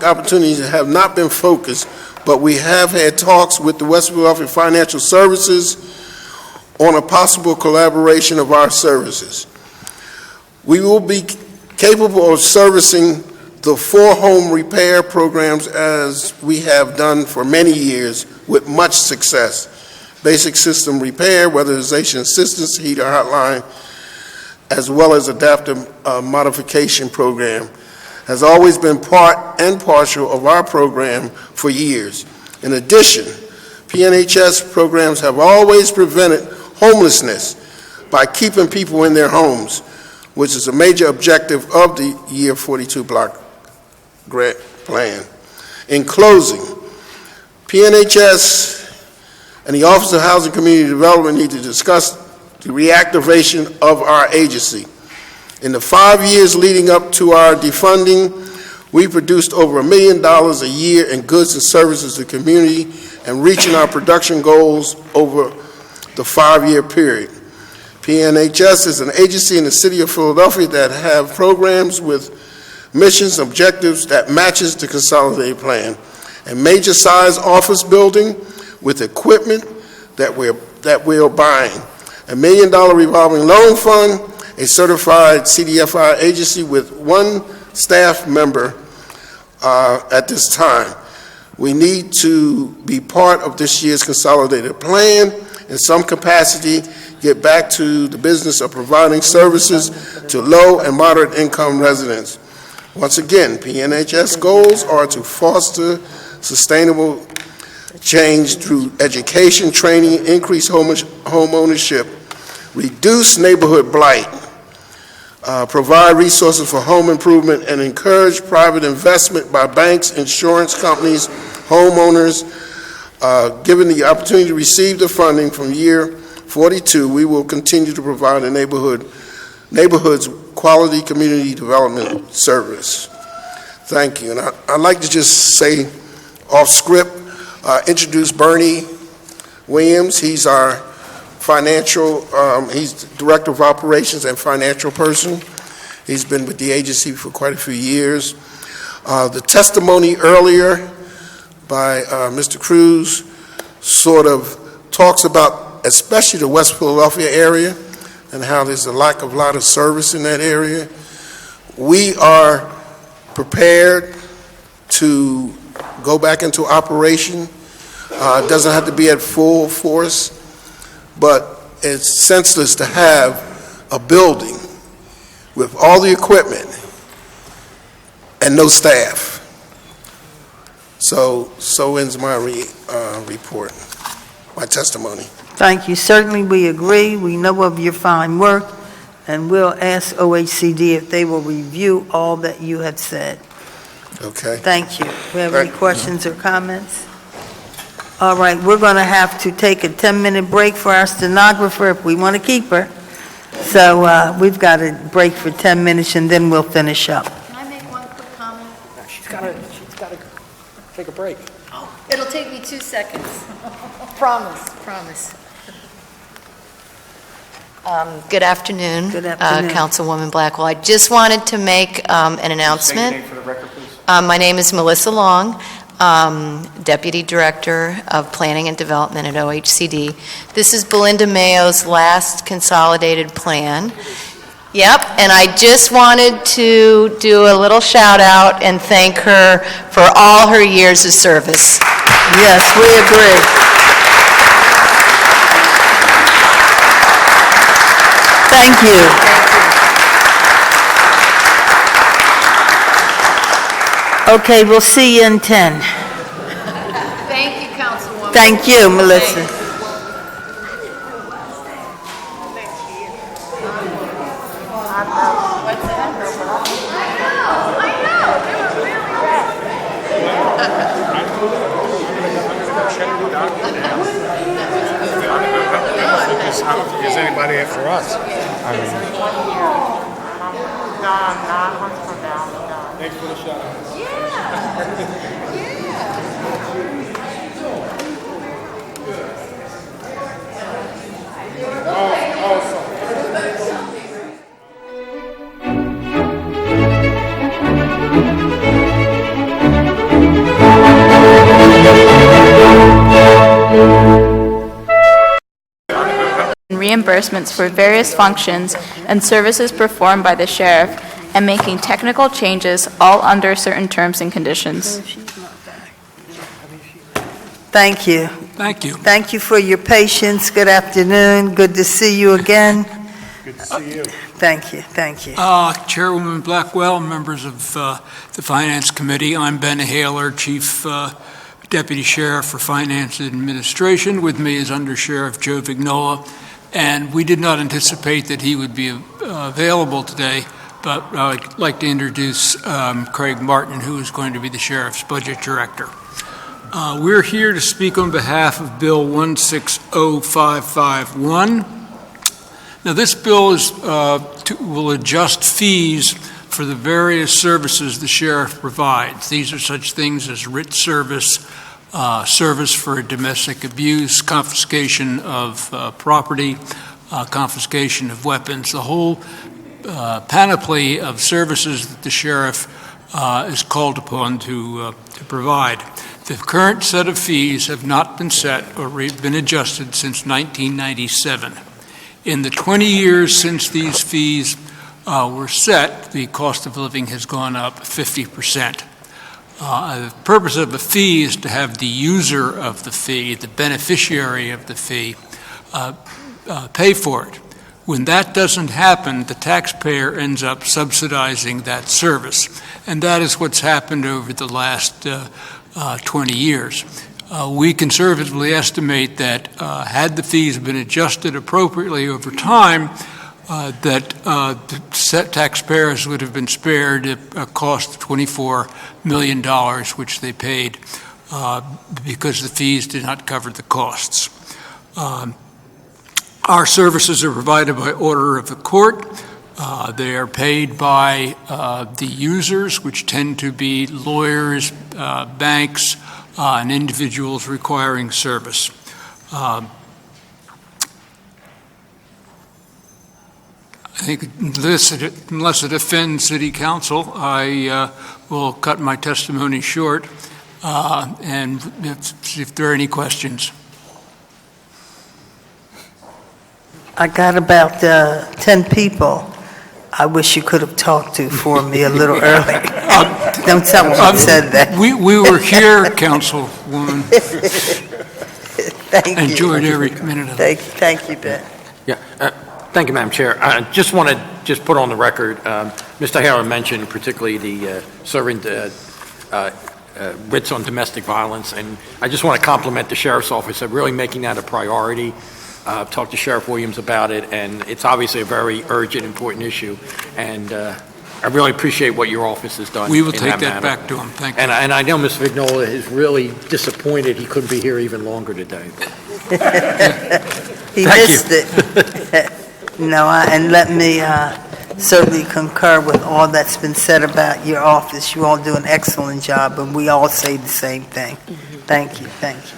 Speaker 2: opportunities have not been focused, but we have had talks with the West Philadelphia Financial Services on a possible collaboration of our services. We will be capable of servicing the 4 home repair programs as we have done for many years with much success. Basic system repair, weatherization assistance, heater hotline, as well as adaptive modification program. has always been part and parcel of our program for years. In addition, PNHS programs have always prevented homelessness by keeping people in their homes, which is a major objective of the Year 42 Block Grant Plan. In closing, PNHS and the Office of Housing Community Development need to discuss the reactivation of our agency. In the 5 years leading up to our defunding, we produced over $1 million a year in goods and services to the community and reaching our production goals over the 5-year period. PNHS is an agency in the city of Philadelphia that have programs with missions, objectives that matches the consolidated plan. A major size office building with equipment that we're buying. $1 million revolving loan fund, a certified CDFI agency with 1 staff member at this time. We need to be part of this year's consolidated plan in some capacity, get back to the business of providing services to low and moderate income residents. Once again, PNHS goals are to foster sustainable change through education, training, increase home ownership, reduce neighborhood blight, provide resources for home improvement, and encourage private investment by banks, insurance companies, homeowners. Given the opportunity to receive the funding from year 42, we will continue to provide a neighborhood's quality community development service. Thank you. And I'd like to just say off script, introduce Bernie Williams. He's our financial, he's Director of Operations and financial person. He's been with the agency for quite a few years. The testimony earlier by Mr. Cruz sort of talks about especially the West Philadelphia area and how there's a lot of service in that area. We are prepared to go back into operation. It doesn't have to be at full force, but it's senseless to have a building with all the equipment and no staff. So ends my report, my testimony.
Speaker 1: Thank you. Certainly, we agree. We know of your fine work, and we'll ask OHCD if they will review all that you have said.
Speaker 2: Okay.
Speaker 1: Thank you. We have any questions or comments? All right, we're going to have to take a 10-minute break for our stenographer if we want to keep her. So we've got a break for 10 minutes, and then we'll finish up.
Speaker 9: Can I make one quick comment?
Speaker 21: She's got to take a break.
Speaker 9: It'll take me 2 seconds. Promise. Good afternoon.
Speaker 1: Good afternoon.
Speaker 9: Councilwoman Blackwell. I just wanted to make an announcement.
Speaker 21: Say your name for the record, please.
Speaker 9: My name is Melissa Long, Deputy Director of Planning and Development at OHCD. This is Belinda Mayo's last consolidated plan. Yep, and I just wanted to do a little shout out and thank her for all her years of service.
Speaker 1: Yes, we agree. Thank you. Okay, we'll see you in 10.
Speaker 9: Thank you, Councilwoman.
Speaker 1: Thank you, Melissa.
Speaker 21: I don't think there's anybody after us. Thanks for the shout out.
Speaker 16: Reimbursements for various functions and services performed by the sheriff and making technical changes, all under certain terms and conditions.
Speaker 1: Thank you.
Speaker 21: Thank you.
Speaker 1: Thank you for your patience. Good afternoon. Good to see you again.
Speaker 21: Good to see you.
Speaker 1: Thank you, thank you.
Speaker 7: Chairwoman Blackwell, members of the Finance Committee, I'm Ben Haler, Chief Deputy Sheriff for Finance and Administration. With me is Under Sheriff Joe Vignola, and we did not anticipate that he would be available today, but I'd like to introduce Craig Martin, who is going to be the Sheriff's Budget Director. We're here to speak on behalf of Bill 160551. Now, this bill will adjust fees for the various services the sheriff provides. These are such things as writ service, service for domestic abuse, confiscation of property, confiscation of weapons, the whole panoply of services that the sheriff is called upon to provide. The current set of fees have not been set or been adjusted since 1997. In the 20 years since these fees were set, the cost of living has gone up 50%. The purpose of a fee is to have the user of the fee, the beneficiary of the fee, pay for it. When that doesn't happen, the taxpayer ends up subsidizing that service. And that is what's happened over the last 20 years. We conservatively estimate that had the fees been adjusted appropriately over time, that taxpayers would have been spared a cost of $24 million, which they paid because the fees did not cover the costs. Our services are provided by order of the court. They are paid by the users, which tend to be lawyers, banks, and individuals requiring service. I think unless it offends City Council, I will cut my testimony short and see if there are any questions.
Speaker 1: I got about 10 people I wish you could have talked to for me a little earlier. Don't tell me you said that.
Speaker 7: We were here, Councilwoman.
Speaker 1: Thank you.
Speaker 7: Enjoyed every minute of it.
Speaker 1: Thank you, Ben.
Speaker 13: Yeah, thank you, Madam Chair. I just want to put on the record, Mr. Haler mentioned particularly the serving writs on domestic violence, and I just want to compliment the Sheriff's Office of really making that a priority. I've talked to Sheriff Williams about it, and it's obviously a very urgent, important issue, and I really appreciate what your office has done.
Speaker 7: We will take that back to him. Thank you.
Speaker 13: And I know Mr. Vignola is really disappointed he couldn't be here even longer today.
Speaker 1: He missed it. No, and let me certainly concur with all that's been said about your office. You all do an excellent job, and we all say the same thing. Thank you, thank you.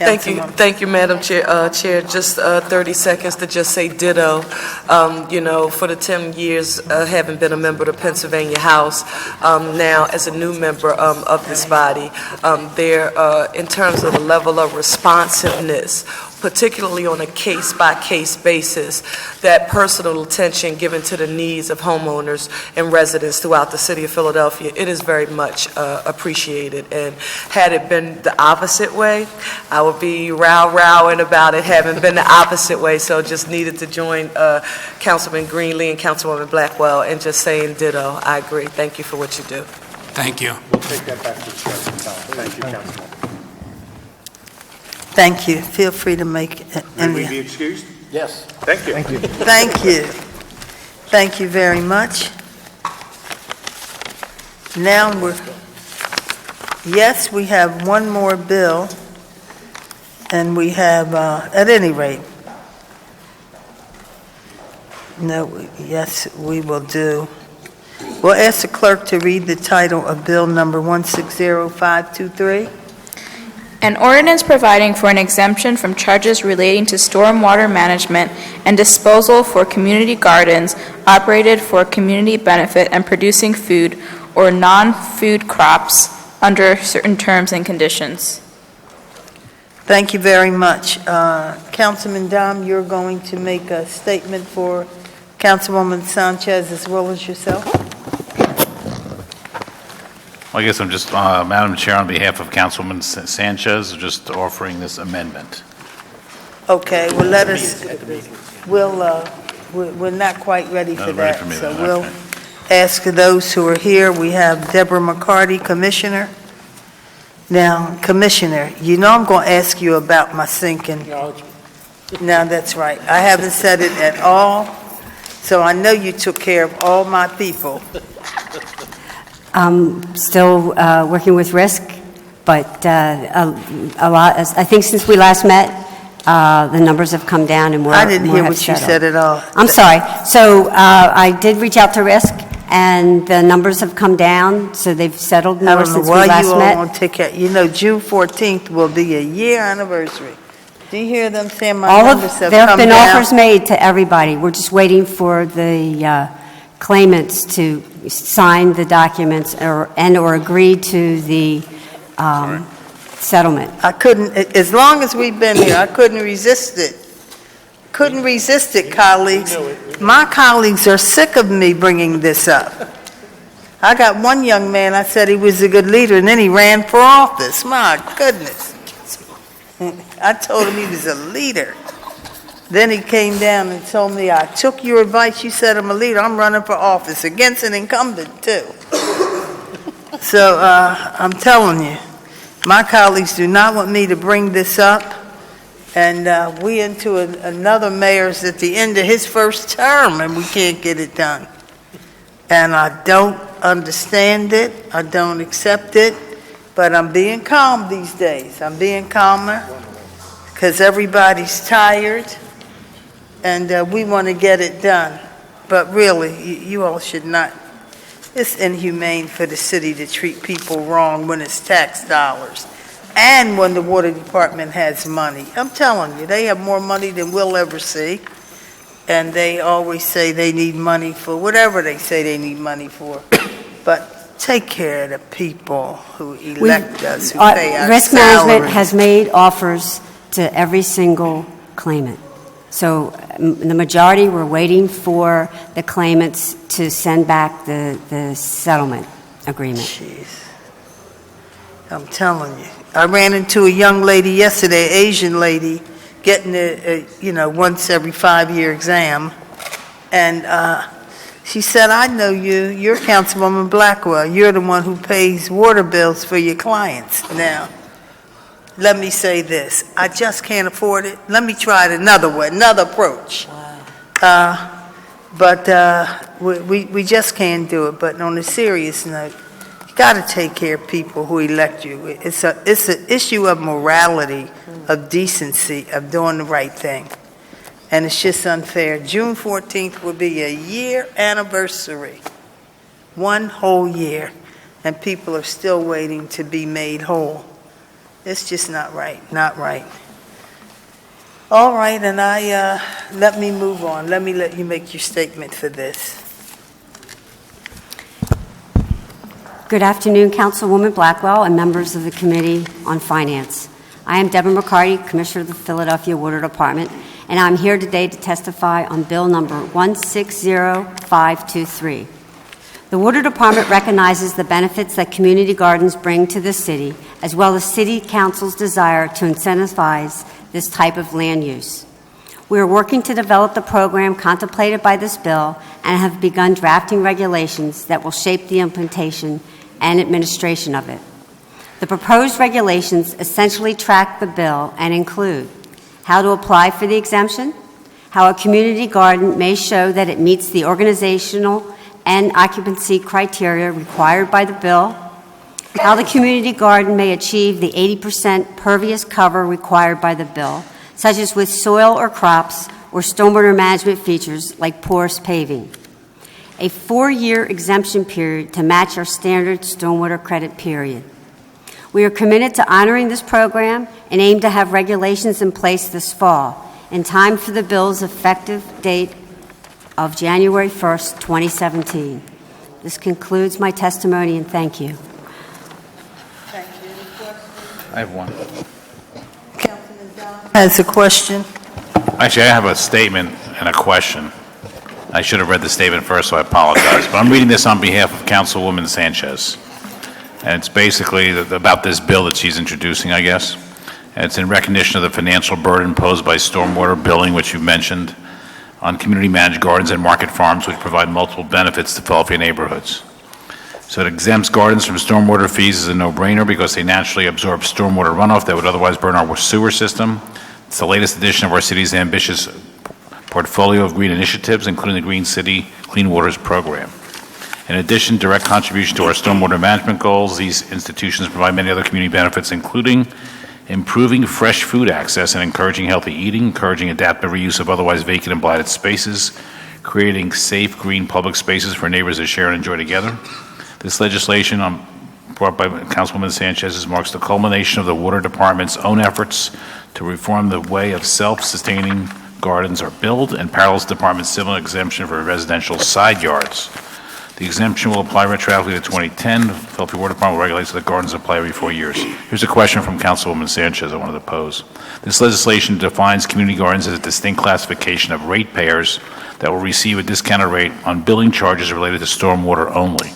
Speaker 18: Thank you, Madam Chair. Just 30 seconds to just say ditto. For the 10 years having been a member of the Pennsylvania House, now as a new member of this body, in terms of the level of responsiveness, particularly on a case-by-case basis, that personal attention given to the needs of homeowners and residents throughout the city of Philadelphia, it is very much appreciated. And had it been the opposite way, I would be rowing about it having been the opposite way. So just needed to join Councilman Greenlee and Councilwoman Blackwell in just saying ditto. I agree. Thank you for what you do.
Speaker 7: Thank you.
Speaker 21: We'll take that back to the Chair. Thank you, Councilman.
Speaker 1: Thank you. Feel free to make
Speaker 21: May we be excused?
Speaker 13: Yes.
Speaker 21: Thank you.
Speaker 13: Thank you.
Speaker 1: Thank you. Thank you very much. Now yes, we have one more bill, and we have, at any rate, yes, we will do. We'll ask the clerk to read the title of Bill number 160523.
Speaker 16: An ordinance providing for an exemption from charges relating to stormwater management and disposal for community gardens operated for community benefit and producing food or non-food crops under certain terms and conditions.
Speaker 1: Thank you very much. Councilman Dom, you're going to make a statement for Councilwoman Sanchez as well as yourself?
Speaker 5: Well, I guess I'm just, Madam Chair, on behalf of Councilwoman Sanchez, just offering this amendment.
Speaker 1: Okay, well, we're not quite ready for
Speaker 5: Not ready
Speaker 1: that.
Speaker 5: for me
Speaker 1: So
Speaker 5: then,
Speaker 1: we'll
Speaker 5: okay.
Speaker 1: ask those who are here. We have Deborah McCarty, Commissioner. Now, Commissioner, you know I'm going to ask you about my sinking. No, that's right. I haven't said it at all, so I know you took care of all my people.
Speaker 11: Still working with risk, but a lot, I think since we last met, the numbers have come down and more
Speaker 1: I didn't hear
Speaker 11: have
Speaker 1: what you
Speaker 11: settled.
Speaker 1: said at all.
Speaker 11: I'm sorry. So I did reach out to risk, and the numbers have come down, so they've settled
Speaker 1: I
Speaker 11: more
Speaker 1: don't know
Speaker 11: since we
Speaker 1: why
Speaker 11: last
Speaker 1: you all
Speaker 11: met.
Speaker 1: want to take care. You know, June 14th will be a year anniversary. Do you hear them saying my
Speaker 11: All
Speaker 1: numbers
Speaker 11: of,
Speaker 1: have
Speaker 11: there have
Speaker 1: come
Speaker 11: been
Speaker 1: down?
Speaker 11: offers made to everybody. We're just waiting for the claimants to sign the documents or agree to the settlement.
Speaker 1: I couldn't, as long as we've been here, I couldn't resist it. Couldn't resist it, colleagues. My colleagues are sick of me bringing this up. I got one young man, I said he was a good leader, and then he ran for office. My goodness. I told him he was a leader. Then he came down and told me, I took your advice, you said I'm a leader, I'm running for office against an incumbent too. So I'm telling you, my colleagues do not want me to bring this up, and we into another mayor's at the end of his first term and we can't get it done. And I don't understand it, I don't accept it, but I'm being calm these days. I'm being calmer because everybody's tired and we want to get it done. But really, you all should not. It's inhumane for the city to treat people wrong when it's tax dollars and when the water department has money. I'm telling you, they have more money than we'll ever see. And they always say they need money for whatever they say they need money for. But take care of the people who elect us, who pay our
Speaker 11: Risk management
Speaker 1: salaries.
Speaker 11: has made offers to every single claimant. So the majority were waiting for the claimants to send back the settlement agreement.
Speaker 1: Jeez. I'm telling you. I ran into a young lady yesterday, Asian lady, getting a once every 5-year exam. And she said, I know you. You're Councilwoman Blackwell. You're the one who pays water bills for your clients. Now, let me say this. I just can't afford it. Let me try it another way, another approach. But we just can't do it. But on a serious note, you got to take care of people who elect you. It's an issue of morality, of decency, of doing the right thing. And it's just unfair. June 14th will be a year anniversary. 1 whole year. And people are still waiting to be made whole. It's just not right, not right. All right, and let me move on. Let me let you make your statement for this.
Speaker 11: Good afternoon, Councilwoman Blackwell and members of the Committee on Finance. I am Deborah McCarty, Commissioner of the Philadelphia Water Department, and I'm here today to testify on Bill number 160523. The Water Department recognizes the benefits that community gardens bring to the city, as well as City Council's desire to incentivize this type of land use. We are working to develop the program contemplated by this bill and have begun drafting regulations that will shape the implementation and administration of it. The proposed regulations essentially track the bill and include how to apply for the exemption, how a community garden may show that it meets the organizational and occupancy criteria required by the bill, how the community garden may achieve the 80% pervious cover required by the bill, such as with soil or crops or stormwater management features like porous paving, a 4-year exemption period to match our standard stormwater credit period. We are committed to honoring this program and aim to have regulations in place this fall, in time for the bill's effective date of January 1st, 2017. This concludes my testimony, and thank you.
Speaker 1: Thank you. Any questions?
Speaker 5: I have one.
Speaker 1: Councilman Don has a question.
Speaker 5: Actually, I have a statement and a question. I should have read the statement first, so I apologize. But I'm reading this on behalf of Councilwoman Sanchez. And it's basically about this bill that she's introducing, I guess. And it's in recognition of the financial burden posed by stormwater billing, which you mentioned, on community-managed gardens and market farms, which provide multiple benefits to Philadelphia neighborhoods. So it exempts gardens from stormwater fees as a no-brainer because they naturally absorb stormwater runoff that would otherwise burn our sewer system. It's the latest edition of our city's ambitious portfolio of green initiatives, including the Green City Clean Waters Program. In addition, direct contribution to our stormwater management goals, these institutions provide many other community benefits, including improving fresh food access and encouraging healthy eating, encouraging adaptive reuse of otherwise vacant and blighted spaces, creating safe green public spaces for neighbors to share and enjoy together. This legislation brought by Councilwoman Sanchez marks the culmination of the Water Department's own efforts to reform the way of self-sustaining gardens are built and parallels the Department's civil exemption for residential side yards. The exemption will apply retroactively to 2010. The Philadelphia Water Department will regulate so that gardens apply every 4 years. Here's a question from Councilwoman Sanchez I wanted to pose. This legislation defines community gardens as a distinct classification of ratepayers that will receive a discounted rate on billing charges related to stormwater only.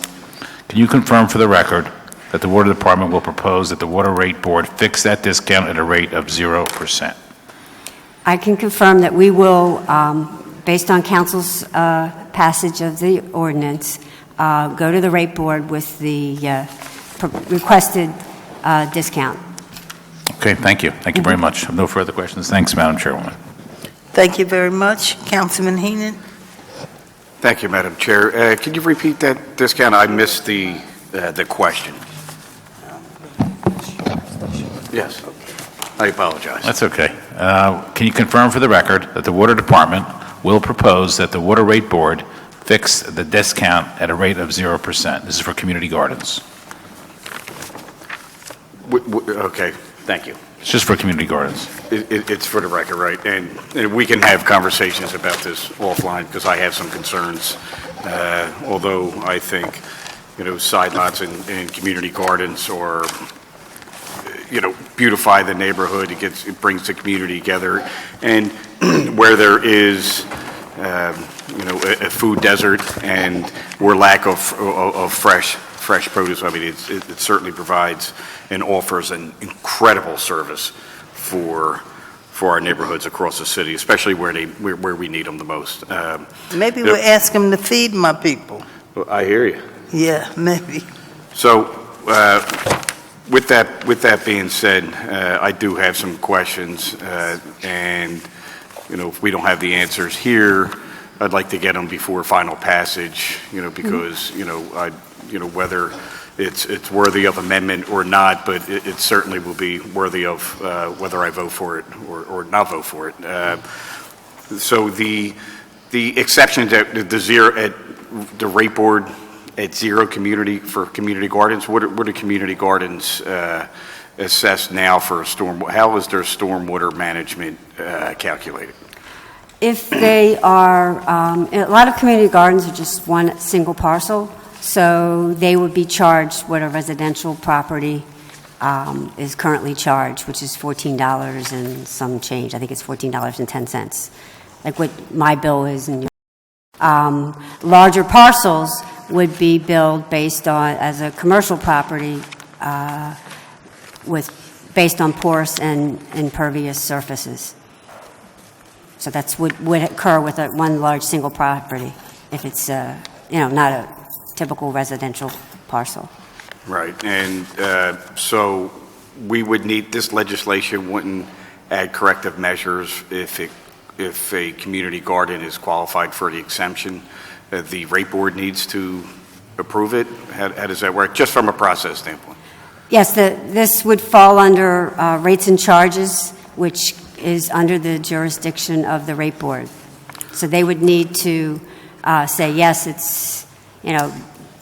Speaker 5: Can you confirm for the record that the Water Department will propose that the Water Rate Board fix that discount at a rate of 0%?
Speaker 11: I can confirm that we will, based on council's passage of the ordinance, go to the rate board with the requested discount.
Speaker 5: Okay, thank you. Thank you very much. I have no further questions. Thanks, Madam Chairwoman.
Speaker 1: Thank you very much. Councilman Heenan.
Speaker 23: Thank you, Madam Chair. Can you repeat that discount? I missed the question. Yes. I apologize.
Speaker 5: That's okay. Can you confirm for the record that the Water Department will propose that the Water Rate Board fix the discount at a rate of 0%? This is for community gardens.
Speaker 23: Okay, thank you.
Speaker 5: It's just for community gardens.
Speaker 23: It's for the record, right? And we can have conversations about this offline because I have some concerns. Although I think, side lots and community gardens or, beautify the neighborhood. It brings the community together. And where there is, a food desert and or lack of fresh produce, I mean, it certainly provides and offers an incredible service for our neighborhoods across the city, especially where we need them the most.
Speaker 1: Maybe we'll ask them to feed my people.
Speaker 23: I hear you.
Speaker 1: Yeah, maybe.
Speaker 23: So, with that being said, I do have some questions, and if we don't have the answers here, I'd like to get them before final passage. Because whether it's worthy of amendment or not, but it certainly will be worthy of whether I vote for it or not vote for it. So the exception to the zero at the rate board at zero for community gardens. What are community gardens assessed now for how is their stormwater management calculated?
Speaker 11: If they are, a lot of community gardens are just one single parcel, so they would be charged what a residential property is currently charged, which is $14 and some change. I think it's $14.10, like what my bill is. And larger parcels would be billed based on, as a commercial property, based on porous and impervious surfaces. So that's what would occur with one large single property if it's, not a typical residential parcel.
Speaker 23: Right, and so we would need, this legislation wouldn't add corrective measures if a community garden is qualified for the exemption. The rate board needs to approve it. How does that work, just from a process standpoint?
Speaker 11: Yes, this would fall under rates and charges, which is under the jurisdiction of the rate board. So they would need to say, yes, it's,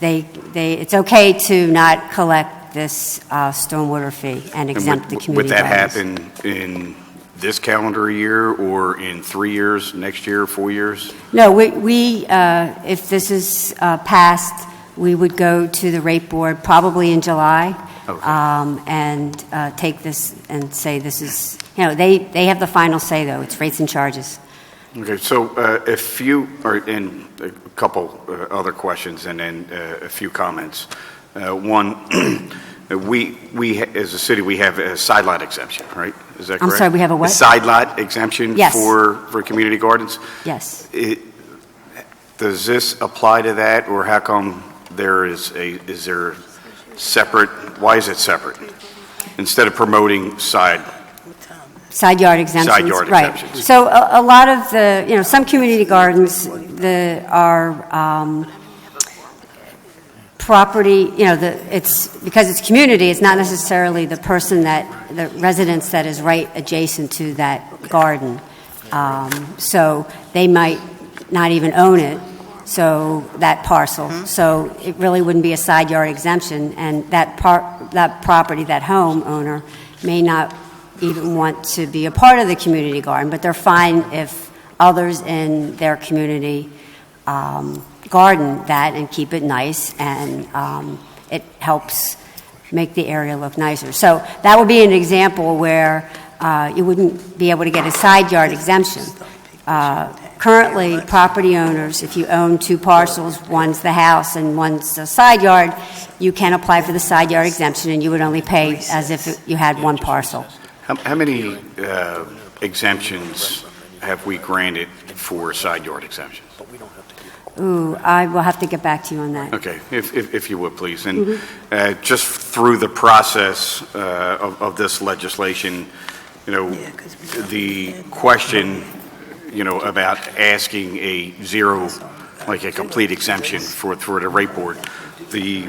Speaker 11: it's okay to not collect this stormwater fee and exempt the community.
Speaker 23: Would that
Speaker 11: gardens.
Speaker 23: happen in this calendar year or in 3 years, next year, 4 years?
Speaker 11: No, we if this is passed, we would go to the rate board probably in July. Okay. And take this and say this is, they have the final say, though. It's rates and charges.
Speaker 23: Okay, so a couple other questions and then a few comments. One, As a city, we have a side lot exemption, right? Is that correct?
Speaker 11: I'm sorry, we have a what?
Speaker 23: A side lot exemption
Speaker 11: Yes.
Speaker 23: for community gardens?
Speaker 11: Yes.
Speaker 23: Does this apply to that, or how come is there separate, why is it separate? Instead of promoting side
Speaker 11: Side yard exemptions.
Speaker 23: Side yard
Speaker 11: right.
Speaker 23: exemptions.
Speaker 11: So a lot of the, some community gardens are property, it's, because it's community, it's not necessarily the residence that is right adjacent to that garden. So they might not even own it, so that parcel. So it really wouldn't be a side yard exemption, and that property, that homeowner may not even want to be a part of the community garden, but they're fine if others in their community garden that and keep it nice, and it helps make the area look nicer. So that would be an example where you wouldn't be able to get a side yard exemption. Currently, property owners, if you own two parcels, one's the house and one's a side yard, you can apply for the side yard exemption, and you would only pay as if you had one parcel.
Speaker 23: How many exemptions have we granted for side yard exemptions?
Speaker 11: Ooh, I will have to get back to you on that.
Speaker 23: Okay, if you would, please. And just through the process of this legislation, the question, about asking a zero, like a complete exemption for the rate board, the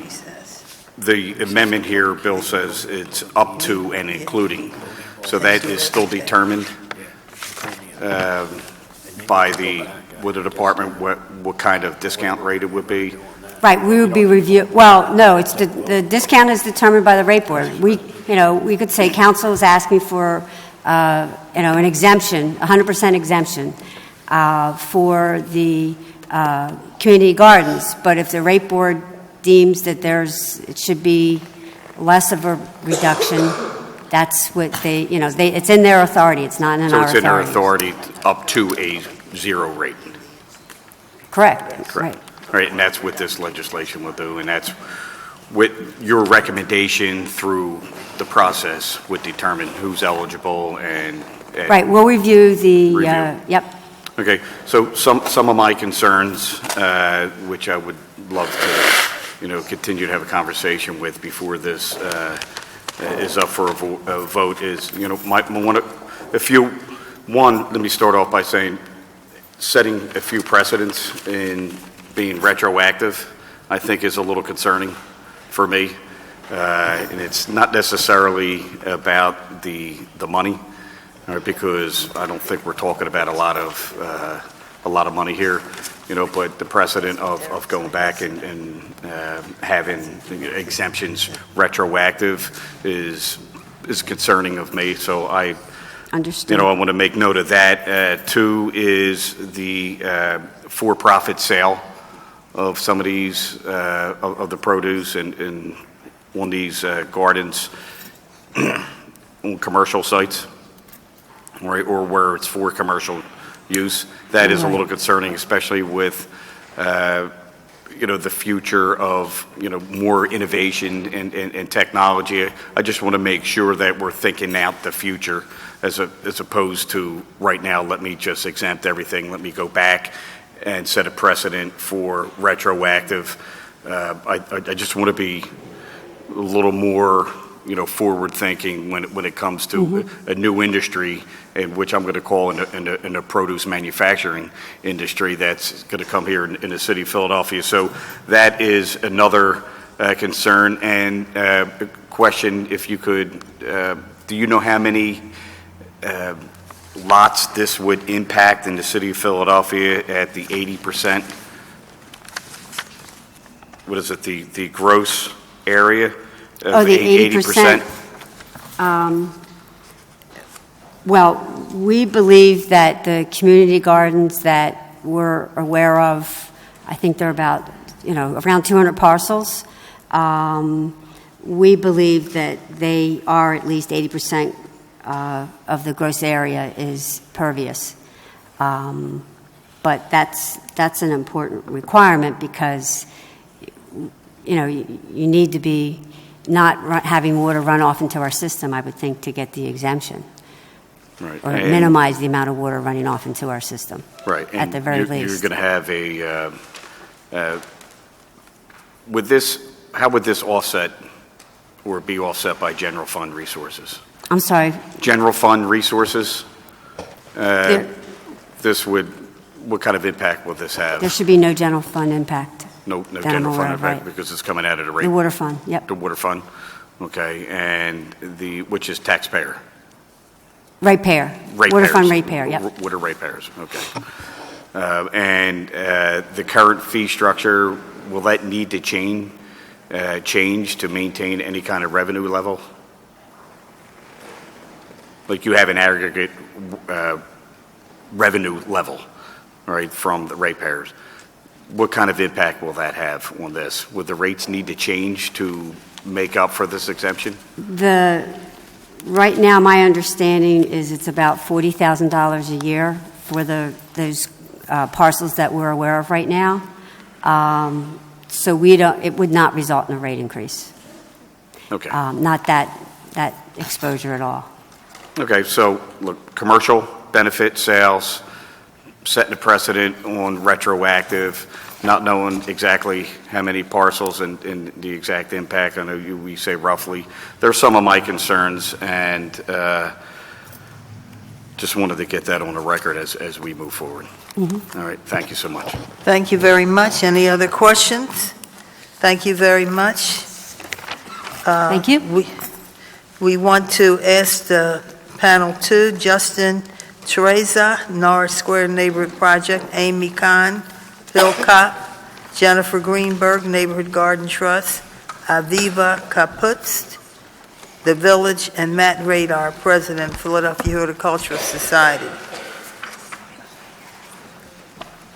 Speaker 23: amendment here, Bill says it's up to and including. So that is still determined by the department what kind of discount rate it would be?
Speaker 11: Right, we would be no, it's the discount is determined by the rate board. We could say council is asking for, an exemption, 100% exemption for the community gardens. But if the rate board deems that it should be less of a reduction, that's what it's in their authority. It's not in our authority.
Speaker 23: So it's in their authority up to a zero rate.
Speaker 11: Correct. Right.
Speaker 23: Right, and that's what this legislation will do, and that's what your recommendation through the process would determine who's eligible and
Speaker 11: right. We'll review the. Yep.
Speaker 23: Okay. So some of my concerns, which I would love to, continue to have a conversation with before this is up for a vote, is let me start off by saying setting a few precedents in being retroactive, I think, is a little concerning for me. And it's not necessarily about the money, because I don't think we're talking about a lot of money here, but the precedent of going back and having exemptions retroactive is concerning of me. So I
Speaker 11: understand.
Speaker 23: I want to make note of that. Two is the for-profit sale of some of these, of the produce and on these gardens on commercial sites, right, or where it's for commercial use. That is a little concerning, especially with, the future of, more innovation and technology. I just want to make sure that we're thinking out the future as opposed to right now, let me just exempt everything, let me go back and set a precedent for retroactive. I just want to be a little more, forward thinking when it comes to a new industry, and which I'm going to call in the produce manufacturing industry that's going to come here in the city of Philadelphia. So that is another concern. And question, if you could, do you know how many lots this would impact in the city of Philadelphia at the 80%? What is it, the gross area?
Speaker 11: The 80%. Well, we believe that the community gardens that we're aware of, I think they're about, around 200 parcels. We believe that they are at least 80% of the gross area is pervious. But that's an important requirement because, you need to be having water run off into our system, I would think, to get the exemption,
Speaker 23: Right.
Speaker 11: or
Speaker 23: And-
Speaker 11: minimize the amount of water running off into our system.
Speaker 23: Right.
Speaker 11: At the very
Speaker 23: You're
Speaker 11: least.
Speaker 23: going to have how would this offset or be offset by general fund resources?
Speaker 11: I'm sorry.
Speaker 23: General fund resources? What kind of impact will this have?
Speaker 11: There should be no general fund impact.
Speaker 23: No
Speaker 11: that I'm
Speaker 23: general fund
Speaker 11: aware of,
Speaker 23: impact
Speaker 11: right.
Speaker 23: because it's coming out of the rate?
Speaker 11: The water fund, yep.
Speaker 23: The water fund? Okay, and which is taxpayer?
Speaker 11: Ratepayer.
Speaker 23: Ratepayers.
Speaker 11: Water fund ratepayer, yep.
Speaker 23: Water ratepayers, okay. And the current fee structure, will that need to change to maintain any kind of revenue level? Like you have an aggregate revenue level, right, from the ratepayers. What kind of impact will that have on this? Would the rates need to change to make up for this exemption?
Speaker 11: Right now, my understanding is it's about $40,000 a year for those parcels that we're aware of right now. So it would not result in a rate increase.
Speaker 23: Okay.
Speaker 11: Not that exposure at all.
Speaker 23: Okay, so look, commercial benefit sales, setting a precedent on retroactive, not knowing exactly how many parcels and the exact impact. I know we say roughly. There's some of my concerns, and just wanted to get that on the record as we move forward.
Speaker 11: Mm-hmm.
Speaker 23: All right, thank you so much.
Speaker 1: Thank you very much. Any other questions? Thank you very much.
Speaker 11: Thank you.
Speaker 1: We want to ask the panel two, Justin Teresa, Norris Square Neighborhood Project, Amy Kahn, Bill Kopp, Jennifer Greenberg, Neighborhood Garden Trust, Aviva Kaputz, The Village, and Matt Radar, President, Philadelphia Horticultural Society.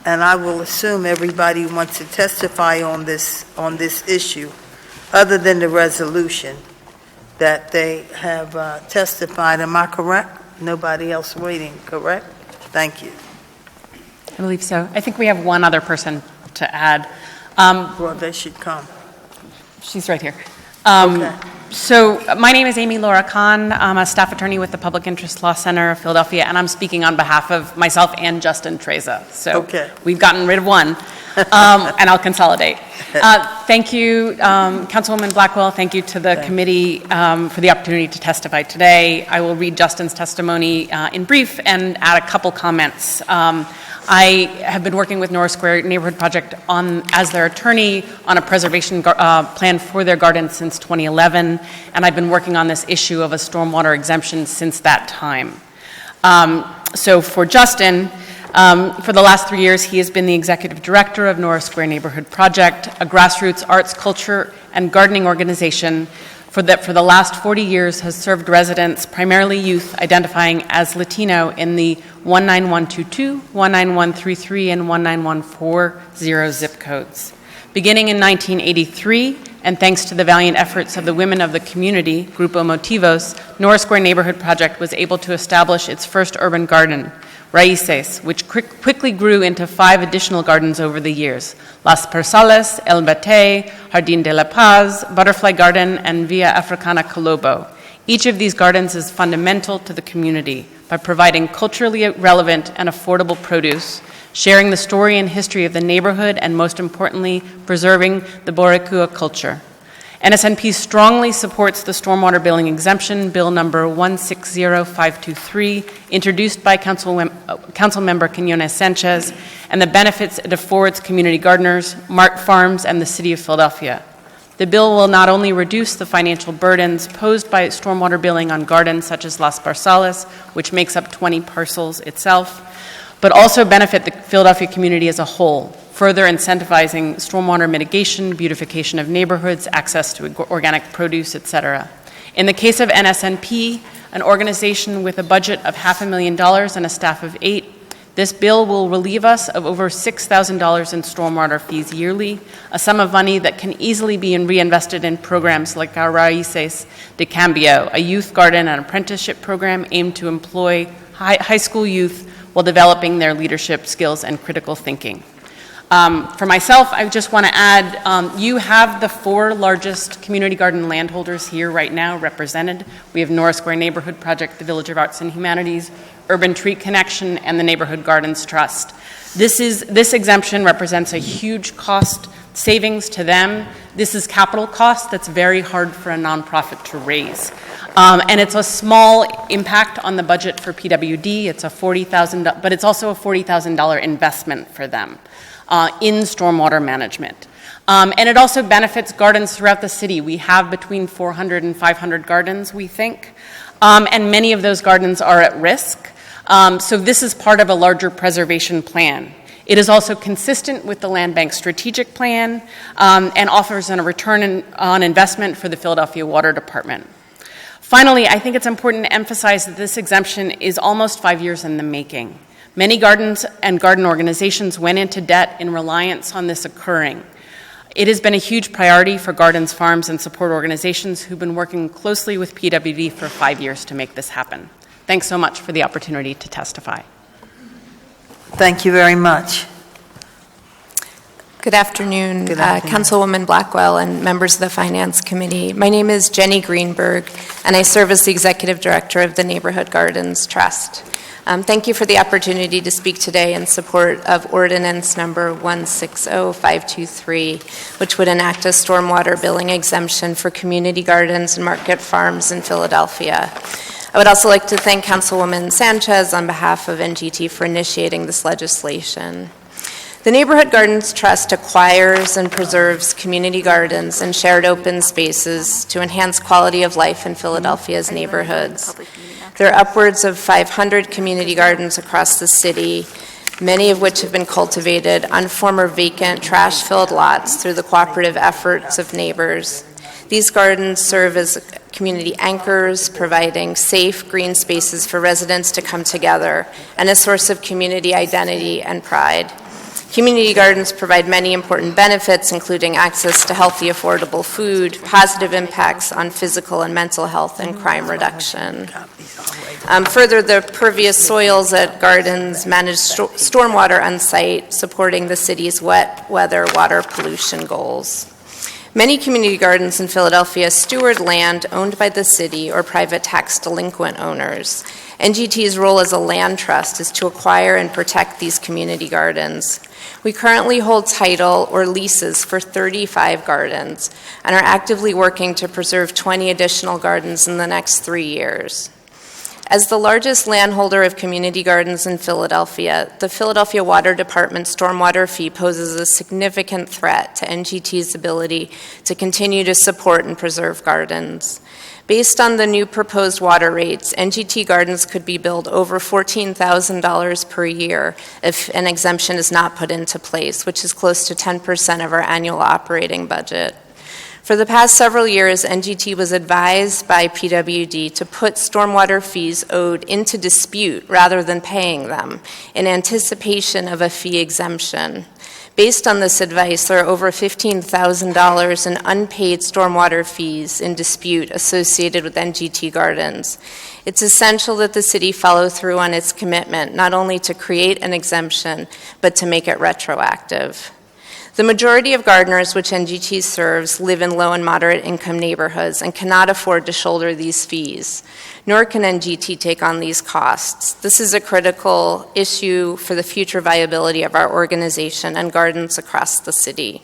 Speaker 1: And I will assume everybody wants to testify on this issue, other than the resolution that they have testified. Am I correct? Nobody else waiting, correct? Thank you.
Speaker 12: I believe so. I think we have one other person to add.
Speaker 1: Well, they should come.
Speaker 12: She's right here.
Speaker 1: Okay.
Speaker 12: So my name is Amy Laura Kahn. I'm a staff attorney with the Public Interest Law Center of Philadelphia, and I'm speaking on behalf of myself and Justin Treza. So we've gotten rid of one, and I'll consolidate. Thank you, Councilwoman Blackwell. Thank you to the committee for the opportunity to testify today. I will read Justin's testimony in brief and add a couple comments. I have been working with Norris Square Neighborhood Project as their attorney on a preservation plan for their garden since 2011, and I've been working on this issue of a stormwater exemption since that time. So for Justin, for the last 3 years, he has been the executive director of Norris Square Neighborhood Project, a grassroots arts, culture, and gardening organization for the last 40 years has served residents, primarily youth, identifying as Latino in the 19122, 19133, and 19140 zip codes. Beginning in 1983, and thanks to the valiant efforts of the women of the community, Grupo Motivos, Norris Square Neighborhood Project was able to establish its first urban garden, Raíces, which quickly grew into 5 additional gardens over the years: Las Persales, El Batey, Jardín de la Paz, Butterfly Garden, and Via Africana Colobo. Each of these gardens is fundamental to the community by providing culturally relevant and affordable produce, sharing the story and history of the neighborhood, and most importantly, preserving the Boricua culture. NSNP strongly supports the stormwater billing exemption, Bill number 160523, introduced by Councilmember Quinones Sanchez, and the benefits it affords community gardeners, mart farms, and the city of Philadelphia. The bill will not only reduce the financial burdens posed by stormwater billing on gardens such as Las Barsales, which makes up 20 parcels itself, but also benefit the Philadelphia community as a whole, further incentivizing stormwater mitigation, beautification of neighborhoods, access to organic produce, etc. In the case of NSNP, an organization with a budget of $500,000 and a staff of 8, this bill will relieve us of over $6,000 in stormwater fees yearly, a sum of money that can easily be reinvested in programs like our Raíces de Cambio, a youth garden and apprenticeship program aimed to employ high school youth while developing their leadership skills and critical thinking. For myself, I just want to add, you have the 4 largest community garden landholders here right now represented. We have Norris Square Neighborhood Project, the Village of Arts and Humanities, Urban Tree Connection, and the Neighborhood Gardens Trust. This exemption represents a huge cost savings to them. This is capital cost that's very hard for a nonprofit to raise. And it's a small impact on the budget for PWD. It's a $40,000, but it's also a $40,000 investment for them in stormwater management. And it also benefits gardens throughout the city. We have between 400 and 500 gardens, we think, and many of those gardens are at risk. So this is part of a larger preservation plan. It is also consistent with the Land Bank strategic plan and offers a return on investment for the Philadelphia Water Department. Finally, I think it's important to emphasize that this exemption is almost 5 years in the making. Many gardens and garden organizations went into debt in reliance on this occurring. It has been a huge priority for gardens, farms, and support organizations who've been working closely with PWD for 5 years to make this happen. Thanks so much for the opportunity to testify.
Speaker 1: Thank you very much.
Speaker 8: Good afternoon, Councilwoman Blackwell and members of the Finance Committee. My name is Jenny Greenberg, and I serve as the Executive Director of the Neighborhood Gardens Trust. Thank you for the opportunity to speak today in support of Ordinance number 160523, which would enact a stormwater billing exemption for community gardens and market farms in Philadelphia. I would also like to thank Councilwoman Sanchez on behalf of NGT for initiating this legislation. The Neighborhood Gardens Trust acquires and preserves community gardens and shared open spaces to enhance quality of life in Philadelphia's neighborhoods. There are upwards of 500 community gardens across the city, many of which have been cultivated on former vacant, trash-filled lots through the cooperative efforts of neighbors. These gardens serve as community anchors, providing safe, green spaces for residents to come together, and a source of community identity and pride. Community gardens provide many important benefits, including access to healthy, affordable food, positive impacts on physical and mental health, and crime reduction. Further, the pervious soils at gardens manage stormwater on site, supporting the city's wet weather water pollution goals. Many community gardens in Philadelphia steward land owned by the city or private tax delinquent owners. NGT's role as a land trust is to acquire and protect these community gardens. We currently hold title or leases for 35 gardens and are actively working to preserve 20 additional gardens in the next 3 years. As the largest landholder of community gardens in Philadelphia, the Philadelphia Water Department stormwater fee poses a significant threat to NGT's ability to continue to support and preserve gardens. Based on the new proposed water rates, NGT gardens could be billed over $14,000 per year if an exemption is not put into place, which is close to 10% of our annual operating budget. For the past several years, NGT was advised by PWD to put stormwater fees owed into dispute rather than paying them in anticipation of a fee exemption. Based on this advice, there are over $15,000 in unpaid stormwater fees in dispute associated with NGT gardens. It's essential that the city follow through on its commitment, not only to create an exemption, but to make it retroactive. The majority of gardeners which NGT serves live in low and moderate income neighborhoods and cannot afford to shoulder these fees, nor can NGT take on these costs. This is a critical issue for the future viability of our organization and gardens across the city.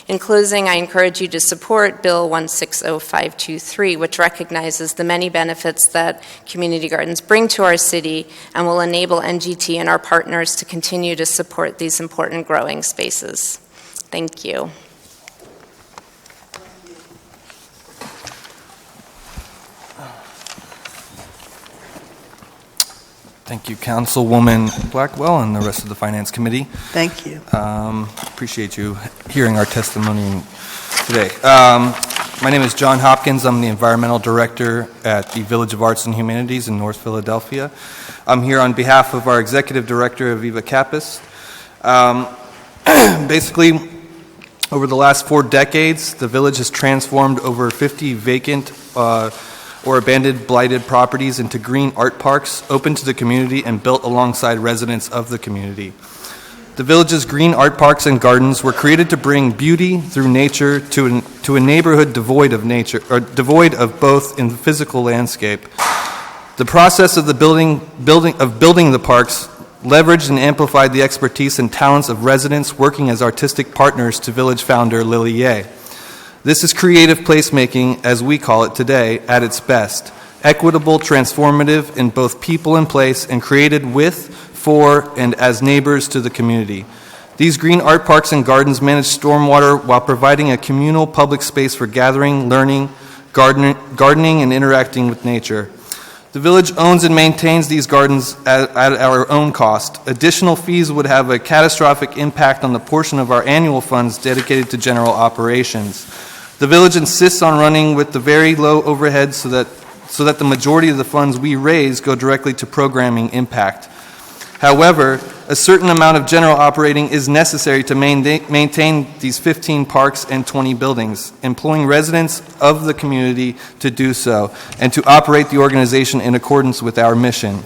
Speaker 8: In closing, I encourage you to support Bill 160523, which recognizes the many benefits that community gardens bring to our city and will enable NGT and our partners to continue to support these important growing spaces. Thank you.
Speaker 15: Thank you, Councilwoman Blackwell and the rest of the Finance Committee.
Speaker 1: Thank you.
Speaker 15: Appreciate you hearing our testimony today. My name is John Hopkins. I'm the Environmental Director at the Village of Arts and Humanities in North Philadelphia. I'm here on behalf of our Executive Director, Aviva Kappas. Basically, over the last 4 decades, the village has transformed over 50 vacant or abandoned blighted properties into green art parks open to the community and built alongside residents of the community. The village's green art parks and gardens were created to bring beauty through nature to a neighborhood devoid of nature, or devoid of both in the physical landscape. The process of building the parks leveraged and amplified the expertise and talents of residents working as artistic partners to village founder Lily Yeh. This is creative placemaking, as we call it today, at its best. Equitable, transformative in both people and place, and created with, for, and as neighbors to the community. These green art parks and gardens manage stormwater while providing a communal public space for gathering, learning, gardening, and interacting with nature. The village owns and maintains these gardens at our own cost. Additional fees would have a catastrophic impact on the portion of our annual funds dedicated to general operations. The village insists on running with the very low overhead so that the majority of the funds we raise go directly to programming impact. However, a certain amount of general operating is necessary to maintain these 15 parks and 20 buildings, employing residents of the community to do so, and to operate the organization in accordance with our mission.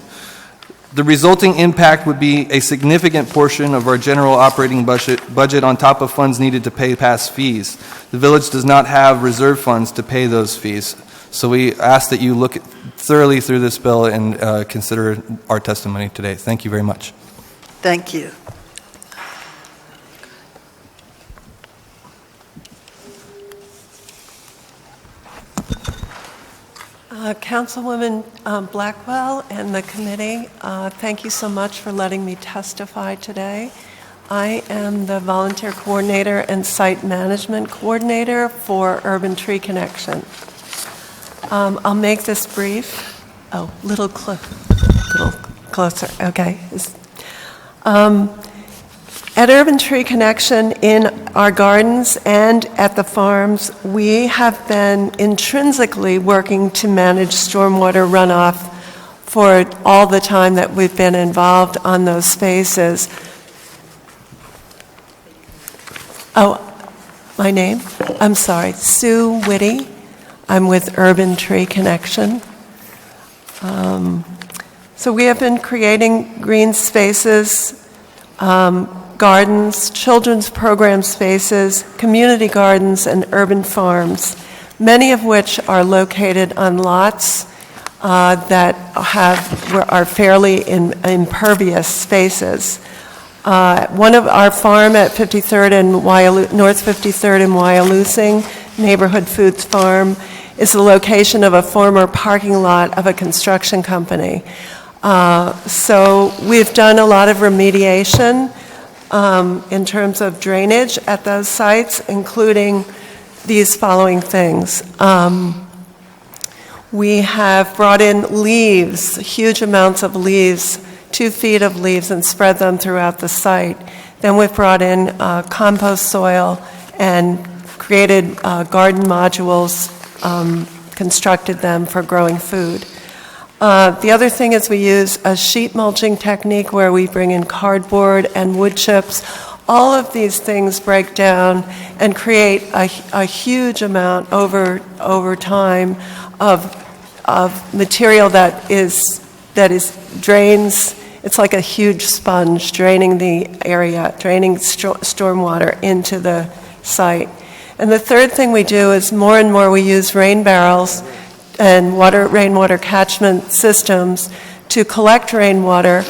Speaker 15: The resulting impact would be a significant portion of our general operating budget on top of funds needed to pay past fees. The village does not have reserve funds to pay those fees. So we ask that you look thoroughly through this bill and consider our testimony today. Thank you very much.
Speaker 1: Thank you.
Speaker 14: Councilwoman Blackwell and the committee, thank you so much for letting me testify today. I am the volunteer coordinator and site management coordinator for Urban Tree Connection. I'll make this brief. Oh, little closer. Okay. At Urban Tree Connection, in our gardens and at the farms, we have been intrinsically working to manage stormwater runoff for all the time that we've been involved on those spaces. Oh, my name? I'm sorry, Sue Whitty. I'm with Urban Tree Connection. So we have been creating green spaces, gardens, children's program spaces, community gardens, and urban farms, many of which are located on lots that are fairly impervious spaces. One of our farm at 53rd and North 53rd and Wyalusing, Neighborhood Foods Farm, is the location of a former parking lot of a construction company. So we've done a lot of remediation in terms of drainage at those sites, including these following things. We have brought in leaves, huge amounts of leaves, 2 feet of leaves, and spread them throughout the site. Then we've brought in compost soil and created garden modules, constructed them for growing food. The other thing is we use a sheet mulching technique where we bring in cardboard and wood chips. All of these things break down and create a huge amount over time of material that drains. It's like a huge sponge draining the area, draining stormwater into the site. And the third thing we do is more and more we use rain barrels and rainwater catchment systems to collect rainwater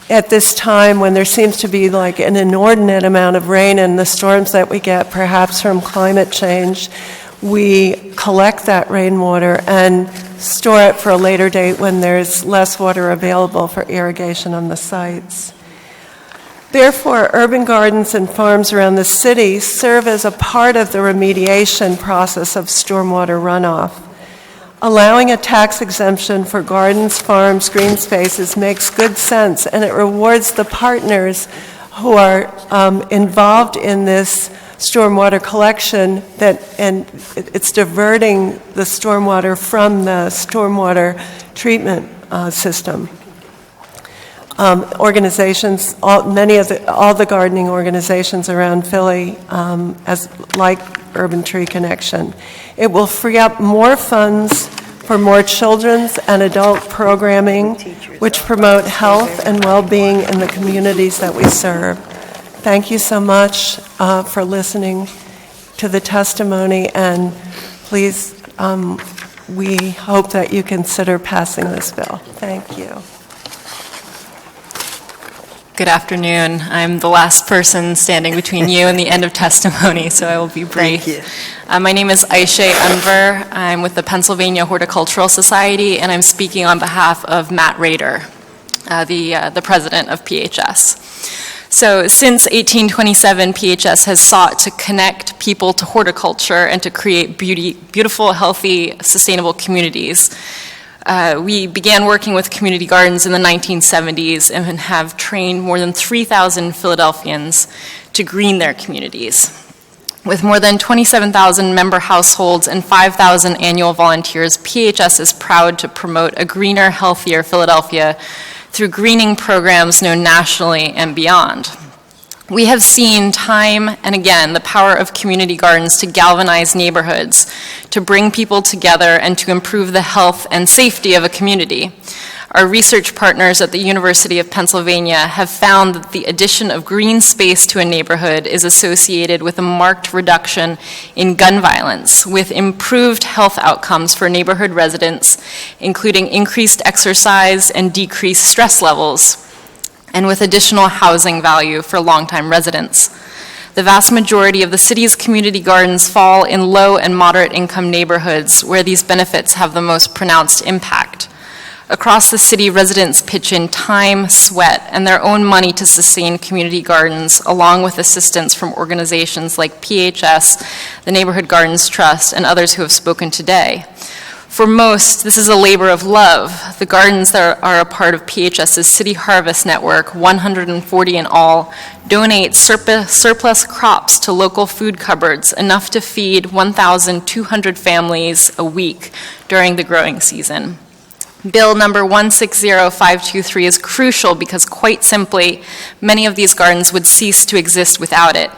Speaker 14: at this time when there seems to be like an inordinate amount of rain and the storms that we get, perhaps from climate change. We collect that rainwater and store it for a later date when there's less water available for irrigation on the sites. Therefore, urban gardens and farms around the city serve as a part of the remediation process of stormwater runoff. Allowing a tax exemption for gardens, farms, green spaces makes good sense, and it rewards the partners who are involved in this stormwater collection, and it's diverting the stormwater from the stormwater treatment system. Organizations, all the gardening organizations around Philly, like Urban Tree Connection. It will free up more funds for more children's and adult programming, which promote health and well-being in the communities that we serve. thank you so much for listening to the testimony, and please, we hope that you consider passing this bill. Thank you.
Speaker 17: Good afternoon. I'm the last person standing between you and the end of testimony, so I will be brief.
Speaker 1: Thank you.
Speaker 17: My name is Aisha Unver. I'm with the Pennsylvania Horticultural Society, and I'm speaking on behalf of Matt Rader, the president of PHS. So since 1827, PHS has sought to connect people to horticulture and to create beautiful, healthy, sustainable communities. We began working with community gardens in the 1970s and have trained more than 3,000 Philadelphians to green their communities. With more than 27,000 member households and 5,000 annual volunteers, PHS is proud to promote a greener, healthier Philadelphia through greening programs known nationally and beyond. We have seen time and again the power of community gardens to galvanize neighborhoods, to bring people together, and to improve the health and safety of a community. Our research partners at the University of Pennsylvania have found that the addition of green space to a neighborhood is associated with a marked reduction in gun violence, with improved health outcomes for neighborhood residents, including increased exercise and decreased stress levels, and with additional housing value for longtime residents. The vast majority of the city's community gardens fall in low and moderate income neighborhoods where these benefits have the most pronounced impact. Across the city, residents pitch in time, sweat, and their own money to sustain community gardens, along with assistance from organizations like PHS, the Neighborhood Gardens Trust, and others who have spoken today. For most, this is a labor of love. The gardens that are a part of PHS's City Harvest Network, 140 in all, donate surplus crops to local food cupboards, enough to feed 1,200 families a week during the growing season. Bill number 160523 is crucial because, quite simply, many of these gardens would cease to exist without it.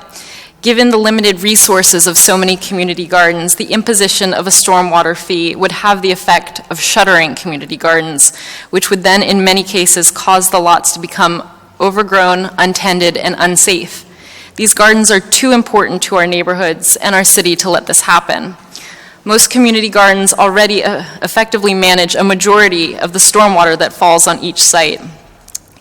Speaker 17: Given the limited resources of so many community gardens, the imposition of a stormwater fee would have the effect of shuttering community gardens, which would then, in many cases, cause the lots to become overgrown, untended, and unsafe. These gardens are too important to our neighborhoods and our city to let this happen. Most community gardens already effectively manage a majority of the stormwater that falls on each site.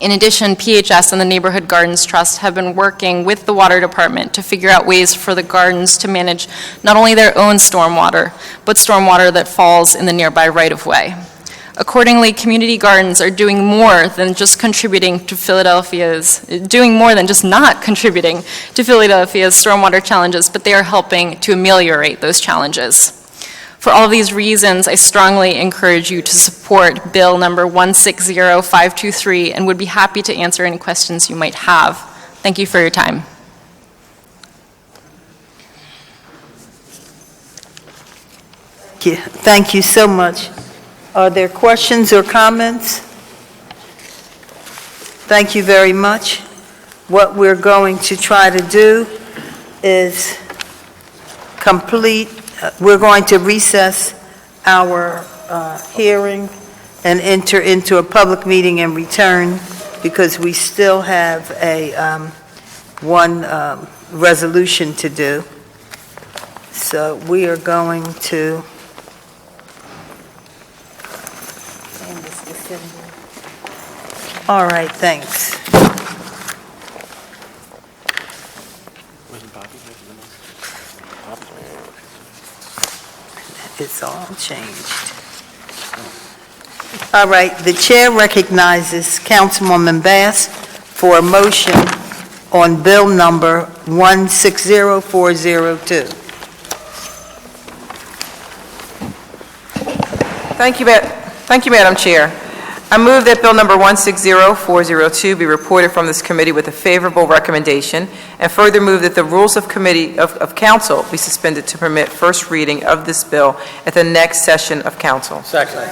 Speaker 17: In addition, PHS and the Neighborhood Gardens Trust have been working with the water department to figure out ways for the gardens to manage not only their own stormwater, but stormwater that falls in the nearby right-of-way. Accordingly, community gardens are doing more than just not contributing to Philadelphia's stormwater challenges, but they are helping to ameliorate those challenges. For all these reasons, I strongly encourage you to support Bill number 160523 and would be happy to answer any questions you might have. Thank you for your time.
Speaker 1: Thank you so much. Are there questions or comments? Thank you very much. What we're going to try to do is we're going to recess our hearing and enter into a public meeting and return because we still have one resolution to do. So we are going to all right, thanks. It's all changed. All right, the chair recognizes Councilwoman Bass for a motion on bill number 160402.
Speaker 19: Thank you, Madam Chair. I move that bill number 160402 be reported from this committee with a favorable recommendation, and further move that the rules of council be suspended to permit first reading of this bill at the next session of council.
Speaker 13: Second.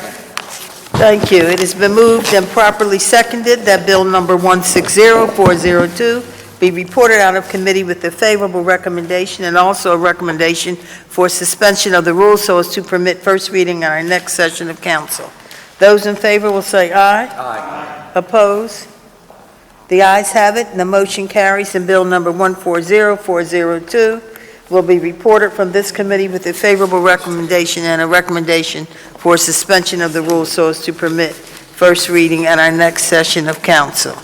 Speaker 1: Thank you. It has been moved and properly seconded that bill number 160402 be reported out of committee with a favorable recommendation and also a recommendation for suspension of the rules so as to permit first reading at our next session of council. Those in favor will say aye.
Speaker 19: Aye.
Speaker 1: Oppose? The ayes have it, and the motion carries, and Bill number 140402 will be reported from this committee with a favorable recommendation and a recommendation for suspension of the rules so as to permit first reading at our next session of council.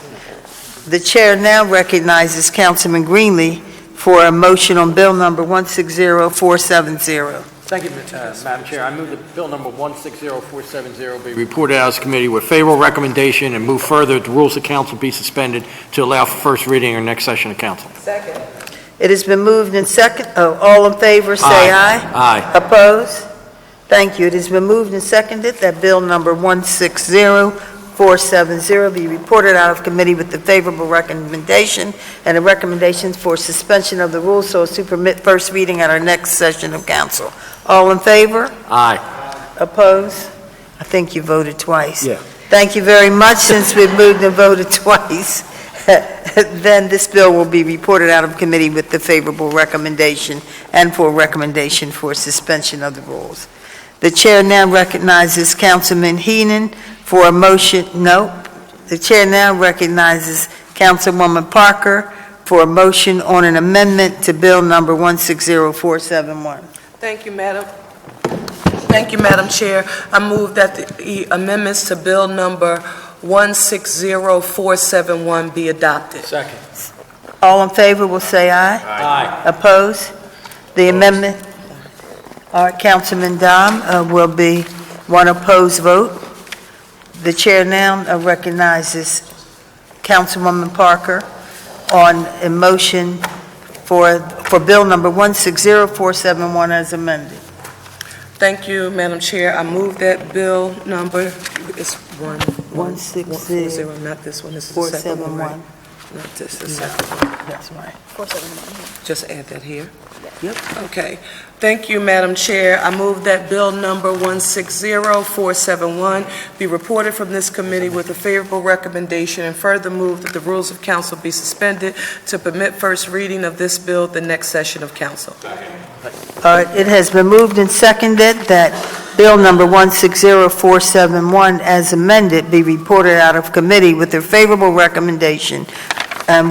Speaker 1: The chair now recognizes Councilman Greenlee for a motion on Bill number 160470.
Speaker 13: Thank you, Madam Chair. I move that Bill number 160470 be reported out as committee with favorable recommendation and move further that the rules of council be suspended to allow for first reading in our next session of council.
Speaker 18: Second.
Speaker 1: It has been moved and second, all in favor, say aye.
Speaker 13: Aye.
Speaker 1: Opposed? Thank you. It has been moved and seconded that Bill number 160470 be reported out of committee with the favorable recommendation and the recommendations for suspension of the rules so as to permit first reading at our next session of council. All in favor?
Speaker 13: Aye.
Speaker 1: Opposed? I think you voted twice.
Speaker 13: Yeah.
Speaker 1: Thank you very much. Since we've moved and voted twice, then this bill will be reported out of committee with the favorable recommendation and for recommendation for suspension of the rules. The chair now recognizes Councilman Heenan for a motion. The chair now recognizes Councilwoman Parker for a motion on an amendment to Bill number 160471.
Speaker 18: Thank you, Madam. Thank you, Madam Chair. I move that the amendments to Bill number 160471 be adopted.
Speaker 13: Second.
Speaker 1: All in favor will say aye.
Speaker 13: Aye.
Speaker 1: Opposed? The amendment, all right, Councilman Dom will be one opposed vote. The chair now recognizes Councilwoman Parker on a motion for Bill number 160471 as amended.
Speaker 18: Thank you, Madam Chair. I move that Bill number is
Speaker 1: 160,
Speaker 18: not this one. This is the second one, right?
Speaker 1: 471.
Speaker 18: Not this, the second one.
Speaker 1: That's right.
Speaker 18: 471. Just add that here.
Speaker 1: Yep.
Speaker 18: Okay. Thank you, Madam Chair. I move that Bill number 160471 be reported from this committee with a favorable recommendation and further move that the rules of council be suspended to permit first reading of this bill at the next session of council.
Speaker 1: All right, it has been moved and seconded that Bill number 160471 as amended be reported out of committee with a favorable recommendation.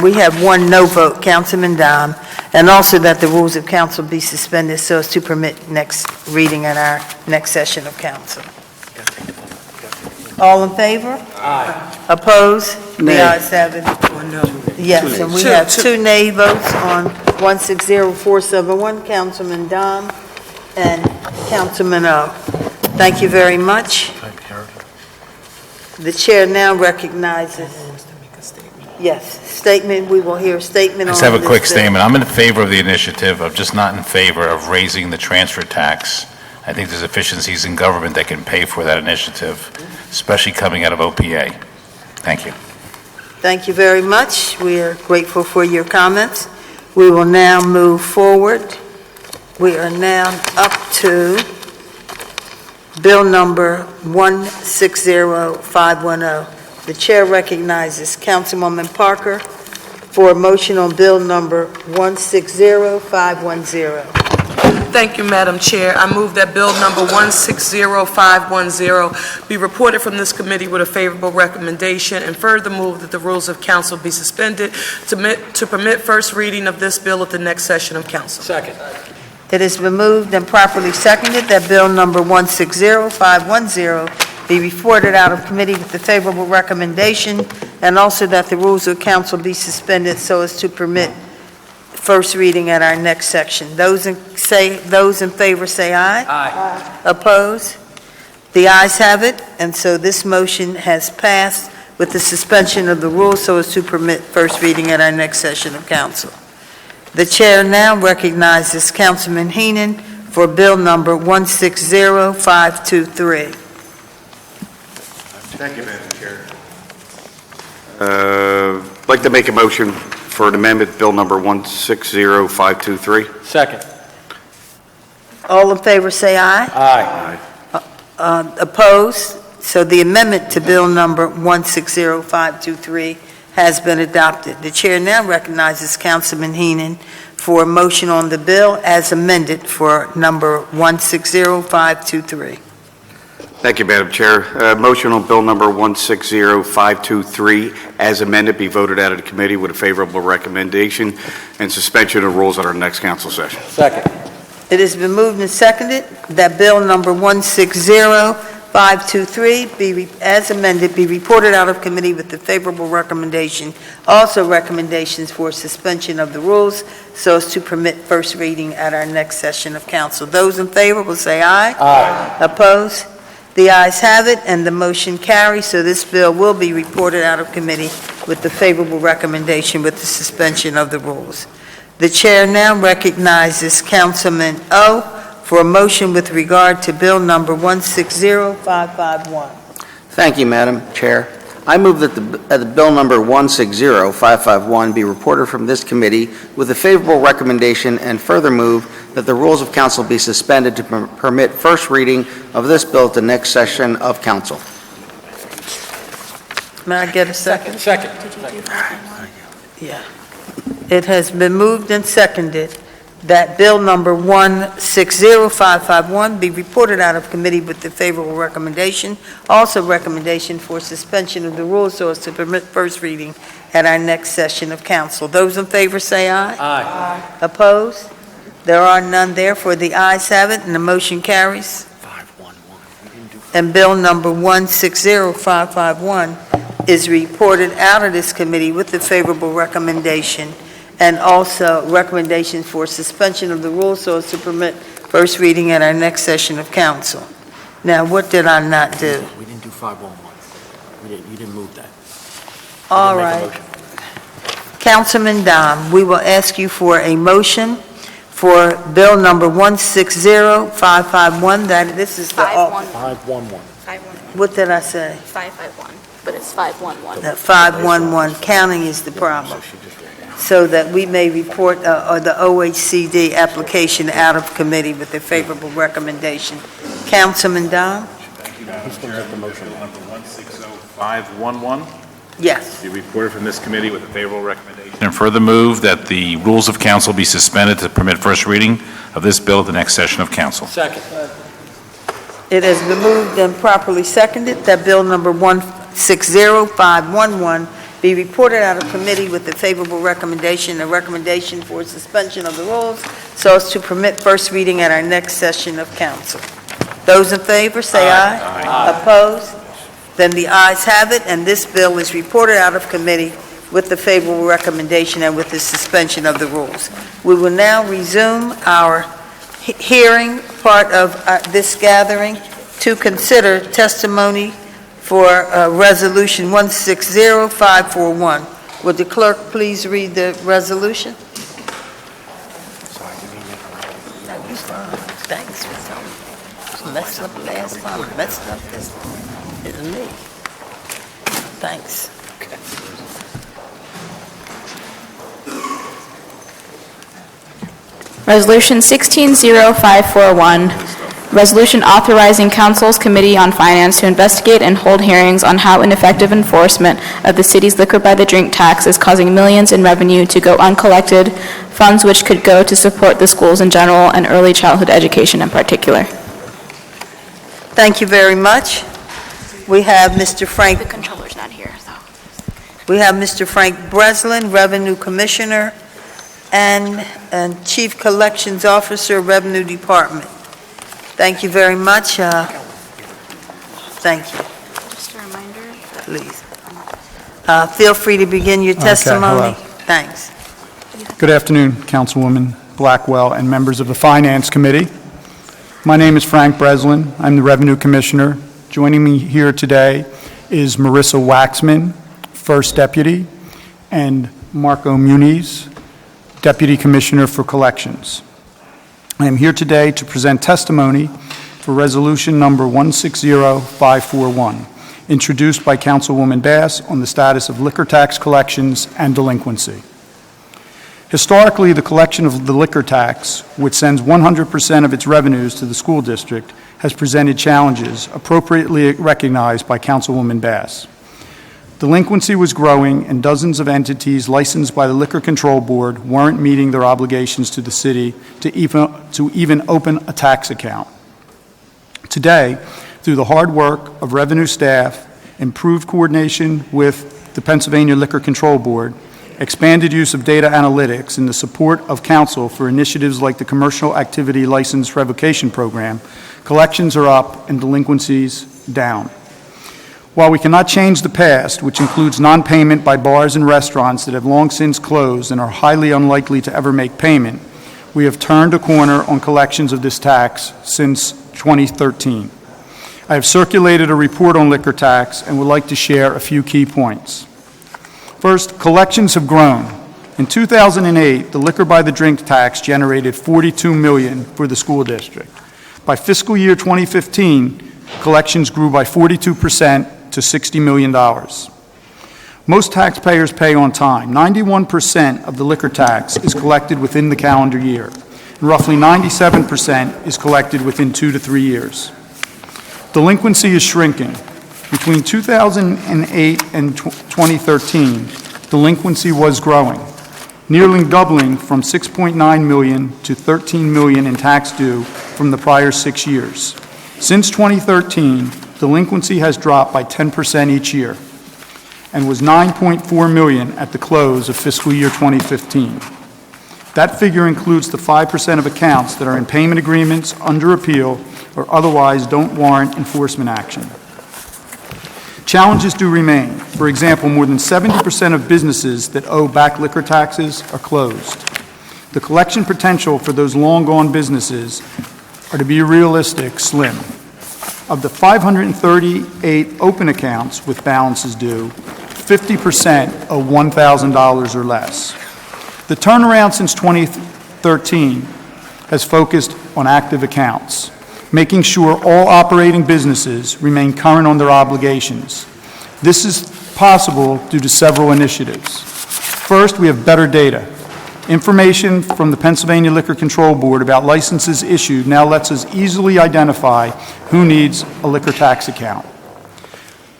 Speaker 1: We have one no vote, Councilman Dom, and also that the rules of council be suspended so as to permit next reading at our next session of council. All in favor?
Speaker 13: Aye.
Speaker 1: Opposed? The ayes have it.
Speaker 18: No.
Speaker 1: Yes, and we have two nay votes on 160471, Councilman Dom and Councilman O. Thank you very much. The chair now recognizes. Yes, statement, we will hear a statement on
Speaker 5: I
Speaker 1: this.
Speaker 5: just have a quick
Speaker 1: bill.
Speaker 5: statement. I'm in favor of the initiative. I'm just not in favor of raising the transfer tax. I think there's efficiencies in government that can pay for that initiative, especially coming out of OPA. Thank you.
Speaker 1: Thank you very much. We are grateful for your comments. We will now move forward. We are now up to Bill number 160510. The chair recognizes Councilwoman Parker for a motion on Bill number 160510.
Speaker 18: Thank you, Madam Chair. I move that Bill number 160510 be reported from this committee with a favorable recommendation and further move that the rules of council be suspended to permit first reading of this bill at the next session of council.
Speaker 13: Second.
Speaker 1: It has been moved and properly seconded that Bill number 160510 be reported out of committee with the favorable recommendation and also that the rules of council be suspended so as to permit first reading at our next section. Those in favor say aye.
Speaker 13: Aye.
Speaker 1: Opposed? The ayes have it, and so this motion has passed with the suspension of the rules so as to permit first reading at our next session of council. The chair now recognizes Councilman Heenan for Bill number 160523.
Speaker 23: Thank you, Madam Chair. I'd like to make a motion for an amendment, Bill number 160523.
Speaker 13: Second.
Speaker 1: All in favor say aye.
Speaker 13: Aye.
Speaker 1: Opposed? So the amendment to Bill number 160523 has been adopted. The chair now recognizes Councilman Heenan for a motion on the bill as amended for number 160523.
Speaker 23: Thank you, Madam Chair. Motion on Bill Number 160523 as amended be voted out of the committee with a favorable recommendation and suspension of rules at our next council session.
Speaker 13: Second.
Speaker 1: It has been moved and seconded that Bill number 160523 as amended be reported out of committee with the favorable recommendation. Also recommendations for suspension of the rules so as to permit first reading at our next session of council. Those in favor will say aye.
Speaker 13: Aye.
Speaker 1: Opposed? The ayes have it, and the motion carries, so this bill will be reported out of committee with the favorable recommendation with the suspension of the rules. The chair now recognizes Councilman O for a motion with regard to Bill number 160551.
Speaker 3: Thank you, Madam Chair. I move that the Bill number 160551 be reported from this committee with a favorable recommendation, and further move that the rules of council be suspended to permit first reading of this bill at the next session of council.
Speaker 1: May I get a second?
Speaker 13: Second.
Speaker 1: Yeah. It has been moved and seconded that Bill number 160551 be reported out of committee with the favorable recommendation. Also recommendation for suspension of the rules so as to permit first reading at our next session of council. Those in favor say aye.
Speaker 13: Aye.
Speaker 1: Opposed? There are none, therefore the ayes have it and the motion carries. And Bill number 160551 is reported out of this committee with the favorable recommendation and also recommendations for suspension of the rules so as to permit first reading at our next session of council. Now, what did I not do?
Speaker 13: We didn't do 511. You didn't move that.
Speaker 1: All right. Councilman Dom, we will ask you for a motion for Bill number 160551. That this is the
Speaker 13: 511.
Speaker 1: What did I say?
Speaker 16: 551, but it's 511.
Speaker 1: That 511 counting is the problem. So that we may report the OHCD application out of committee with a favorable recommendation. Councilman Dom?
Speaker 5: Thank you, Madam Chair. Motion number 160511
Speaker 1: Yes.
Speaker 5: be reported from this committee with a favorable recommendation. And further move that the rules of council be suspended to permit first reading of this bill at the next session of council.
Speaker 13: Second.
Speaker 1: It has been moved and properly seconded that Bill number 160511 be reported out of committee with a favorable recommendation, a recommendation for suspension of the rules so as to permit first reading at our next session of council. Those in favor, say aye.
Speaker 5: Aye.
Speaker 1: Opposed? Then the ayes have it, and this bill is reported out of committee with the favorable recommendation and with the suspension of the rules. We will now resume our hearing part of this gathering to consider testimony for Resolution 160541. Would the clerk please read the resolution? Thanks for telling me. Messed up last time, messed up this one. It's me. Thanks.
Speaker 16: Resolution 160541, resolution authorizing Council's Committee on Finance to investigate and hold hearings on how ineffective enforcement of the city's liquor by the drink tax is causing millions in revenue to go uncollected, funds which could go to support the schools in general and early childhood education in particular.
Speaker 1: Thank you very much. We have Mr. Frank.
Speaker 16: The controller's not here, so.
Speaker 1: We have Mr. Frank Breslin, Revenue Commissioner and Chief Collections Officer, Revenue Department. Thank you very much. Thank you.
Speaker 16: Just a reminder.
Speaker 1: Please. Feel free to begin your testimony.
Speaker 20: hello.
Speaker 1: Thanks.
Speaker 20: Good afternoon, Councilwoman Blackwell and members of the Finance Committee. My name is Frank Breslin. I'm the Revenue Commissioner. Joining me here today is Marissa Waxman, First Deputy, and Marco Muniz, Deputy Commissioner for Collections. I am here today to present testimony for Resolution Number 160541, introduced by Councilwoman Bass on the status of liquor tax collections and delinquency. Historically, the collection of the liquor tax, which sends 100% of its revenues to the school district, has presented challenges appropriately recognized by Councilwoman Bass. Delinquency was growing, and dozens of entities licensed by the Liquor Control Board weren't meeting their obligations to the city to even open a tax account. Today, Through the hard work of revenue staff, improved coordination with the Pennsylvania Liquor Control Board, expanded use of data analytics, and the support of council for initiatives like the Commercial Activity License Revocation Program, collections are up and delinquencies down. While we cannot change the past, which includes non-payment by bars and restaurants that have long since closed and are highly unlikely to ever make payment, we have turned a corner on collections of this tax since 2013. I have circulated a report on liquor tax and would like to share a few key points. First, collections have grown. In 2008, the liquor by the drink tax generated $42 million for the school district. By fiscal year 2015, collections grew by 42% to $60 million. Most taxpayers pay on time. 91% of the liquor tax is collected within the calendar year, and roughly 97% is collected within 2 to 3 years. Delinquency is shrinking. Between 2008 and 2013, delinquency was growing, nearly doubling from 6.9 million to 13 million in tax due from the prior 6 years. Since 2013, delinquency has dropped by 10% each year and was 9.4 million at the close of fiscal year 2015. That figure includes the 5% of accounts that are in payment agreements, under appeal, or otherwise don't warrant enforcement action. Challenges do remain. For example, more than 70% of businesses that owe back liquor taxes are closed. The collection potential for those long-gone businesses are, to be realistic, slim. Of the 538 open accounts with balances due, 50% owe $1,000 or less. The turnaround since 2013 has focused on active accounts, making sure all operating businesses remain current on their obligations. This is possible due to several initiatives. First, we have better data. Information from the Pennsylvania Liquor Control Board about licenses issued now lets us easily identify who needs a liquor tax account.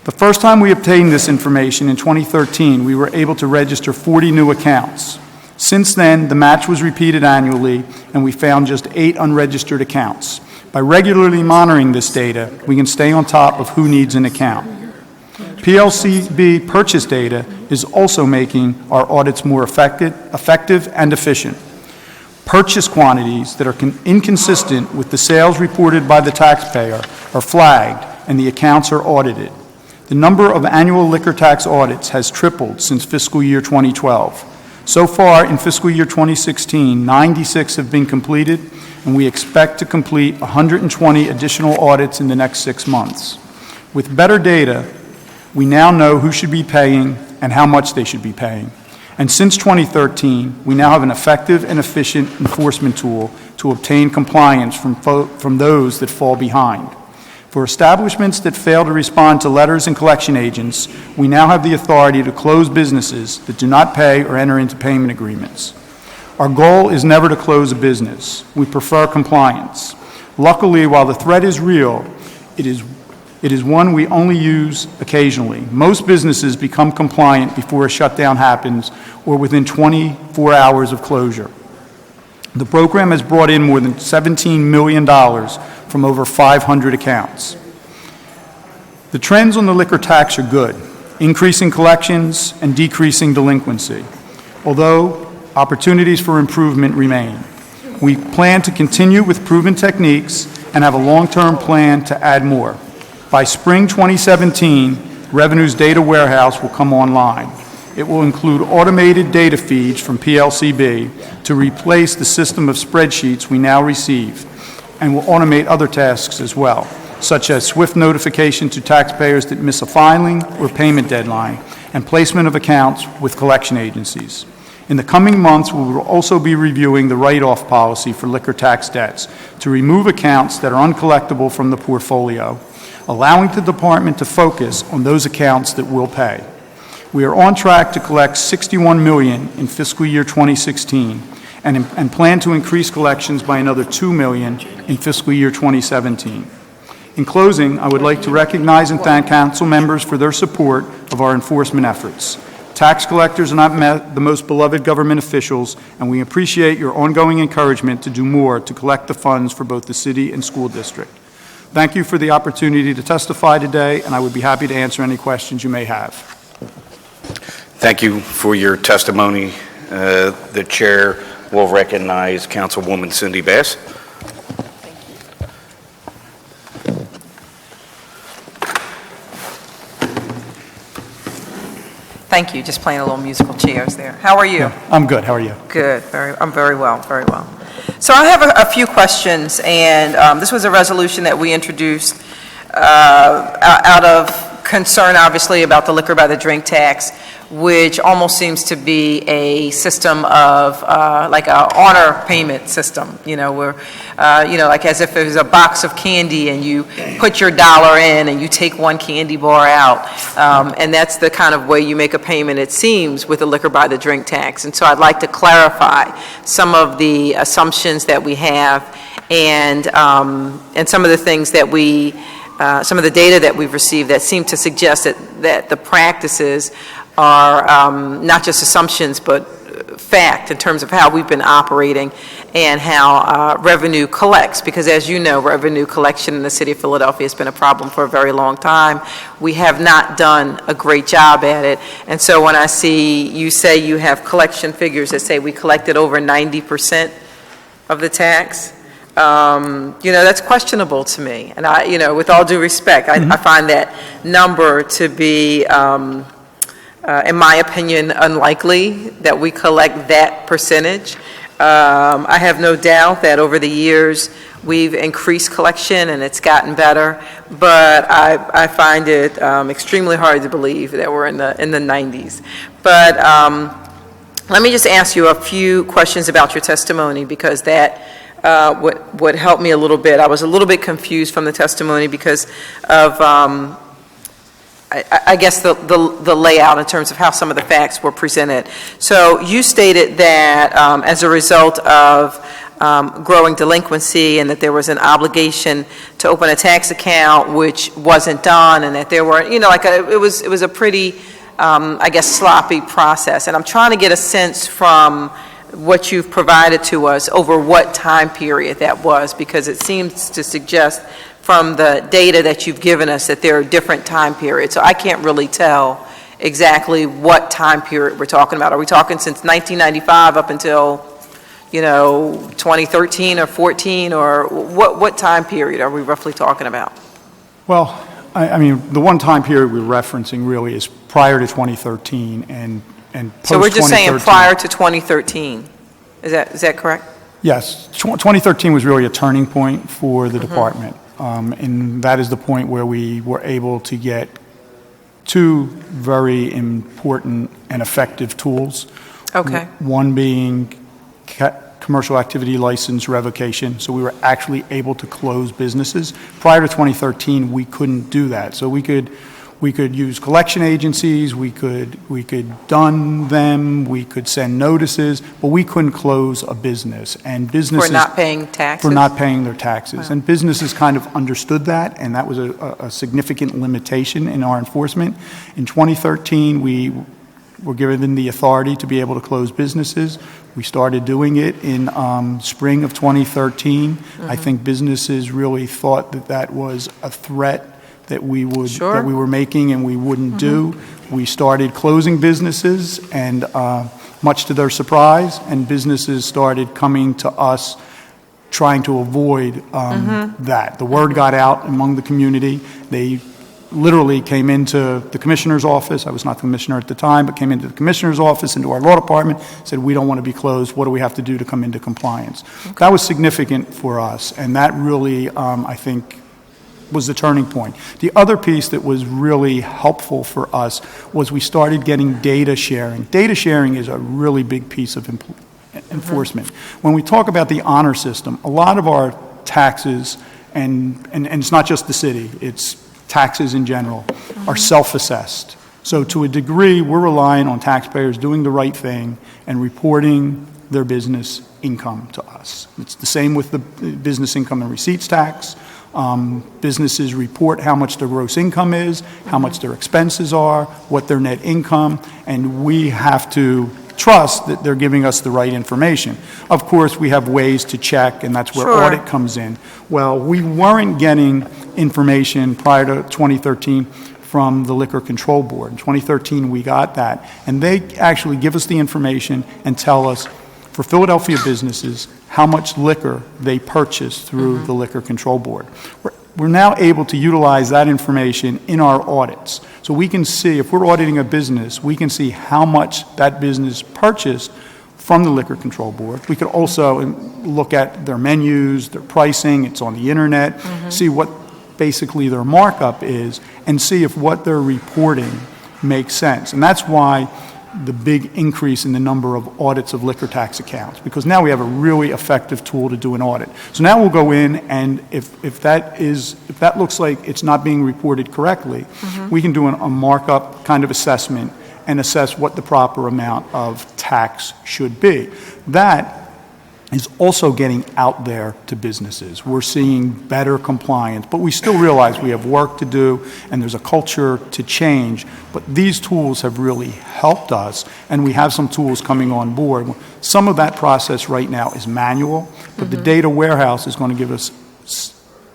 Speaker 20: The first time we obtained this information in 2013, we were able to register 40 new accounts. Since then, the match was repeated annually, and we found just 8 unregistered accounts. By regularly monitoring this data, we can stay on top of who needs an account. PLCB purchase data is also making our audits more effective and efficient. Purchase quantities that are inconsistent with the sales reported by the taxpayer are flagged, and the accounts are audited. The number of annual liquor tax audits has tripled since fiscal year 2012. So far, in fiscal year 2016, 96 have been completed, and we expect to complete 120 additional audits in the next 6 months. With better data, we now know who should be paying and how much they should be paying. And since 2013, we now have an effective and efficient enforcement tool to obtain compliance from those that fall behind. For establishments that fail to respond to letters and collection agents, we now have the authority to close businesses that do not pay or enter into payment agreements. Our goal is never to close a business. We prefer compliance. Luckily, while the threat is real, it is one we only use occasionally. Most businesses become compliant before a shutdown happens or within 24 hours of closure. The program has brought in more than $17 million from over 500 accounts. The trends on the liquor tax are good, increasing collections and decreasing delinquency, although opportunities for improvement remain. We plan to continue with proven techniques and have a long-term plan to add more. By spring 2017, Revenue's data warehouse will come online. It will include automated data feeds from PLCB to replace the system of spreadsheets we now receive, and will automate other tasks as well, such as swift notification to taxpayers that miss a filing or payment deadline, and placement of accounts with collection agencies. In the coming months, we will also be reviewing the write-off policy for liquor tax debts to remove accounts that are uncollectible from the portfolio, allowing the department to focus on those accounts that will pay. We are on track to collect $61 million in fiscal year 2016 and plan to increase collections by another $2 million in fiscal year 2017. In closing, I would like to recognize and thank council members for their support of our enforcement efforts. Tax collectors are not the most beloved government officials, and we appreciate your ongoing encouragement to do more to collect the funds for both the city and school district. Thank you for the opportunity to testify today, and I would be happy to answer any questions you may have.
Speaker 23: Thank you for your testimony. The chair will recognize Councilwoman Cindy Bass.
Speaker 19: Thank you. Just playing a little musical chairs there. How are you?
Speaker 20: I'm good. How are you?
Speaker 19: Good. I'm very well, very well. So I have a few questions, and this was a resolution that we introduced out of concern, obviously, about the liquor by the drink tax, which almost seems to be a system of, like a honor payment system, where, like as if it was a box of candy and you put your dollar in and you take one candy bar out. And that's the kind of way you make a payment, it seems, with the liquor by the drink tax. And so I'd like to clarify some of the assumptions that we have and some of the things that some of the data that we've received that seem to suggest that the practices are not just assumptions, but fact in terms of how we've been operating and how revenue collects. Because as you know, revenue collection in the city of Philadelphia has been a problem for a very long time. We have not done a great job at it. And so when I see you say you have collection figures that say we collected over 90% of the tax, that's questionable to me. And I, with all due respect, I find that number to be, in my opinion, unlikely that we collect that percentage. I have no doubt that over the years we've increased collection and it's gotten better, but I find it extremely hard to believe that we're in the 90s. But let me just ask you a few questions about your testimony, because that would help me a little bit. I was a little bit confused from the testimony because of I guess the layout in terms of how some of the facts were presented. So you stated that as a result of growing delinquency and that there was an obligation to open a tax account which wasn't done, and that there were, it was a pretty, I guess, sloppy process. And I'm trying to get a sense from what you've provided to us over what time period that was, because it seems to suggest from the data that you've given us that there are different time periods. So I can't really tell exactly what time period we're talking about. Are we talking since 1995 up until, 2013 or 14, or what time period are we roughly talking about?
Speaker 20: Well, I mean, the one time period we're referencing really is prior to 2013 and post-2013.
Speaker 19: So we're just saying prior to 2013. Is that correct?
Speaker 20: Yes. 2013 was really a turning point for the department. And that is the point where we were able to get two very important and effective tools.
Speaker 19: Okay.
Speaker 20: One being commercial activity license revocation. So we were actually able to close businesses. Prior to 2013, we couldn't do that. So we could use collection agencies, we could dun them, we could send notices, but we couldn't close a business. And businesses
Speaker 19: for not paying taxes?
Speaker 20: For not paying their taxes.
Speaker 19: Wow.
Speaker 20: And businesses kind of understood that, and that was a significant limitation in our enforcement. In 2013, we were given the authority to be able to close businesses. We started doing it in spring of 2013. I think businesses really thought that was a threat that we were making and we wouldn't do. We started closing businesses, and much to their surprise, and businesses started coming to us trying to avoid that. The word got out among the community. They literally came into the commissioner's office. I was not the commissioner at the time, but came into the commissioner's office, into our law department, said, we don't want to be closed. What do we have to do to come into compliance? Okay. That was significant for us, and that really, I think, was the turning point. The other piece that was really helpful for us was we started getting data sharing. Data sharing is a really big piece of enforcement. When we talk about the honor system, a lot of our taxes, and it's not just the city, it's taxes in general, are self-assessed. So to a degree, we're relying on taxpayers doing the right thing and reporting their business income to us. It's the same with the business income and receipts tax. Businesses report how much their gross income is, how much their expenses are, what their net income, and we have to trust that they're giving us the right information. Of course, we have ways to check, and that's where audit comes in. Well, we weren't getting information prior to 2013 from the Liquor Control Board. In 2013, we got that, and they actually give us the information and tell us, for Philadelphia businesses, how much liquor they purchase through the Liquor Control Board. We're now able to utilize that information in our audits. So we can see, if we're auditing a business, we can see how much that business purchased from the Liquor Control Board. We could also look at their menus, their pricing, it's on the internet, see what basically their markup is, and see if what they're reporting makes sense. And that's why the big increase in the number of audits of liquor tax accounts, because now we have a really effective tool to do an audit. So now we'll go in, and if that looks like it's not being reported correctly, we can do a markup kind of assessment and assess what the proper amount of tax should be. That is also getting out there to businesses. We're seeing better compliance, but we still realize we have work to do and there's a culture to change. But these tools have really helped us, and we have some tools coming on board. Some of that process right now is manual, but the data warehouse is going to give us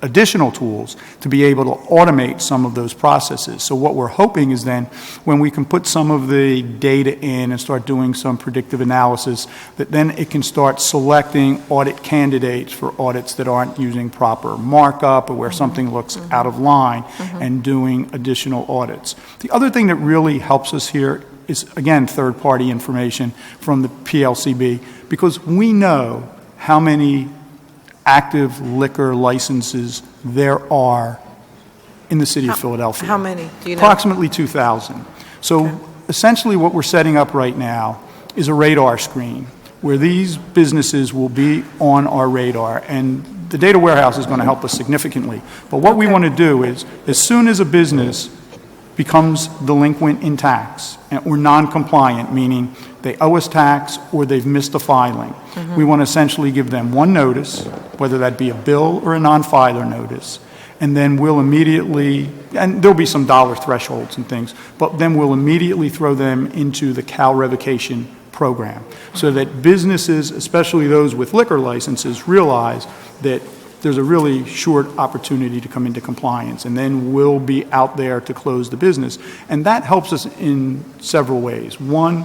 Speaker 20: additional tools to be able to automate some of those processes. So what we're hoping is then, when we can put some of the data in and start doing some predictive analysis, that then it can start selecting audit candidates for audits that aren't using proper markup or where something looks out of line, and doing additional audits. The other thing that really helps us here is, again, third-party information from the PLCB, because we know how many active liquor licenses there are in the city of Philadelphia.
Speaker 19: How many? Do you know?
Speaker 20: Approximately 2,000. So essentially what we're setting up right now is a radar screen where these businesses will be on our radar, and the data warehouse is going to help us significantly. But what we want to do is, as soon as a business becomes delinquent in tax or non-compliant, meaning they owe us tax or they've missed a filing, we want to essentially give them one notice, whether that be a bill or a non-filer notice, and then we'll immediately, and there'll be some dollar thresholds and things, but then we'll immediately throw them into the CAL revocation program, so that businesses, especially those with liquor licenses, realize that there's a really short opportunity to come into compliance, and then we'll be out there to close the business. And that helps us in several ways. One,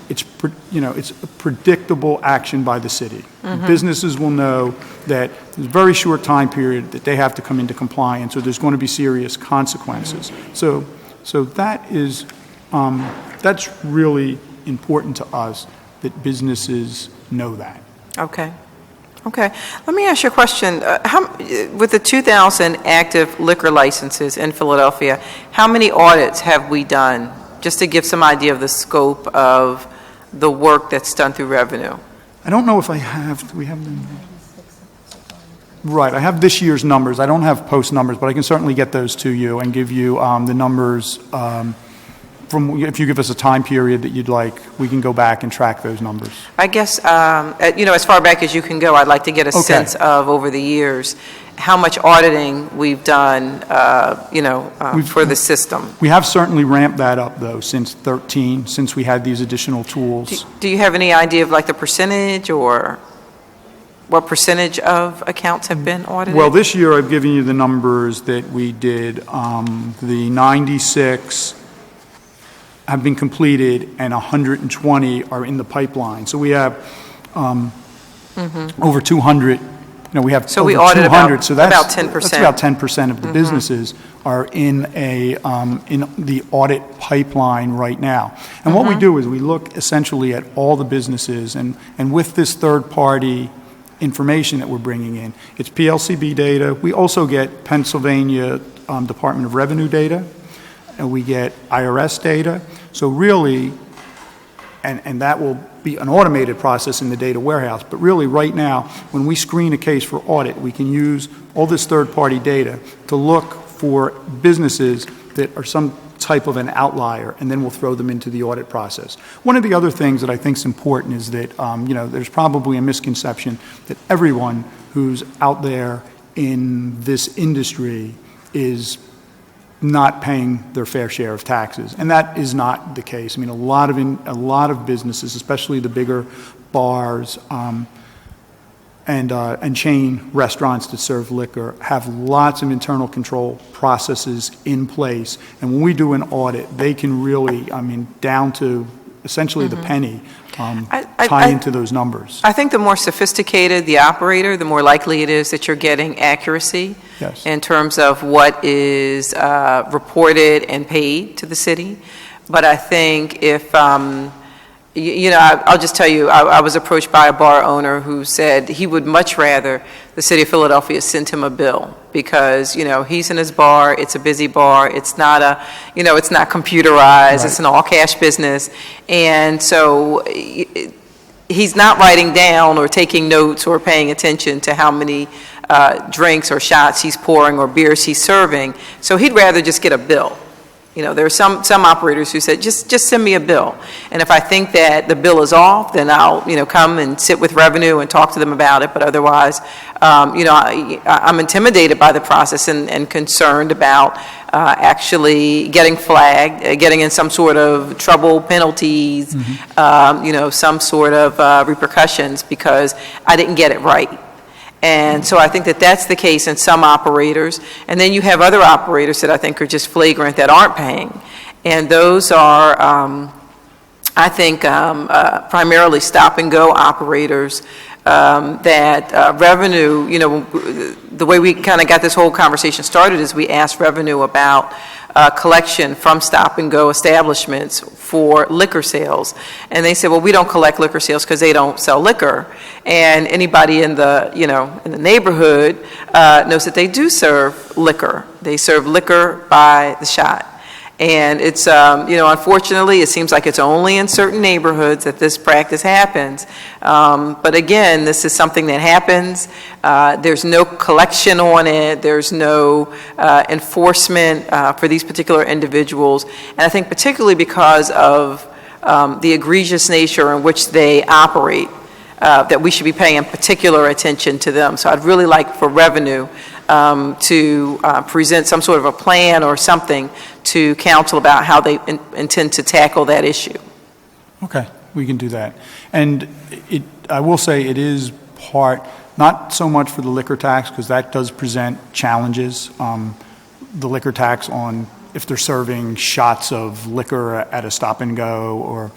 Speaker 20: it's a predictable action by the city. Businesses will know that there's a very short time period that they have to come into compliance, or there's going to be serious consequences. So that is that's really important to us, that businesses know that.
Speaker 19: Okay. Let me ask you a question. With the 2,000 active liquor licenses in Philadelphia, how many audits have we done, just to give some idea of the scope of the work that's done through revenue?
Speaker 20: I don't know if I have, do we have them? Right, I have this year's numbers. I don't have post numbers, but I can certainly get those to you and give you the numbers from, if you give us a time period that you'd like, we can go back and track those numbers.
Speaker 19: I guess, as far back as you can go, I'd like to get a sense of, over the years, how much auditing we've done, for the system.
Speaker 20: We have certainly ramped that up, though, since 13, since we had these additional tools.
Speaker 19: Do you have any idea of the percentage, or what percentage of accounts have been audited?
Speaker 20: Well, this year I've given you the numbers that we did. The 96 have been completed, and 120 are in the pipeline. So we have over 200. We have
Speaker 19: so
Speaker 20: over
Speaker 19: we audit
Speaker 20: 200. So that's
Speaker 19: about 10%.
Speaker 20: That's about 10% of the businesses are in the audit pipeline right now. And what we do is we look essentially at all the businesses, and with this third-party information that we're bringing in, it's PLCB data. We also get Pennsylvania Department of Revenue data, and we get IRS data. So really, and that will be an automated process in the data warehouse, but really right now, when we screen a case for audit, we can use all this third-party data to look for businesses that are some type of an outlier, and then we'll throw them into the audit process. One of the other things that I think is important is that, there's probably a misconception that everyone who's out there in this industry is not paying their fair share of taxes, and that is not the case. I mean, a lot of businesses, especially the bigger bars, and chain restaurants that serve liquor have lots of internal control processes in place. And when we do an audit, they can really, I mean, down to essentially the penny, tie into those numbers.
Speaker 19: I think the more sophisticated the operator, the more likely it is that you're getting accuracy in terms of what is reported and paid to the city. But I think if, I'll just tell you, I was approached by a bar owner who said he would much rather the city of Philadelphia send him a bill because, he's in his bar, it's a busy bar, it's not it's not computerized, it's an all cash business. And so he's not writing down or taking notes or paying attention to how many drinks or shots he's pouring or beers he's serving. So he'd rather just get a bill. There are some operators who said, just send me a bill. And if I think that the bill is off, then I'll, come and sit with revenue and talk to them about it. But otherwise, I'm intimidated by the process and concerned about actually getting flagged, getting in some sort of trouble, penalties, some sort of repercussions because I didn't get it right. And so I think that that's the case in some operators. And then you have other operators that I think are just flagrant that aren't paying. And those are, I think, primarily stop-and-go operators that revenue, the way we kind of got this whole conversation started is we asked revenue about collection from stop-and-go establishments for liquor sales. And they said, well, we don't collect liquor sales because they don't sell liquor. And anybody in the, in the neighborhood knows that they do serve liquor. They serve liquor by the shot. And it's, unfortunately, it seems like it's only in certain neighborhoods that this practice happens. But again, this is something that happens. There's no collection on it. There's no enforcement for these particular individuals. And I think particularly because of the egregious nature in which they operate, that we should be paying particular attention to them. So I'd really like for revenue to present some sort of a plan or something to council about how they intend to tackle that issue.
Speaker 20: Okay, we can do that. And I will say it is part, not so much for the liquor tax, because that does present challenges. The liquor tax on if they're serving shots of liquor at a stop and go, or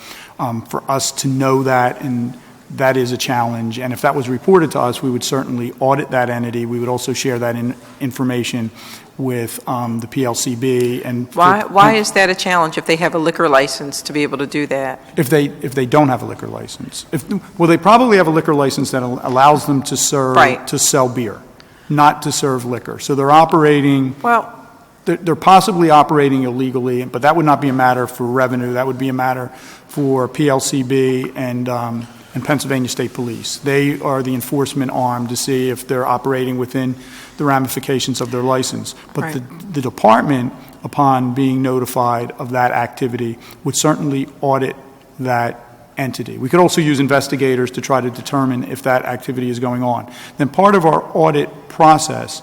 Speaker 20: for us to know that, and that is a challenge. And if that was reported to us, we would certainly audit that entity. We would also share that information with the PLCB. And
Speaker 19: why is that a challenge if they have a liquor license to be able to do that?
Speaker 20: If they don't have a liquor license, they probably have a liquor license that allows them to serve to sell beer, not to serve liquor. So they're operating. Well, they're possibly operating illegally, but that would not be a matter for revenue. That would be a matter for PLCB and Pennsylvania State Police. They are the enforcement arm to see if they're operating within the ramifications of their license. But the department, upon being notified of that activity, would certainly audit that entity. We could also use investigators to try to determine if that activity is going on. Then part of our audit process,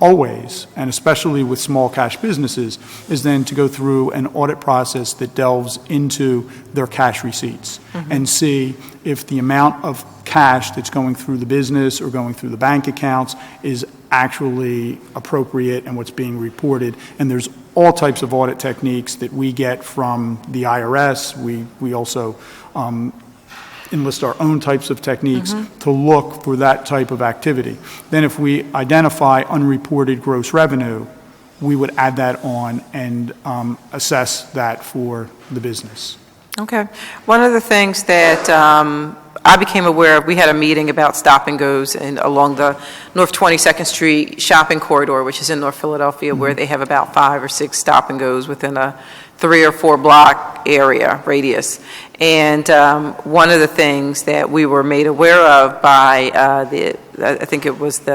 Speaker 20: always, and especially with small cash businesses, is then to go through an audit process that delves into their cash receipts and see if the amount of cash that's going through the business or going through the bank accounts is actually appropriate and what's being reported. And there's all types of audit techniques that we get from the IRS. We also enlist our own types of techniques to look for that type of activity. Then if we identify unreported gross revenue, we would add that on and assess that for the business.
Speaker 19: Okay. One of the things that I became aware of, we had a meeting about stop and goes along the North 22nd Street shopping corridor, which is in North Philadelphia, where they have about 5 or 6 stop and goes within a 3 or 4 block area radius. And one of the things that we were made aware of by I think it was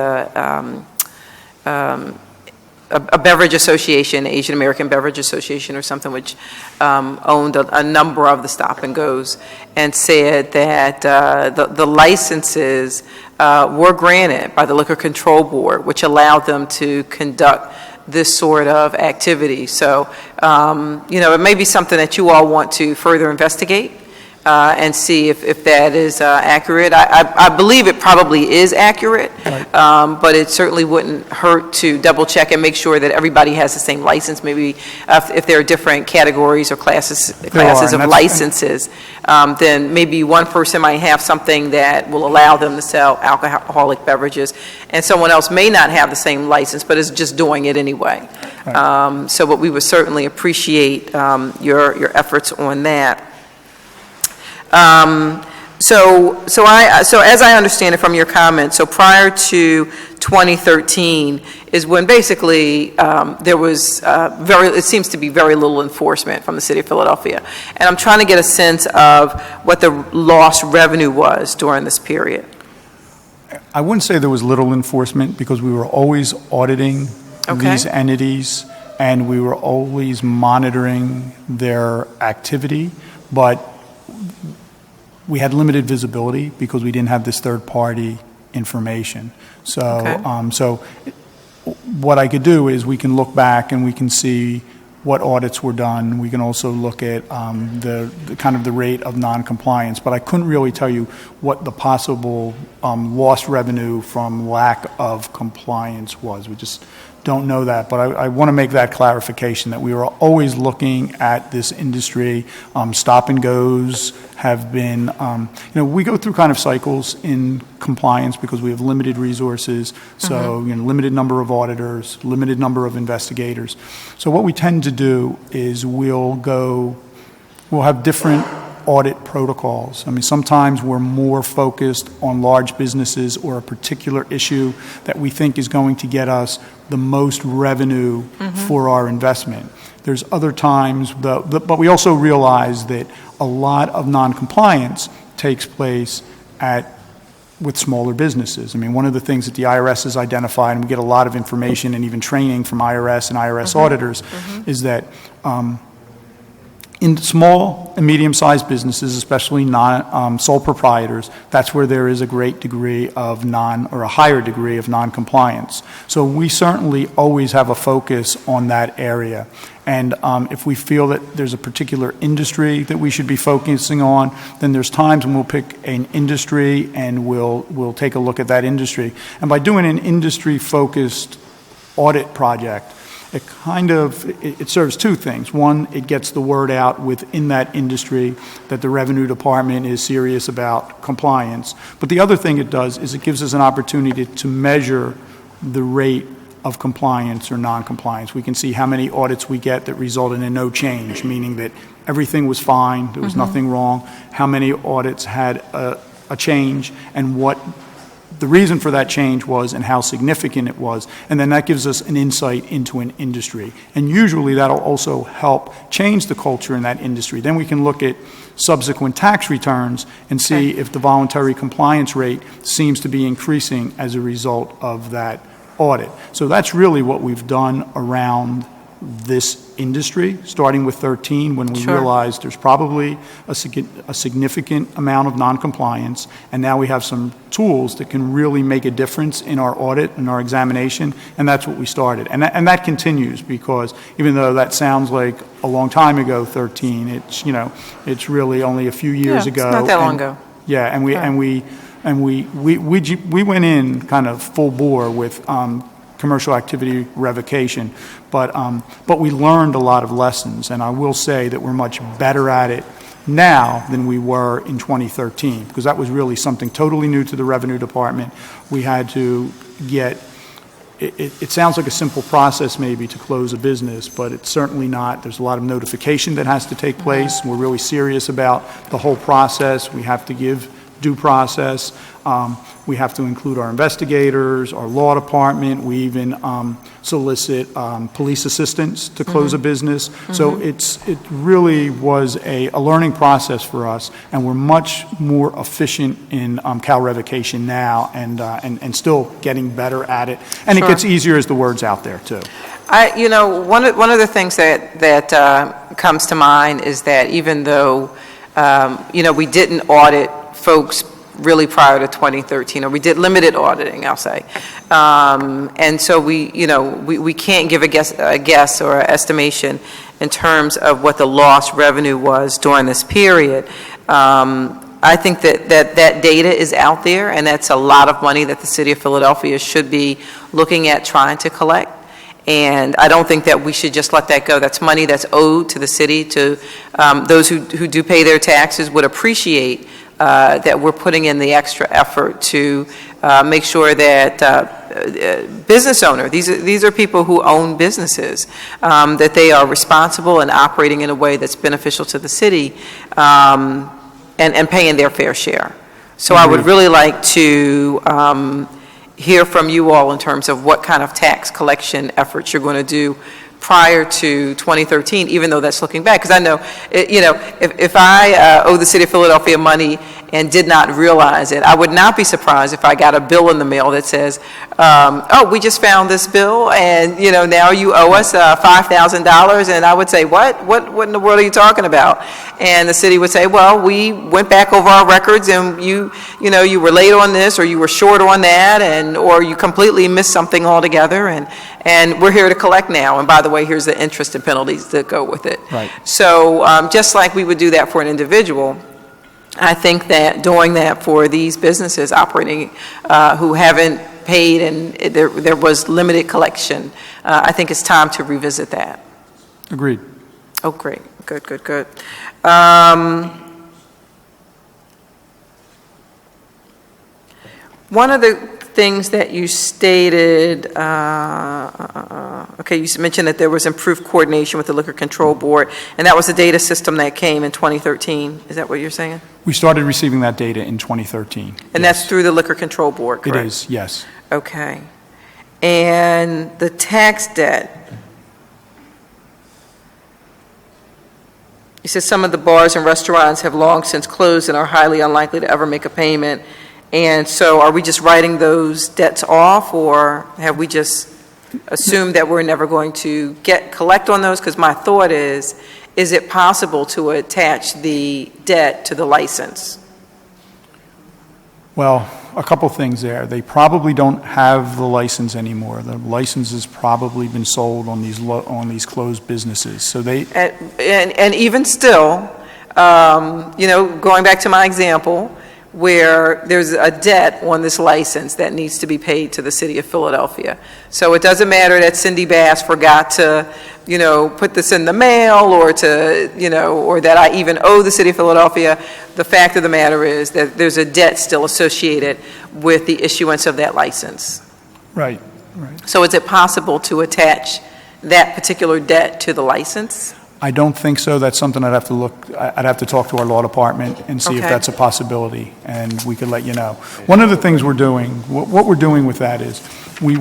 Speaker 19: a beverage association, Asian American Beverage Association or something, which owned a number of the stop and goes, and said that the licenses were granted by the Liquor Control Board, which allowed them to conduct this sort of activity. So, it may be something that you all want to further investigate. and see if that is accurate. I believe it probably is accurate, but it certainly wouldn't hurt to double check and make sure that everybody has the same license. Maybe if there are different categories or classes of licenses, then maybe one person might have something that will allow them to sell alcoholic beverages, and someone else may not have the same license, but is just doing it anyway. But we would certainly appreciate your efforts on that. So as I understand it from your comments, so prior to 2013 is when basically there was it seems to be very little enforcement from the city of Philadelphia. And I'm trying to get a sense of what the lost revenue was during this period.
Speaker 20: I wouldn't say there was little enforcement because we were always auditing these entities and we were always monitoring their activity, but we had limited visibility because we didn't have this third-party information. So, so what I could do is we can look back and we can see what audits were done. We can also look at the kind of the rate of non-compliance, but I couldn't really tell you what the possible lost revenue from lack of compliance was. We just don't know that, but I want to make that clarification that we were always looking at this industry. Stop and goes have been, we go through kind of cycles in compliance because we have limited resources, so limited number of auditors, limited number of investigators. So what we tend to do is we'll have different audit protocols. I mean, sometimes we're more focused on large businesses or a particular issue that we think is going to get us the most revenue for our investment. There's other times, but we also realize that a lot of non-compliance takes place with smaller businesses. I mean, one of the things that the IRS has identified, and we get a lot of information and even training from IRS and IRS auditors, is that in small and medium-sized businesses, especially sole proprietors, that's where there is a great degree of a higher degree of non-compliance. So we certainly always have a focus on that area. And if we feel that there's a particular industry that we should be focusing on, then there's times when we'll pick an industry and we'll take a look at that industry. And by doing an industry-focused audit project, it serves two things. One, it gets the word out within that industry that the revenue department is serious about compliance. But the other thing it does is it gives us an opportunity to measure the rate of compliance or non-compliance. We can see how many audits we get that resulted in no change, meaning that everything was fine, there was nothing wrong, how many audits had a change, and what the reason for that change was and how significant it was, and then that gives us an insight into an industry. And usually that'll also help change the culture in that industry. Then we can look at subsequent tax returns and see if the voluntary compliance rate seems to be increasing as a result of that audit. So that's really what we've done around this industry, starting with 13, when we realized there's probably a significant amount of non-compliance, and now we have some tools that can really make a difference in our audit and our examination, and that's what we started. And that continues, because even though that sounds like a long time ago, 13, it's really only a few years ago.
Speaker 19: It's not that long ago.
Speaker 20: Yeah, and we went in kind of full bore with commercial activity revocation, but we learned a lot of lessons, and I will say that we're much better at it now than we were in 2013, because that was really something totally new to the Revenue Department. We had to get, it sounds like a simple process maybe to close a business, but it's certainly not. There's a lot of notification that has to take place. We're really serious about the whole process. We have to give due process. We have to include our investigators, our law department. We even solicit police assistance to close a business. So it really was a learning process for us, and we're much more efficient in CAL revocation now, and still getting better at it. And it gets easier as the word's out there too.
Speaker 19: One of the things that comes to mind is that even though we didn't audit folks really prior to 2013, or we did limited auditing, I'll say. And so we can't give a guess or estimation in terms of what the lost revenue was during this period. I think that data is out there, and that's a lot of money that the city of Philadelphia should be looking at trying to collect. And I don't think that we should just let that go. That's money that's owed to the city. To those who do pay their taxes would appreciate that we're putting in the extra effort to make sure that business owner, these are people who own businesses, that they are responsible and operating in a way that's beneficial to the city, and paying their fair share. So I would really like to hear from you all in terms of what kind of tax collection efforts you're going to do prior to 2013, even though that's looking back. Because I know, if I owe the city of Philadelphia money and did not realize it, I would not be surprised if I got a bill in the mail that says, oh, we just found this bill, and now you owe us $5,000, and I would say, what in the world are you talking about? And the city would say, well, we went back over our records, and you were late on this, or you were short on that, or you completely missed something altogether, and we're here to collect now. And by the way, here's the interest and penalties that go with it.
Speaker 20: Right.
Speaker 19: So just like we would do that for an individual, I think that doing that for these businesses operating who haven't paid and there was limited collection, I think it's time to revisit that.
Speaker 20: Agreed.
Speaker 19: Oh, great. Good. One of the things that you stated, okay, you mentioned that there was improved coordination with the Liquor Control Board, and that was a data system that came in 2013. Is that what you're saying?
Speaker 20: We started receiving that data in 2013.
Speaker 19: And that's through the Liquor Control Board, correct?
Speaker 20: It is, yes.
Speaker 19: Okay. And the tax debt, you said some of the bars and restaurants have long since closed and are highly unlikely to ever make a payment. And so are we just writing those debts off, or have we just assumed that we're never going to collect on those? Because my thought is it possible to attach the debt to the license?
Speaker 20: Well, a couple things there. They probably don't have the license anymore. The license has probably been sold on these closed businesses. So they
Speaker 19: and even still, going back to my example, where there's a debt on this license that needs to be paid to the city of Philadelphia. So it doesn't matter that Cindy Bass forgot to, put this in the mail, or or that I even owe the city of Philadelphia. The fact of the matter is that there's a debt still associated with the issuance of that license.
Speaker 20: Right.
Speaker 19: So is it possible to attach that particular debt to the license?
Speaker 20: I don't think so. That's something I'd have to talk to our law department and see if that's a possibility, and we could let you know. One of the things we're doing, what we're doing with that is, we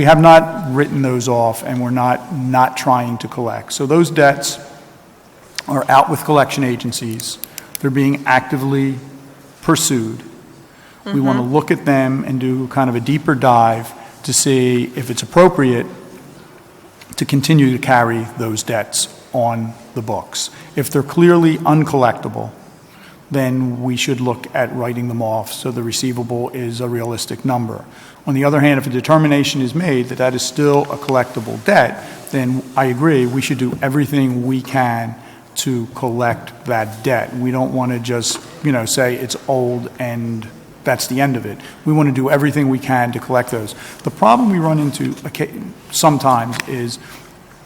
Speaker 20: have not written those off, and we're not trying to collect. So those debts are out with collection agencies. They're being actively pursued. Mm-hmm. We want to look at them and do kind of a deeper dive to see if it's appropriate to continue to carry those debts on the books. If they're clearly uncollectible, then we should look at writing them off so the receivable is a realistic number. On the other hand, if a determination is made that that is still a collectible debt, then I agree, we should do everything we can to collect that debt. We don't want to just, say it's old and that's the end of it. We want to do everything we can to collect those. The problem we run into sometimes is,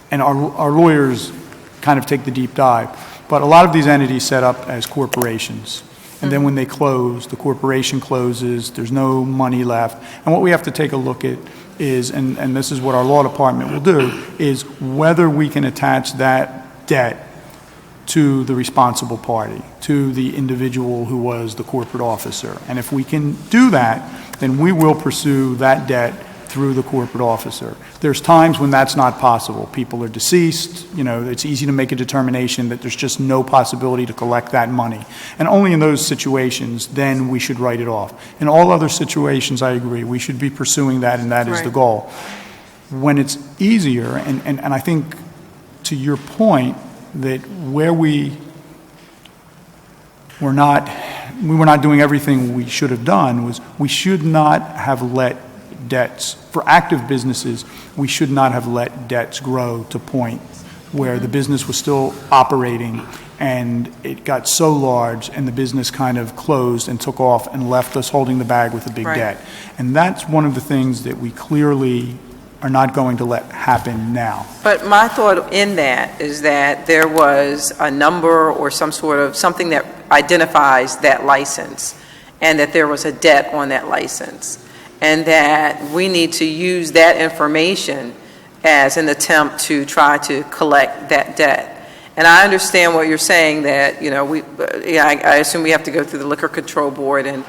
Speaker 20: and our lawyers kind of take the deep dive, but a lot of these entities set up as corporations. And then when they close, the corporation closes, there's no money left. And what we have to take a look at is, and this is what our law department will do, is whether we can attach that debt to the responsible party, to the individual who was the corporate officer. And if we can do that, then we will pursue that debt through the corporate officer. There's times when that's not possible. People are deceased, it's easy to make a determination that there's just no possibility to collect that money. And only in those situations, then we should write it off. In all other situations, I agree, we should be pursuing that, and that is the goal. When it's easier, and I think to your point, that where we were not doing everything we should have done was we should not have let debts, for active businesses, we should not have let debts grow to point where the business was still operating and it got so large, and the business kind of closed and took off and left us holding the bag with a big
Speaker 19: Right.
Speaker 20: debt. And that's one of the things that we clearly are not going to let happen now.
Speaker 19: But my thought in that is that there was a number or some sort of, something that identifies that license, and that there was a debt on that license, and that we need to use that information as an attempt to try to collect that debt. And I understand what you're saying, that, you know, I assume we have to go through the Liquor Control Board and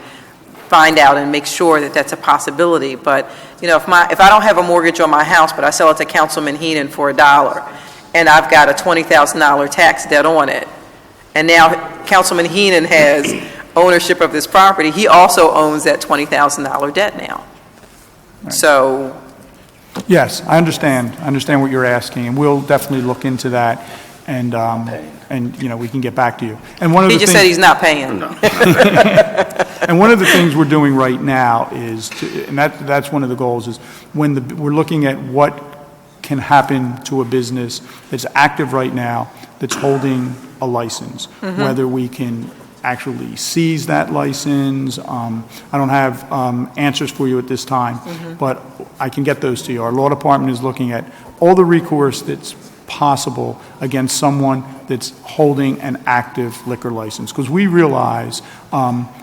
Speaker 19: find out and make sure that that's a possibility. But, you know, if I don't have a mortgage on my house, but I sell it to Councilman Heenan for $1, and I've got a $20,000 tax debt on it, and now Councilman Heenan has ownership of this property, he also owns that $20,000 debt now. So,
Speaker 20: Yes, I understand what you're asking, and we'll definitely look into that, and you know, we can get back to you. And one of
Speaker 19: he
Speaker 20: the
Speaker 19: just
Speaker 20: things,
Speaker 19: said he's not paying.
Speaker 20: And one of the things we're doing right now is, and that's one of the goals, is when we're looking at what can happen to a business that's active right now, that's holding a license, whether we can actually seize that license. I don't have answers for you at this time, but I can get those to you. Our law department is looking at all the recourse that's possible against someone that's holding an active liquor license, because we realize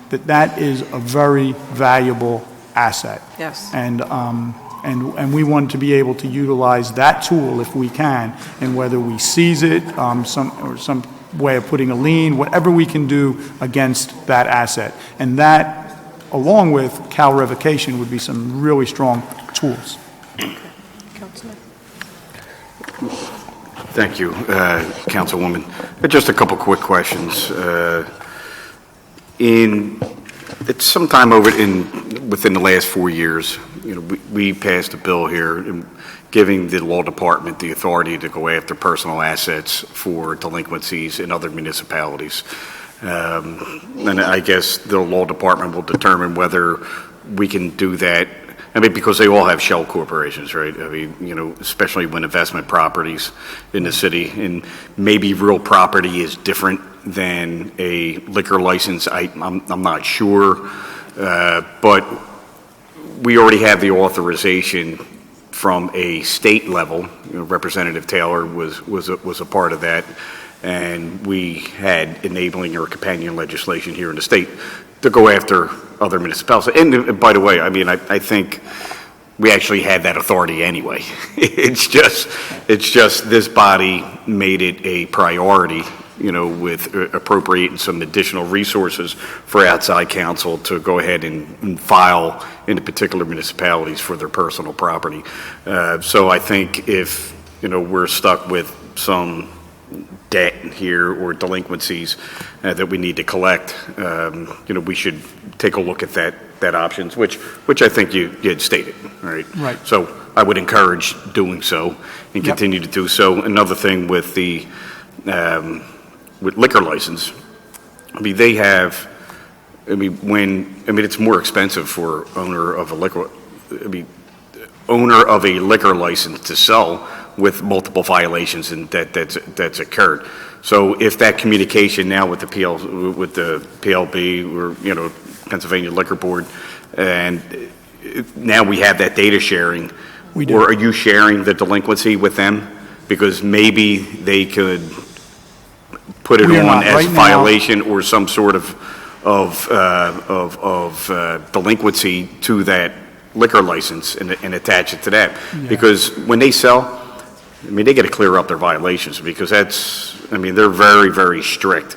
Speaker 20: that is a very valuable asset.
Speaker 19: Yes.
Speaker 20: And we want to be able to utilize that tool if we can, and whether we seize it, some way of putting a lien, whatever we can do against that asset. And that, along with CAL revocation, would be some really strong tools.
Speaker 23: Thank you, Councilwoman. Just a couple quick questions. It's sometime within the last 4 years, you know, we passed a bill here giving the law department the authority to go after personal assets for delinquencies in other municipalities. And I guess the law department will determine whether we can do that. I mean, because they all have shell corporations, right? I mean, you know, especially when investment properties in the city, and maybe real property is different than a liquor license. I'm not sure, but we already have the authorization from a state level. You know, Representative Taylor was a part of that, and we had enabling or companion legislation here in the state to go after other municipalities. And by the way, I mean, I think we actually had that authority anyway. It's just this body made it a priority, you know, with appropriating some additional resources for outside counsel to go ahead and file into particular municipalities for their personal property. So I think if, you know, we're stuck with some debt here or delinquencies that we need to collect, you know, we should take a look at that options, which I think you had stated, right?
Speaker 20: Right.
Speaker 23: So I would encourage doing so and continue to do so. Another thing with the with liquor license, I mean, they have, it's more expensive for owner of a liquor license to sell with multiple violations and that's occurred. So if that communication now with the PLB or, you know, Pennsylvania Liquor Board, and now we have that data sharing, or are you sharing the delinquency with them? Because maybe they could put it on as a violation or some sort of delinquency to that liquor license and attach it to that. Yeah. Because when they sell, I mean, they got to clear up their violations, because they're very, very strict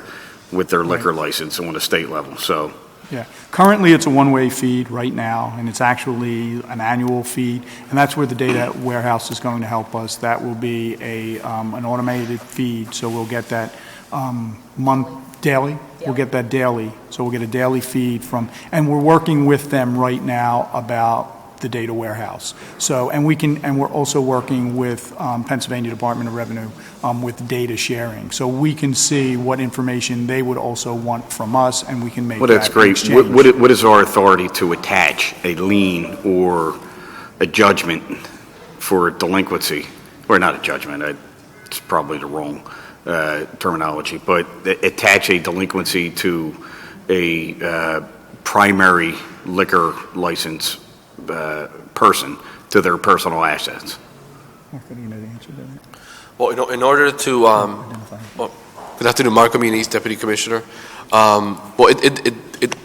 Speaker 23: with their liquor license on the state level, so.
Speaker 20: Yeah. Currently, it's a one-way feed right now, and it's actually an annual feed, and that's where the data warehouse is going to help us. That will be an automated feed, so we'll get that daily. We'll get that daily, so we'll get a daily feed and we're working with them right now about the data warehouse. So, and we're also working with Pennsylvania Department of Revenue with data sharing. So we can see what information they would also want from us, and we can make
Speaker 23: that's great. What is our authority to attach a lien or a judgment for delinquency? Or not a judgment, it's probably the wrong terminology, but attach a delinquency to a primary liquor license person to their personal assets.
Speaker 6: Well, in order to, good afternoon, Marco Muniz, Deputy Commissioner. Well,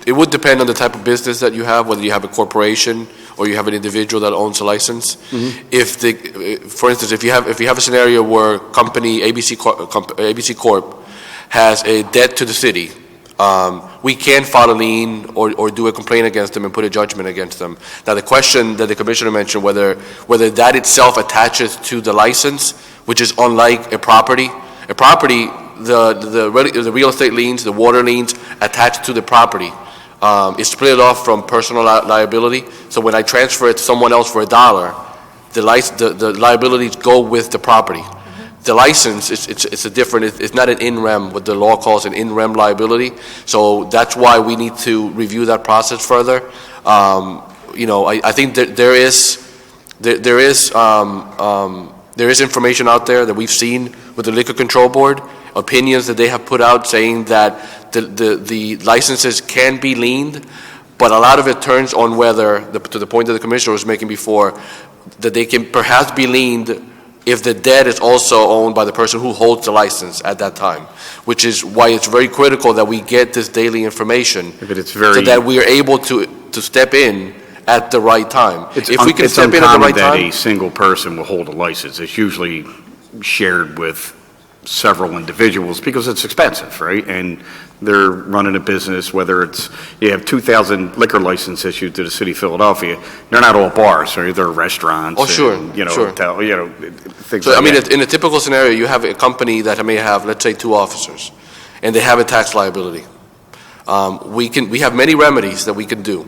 Speaker 6: it would depend on the type of business that you have, whether you have a corporation or you have an individual that owns a license.
Speaker 23: Mm-hmm.
Speaker 6: For instance, if you have a scenario where company ABC Corp has a debt to the city, we can file a lien or do a complaint against them and put a judgment against them. Now, the question that the Commissioner mentioned, whether that itself attaches to the license, which is unlike a property. A property, the real estate liens, the water liens attached to the property. It's split off from personal liability. So when I transfer it to someone else for $1, the liabilities go with the property. The license, it's a different, it's not an in rem, what the law calls an in rem liability. So that's why we need to review that process further. I think that there is information out there that we've seen with the Liquor Control Board, opinions that they have put out saying that the licenses can be liened, but a lot of it turns on whether, to the point that the Commissioner was making before, that they can perhaps be liened if the debt is also owned by the person who holds the license at that time, which is why it's very critical that we get this daily information so that we are able to step in at the right time. If we can step in at the right time.
Speaker 23: It's uncommon that a single person will hold a license. It's usually shared with several individuals because it's expensive, right? And they're running a business, whether it's, you have 2,000 liquor license issued to the city of Philadelphia, they're not all bars, right? They're restaurants.
Speaker 6: Oh, sure,
Speaker 23: and,
Speaker 6: sure.
Speaker 23: Hotel, things
Speaker 6: So,
Speaker 23: like
Speaker 6: I mean,
Speaker 23: that.
Speaker 6: in a typical scenario, you have a company that may have, let's say, 2 officers, and they have a tax liability. We have many remedies that we can do.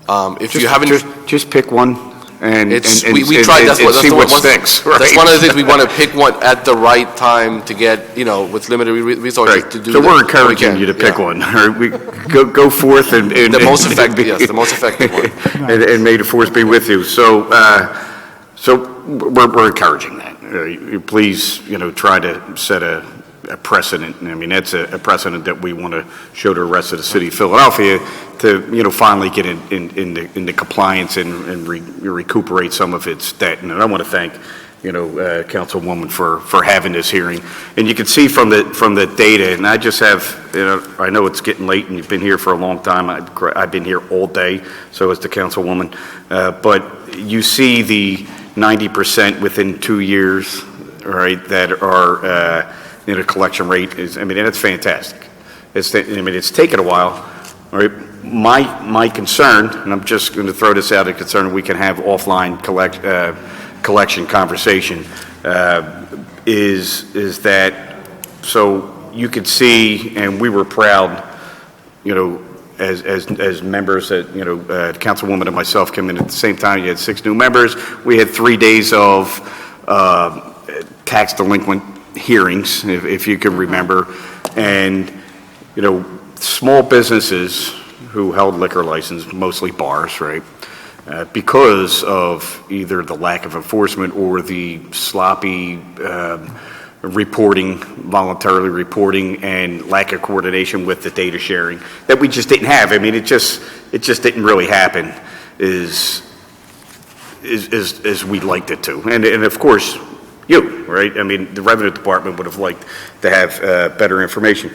Speaker 6: If you haven't,
Speaker 23: just pick one. And
Speaker 6: we tried. That's
Speaker 23: see what sticks. Right?
Speaker 6: That's one of the things we want to pick one at the right time to get, with limited resources to do.
Speaker 23: So we're encouraging you to pick one. Right? We go forth and
Speaker 6: the most effective. Yes, the most effective one.
Speaker 23: and may the force be with you. So we're encouraging that. Please, try to set a precedent. I mean, that's a precedent that we want to show to the rest of the city of Philadelphia to, finally get into compliance and recuperate some of its debt. And I want to thank, Councilwoman for having this hearing. And you can see from the data, and I just have, I know it's getting late and you've been here for a long time. I've been here all day, so has the Councilwoman. But you see the 90% within 2 years, right, that are, collection rate is, and it's fantastic. It's taken a while. All right. My concern, and I'm just going to throw this out, a concern we can have offline collection conversation, is that, so you could see, and we were proud, as members that, the Councilwoman and myself came in at the same time. You had 6 new members. We had 3 days of tax delinquent hearings, if you can remember, and small businesses who held liquor license, mostly bars, right, because of either the lack of enforcement or the sloppy reporting, voluntarily reporting, and lack of coordination with the data sharing that we just didn't have. It just didn't really happen as we'd liked it to, and of course. Right? The Revenue Department would have liked to have better information.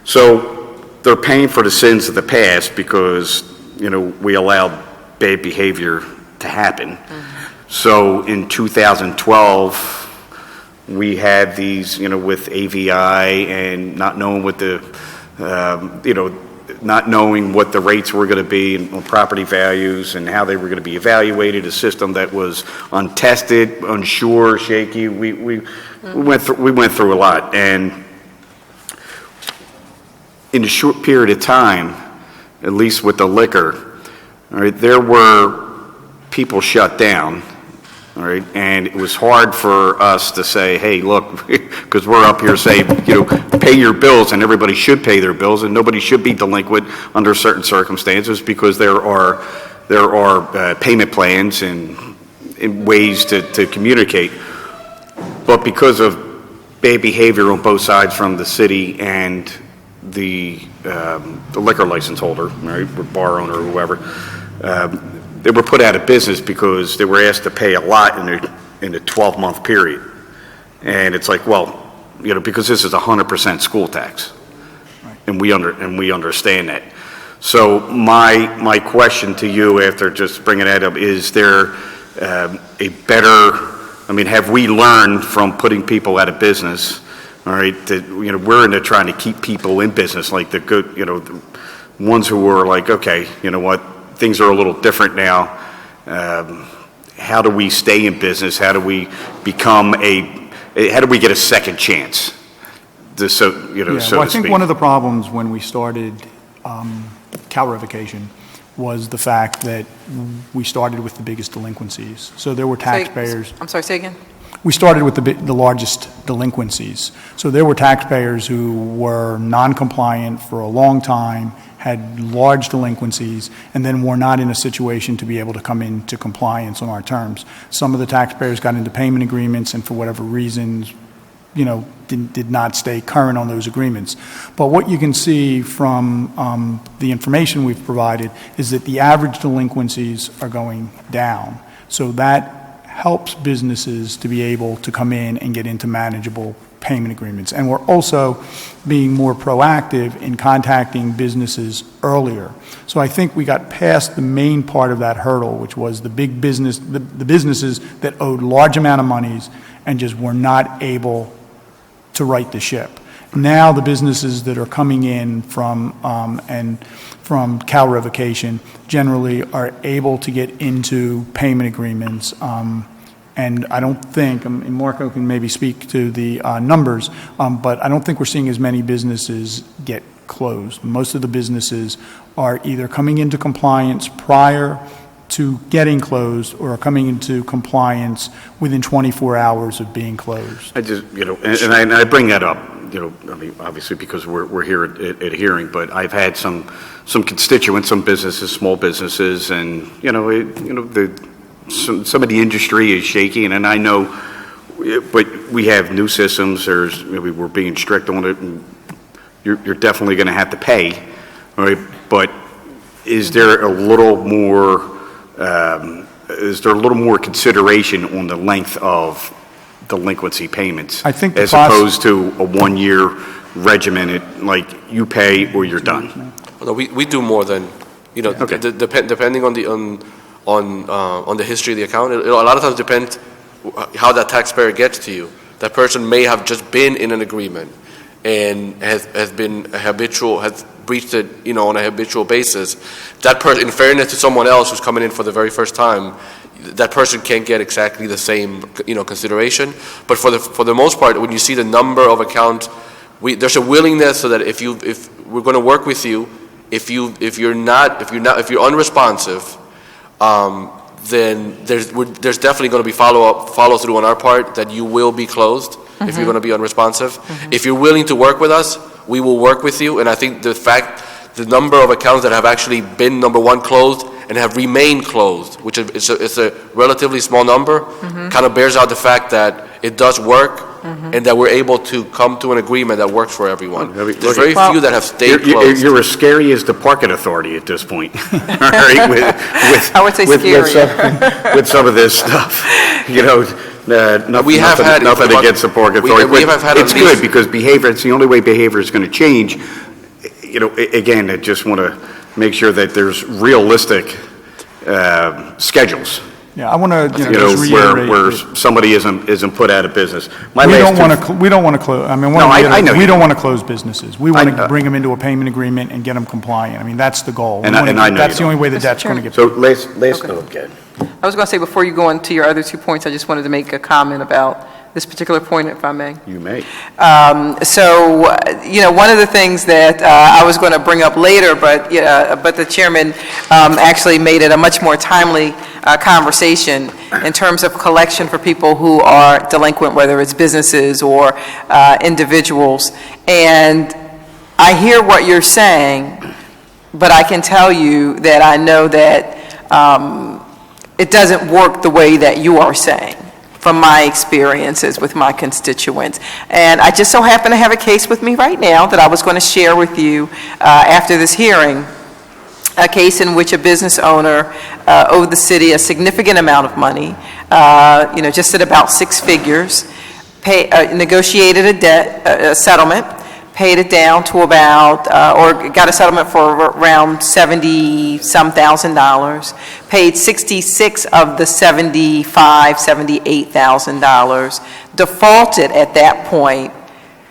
Speaker 23: So they're paying for the sins of the past because, we allowed bad behavior to happen. Mm-hmm. So in 2012, we had these, with AVI and not knowing what the, not knowing what the rates were going to be on property values and how they were going to be evaluated, a system that was untested, unsure, shaky. We went through a lot, and in a short period of time, at least with the liquor, all right, there were people shut down. All right, and it was hard for us to say, hey, look, because we're up here saying, pay your bills, and everybody should pay their bills, and nobody should be delinquent under certain circumstances because there are payment plans and ways to communicate. But because of bad behavior on both sides from the city and the liquor license holder, right, or bar owner or whoever. They were put out of business because they were asked to pay a lot in a 12-month period. And it's like, well, because this is 100% school tax. And we understand that. So my question to you after just bringing that up, is there a better, have we learned from putting people out of business, all right, that, we're into trying to keep people in business, like the good, the ones who were like, okay, you know what, things are a little different now. How do we stay in business? How do we how do we get a second chance? So
Speaker 20: I
Speaker 23: to
Speaker 20: think
Speaker 23: speak.
Speaker 20: one of the problems when we started CAL revocation was the fact that we started with the biggest delinquencies. So there were taxpayers.
Speaker 19: I'm sorry, say again?
Speaker 20: We started with the largest delinquencies. So there were taxpayers who were non-compliant for a long time, had large delinquencies, and then were not in a situation to be able to come into compliance on our terms. Some of the taxpayers got into payment agreements and for whatever reasons, did not stay current on those agreements. But what you can see from the information we've provided is that the average delinquencies are going down. So that helps businesses to be able to come in and get into manageable payment agreements. And we're also being more proactive in contacting businesses earlier. So I think we got past the main part of that hurdle, which was the big business, the businesses that owed large amount of monies and just were not able to right the ship. Now the businesses that are coming in from CAL revocation generally are able to get into payment agreements. And I don't think, and Marco can maybe speak to the numbers, but I don't think we're seeing as many businesses get closed. Most of the businesses are either coming into compliance prior to getting closed or are coming into compliance within 24 hours of being closed.
Speaker 23: I just, and I bring that up, obviously because we're here at a hearing, but I've had some constituents, some businesses, small businesses, and, some of the industry is shaky, and I know, but we have new systems, we're being strict on it, and you're definitely going to have to pay, all right? But is there a little more consideration on the length of delinquency payments,
Speaker 20: I think
Speaker 23: as opposed to a one-year regimen, like you pay or you're done?
Speaker 6: Well, we do more than, depending on the history of the account. A lot of times depends how that taxpayer gets to you. That person may have just been in an agreement and has breached it, on a habitual basis. That person, in fairness to someone else who's coming in for the very first time, that person can't get exactly the same, consideration. But for the most part, when you see the number of accounts, there's a willingness so that if we're going to work with you, if you're unresponsive, then there's definitely going to be follow through on our part that you will be closed if you're going to be unresponsive. If you're willing to work with us, we will work with you. And I think the number of accounts that have actually been, number one, closed and have remained closed, which is a relatively small number, kind of bears out the fact that it does work and that we're able to come to an agreement that works for everyone. There's very few that have stayed closed.
Speaker 23: You're as scary as the parking authority at this point. All right,
Speaker 19: I would say scarier.
Speaker 23: With some of this stuff, nothing against the parking authority. It's good because behavior, it's the only way behavior is going to change. Again, I just want to make sure that there's realistic schedules.
Speaker 20: Yeah, I want to just reiterate
Speaker 23: where somebody isn't put out of business.
Speaker 20: We don't want to close.
Speaker 23: I know
Speaker 20: we don't want to close businesses. We want to bring them into a payment agreement and get them compliant. That's the goal. That's the only way the debt's going to get.
Speaker 23: So last note, Ken.
Speaker 19: I was going to say, before you go on to your other 2 points, I just wanted to make a comment about this particular point, if I may.
Speaker 23: You may.
Speaker 19: One of the things that I was going to bring up later, but the chairman actually made it a much more timely conversation in terms of collection for people who are delinquent, whether it's businesses or individuals. And I hear what you're saying, but I can tell you that I know that it doesn't work the way that you are saying. from my experiences with my constituents. And I just so happen to have a case with me right now that I was going to share with you after this hearing. A case in which a business owner owed the city a significant amount of money, just at about 6 figures, negotiated a settlement, paid it down to about, or got a settlement for around $70-some thousand, paid 66 of the $78,000, defaulted at that point,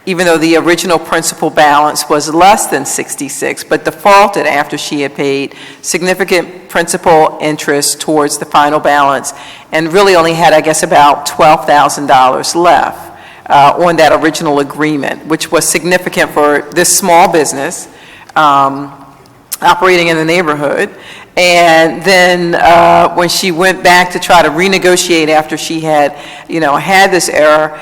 Speaker 19: even though the original principal balance was less than 66, but defaulted after she had paid significant principal interest towards the final balance, and really only had, I guess, about $12,000 left on that original agreement, which was significant for this small business operating in the neighborhood. And then when she went back to try to renegotiate after she had, had this error,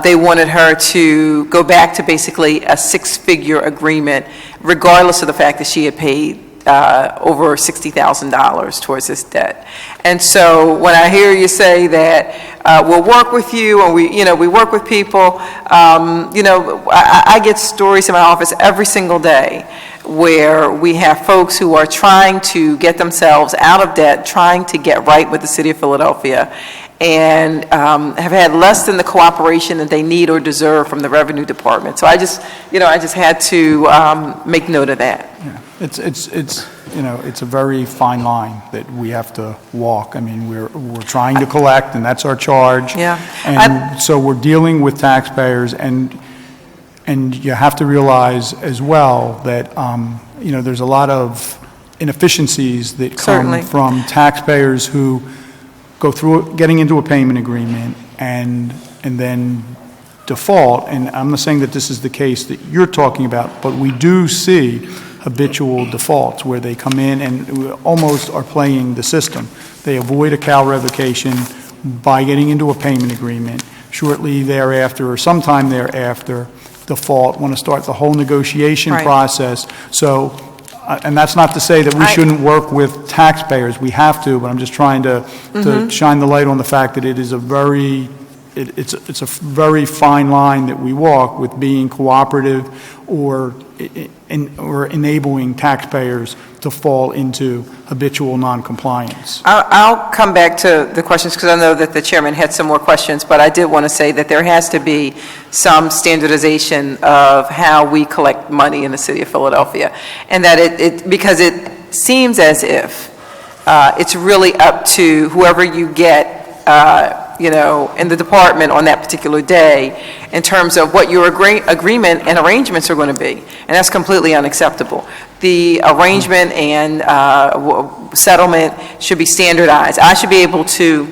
Speaker 19: they wanted her to go back to basically a 6-figure agreement, regardless of the fact that she had paid over $60,000 towards this debt. And so when I hear you say that we'll work with you, and we work with people, I get stories in my office every single day where we have folks who are trying to get themselves out of debt, trying to get right with the city of Philadelphia, and have had less than the cooperation that they need or deserve from the revenue department. So I just had to make note of that.
Speaker 20: Yeah. It's a very fine line that we have to walk. I mean, we're trying to collect, and that's our charge.
Speaker 19: Yeah.
Speaker 20: And so we're dealing with taxpayers, and you have to realize as well that, there's a lot of inefficiencies that come from taxpayers who go through getting into a payment agreement and then default. And I'm not saying that this is the case that you're talking about, but we do see habitual defaults where they come in and almost are playing the system. They avoid a CAL revocation by getting into a payment agreement. Shortly thereafter, or sometime thereafter, default, want to start the whole negotiation process. So, and that's not to say that we shouldn't work with taxpayers. We have to, but I'm just trying to shine the light on the fact that it is it's a very fine line that we walk with being cooperative or enabling taxpayers to fall into habitual noncompliance.
Speaker 19: I'll come back to the questions because I know that the chairman had some more questions, but I did want to say that there has to be some standardization of how we collect money in the city of Philadelphia, and that because it seems as if it's really up to whoever you get in the department on that particular day in terms of what your agreement and arrangements are going to be. And that's completely unacceptable. The arrangement and settlement should be standardized. I should be able to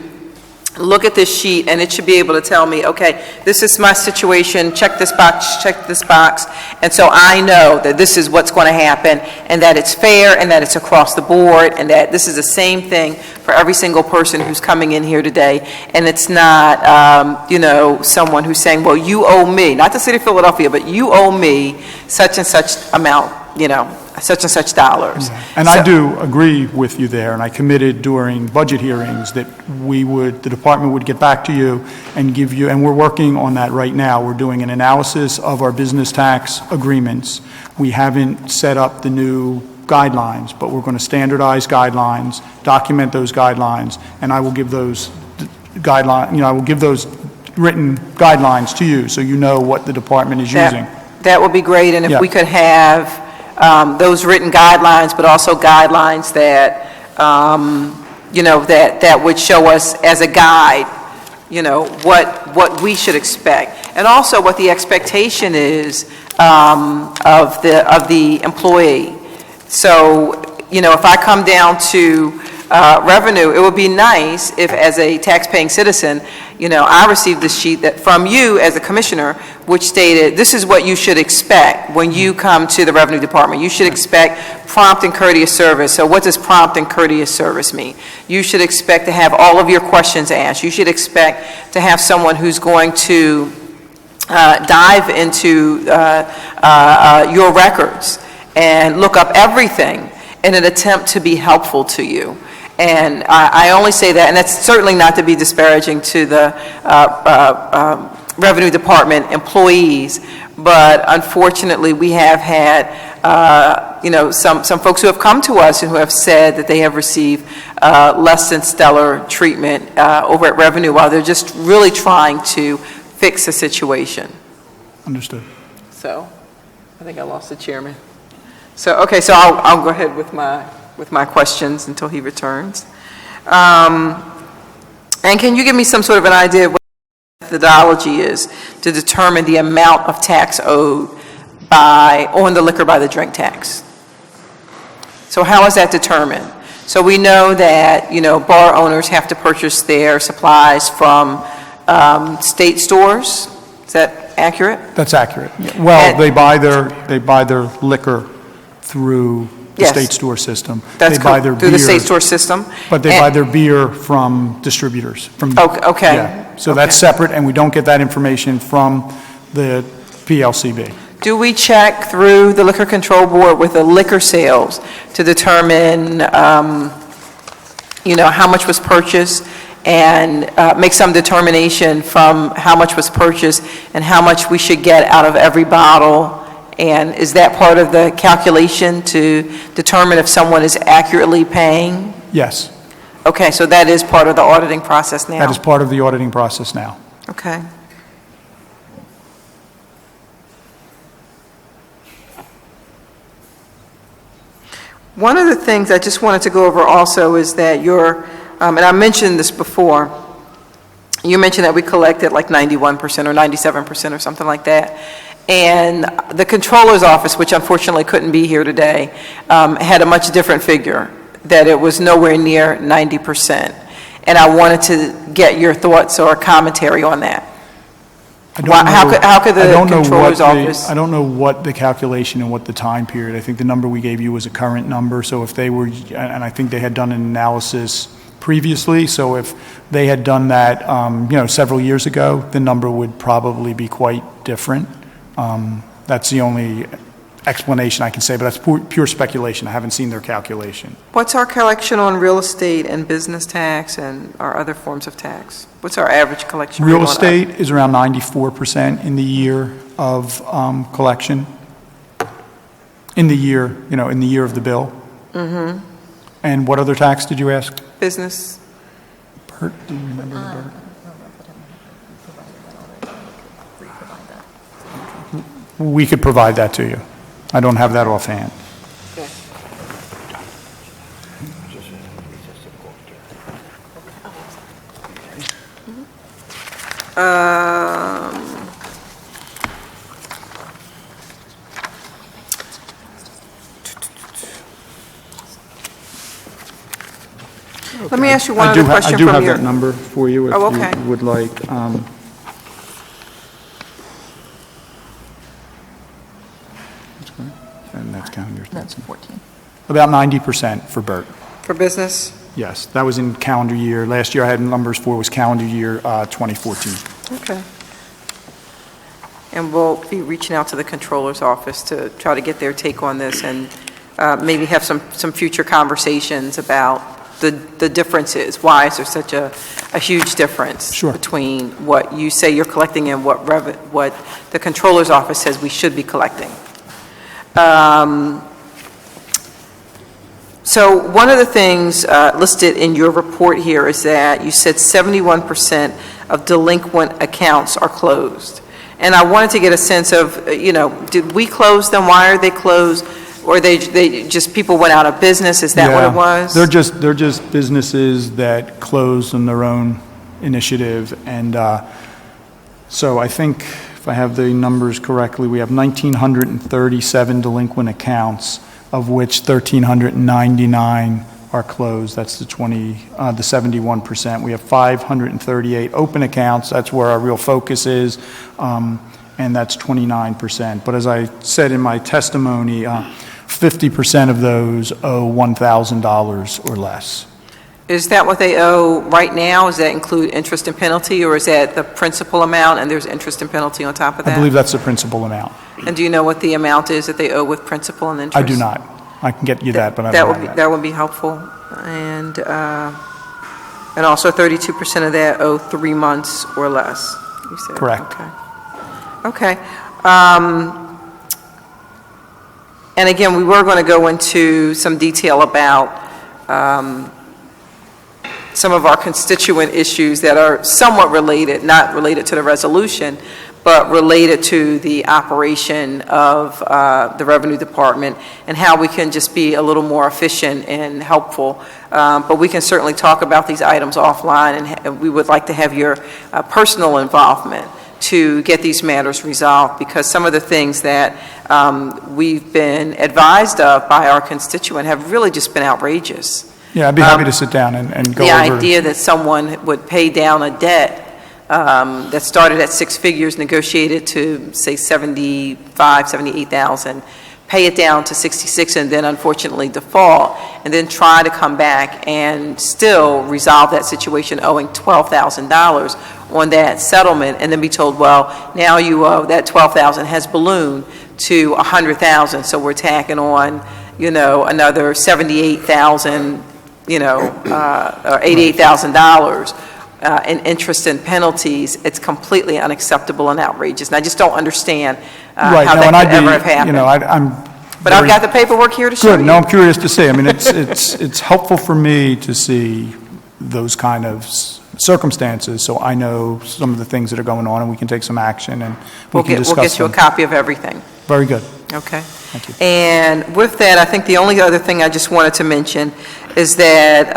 Speaker 19: look at this sheet and it should be able to tell me, okay, this is my situation, check this box, and so I know that this is what's going to happen and that it's fair and that it's across the board and that this is the same thing for every single person who's coming in here today, and it's not, someone who's saying, well, you owe me, not the city of Philadelphia, but you owe me such and such amount, such and such dollars.
Speaker 20: And I do agree with you there, and I committed during budget hearings that the department would get back to you and give you, and we're working on that right now. We're doing an analysis of our business tax agreements. We haven't set up the new guidelines, but we're going to standardize guidelines, document those guidelines, and I will give those written guidelines to you so you know what the department is using.
Speaker 19: That would be great, and if we could have those written guidelines, but also guidelines that, that would show us as a guide, what we should expect. And also what the expectation is of the employee. So, if I come down to revenue, it would be nice if, as a tax-paying citizen, I received this sheet that from you as a commissioner, which stated this is what you should expect when you come to the revenue department. You should expect prompt and courteous service. So what does prompt and courteous service mean? You should expect to have all of your questions asked. You should expect to have someone who's going to dive into your records and look up everything in an attempt to be helpful to you. And I only say that, and that's certainly not to be disparaging to the Revenue Department employees, but unfortunately, we have had, some folks who have come to us and who have said that they have received less than stellar treatment over at Revenue while they're just really trying to fix the situation.
Speaker 20: Understood.
Speaker 19: So, I think I lost the chairman. So, okay, so I'll go ahead with my questions until he returns. And can you give me some sort of an idea of what the methodology is to determine the amount of tax owed on the liquor by the drink tax? So how is that determined? So we know that, bar owners have to purchase their supplies from state stores. Is that accurate?
Speaker 20: That's accurate. Well, they buy their liquor through the
Speaker 19: Yes.
Speaker 20: state store system.
Speaker 19: That's
Speaker 20: They buy their
Speaker 19: through the
Speaker 20: beer-
Speaker 19: state store system?
Speaker 20: But they buy their beer from distributors.
Speaker 19: Okay.
Speaker 20: Yeah. So that's separate, and we don't get that information from the PLCB.
Speaker 19: Do we check through the Liquor Control Board with the liquor sales to determine, how much was purchased and make some determination from how much was purchased and how much we should get out of every bottle? And is that part of the calculation to determine if someone is accurately paying?
Speaker 20: Yes,
Speaker 19: Okay, so that is part of the auditing process now?
Speaker 20: that is part of the auditing process now.
Speaker 19: Okay. One of the things I just wanted to go over also is that and I mentioned this before, you mentioned that we collected like 91% or 97% or something like that. And the controller's office, which unfortunately couldn't be here today, had a much different figure, that it was nowhere near 90%. And I wanted to get your thoughts or commentary on that. How could the controller's office?
Speaker 20: I don't know what the calculation and what the time period. I think the number we gave you was a current number, so if they were, and I think they had done an analysis previously, so if they had done that, several years ago, the number would probably be quite different. That's the only explanation I can say, but that's pure speculation. I haven't seen their calculation.
Speaker 19: What's our collection on real estate and business tax and our other forms of tax? What's our average collection rate on
Speaker 20: Real estate is around 94% in the year of collection. In the year of the bill.
Speaker 19: Mm-hmm.
Speaker 20: And what other tax did you ask?
Speaker 19: Business.
Speaker 20: Bert, do you remember the Bert? We could provide that to you. I don't have that offhand.
Speaker 19: Let me ask you one other question
Speaker 20: I do
Speaker 19: from
Speaker 20: have
Speaker 19: your...
Speaker 20: that number for you if
Speaker 19: okay.
Speaker 20: you would like. And that's calendar.
Speaker 16: That's 14.
Speaker 20: About 90% for Bert.
Speaker 19: For business?
Speaker 20: Yes, that was in calendar year. Last year I had numbers for was calendar year 2014.
Speaker 19: Okay. And we'll be reaching out to the controller's office to try to get their take on this and maybe have some future conversations about the differences. Why is there such a huge difference between what you say you're collecting and what the controller's office says we should be collecting? So one of the things listed in your report here is that you said 71% of delinquent accounts are closed. And I wanted to get a sense of, did we close them? Why are they closed? Or they just people went out of business? Is that what it was?
Speaker 20: They're just businesses that closed on their own initiative. And so I think, if I have the numbers correctly, we have 1,937 delinquent accounts, of which 1,399 are closed. That's the 71%. We have 538 open accounts. That's where our real focus is, and that's 29%. But as I said in my testimony, 50% of those owe $1,000 or less.
Speaker 19: Is that what they owe right now? Does that include interest and penalty, or is that the principal amount and there's interest and penalty on top of that?
Speaker 20: I believe that's the principal amount.
Speaker 19: And do you know what the amount is that they owe with principal and interest?
Speaker 20: I do not. I can get you that, but I
Speaker 19: That
Speaker 20: don't
Speaker 19: would
Speaker 20: have
Speaker 19: be,
Speaker 20: that.
Speaker 19: that would be helpful. And also 32% of that owe 3 months or less, you said?
Speaker 20: Correct.
Speaker 19: Okay. And again, we were going to go into some detail about some of our constituent issues that are somewhat related, not related to the resolution, but related to the operation of the Revenue Department and how we can just be a little more efficient and helpful. But we can certainly talk about these items offline, and we would like to have your personal involvement to get these matters resolved, because some of the things that we've been advised of by our constituent have really just been outrageous.
Speaker 20: Yeah, I'd be happy to sit down and go
Speaker 19: The
Speaker 20: over.
Speaker 19: idea that someone would pay down a debt that started at 6 figures, negotiated to, say, 75, 78,000, pay it down to 66, and then unfortunately default, and then try to come back and still resolve that situation owing $12,000 on that settlement, and then be told, well, now you owe, that $12,000 has ballooned to $100,000, so we're tacking on, another $78,000, or $88,000 in interest and penalties. It's completely unacceptable and outrageous, and I just don't understand
Speaker 20: Right,
Speaker 19: how
Speaker 20: no,
Speaker 19: that
Speaker 20: and
Speaker 19: could ever have happened. But I've got the paperwork here to show you.
Speaker 20: Good, no, I'm curious to see. I mean, it's helpful for me to see those kind of circumstances, so I know some of the things that are going on, and we can take some action, and we can discuss
Speaker 19: We'll get you a
Speaker 20: them.
Speaker 19: copy of everything.
Speaker 20: Very good.
Speaker 19: Okay.
Speaker 20: Thank you.
Speaker 19: And with that, I think the only other thing I just wanted to mention is that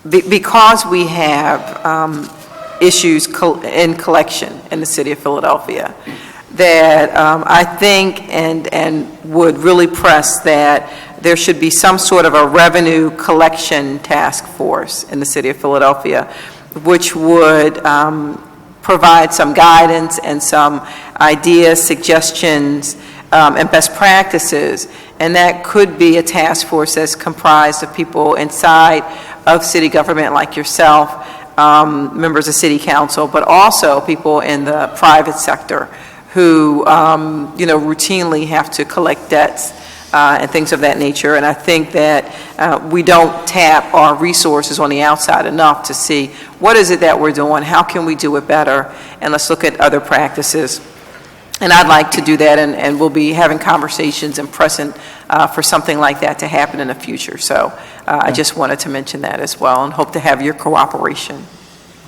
Speaker 19: because we have issues in collection in the city of Philadelphia, that I think and would really press that there should be some sort of a revenue collection task force in the city of Philadelphia, which would provide some guidance and some ideas, suggestions, and best practices. And that could be a task force that's comprised of people inside of city government like yourself, members of city council, but also people in the private sector who, routinely have to collect debts and things of that nature. And I think that we don't tap our resources on the outside enough to see what is it that we're doing, how can we do it better, and let's look at other practices. And I'd like to do that, and we'll be having conversations and pressing for something like that to happen in the future. So I just wanted to mention that as well, and hope to have your cooperation.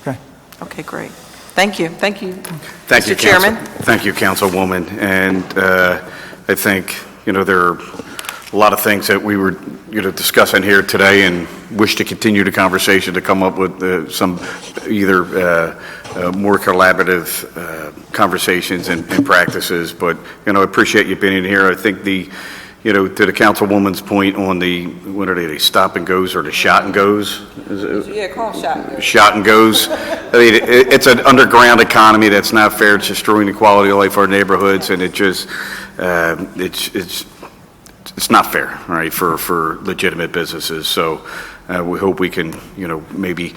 Speaker 20: Okay.
Speaker 19: Okay, great. Thank you. Thank you,
Speaker 23: Thank you,
Speaker 19: Mr. Chairman.
Speaker 23: Thank you, Councilwoman. And I think, there are a lot of things that we were, discussing here today, and wish to continue the conversation to come up with some either more collaborative conversations and practices. But, I appreciate you being in here. I think to the Councilwoman's point on what are they stop and goes or the shot and goes?
Speaker 19: Yeah, call them shot and goes.
Speaker 23: Shot and goes. I mean, it's an underground economy that's not fair. It's destroying the quality of life for our neighborhoods, and it just, it's not fair, right, for legitimate businesses. So we hope we can, maybe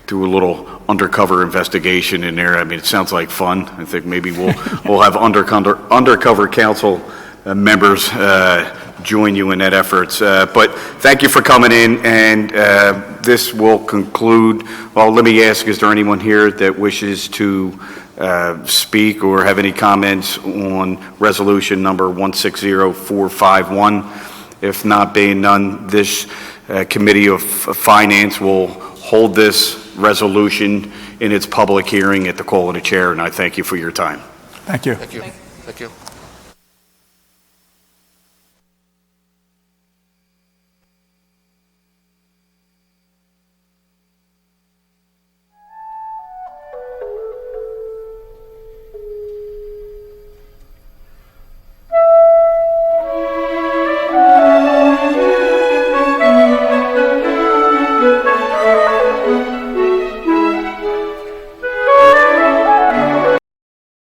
Speaker 23: do a little undercover investigation in there. I mean, it sounds like fun. I think maybe we'll have undercover council members join you in that efforts. But thank you for coming in, and this will conclude. Well, let me ask, is there anyone here that wishes to speak or have any comments on resolution number 160451? If not, being none, this Committee of Finance will hold this resolution in its public hearing at the call of the chair, and I thank you for your time.
Speaker 20: Thank you.
Speaker 6: Thank you. Thank you.